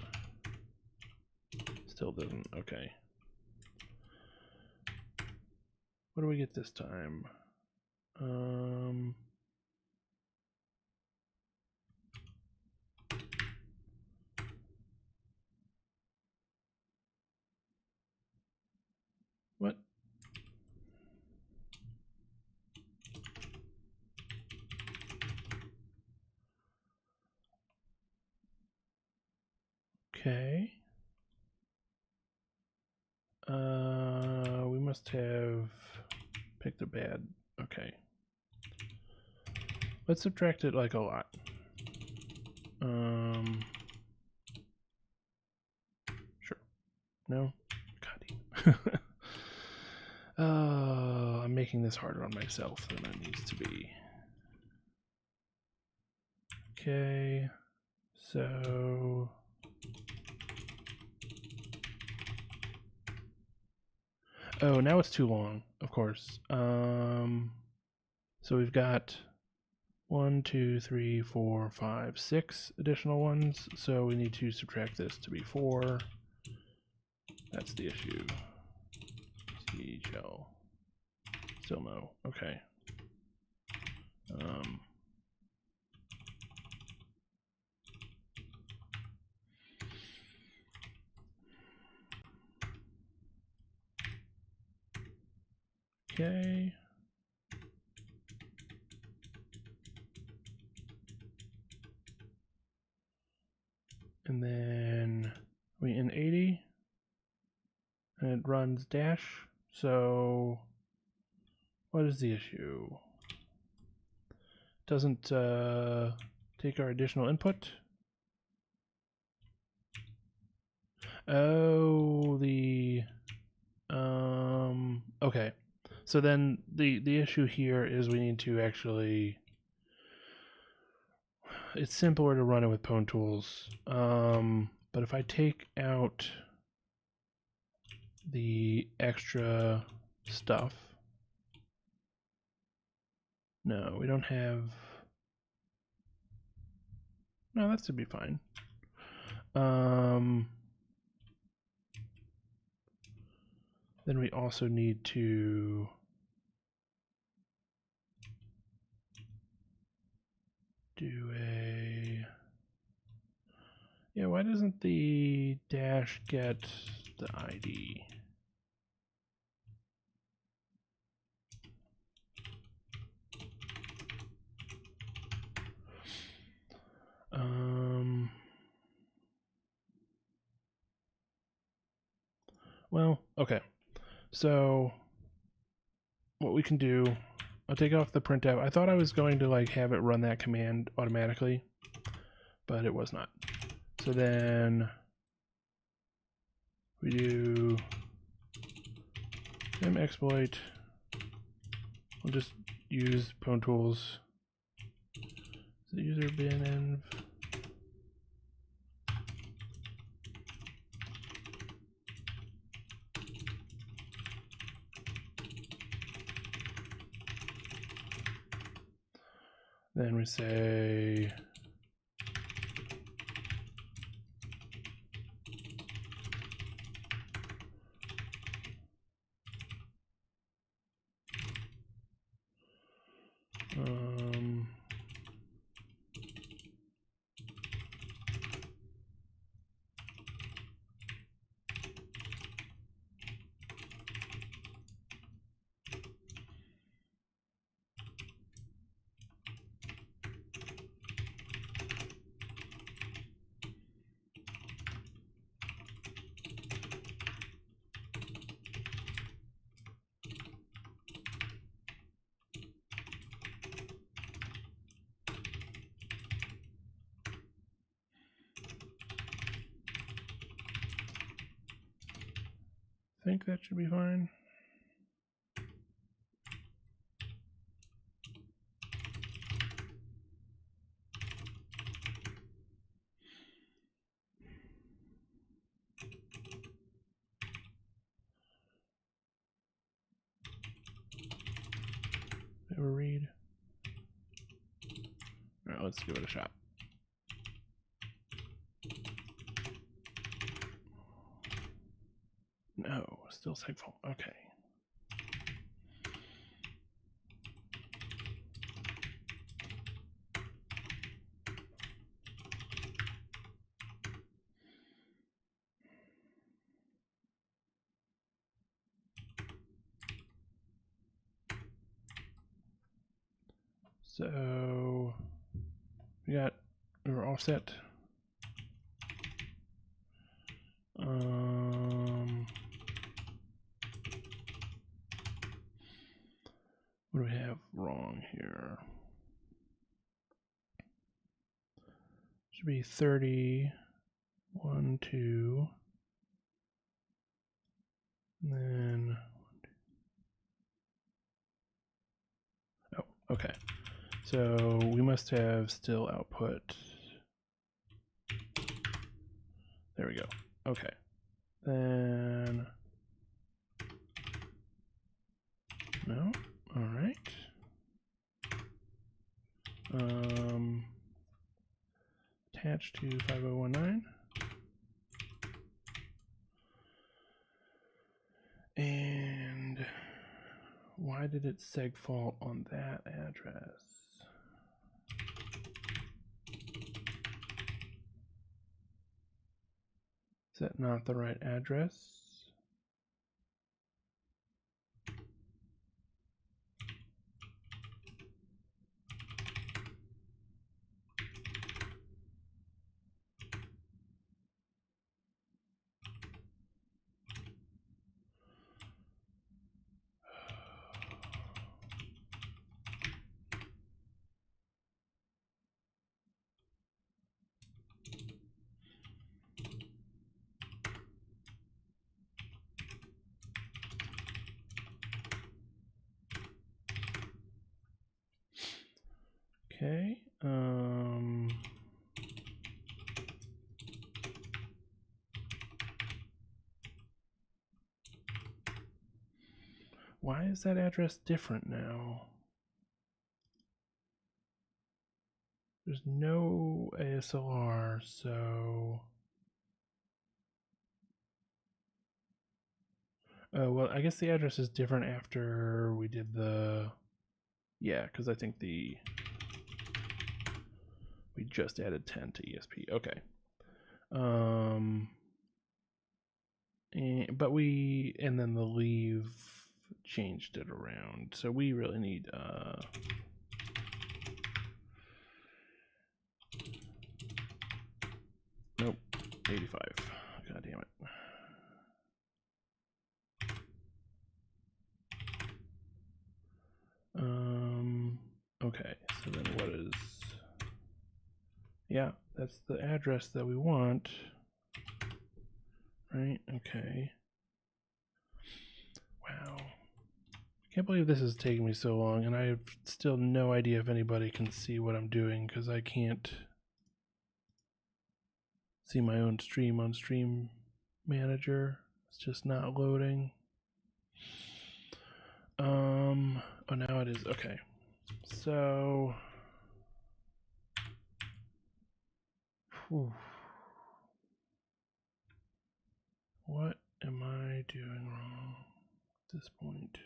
Still doesn't. Okay. What do we get this time? What? Okay. We must have picked a bad. Okay. Let's subtract it like a lot. Sure. No? God. I'm making this harder on myself than it needs to be. Okay. So oh, now it's too long, of course. So we've got 1, 2, 3, 4, 5, 6 additional ones. So we need to subtract this to be 4. That's the issue. C shell. Still no. Okay. Okay. And then we in 80 and it runs dash. So what is the issue? Doesn't take our additional input. Oh, the okay. So then the issue here is we need to actually it's simpler to run it with Pwn Tools. But if I take out the extra stuff, no, we don't have. No, that should be fine. Then we also need to do a, yeah, why doesn't the dash get the ID? Well, okay. So what we can do, I'll take off the printf. I thought I was going to like have it run that command automatically, but it was not. So then we do exploit. We'll just use Pwn Tools. The user bin env. Then we say I think that should be fine. Ever read? All right, let's give it a shot. No, still segfault. Okay. So we were all set. What do we have wrong here? Should be 30, 1, 2, and then, oh, okay. So we must have still output. There we go. Okay. Then, no, all right. Attached to 5019. And why did it segfault on that address? Is that not the right address? Okay. Why is that address different now? There's no ASLR, so... well, I guess the address is different after we did the... Yeah, because I think we just added 10 to ESP. Okay. And then the leave changed it around. So we really need nope, 85. God damn it. Okay, so then what is... Yeah, that's the address that we want. Right, okay. Wow. I can't believe this is taking me so long, and I have still no idea if anybody can see what I'm doing, because I can't see my own stream on Stream Manager. It's just not loading. Oh, now it is. Okay. So... Whew. What am I doing wrong at this point?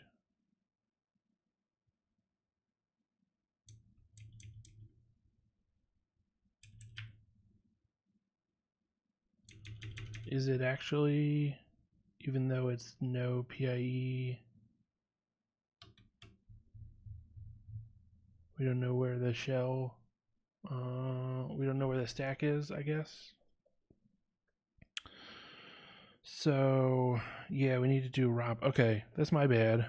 Is it actually, even though it's no PIE, we don't know where the shell, we don't know where the stack is, I guess. So, yeah, we need to do Rob. Okay, that's my bad.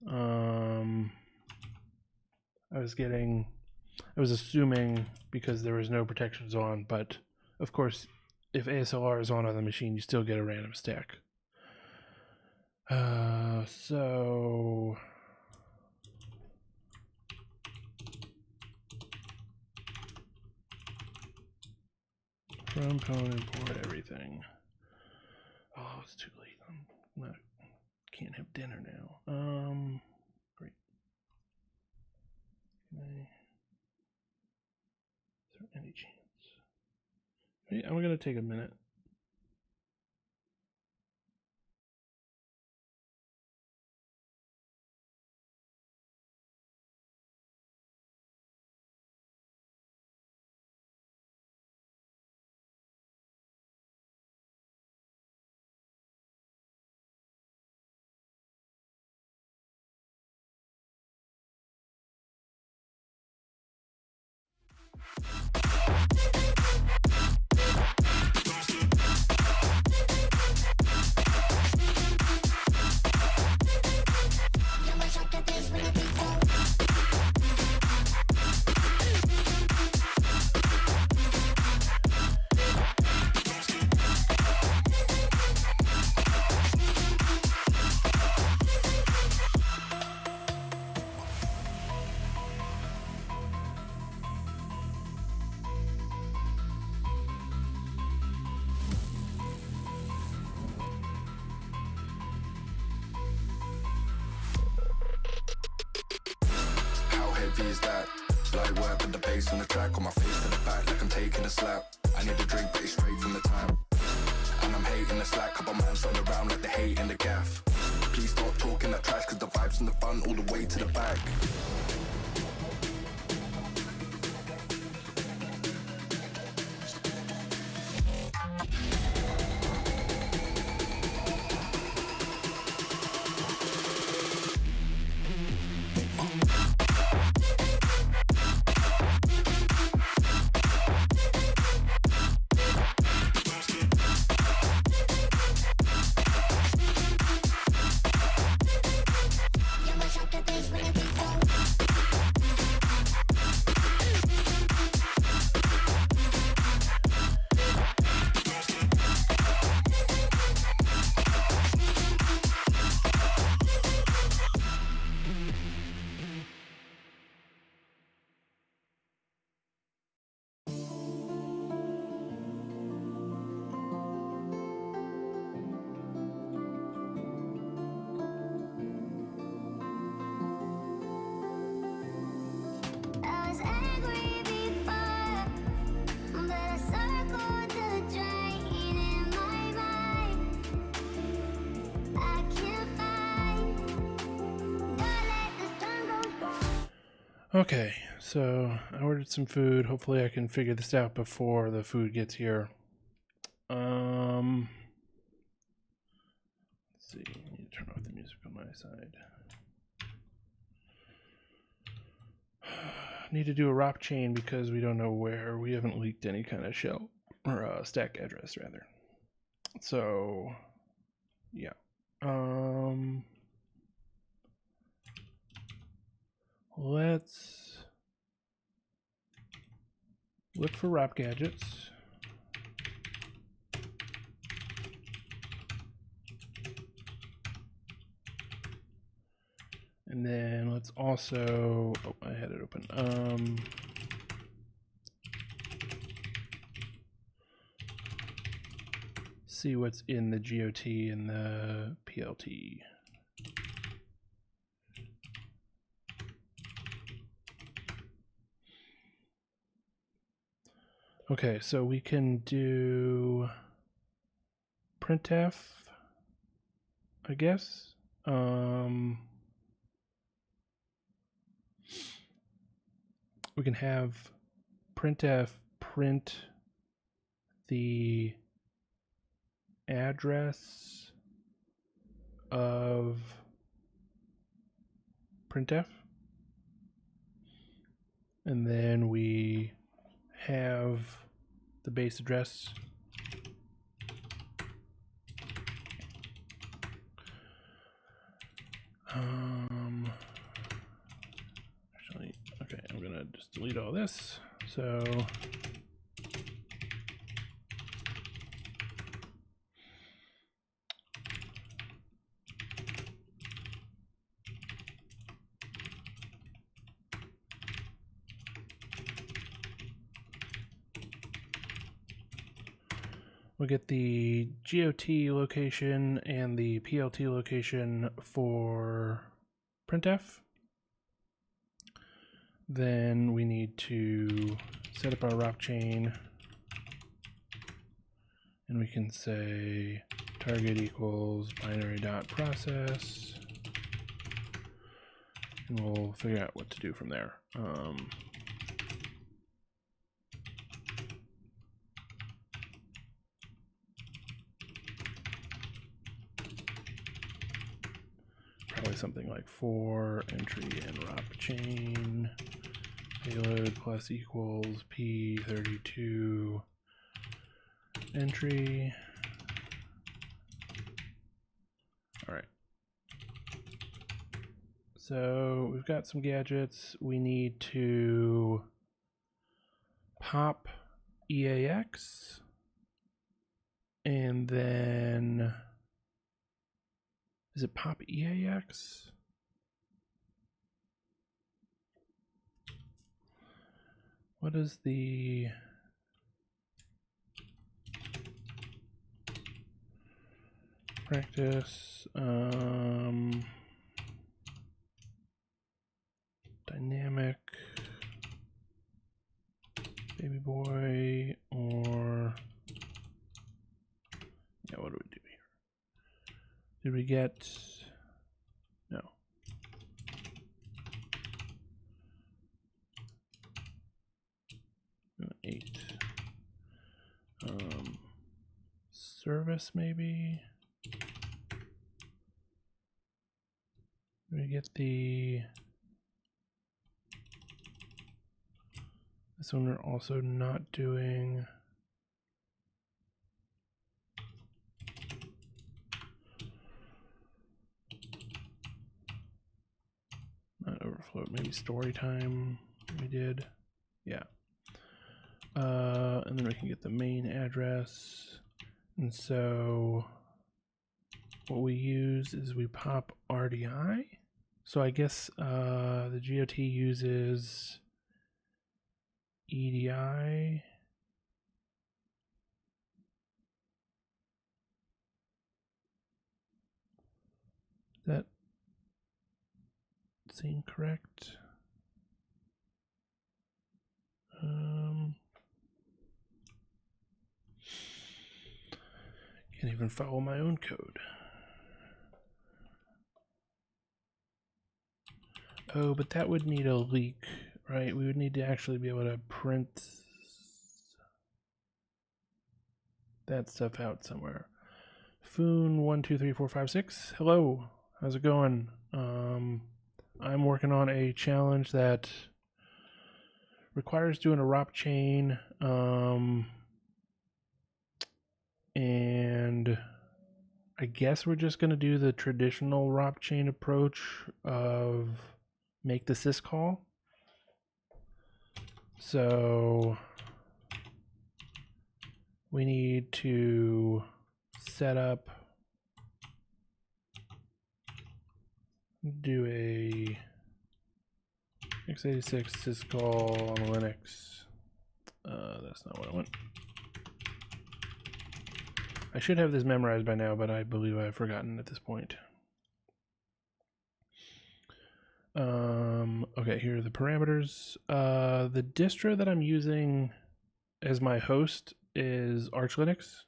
I was assuming because there was no protections on, but of course, if ASLR is on the machine, you still get a random stack. So from pwn import everything. Oh, it's too late. Can't have dinner now. Great. Is there any chance? I'm gonna take a minute. Is that light work with the bass on the track, on my face to the back like I'm taking a slap. I need a drink but it's straight from the tap, and I'm hating the slack. Couple man stand around like they hate in the gaff. Please stop talking that trash, cause the vibes in the front all the way to the back. Okay, so I ordered some food. Hopefully I can figure this out before the food gets here. Let's see. I need to turn off the music on my side. Need to do a ROP chain because we don't know where. We haven't leaked any kind of shell or stack address rather. So yeah. Let's look for ROP gadgets. And then let's also, oh, I had it open. See what's in the GOT and the PLT. Okay, so we can do printf, I guess. We can have printf print the address of printf, and then we have the base address actually, okay, I'm gonna just delete all this. So we'll get the GOT location and the PLT location for printf. Then we need to set up our ROP chain, and we can say target equals binary dot process, and we'll figure out what to do from there. Probably something like for entry and ROP chain payload plus equals P32 entry. All right. So we've got some gadgets. We need to pop EAX, and then is it pop EAX? What is the practice? Dynamic baby boy, or yeah, what do we do here? Did we get no? 8. Service maybe. We get the. This one we're also not doing. Not overflow, maybe story time we did. Yeah. And then we can get the main address. And so what we use is we pop RDI. So I guess the GOT uses EDI. That seem correct? Can't even follow my own code. Oh, but that would need a leak, right? We would need to actually be able to print that stuff out somewhere. Foon12345 Hello, how's it going? I'm working on a challenge that requires doing a ROP chain, and I guess we're just gonna do the traditional ROP chain approach of make the syscall. So we need to set up, do a x86 syscall on Linux. That's not what I want. I should have this memorized by now, but I believe I've forgotten at this point. Okay, here are the parameters. The distro that I'm using as my host is Arch Linux,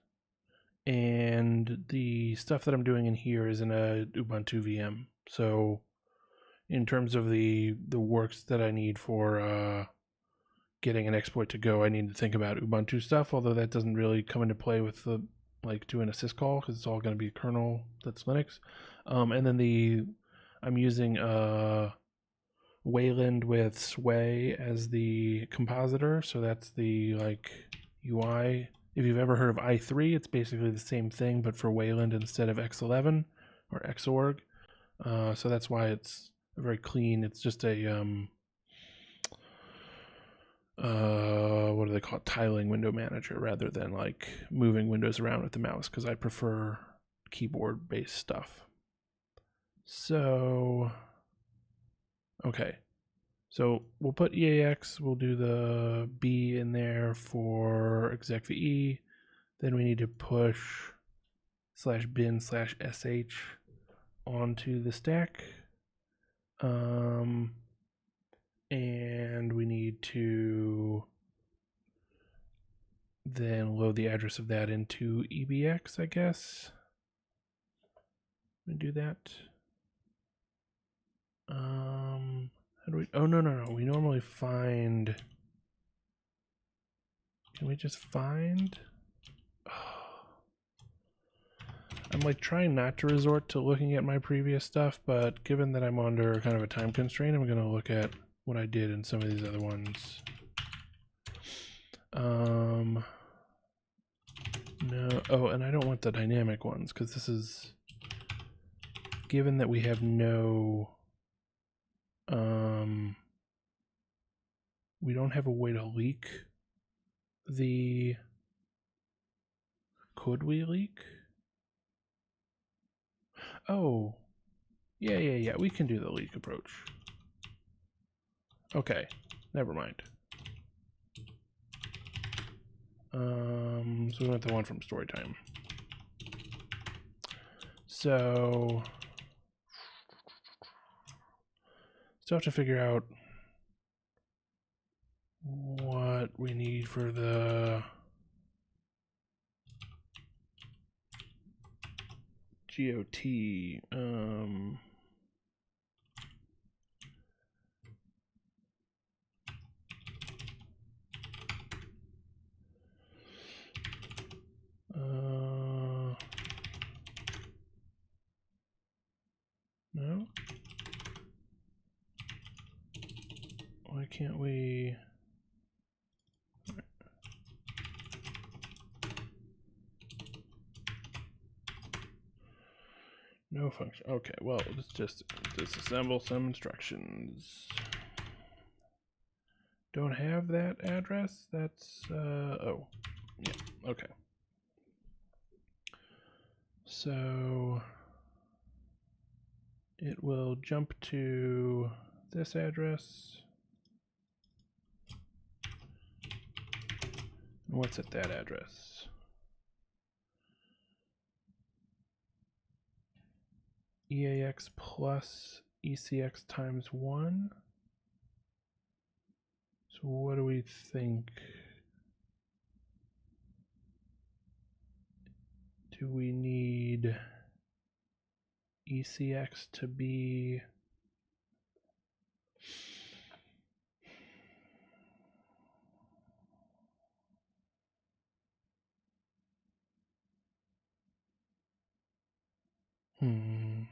and the stuff that I'm doing in here is in a Ubuntu VM. So in terms of the works that I need for getting an exploit to go, I need to think about Ubuntu stuff, although that doesn't really come into play with the like doing a syscall because it's all going to be a kernel that's Linux. And then I'm using Wayland with Sway as the compositor, so that's the like UI. If you've ever heard of i3, it's basically the same thing, but for Wayland instead of X11 or Xorg. So that's why it's very clean. It's just a what do they call it? Tiling window manager rather than like moving windows around with the mouse, because I prefer keyboard based stuff. So okay, so we'll put EAX, we'll do the B in there for execve. Then we need to push /bin/sh onto the stack. And we need to then load the address of that into EBX, I guess. We do that. How do we? Oh no! We normally find. Can we just find? I'm like trying not to resort to looking at my previous stuff, but given that I'm under kind of a time constraint, I'm gonna look at what I did in some of these other ones. No. Oh, and I don't want the dynamic ones because this is given that we have no. We don't have a way to leak the. Could we leak? Oh, yeah. We can do the leak approach. Okay, never mind. So we went the one from Storytime. So still have to figure out what we need for the GOT. No? Why can't we? No function. Okay, well, let's just disassemble some instructions. Don't have that address? That's, oh, yeah, okay. So it will jump to this address. What's at that address? EAX plus ECX times 1. So what do we think? Do we need ECX to be Hmm.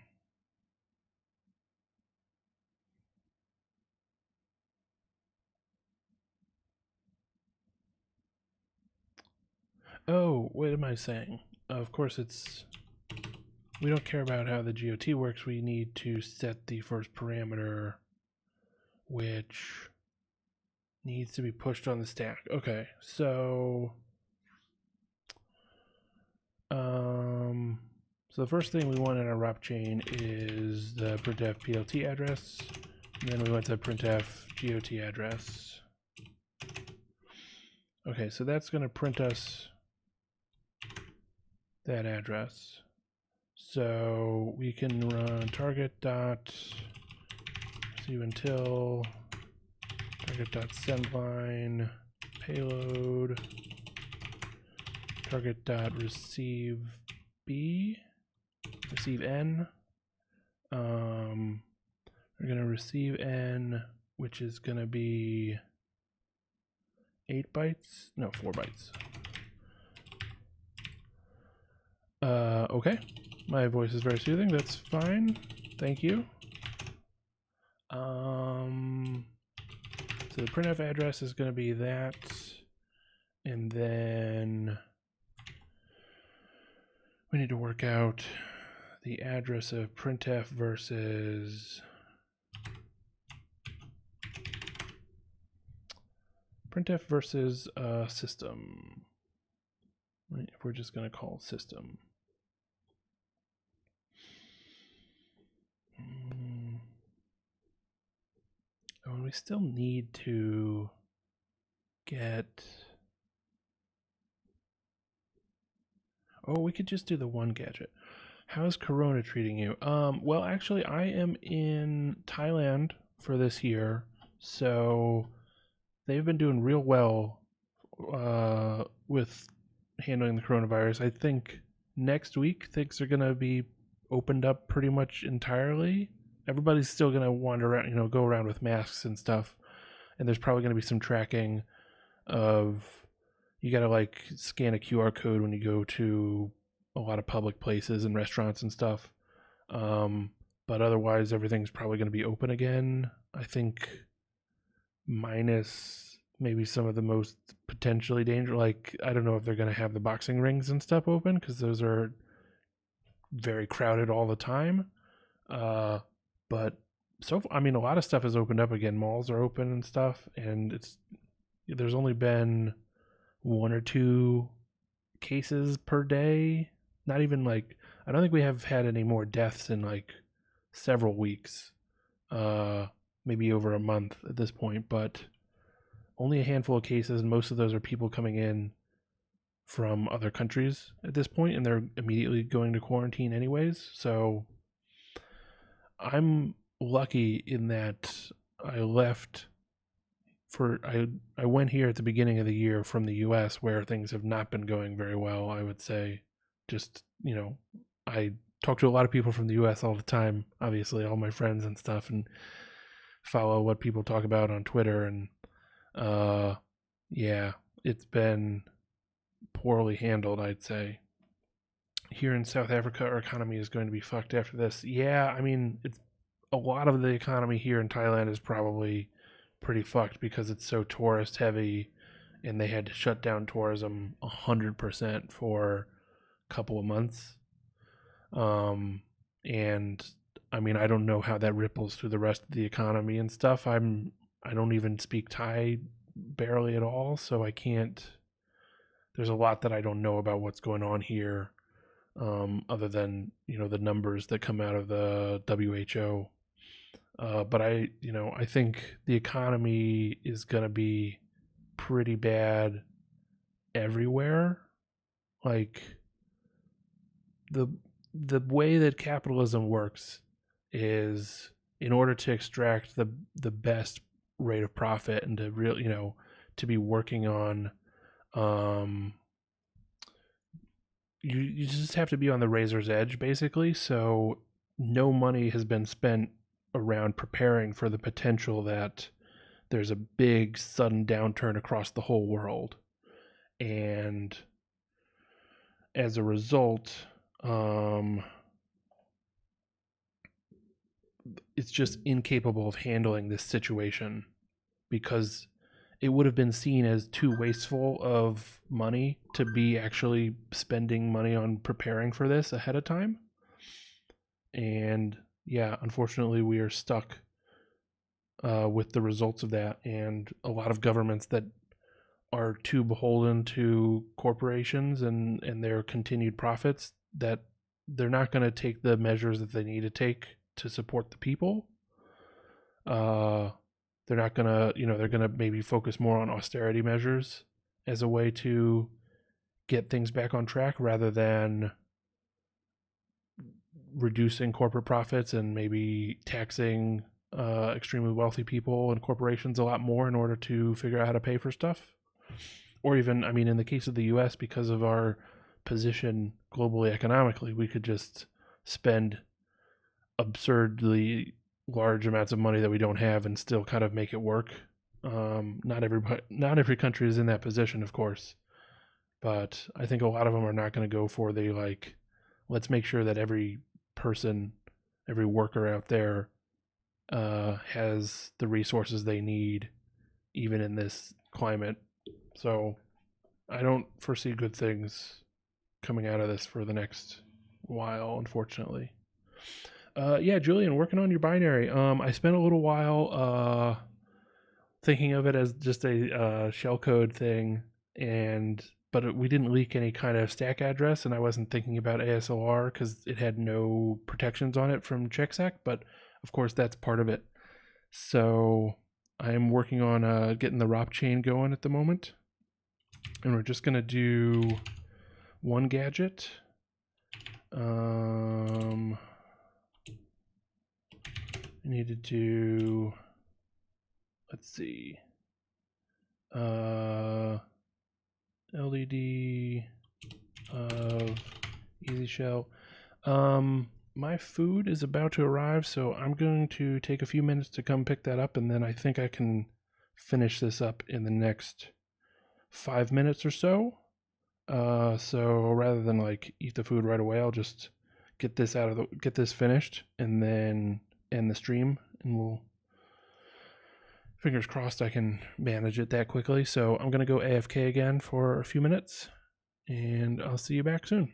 Oh, what am I saying? Of course, we don't care about how the GOT works. We need to set the first parameter, which needs to be pushed on the stack. Okay, so so the first thing we want in our wrap chain is the printf PLT address, and then we want the printf GOT address. Okay, so that's going to print us that address. So we can run target dot receive until target dot send line payload target dot receive b receive n. We're gonna receive n, which is gonna be 8 bytes. No, 4 bytes. Okay. My voice is very soothing. That's fine. Thank you. So the printf address is going to be that, and then we need to work out the address of printf versus system. Right? If we're just going to call system. Oh, and we still need to get. Oh, we could just do the one gadget. How's Corona treating you? Well, actually, I am in Thailand for this year, so they've been doing real well with handling the coronavirus. I think next week things are gonna be opened up pretty much entirely. Everybody's still gonna wander around, go around with masks and stuff, and there's probably gonna be some tracking of you gotta like scan a QR code when you go to a lot of public places and restaurants and stuff. But otherwise, everything's probably going to be open again. I think, minus maybe some of the most potentially dangerous. Like, I don't know if they're going to have the boxing rings and stuff open because those are very crowded all the time. But I mean, a lot of stuff has opened up again. Malls are open and stuff, and there's only been 1 or 2 cases per day. Not even like, I don't think we have had any more deaths in like several weeks, maybe over a month at this point, but only a handful of cases, and most of those are people coming in from other countries at this point, and they're immediately going to quarantine anyways. So I'm lucky in that I left I went here at the beginning of the year from the US, where things have not been going very well, I would say. Just, I talk to a lot of people from the US all the time, obviously, all my friends and stuff, and follow what people talk about on Twitter. And yeah, it's been poorly handled, I'd say. Here in South Africa, our economy is going to be fucked after this. Yeah, I mean, a lot of the economy here in Thailand is probably pretty fucked because it's so tourist heavy, and they had to shut down tourism 100% for a couple of months. And I mean, I don't know how that ripples through the rest of the economy and stuff. I don't even speak Thai barely at all, so I can't. There's a lot that I don't know about what's going on here, other than the numbers that come out of the WHO. But I think the economy is going to be pretty bad everywhere. Like the way that capitalism works is, in order to extract the best rate of profit and to to be working on, you just have to be on the razor's edge, basically. So no money has been spent around preparing for the potential that there's a big sudden downturn across the whole world. And as a result, it's just incapable of handling this situation, because it would have been seen as too wasteful of money to be actually spending money on preparing for this ahead of time. And yeah, unfortunately, we are stuck with the results of that, and a lot of governments that are too beholden to corporations and their continued profits, that they're not going to take the measures that they need to take to support the people. They're not going to, they're going to maybe focus more on austerity measures as a way to get things back on track, rather than reducing corporate profits and maybe taxing extremely wealthy people and corporations a lot more in order to figure out how to pay for stuff. Or even, I mean, in the case of the US, because of our position globally economically, we could just spend absurdly large amounts of money that we don't have and still kind of make it work. Not every country is in that position, of course, but I think a lot of them are not going to go for the, like, let's make sure that every person, every worker out there has the resources they need, even in this climate. So I don't foresee good things coming out of this for the next while, unfortunately. Yeah, Julian, working on your binary. I spent a little while thinking of it as just a shellcode thing, but we didn't leak any kind of stack address, and I wasn't thinking about ASLR because it had no protections on it from checksec, but of course that's part of it. So I'm working on getting the ROP chain going at the moment, and we're just going to do one gadget. I need to do, let's see, LDD of Easy Shell. My food is about to arrive, so I'm going to take a few minutes to come pick that up, and then I think I can finish this up in the next 5 minutes or so. So rather than like eat the food right away, I'll just get this finished and then end the stream, and we'll, fingers crossed I can manage it that quickly. So I'm gonna go AFK again for a few minutes, and I'll see you back soon.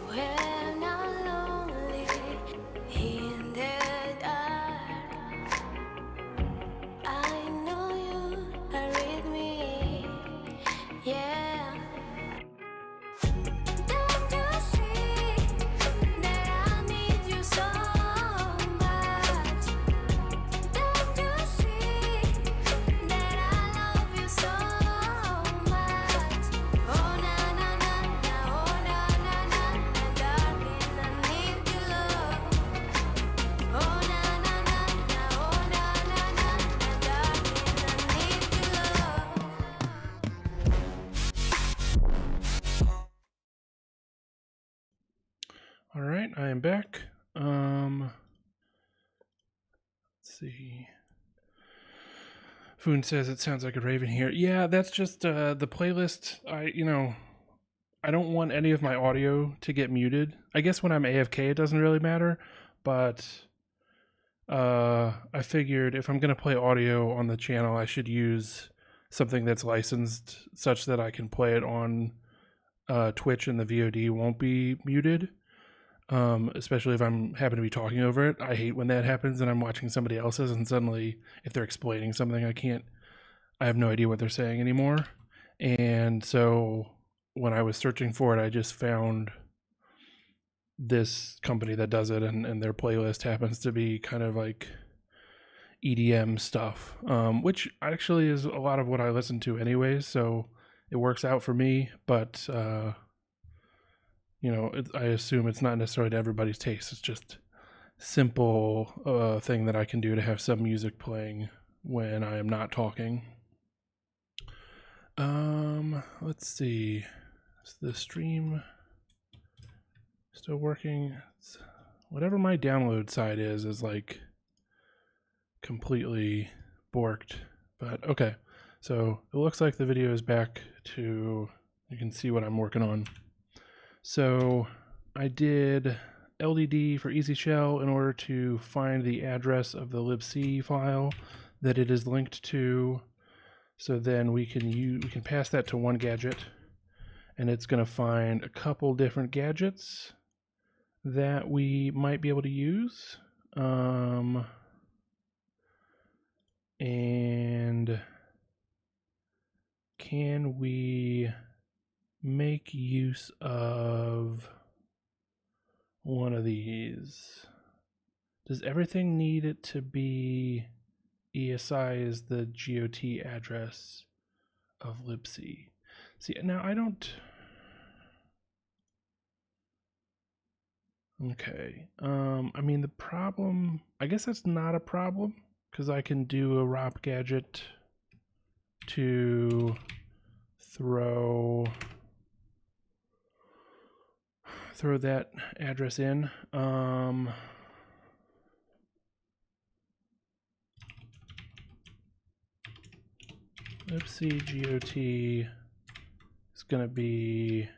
When I'm lonely in the dark, I know you are with me. Yeah. Don't you see that I need you so much? Don't you see that I love you so much? Oh na na na na, oh na na na na, darling, I need your love. Oh na na na na, oh na na na na, darling, I need your love. All right, I am back. Let's see. Foon says it sounds like a raven here. Yeah, that's just the playlist. I don't want any of my audio to get muted. I guess when I'm AFK it doesn't really matter, but I figured if I'm going to play audio on the channel, I should use something that's licensed such that I can play it on Twitch and the VOD won't be muted. Especially if I'm happen to be talking over it. I hate when that happens and I'm watching somebody else's and suddenly if they're explaining something I have no idea what they're saying anymore. And so when I was searching for it, I just found this company that does it, and their playlist happens to be kind of like EDM stuff, which actually is a lot of what I listen to anyways, so it works out for me, but I assume it's not necessarily to everybody's taste. It's just simple thing that I can do to have some music playing when I am not talking. Let's see. Is the stream still working? Whatever my download side is like completely borked. But okay. So it looks like the video is back to, you can see what I'm working on. So I did LDD for Easy Shell in order to find the address of the libc file that it is linked to. So then we can pass that to one gadget, and it's going to find a couple different gadgets that we might be able to use. And can we make use of one of these? Does everything need it to be ESI is the GOT address of libc? See, now I don't... Okay. I mean, the problem... I guess that's not a problem, because I can do a ROP gadget to throw throw that address in. Libc GOT is going to be,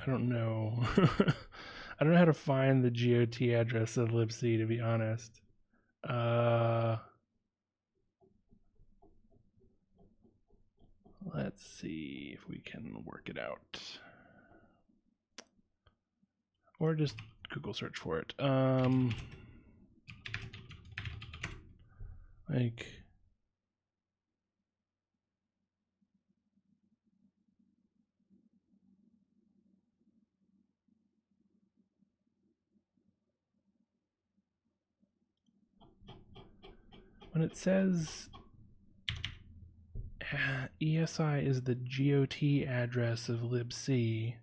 I don't know. I don't know how to find the GOT address of libc, to be honest. Let's see if we can work it out. Or just Google search for it. Like, when it says ESI is the GOT address of libc,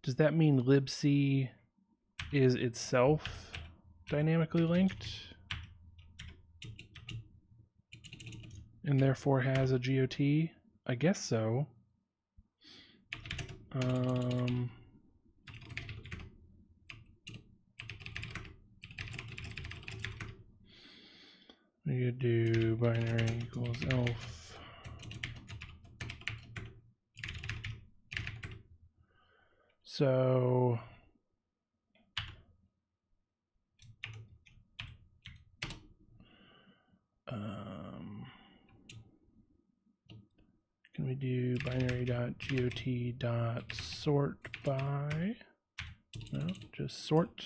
does that mean libc is itself dynamically linked and therefore has a GOT? I guess so. We could do binary equals elf. So can we do binary.got.sort by? No, just sort.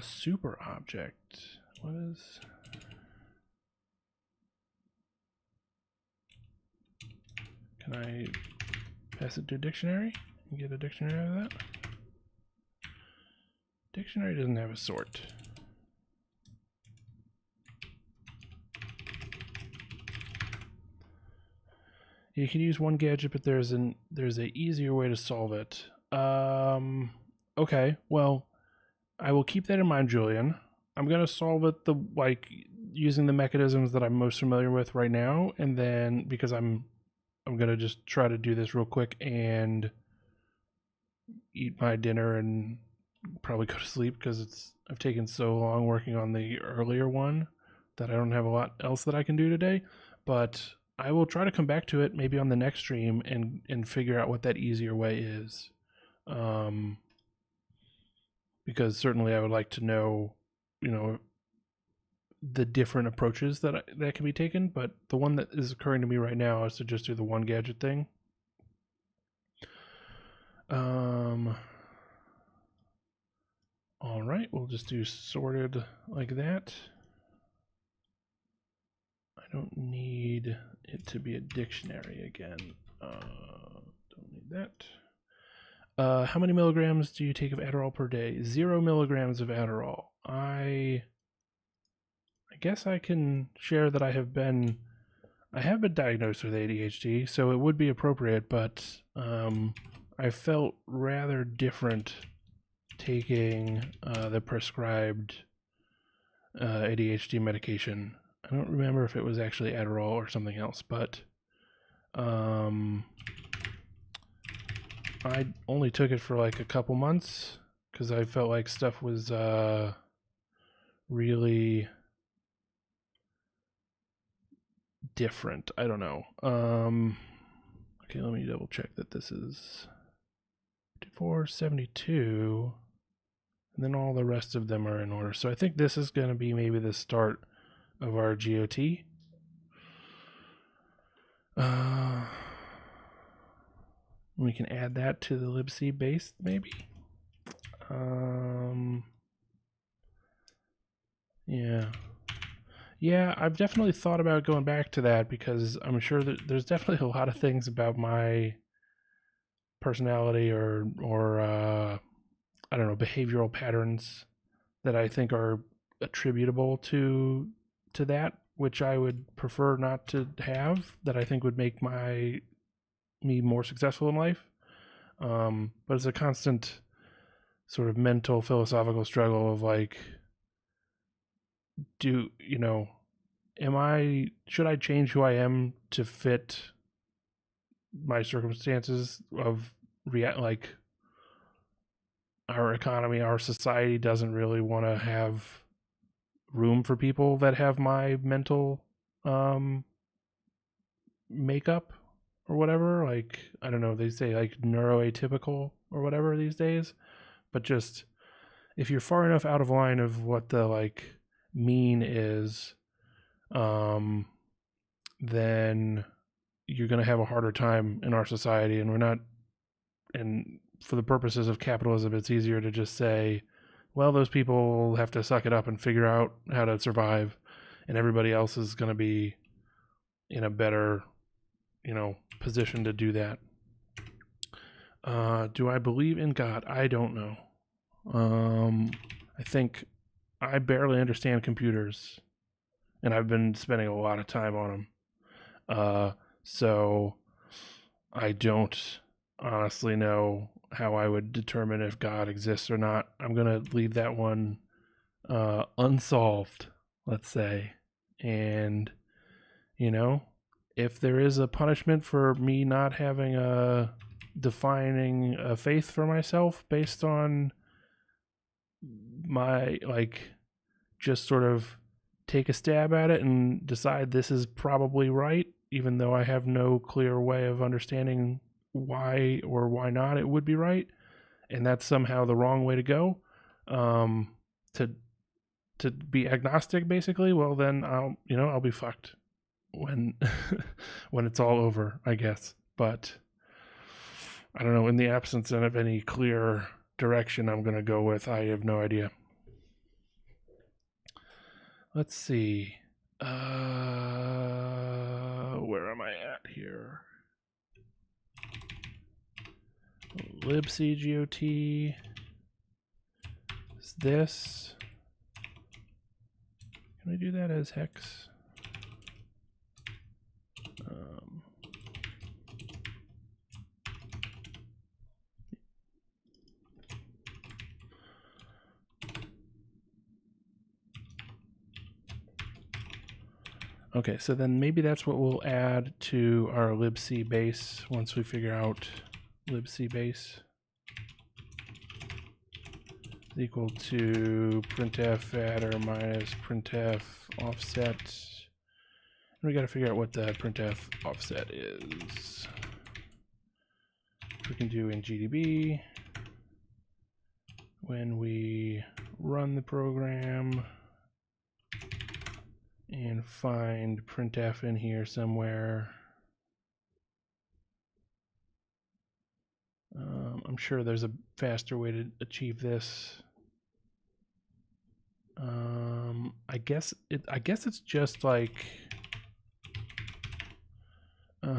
Super object. What is? Can I pass it to a dictionary and get a dictionary out of that? Dictionary doesn't have a sort. You can use one gadget, but there's a easier way to solve it. Okay, well, I will keep that in mind, Julian. I'm gonna solve it using the mechanisms that I'm most familiar with right now, and then because I'm gonna just try to do this real quick and eat my dinner and probably go to sleep because I've taken so long working on the earlier one that I don't have a lot else that I can do today. But I will try to come back to it maybe on the next stream and figure out what that easier way is. Because certainly I would like to know, the different approaches that can be taken. But the one that is occurring to me right now is to just do the one gadget thing. All right, we'll just do sorted like that. I don't need it to be a dictionary again. Don't need that. How many milligrams do you take of Adderall per day? 0 milligrams of Adderall. I guess I can share that I have been diagnosed with ADHD, so it would be appropriate, but I felt rather different taking the prescribed ADHD medication. I don't remember if it was actually Adderall or something else, but I only took it for like a couple months because I felt like stuff was really different. I don't know. Okay, let me double check that this is 472, and then all the rest of them are in order. So I think this is going to be maybe the start of our GOT. We can add that to the libc base, maybe. Yeah, I've definitely thought about going back to that because I'm sure that there's definitely a lot of things about my personality or I don't know, behavioral patterns that I think are attributable to that, which I would prefer not to have, that I think would make me more successful in life. But it's a constant sort of mental philosophical struggle of like, should I change who I am to fit my circumstances of like our economy, our society doesn't really want to have room for people that have my mental makeup or whatever. Like, I don't know, they say like neuroatypical or whatever these days, but just if you're far enough out of line of what the like mean is, then you're going to have a harder time in our society. And for the purposes of capitalism, it's easier to just say, well, those people have to suck it up and figure out how to survive, and everybody else is going to be in a better, position to do that. Do I believe in God? I don't know. I think I barely understand computers, and I've been spending a lot of time on them. So I don't honestly know how I would determine if God exists or not. I'm going to leave that one unsolved, let's say. And, if there is a punishment for me not having defining a faith for myself based on my, just sort of take a stab at it and decide this is probably right, even though I have no clear way of understanding why or why not it would be right, and that's somehow the wrong way to go, to be agnostic, basically, well, then I'll be fucked when when it's all over, I guess. But I don't know, in the absence of any clear direction, I'm going to go with I have no idea. Let's see. Where am I at here? libcgot is this. Can we do that as hex? Okay, so then maybe that's what we'll add to our libc base once we figure out libc base is equal to printf adder minus printf offset. And we got to figure out what the printf offset is. We can do in GDB when we run the program and find printf in here somewhere. I'm sure there's a faster way to achieve this. I guess it's just like let's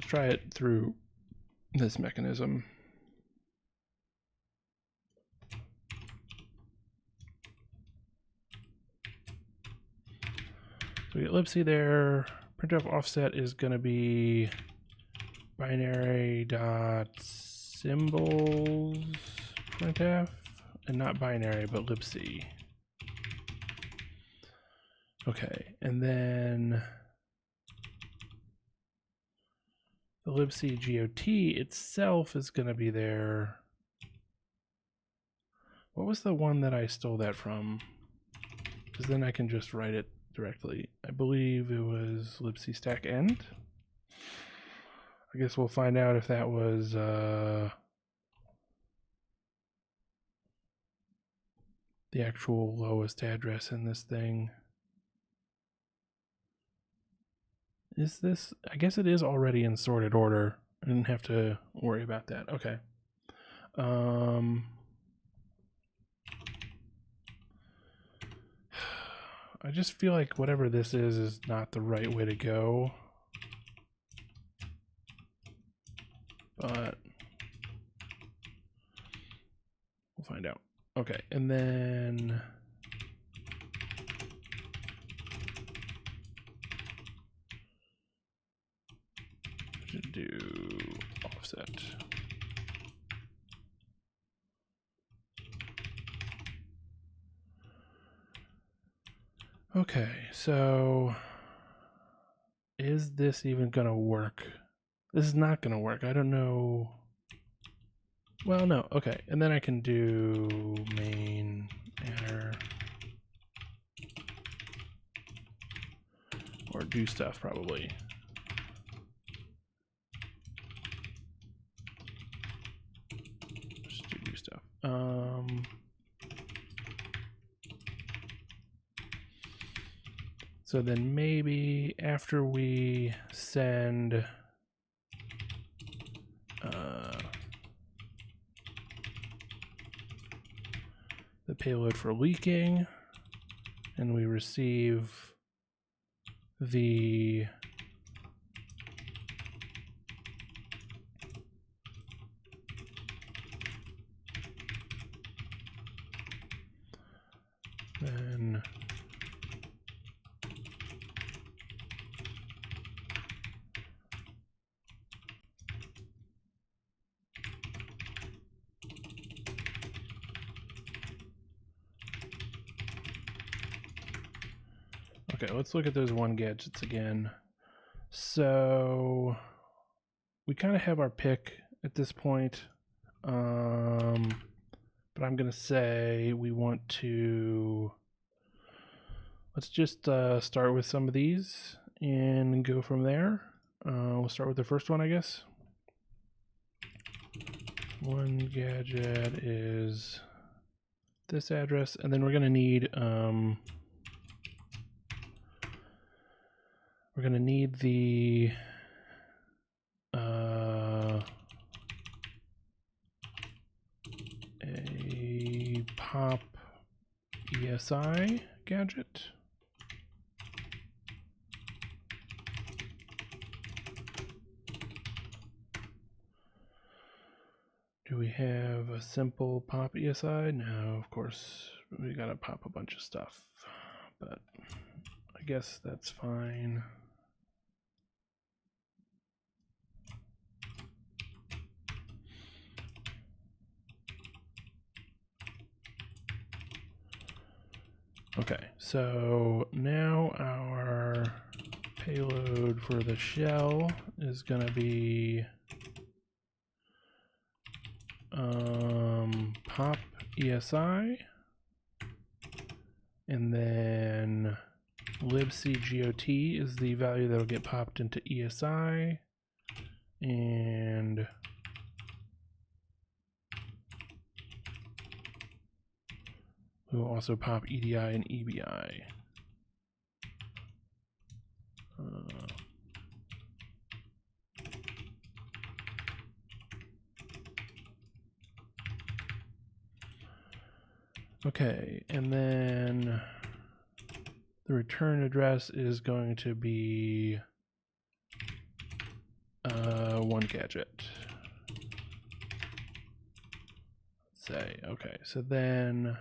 try it through this mechanism. So we get libc there. Printf offset is going to be binary dot symbols printf, and not binary but libc. Okay, and then the libc got itself is going to be there. What was the one that I stole that from? Because then I can just write it directly. I believe it was libc stack end. I guess we'll find out if that was the actual lowest address in this thing. Is this? I guess it is already in sorted order. I didn't have to worry about that. Okay. I just feel like whatever this is not the right way to go. But we'll find out. Okay, and then should do offset. Okay, so is this even gonna work? This is not gonna work. I don't know. Well, no. Okay, and then I can do main error or do stuff probably. Just do stuff. So then maybe after we send the payload for leaking and we receive the then okay, let's look at those one gadgets again. So we kind of have our pick at this point, but I'm gonna say we want to let's just start with some of these and go from there. We'll start with the first one, I guess. One gadget is this address, and then we're gonna need the a pop ESI gadget. Do we have a simple pop ESI? No, of course, we gotta pop a bunch of stuff, but I guess that's fine. Okay, so now our payload for the shell is gonna be pop ESI, and then libcgot is the value that'll get popped into ESI, and we'll also pop EDI and EBI. Okay, and then the return address is going to be one gadget. Let's say, okay, so then,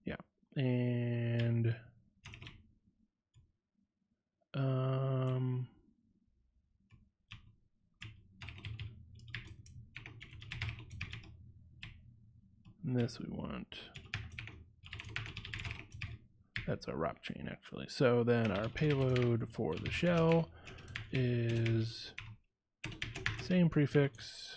yeah, and this we want. That's a rock chain actually. So then our payload for the shell is same prefix.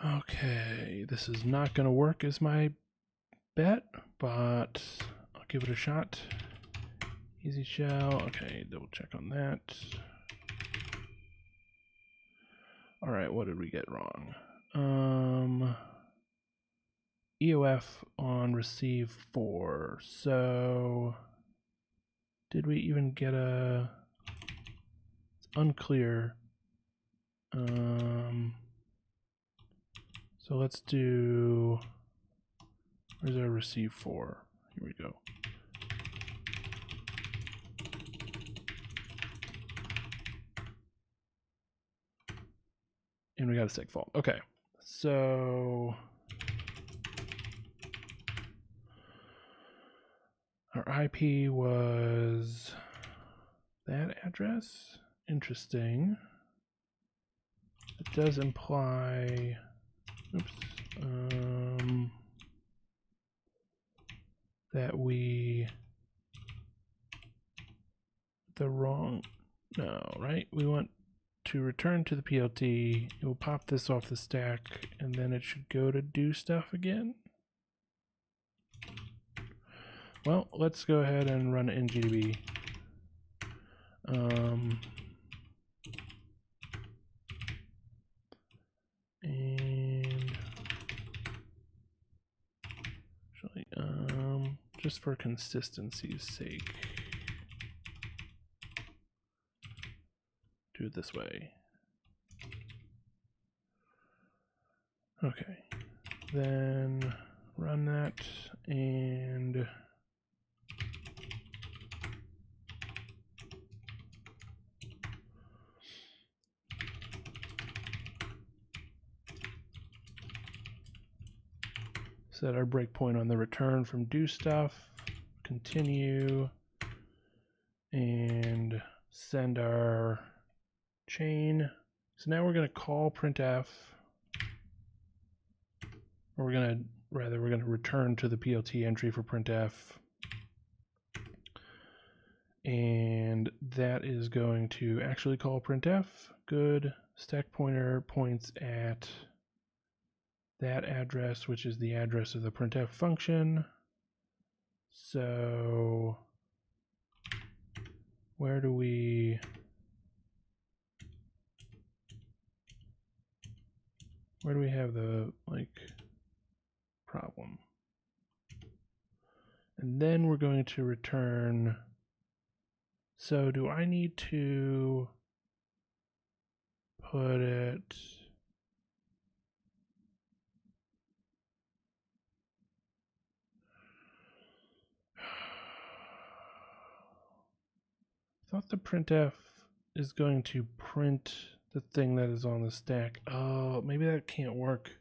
Okay, this is not going to work as my bet, but I'll give it a shot. Easy shell. Okay, double check on that. All right, what did we get wrong? EOF on receive 4. So did we even get a? It's unclear. So let's do Where's our receive for? Here we go. And we got a seg fault. Okay, so our IP was that address. Interesting. It does imply, oops, that we right? We want to return to the PLT. It will pop this off the stack, and then it should go to do stuff again. Well, let's go ahead and run ngdb. And actually, just for consistency's sake, do it this way. Okay, then run that and set our breakpoint on the return from do stuff, continue, and send our chain. So now we're going to call printf, or we're going to return to the PLT entry for printf, and that is going to actually call printf. Good. Stack pointer points at that address, which is the address of the printf function. So where do we have the problem? And then we're going to return. So do I need to put it I thought the printf is going to print the thing that is on the stack. Oh, maybe that can't work.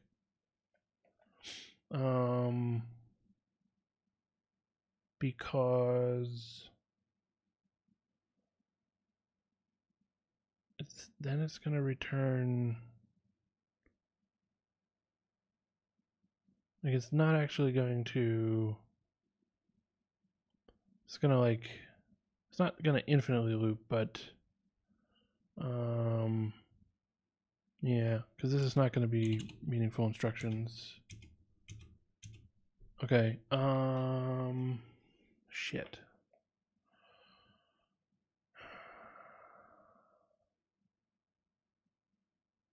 Because it's going to return, it's not actually going to, it's not going to infinitely loop, but yeah, because this is not going to be meaningful instructions. Okay, shit.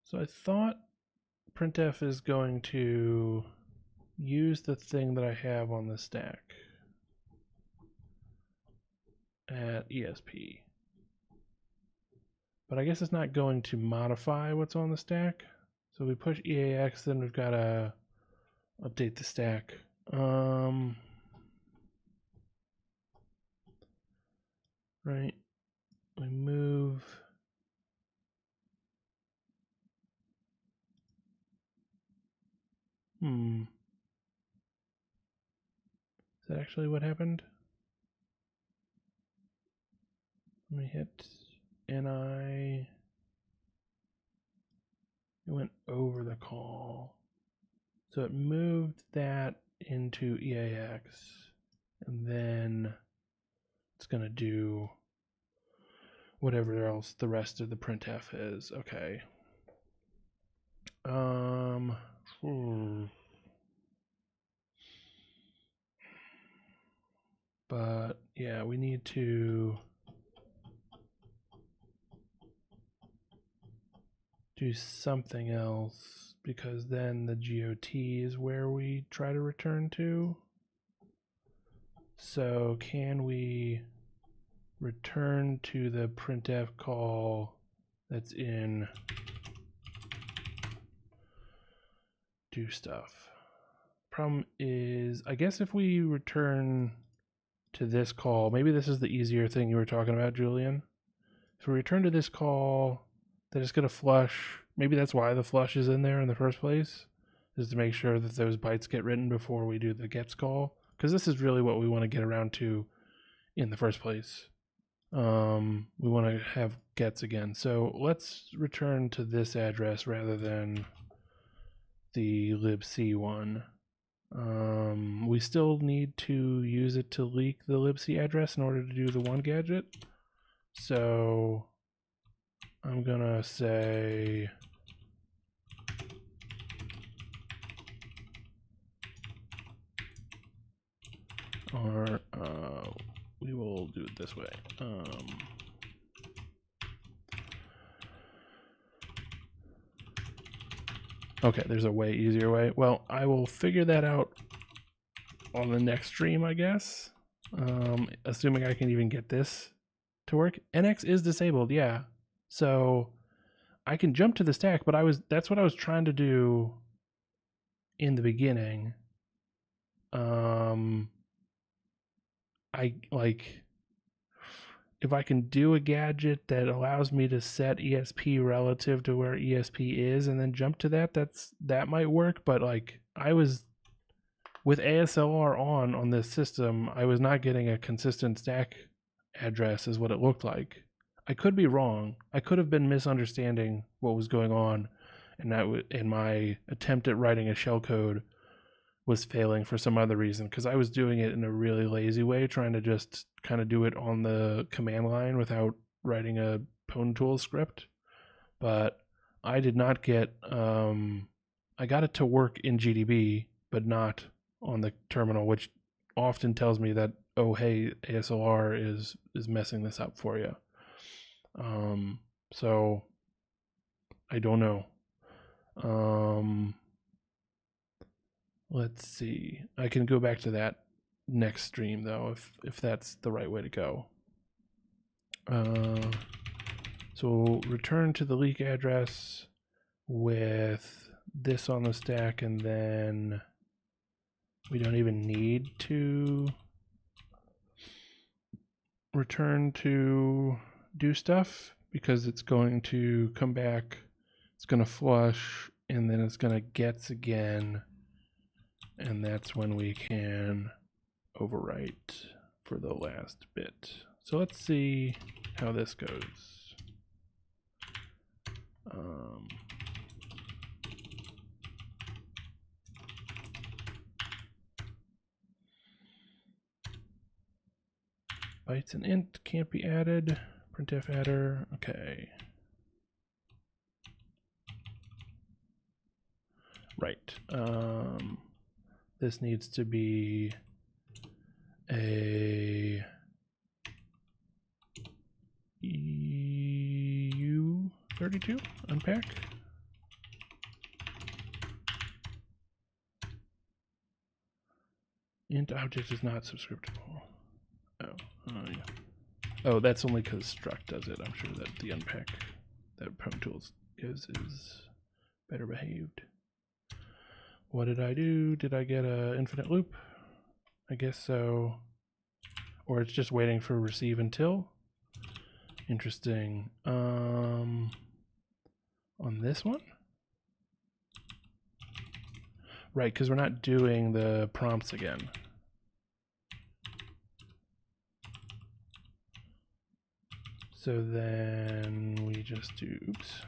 So I thought printf is going to use the thing that I have on the stack at ESP. But I guess it's not going to modify what's on the stack. So we push EAX, then we've got to update the stack. Right. We move. Is that actually what happened? Let me hit NI. It went over the call. So it moved that into EAX, and then it's going to do whatever else the rest of the printf is. Okay. But yeah, we need to do something else, because then the GOT is where we try to return to. So can we return to the printf call that's in do stuff? Problem is, I guess if we return to this call, maybe this is the easier thing you were talking about, Julian. If we return to this call, that it's going to flush. Maybe that's why the flush is in there in the first place, is to make sure that those bytes get written before we do the gets call. Because this is really what we want to get around to in the first place. We want to have gets again. So let's return to this address rather than the libc one. We still need to use it to leak the libc address in order to do the one gadget. So I'm gonna say we will do it this way. Okay, there's a way easier way. Well, I will figure that out on the next stream, I guess. Assuming I can even get this to work. NX is disabled, yeah. So I can jump to the stack, but that's what I was trying to do in the beginning. If I can do a gadget that allows me to set ESP relative to where ESP is and then jump to that might work, but like I was with ASLR on this system, I was not getting a consistent stack address is what it looked like. I could be wrong. I could have been misunderstanding what was going on, and my attempt at writing a shellcode was failing for some other reason, because I was doing it in a really lazy way, trying to just kind of do it on the command line without writing a Pwn Tools script. But I did not get, I got it to work in GDB, but not on the terminal, which often tells me that, oh, hey, ASLR is messing this up for you. So I don't know. Let's see. I can go back to that next stream though, if that's the right way to go. So we'll return to the leak address with this on the stack, and then we don't even need to return to do stuff because it's going to come back, it's going to flush, and then it's going to gets again. And that's when we can overwrite for the last bit. So let's see how this goes. Bytes and int can't be added. Printf adder, okay. Right. This needs to be a EU32 unpack. Int object is not subscriptable. Yeah. Oh, that's only because struct does it. I'm sure that the unpack that Pwn Tools gives is better behaved. What did I do? Did I get an infinite loop? I guess so. Or it's just waiting for receive until. Interesting. On this one? Right, because we're not doing the prompts again. So then we just do, oops.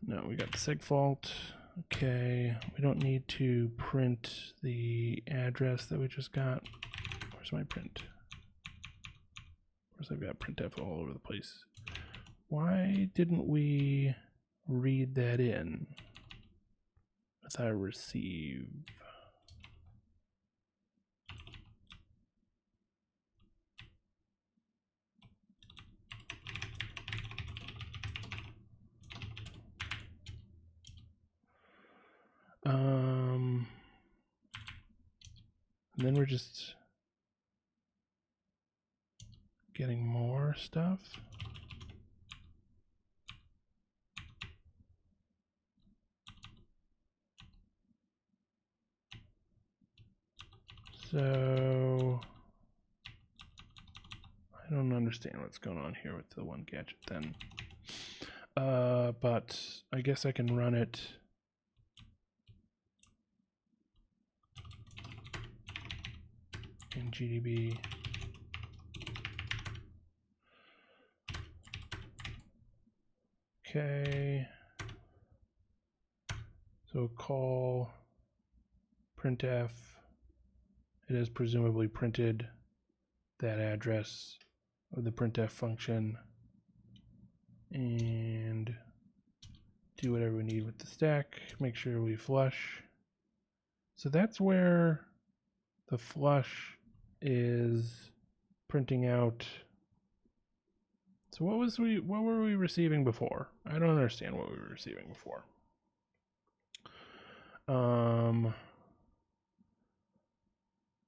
No, we got the seg fault. Okay, we don't need to print the address that we just got. Where's my print? Of course, I've got printf all over the place. Why didn't we read that in with our receive? And then we're just getting more stuff. So I don't understand what's going on here with the one gadget then. But I guess I can run it. In GDB. Okay. So call printf. It has presumably printed that address of the printf function and do whatever we need with the stack. Make sure we flush. So that's where the flush is printing out. So what were we receiving before? I don't understand what we were receiving before.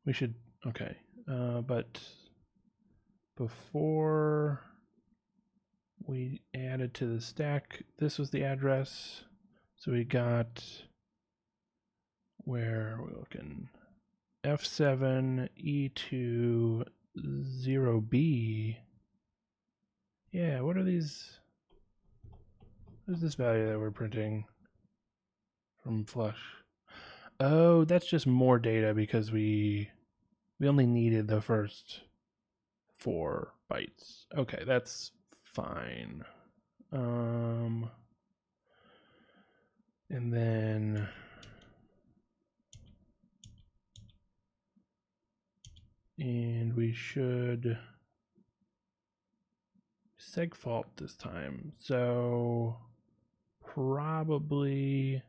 We should, okay, but before we added to the stack, this was the address. So we got, where are we looking? F7 E2 0B. Yeah, what are these? What is this value that we're printing from flush? Oh, that's just more data because we only needed the first 4 bytes. Okay, that's fine. And then we should segfault this time. So probably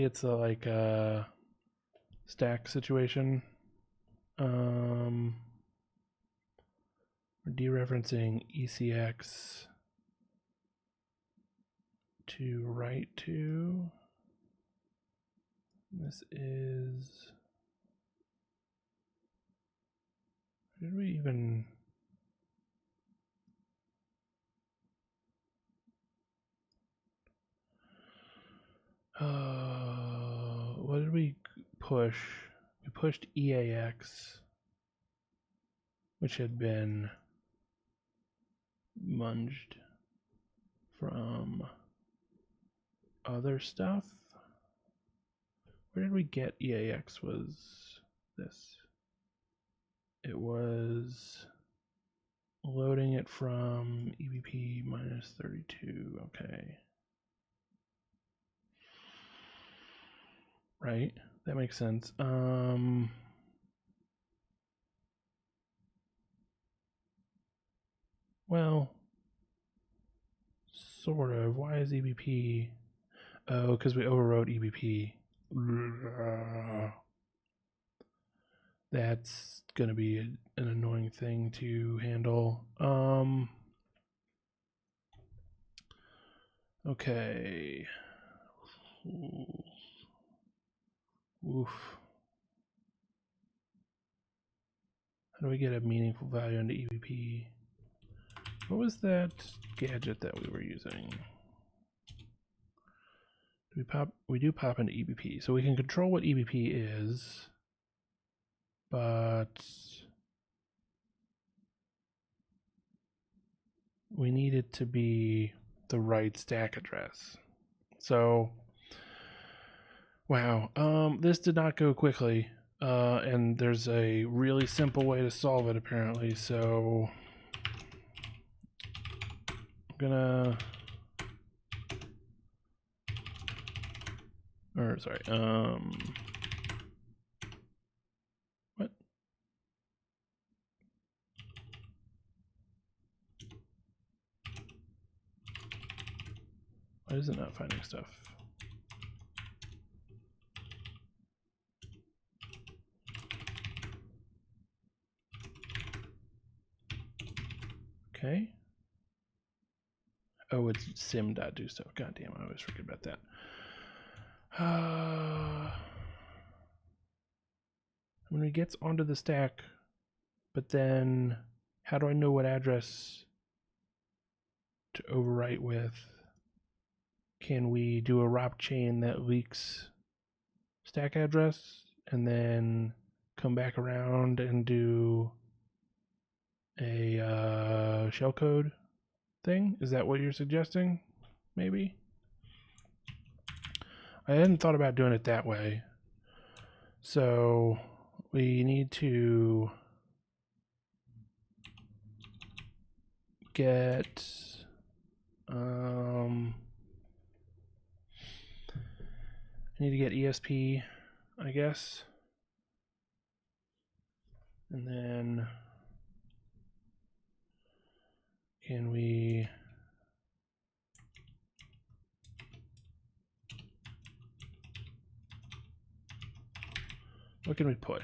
it's like a stack situation. We're dereferencing ECX to write to. This is, did we even, what did we push? We pushed EAX, which had been munged from other stuff. Where did we get EAX? Was this? It was loading it from EBP minus 32. Okay. Right, that makes sense. Well, sort of. Why is EBP? Oh, because we overwrote EBP. That's gonna be an annoying thing to handle. Okay. Oof. How do we get a meaningful value into EBP? What was that gadget that we were using? We do pop into EBP, so we can control what EBP is, but we need it to be the right stack address. So, wow, this did not go quickly, and there's a really simple way to solve it apparently. So, I'm gonna, or sorry, what? Why is it not finding stuff? Okay. Oh, it's sim.do stuff. God damn, I always forget about that. when it gets onto the stack, but then how do I know what address to overwrite with? Can we do a ROP chain that leaks stack address and then come back around and do a shellcode thing? Is that what you're suggesting? Maybe? I hadn't thought about doing it that way. So we need to get I need to get ESP, I guess. And then can we what can we push?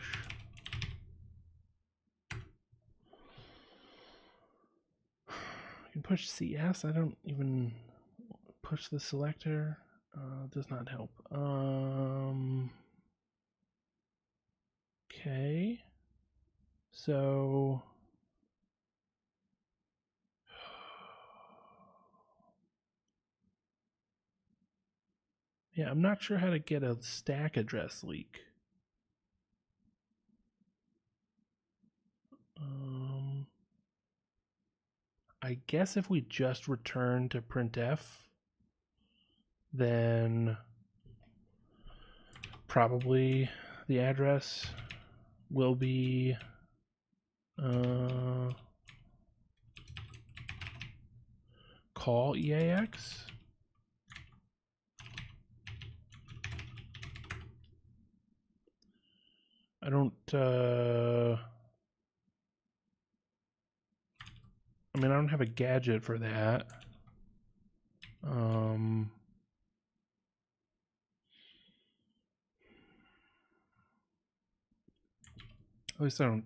We can push CS. I don't even push the selector. Does not help. Okay. So yeah, I'm not sure how to get a stack address leak. I guess if we just return to printf, then probably the address will be call EAX. I don't I mean, I don't have a gadget for that. At least I don't,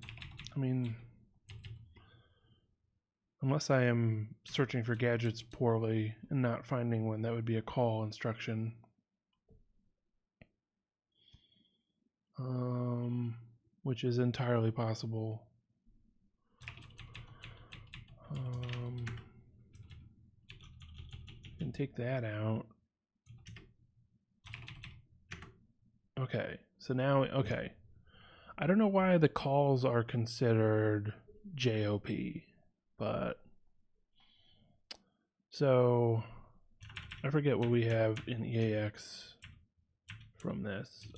I mean, unless I am searching for gadgets poorly and not finding one, that would be a call instruction. Which is entirely possible. Can take that out. Okay, so now, okay. I don't know why the calls are considered JOP, but so I forget what we have in EAX from this.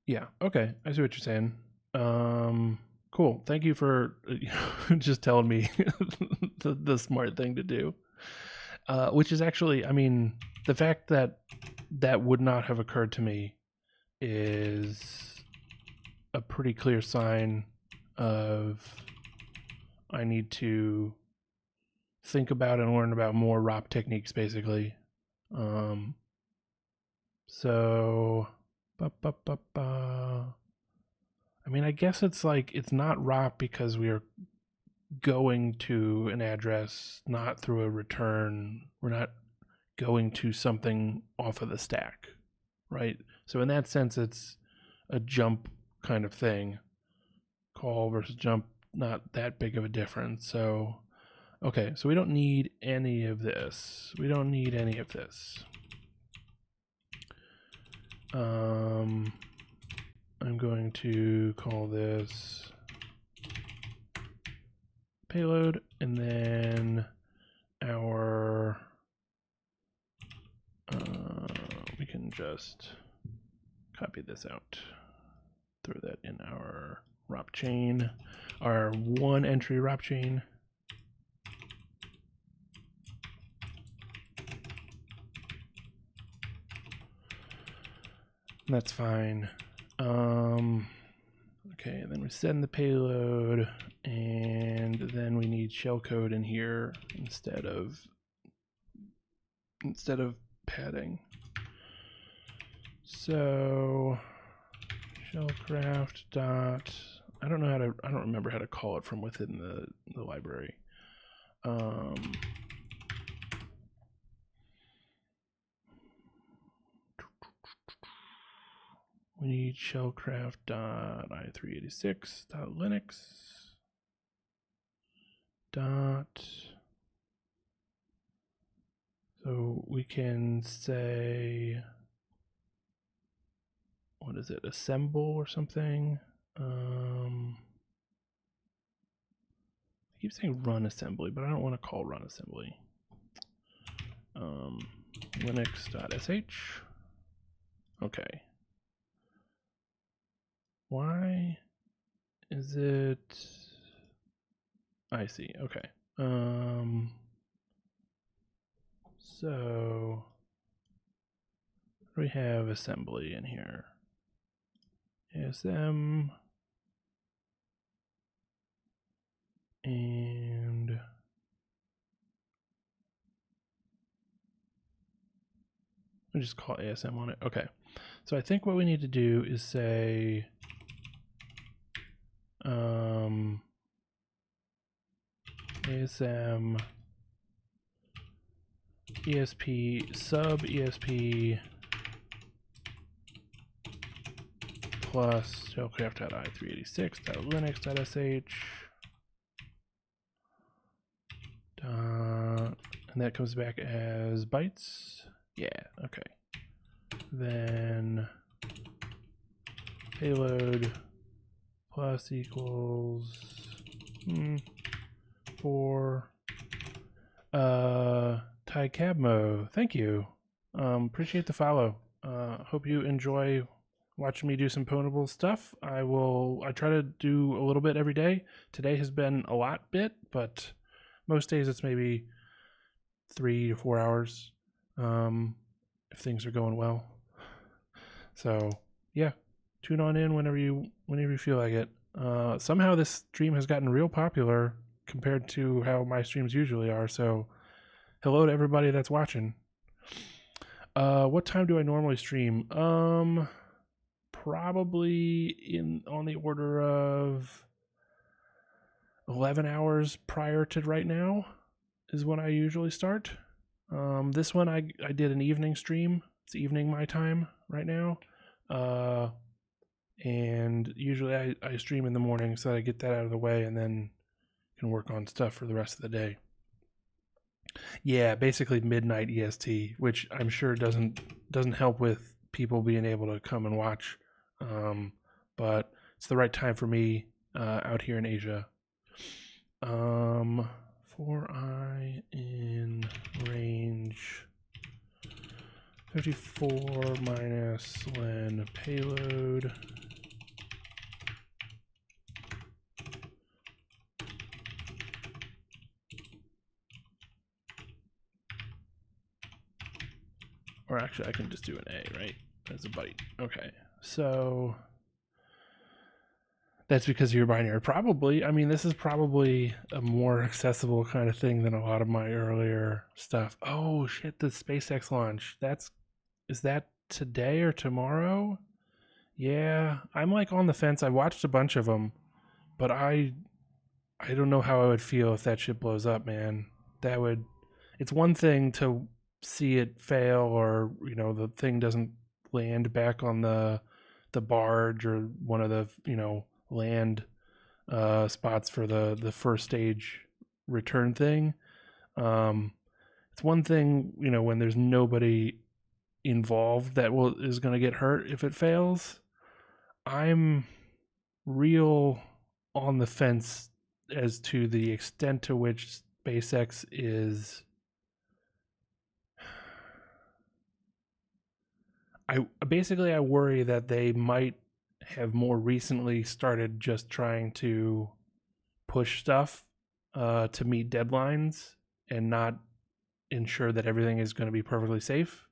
Yeah, okay, I see what you're saying. Cool. Thank you for just telling me the smart thing to do. Which is actually, I mean, the fact that that would not have occurred to me is a pretty clear sign of I need to think about and learn about more ROP techniques, basically. So, I mean, I guess it's like it's not ROP because we are going to an address, not through a return. We're not going to something off of the stack, right? So in that sense, it's a jump kind of thing. Call versus jump, not that big of a difference. So, okay, so we don't need any of this. We don't need any of this. I'm going to call this payload, and then our we can just copy this out, throw that in our ROP chain, our one entry ROP chain. That's fine. Okay, and then we send the payload, and then we need shellcode in here instead of padding. So shellcraft dot I don't remember how to call it from within the library. We need shellcraft.i386.linux. So we can say, what is it, assemble or something? I keep saying run assembly, but I don't want to call run assembly. Linux.sh. Okay. Why is it? I see. Okay. So we have assembly in here. ASM and we just call ASM on it. Okay. So I think what we need to do is say ASM ESP sub ESP plus shellcraft.i386.linux.sh and that comes back as bytes. Yeah, okay. Then payload plus equals 4 Ty Cabmo, thank you. Appreciate the follow. Hope you enjoy watching me do some pwnable stuff. I try to do a little bit every day. Today has been a lot bit, but most days it's maybe 3 to 4 hours if things are going well. So yeah, tune on in whenever you feel like it. Somehow this stream has gotten real popular compared to how my streams usually are, so hello to everybody that's watching. What time do I normally stream? Probably on the order of 11 hours prior to right now is when I usually start. This one I did an evening stream. It's evening my time right now. And usually I stream in the morning so that I get that out of the way and then can work on stuff for the rest of the day. Yeah, basically midnight EST, which I'm sure doesn't help with people being able to come and watch. But it's the right time for me out here in Asia. 4i in range 54 minus len payload. Or actually, I can just do an A, right? As a byte. Okay. So that's because of your binary. Probably. I mean, this is probably a more accessible kind of thing than a lot of my earlier stuff. Oh, shit. The SpaceX launch. Is that today or tomorrow? Yeah. I'm like on the fence. I watched a bunch of them, but I don't know how I would feel if that shit blows up, man. It's one thing to see it fail, or the thing doesn't land back on the barge or one of the land spots for the first stage return thing. It's one thing when there's nobody involved that is going to get hurt if it fails. I'm real on the fence as to the extent to which SpaceX is. I worry that they might have more recently started just trying to push stuff to meet deadlines and not ensure that everything is going to be perfectly safe.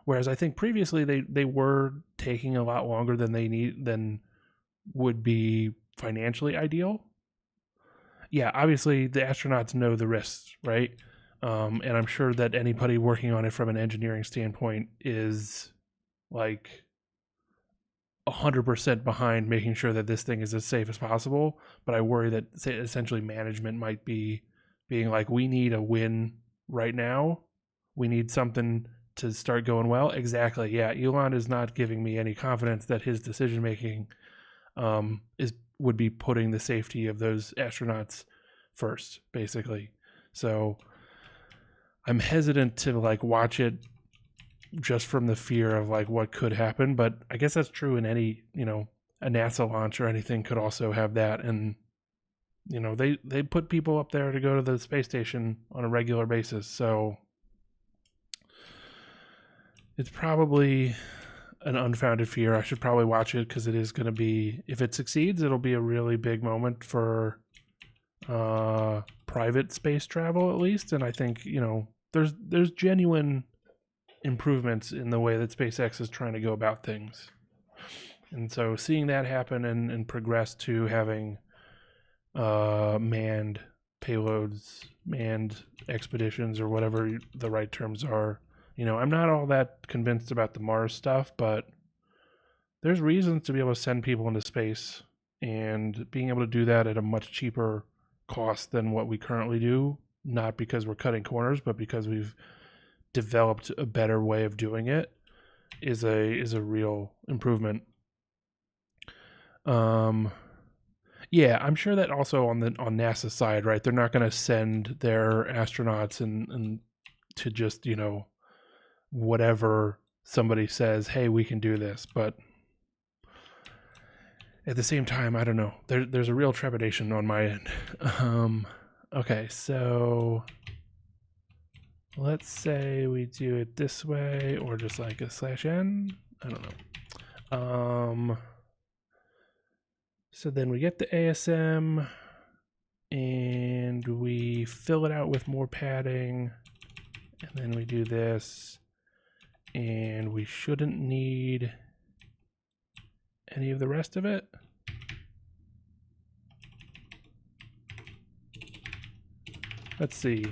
Whereas I think previously they were taking a lot longer than would be financially ideal. Yeah, obviously the astronauts know the risks, right? And I'm sure that anybody working on it from an engineering standpoint is like 100% behind making sure that this thing is as safe as possible, but I worry that essentially management might be being like, we need a win right now. We need something to start going well. Exactly. Yeah, Elon is not giving me any confidence that his decision making would be putting the safety of those astronauts first, basically. So I'm hesitant to like watch it just from the fear of like what could happen, but I guess that's true in any, a NASA launch or anything could also have that. And they put people up there to go to the space station on a regular basis, so it's probably an unfounded fear. I should probably watch it because it is going to be, if it succeeds, it'll be a really big moment for private space travel, at least. And I think there's genuine improvements in the way that SpaceX is trying to go about things. And so seeing that happen and progress to having manned payloads, manned expeditions, or whatever the right terms are, I'm not all that convinced about the Mars stuff, but there's reasons to be able to send people into space, and being able to do that at a much cheaper cost than what we currently do, not because we're cutting corners, but because we've developed a better way of doing it, is a real improvement. Yeah, I'm sure that also on NASA's side, right, they're not going to send their astronauts and to just whatever somebody says, hey, we can do this. But at the same time, I don't know, there's a real trepidation on my end. Okay, so let's say we do it this way, or just like a /n. I don't know. So then we get the ASM and we fill it out with more padding, and then we do this, and we shouldn't need any of the rest of it. Let's see.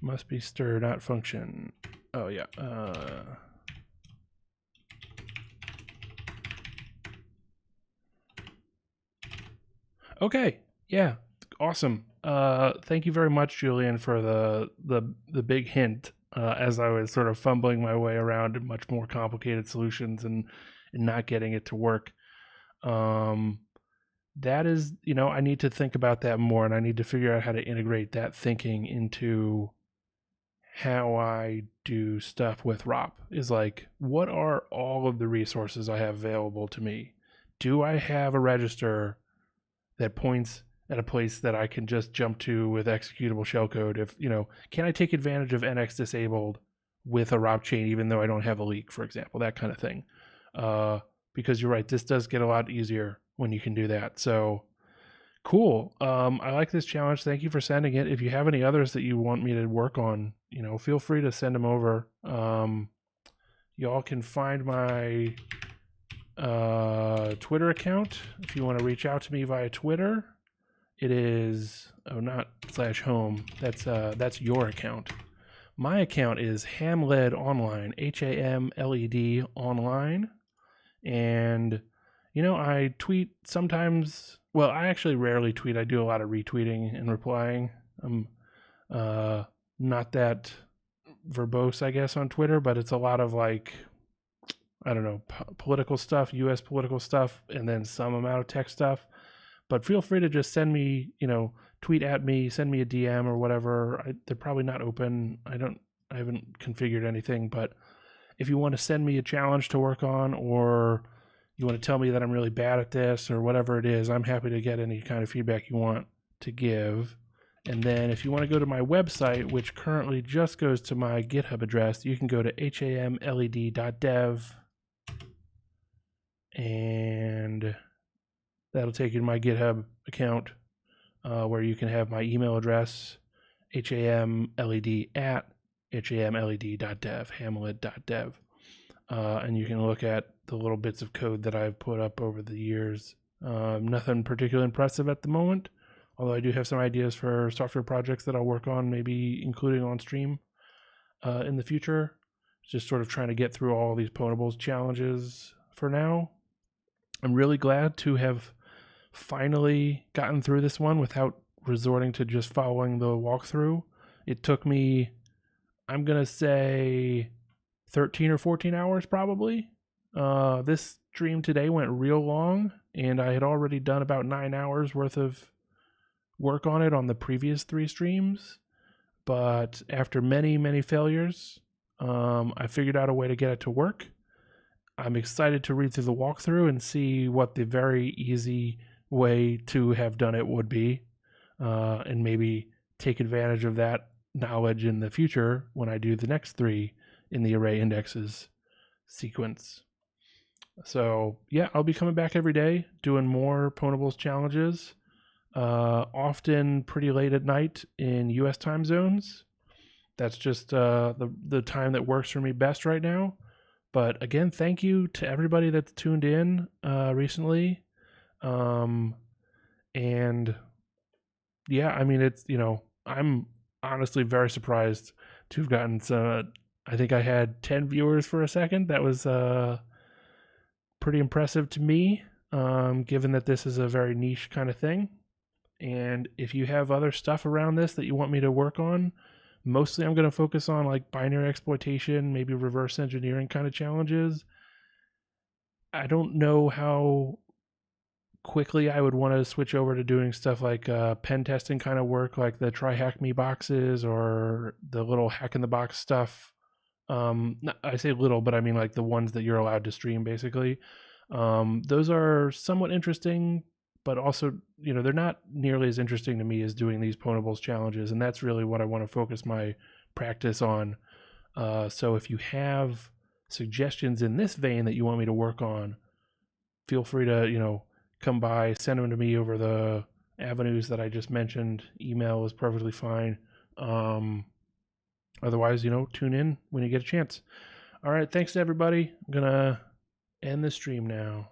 Must be stir, not function. Oh yeah. Okay. Yeah. Awesome. Thank you very much, Julian, for the big hint. As I was sort of fumbling my way around much more complicated solutions and not getting it to work. That is, I need to think about that more, and I need to figure out how to integrate that thinking into how I do stuff with ROP. Is like, what are all of the resources I have available to me? Do I have a register that points at a place that I can just jump to with executable shellcode? If can I take advantage of NX disabled with a ROP chain even though I don't have a leak, for example, that kind of thing. Because you're right, this does get a lot easier when you can do that. So cool. I like this challenge. Thank you for sending it. If you have any others that you want me to work on, feel free to send them over. Y'all can find my Twitter account if you want to reach out to me via Twitter. It is not /home. That's your account. My account is Hamled Online, HAMLED Online, and I tweet sometimes. Well, I actually rarely tweet. I do a lot of retweeting and replying. I'm not that verbose, I guess, on Twitter, but it's a lot of like, I don't know, political stuff, U.S. political stuff, and then some amount of tech stuff. But feel free to just send me, tweet at me, send me a DM or whatever. They're probably not open. I haven't configured anything, but if you want to send me a challenge to work on, or you want to tell me that I'm really bad at this or whatever it is, I'm happy to get any kind of feedback you want to give. And then if you want to go to my website, which currently just goes to my GitHub address, you can go to hamled.dev, and that'll take you to my GitHub account, where you can have my email address, hamled@hamled.dev, hamled.dev. And you can look at the little bits of code that I've put up over the years. Nothing particularly impressive at the moment, although I do have some ideas for software projects that I'll work on, maybe including on stream in the future. just sort of trying to get through all these potables challenges for now. I'm really glad to have finally gotten through this one without resorting to just following the walkthrough. It took me, I'm going to say 13 or 14 hours probably. This stream today went real long, and I had already done about 9 hours worth of work on it on the previous 3 streams. But after many, many failures, I figured out a way to get it to work. I'm excited to read through the walkthrough and see what the very easy way to have done it would be, and maybe take advantage of that knowledge in the future when I do the next 3 in the array indexes sequence. So yeah, I'll be coming back every day doing more Ponables challenges, often pretty late at night in US time zones. That's just the time that works for me best right now. But again, thank you to everybody that's tuned in recently. And yeah, I mean, it's, I'm honestly very surprised to have gotten some. I think I had 10 viewers for a second. That was pretty impressive to me, given that this is a very niche kind of thing. And if you have other stuff around this that you want me to work on, mostly I'm going to focus on like binary exploitation, maybe reverse engineering kind of challenges. I don't know how quickly I would want to switch over to doing stuff like pen testing kind of work, like the try hack me boxes or the little hack in the box stuff. I say little, but I mean like the ones that you're allowed to stream basically. Those are somewhat interesting, but also, they're not nearly as interesting to me as doing these Ponables challenges, and that's really what I want to focus my practice on. So if you have suggestions in this vein that you want me to work on, feel free to, come by, send them to me over the avenues that I just mentioned. Email is perfectly fine. Otherwise, tune in when you get a chance. All right, thanks to everybody. I'm going to end the stream now.